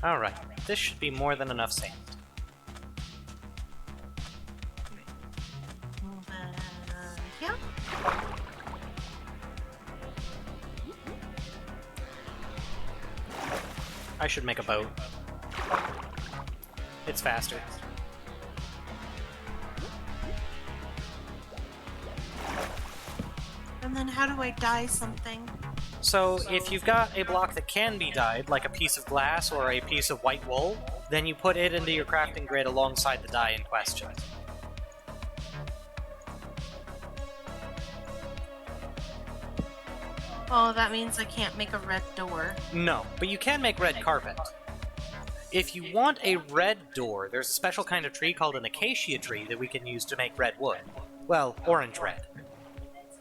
Alright, this should be more than enough sand. Yeah. I should make a boat. It's faster. And then how do I dye something? So, if you've got a block that can be dyed, like a piece of glass or a piece of white wool, then you put it into your crafting grid alongside the dye in question. Oh, that means I can't make a red door. No, but you can make red carpet. If you want a red door, there's a special kind of tree called an acacia tree that we can use to make red wood. Well, orange red.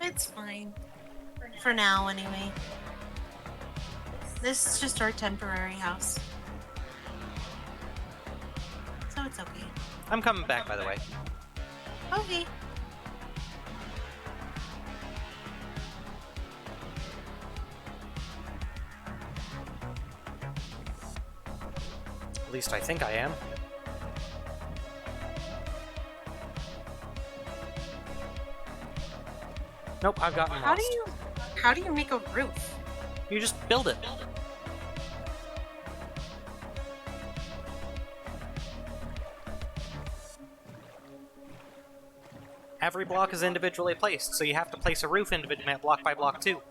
It's fine. For now, anyway. This is just our temporary house. So it's okay. I'm coming back, by the way. Okay. At least I think I am. Nope, I've gotten lost. How do you make a roof? You just build it. Every block is individually placed, so you have to place a roof individually block by block too.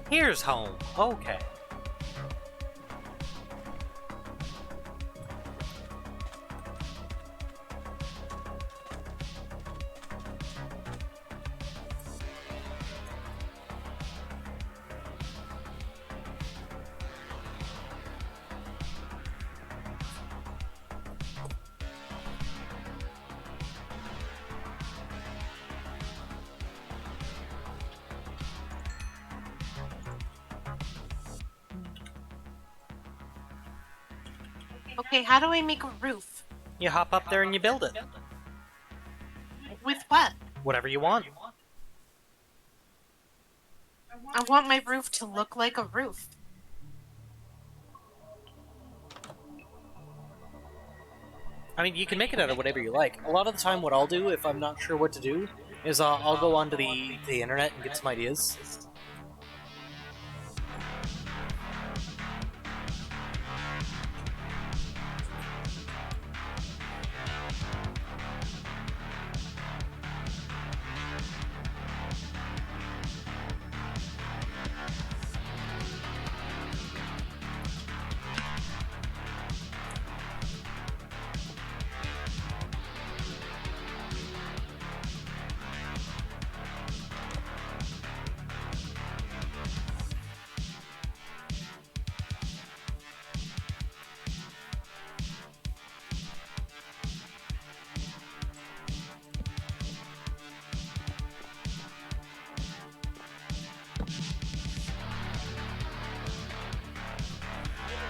Here's home. Okay. Okay, how do I make a roof? You hop up there and you build it. With what? Whatever you want. I want my roof to look like a roof. I mean, you can make it out of whatever you like. A lot of the time, what I'll do, if I'm not sure what to do, is I'll go onto the internet and get some ideas.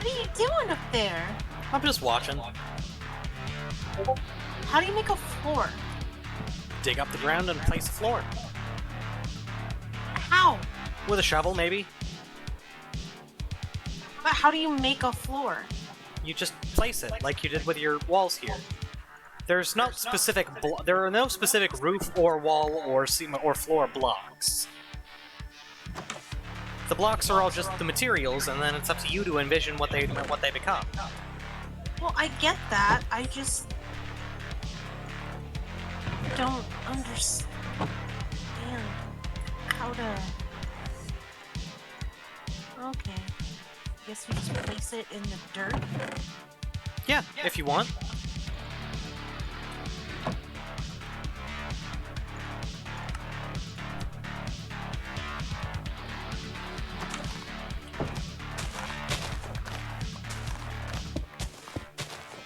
What are you doing up there? I'm just watching. How do you make a floor? Dig up the ground and place a floor. How? With a shovel, maybe. But how do you make a floor? You just place it, like you did with your walls here. There's no specific there are no specific roof or wall or or floor blocks. The blocks are all just the materials, and then it's up to you to envision what they become. Well, I get that. I just don't understand how to. Okay. Guess we just place it in the dirt. Yeah, if you want.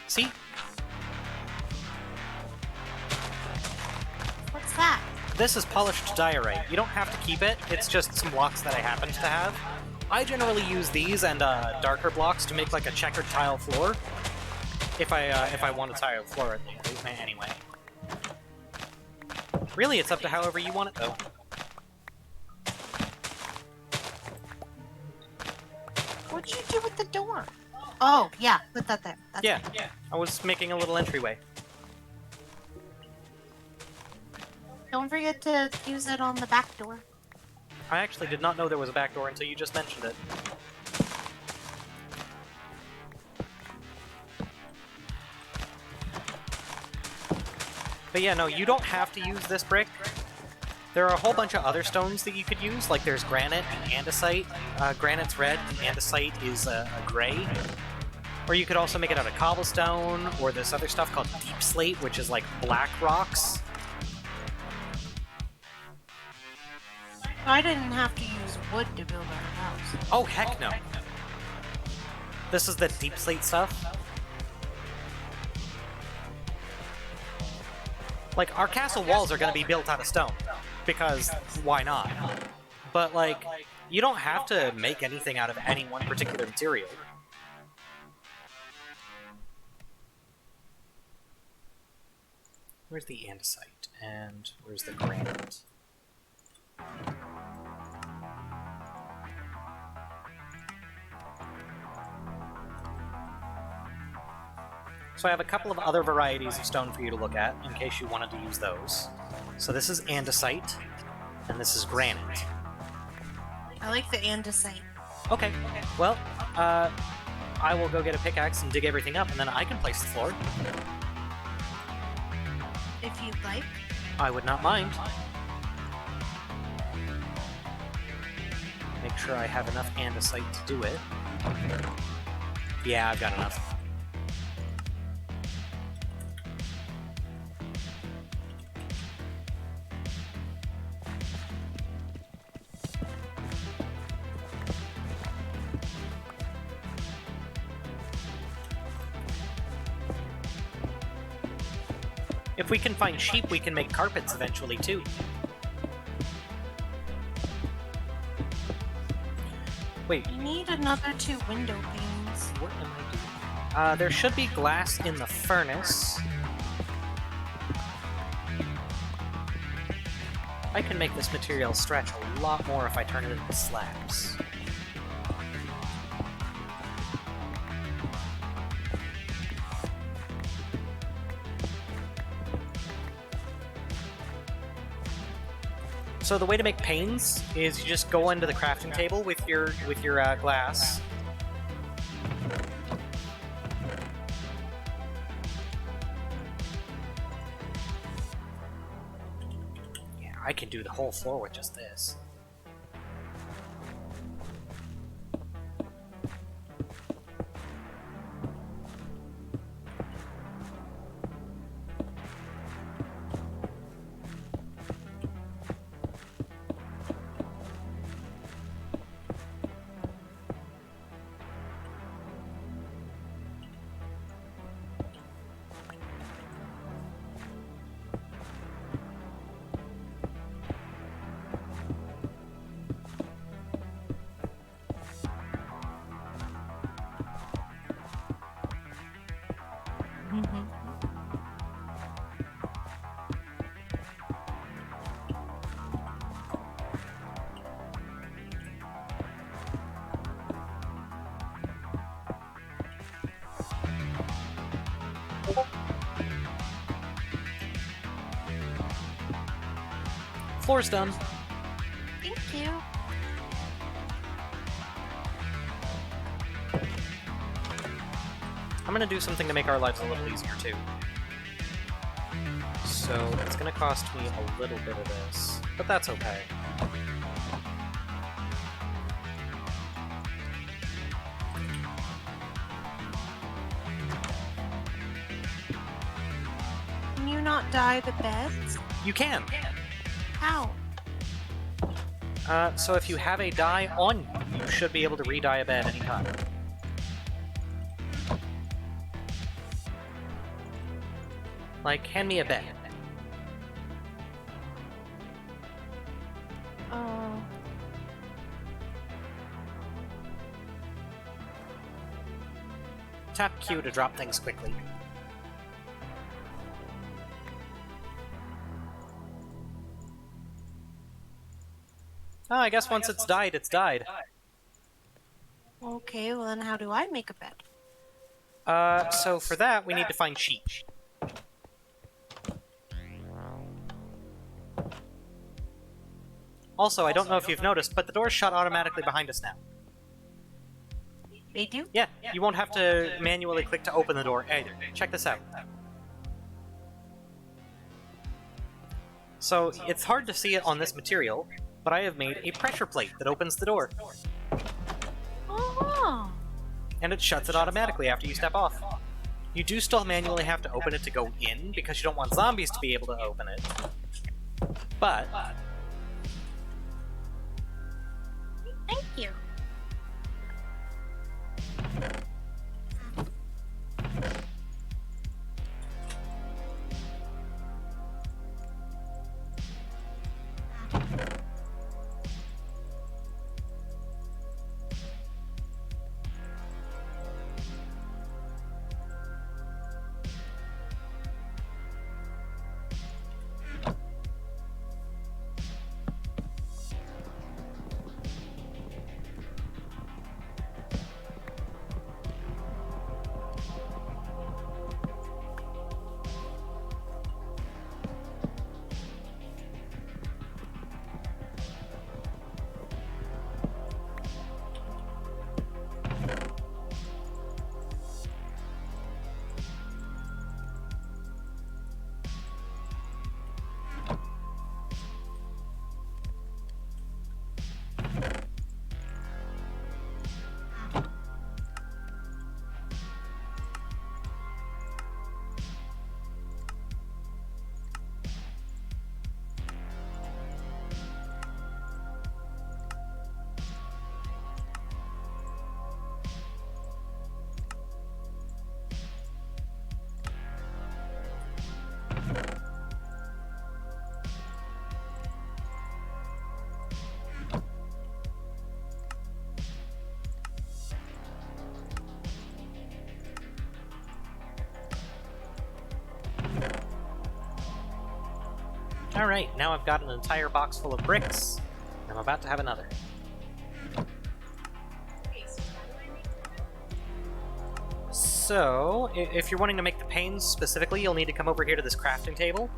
See? What's that? This is polished diorite. You don't have to keep it, it's just some blocks that I happen to have. I generally use these and darker blocks to make like a checkered tile floor. If I want a tile floor anyway. Really, it's up to however you want it though. What'd you do with the door? Oh, yeah, put that there. That's Yeah, I was making a little entryway. Don't forget to use it on the back door. I actually did not know there was a back door until you just mentioned it. But yeah, no, you don't have to use this brick. There are a whole bunch of other stones that you could use, like there's granite and andesite. Granite's red, and andesite is a gray. Or you could also make it out of cobblestone, or this other stuff called deep slate, which is like black rocks. I didn't have to use wood to build our house. Oh, heck no. This is the deep slate stuff. Like, our castle walls are going to be built out of stone, because why not? But, like, you don't have to make anything out of any one particular material. Where's the andesite? And where's the granite? So I have a couple of other varieties of stone for you to look at, in case you wanted to use those. So this is andesite, and this is granite. I like the andesite. Okay, well, I will go get a pickaxe and dig everything up, and then I can place the floor. If you'd like. I would not mind. Make sure I have enough andesite to do it. Yeah, I've got enough. If we can find sheep, we can make carpets eventually, too. Wait, We need another 2 window panes. what am I doing? There should be glass in the furnace. I can make this material stretch a lot more if I turn it into slabs. So the way to make panes is you just go into the crafting table with your glass. Yeah, I can do the whole floor with just this. Floor's done. Thank you. I'm gonna do something to make our lives a little easier too. So it's gonna cost me a little bit of this, but that's okay. not dye the beds? You can. How? So if you have a dye on you, you should be able to re-dye a bed anytime. Like, hand me a bed. Oh. Tap Q to drop things quickly. Oh, I guess once it's dyed, it's dyed. Okay, well then how do I make a bed? So for that, we need to find sheep. Also, I don't know if you've noticed, but the doors shut automatically behind us now. They do? Yeah, you won't have to manually click to open the door either. Check this out. So, it's hard to see it on this material, but I have made a pressure plate that opens the door. Oh. And it shuts it automatically after you step off. You do still manually have to open it to go in, because you don't want zombies to be able to open it. But Thank you. alright, now I've got an entire box full of bricks. I'm about to have another. So, if you're wanting to make the panes specifically, you'll need to come over here to this crafting table.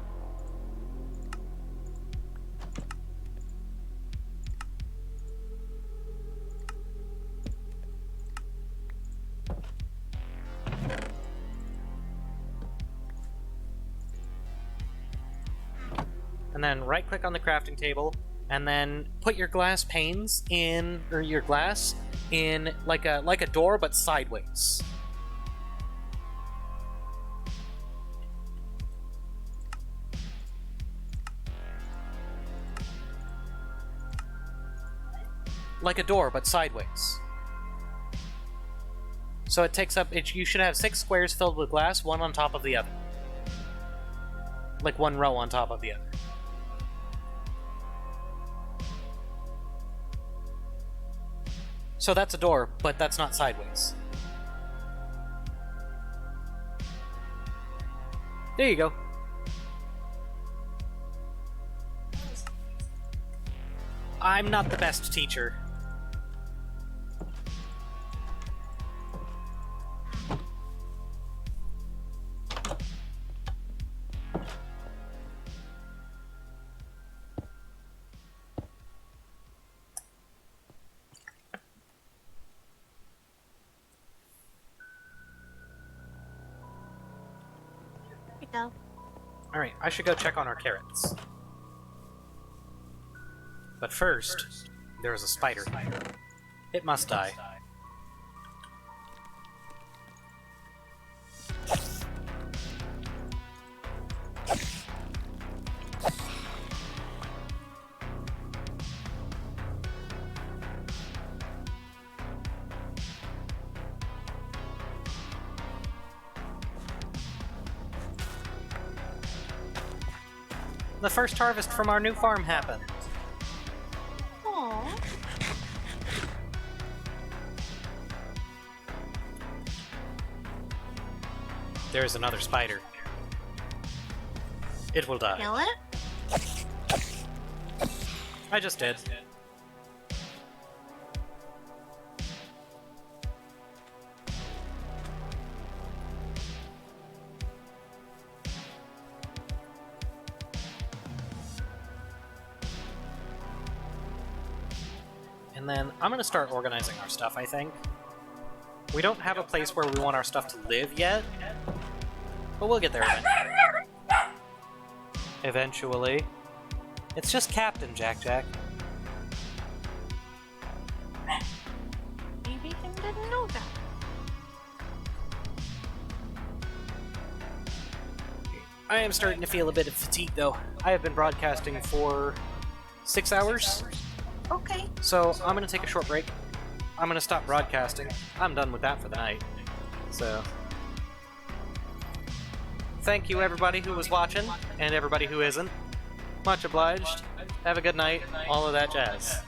And then right-click on the crafting table, and then put your glass panes in, or your glass in like a door, but sideways. Like a door, but sideways. So it takes up, you should have 6 squares filled with glass, one on top of the other. Like one row on top of the other. So that's a door, but that's not sideways. There you go. I'm not the best teacher. There we go. Alright, I should go check on our carrots. But first, there is a spider. It must die. The first harvest from our new farm happened. Aww. There is another spider. It will die. Kill it? I just did. And then I'm gonna start organizing our stuff, I think. We don't have a place where we want our stuff to live yet, but we'll get there eventually. It's just Captain Jack Jack. Maybe he didn't know that. I am starting to feel a bit of fatigue, though. I have been broadcasting for 6 hours, Okay. so I'm gonna take a short break. I'm gonna stop broadcasting. I'm done with that for the night. So, thank you everybody who was watching, and everybody who isn't. Much obliged. Have a good night. All of that jazz.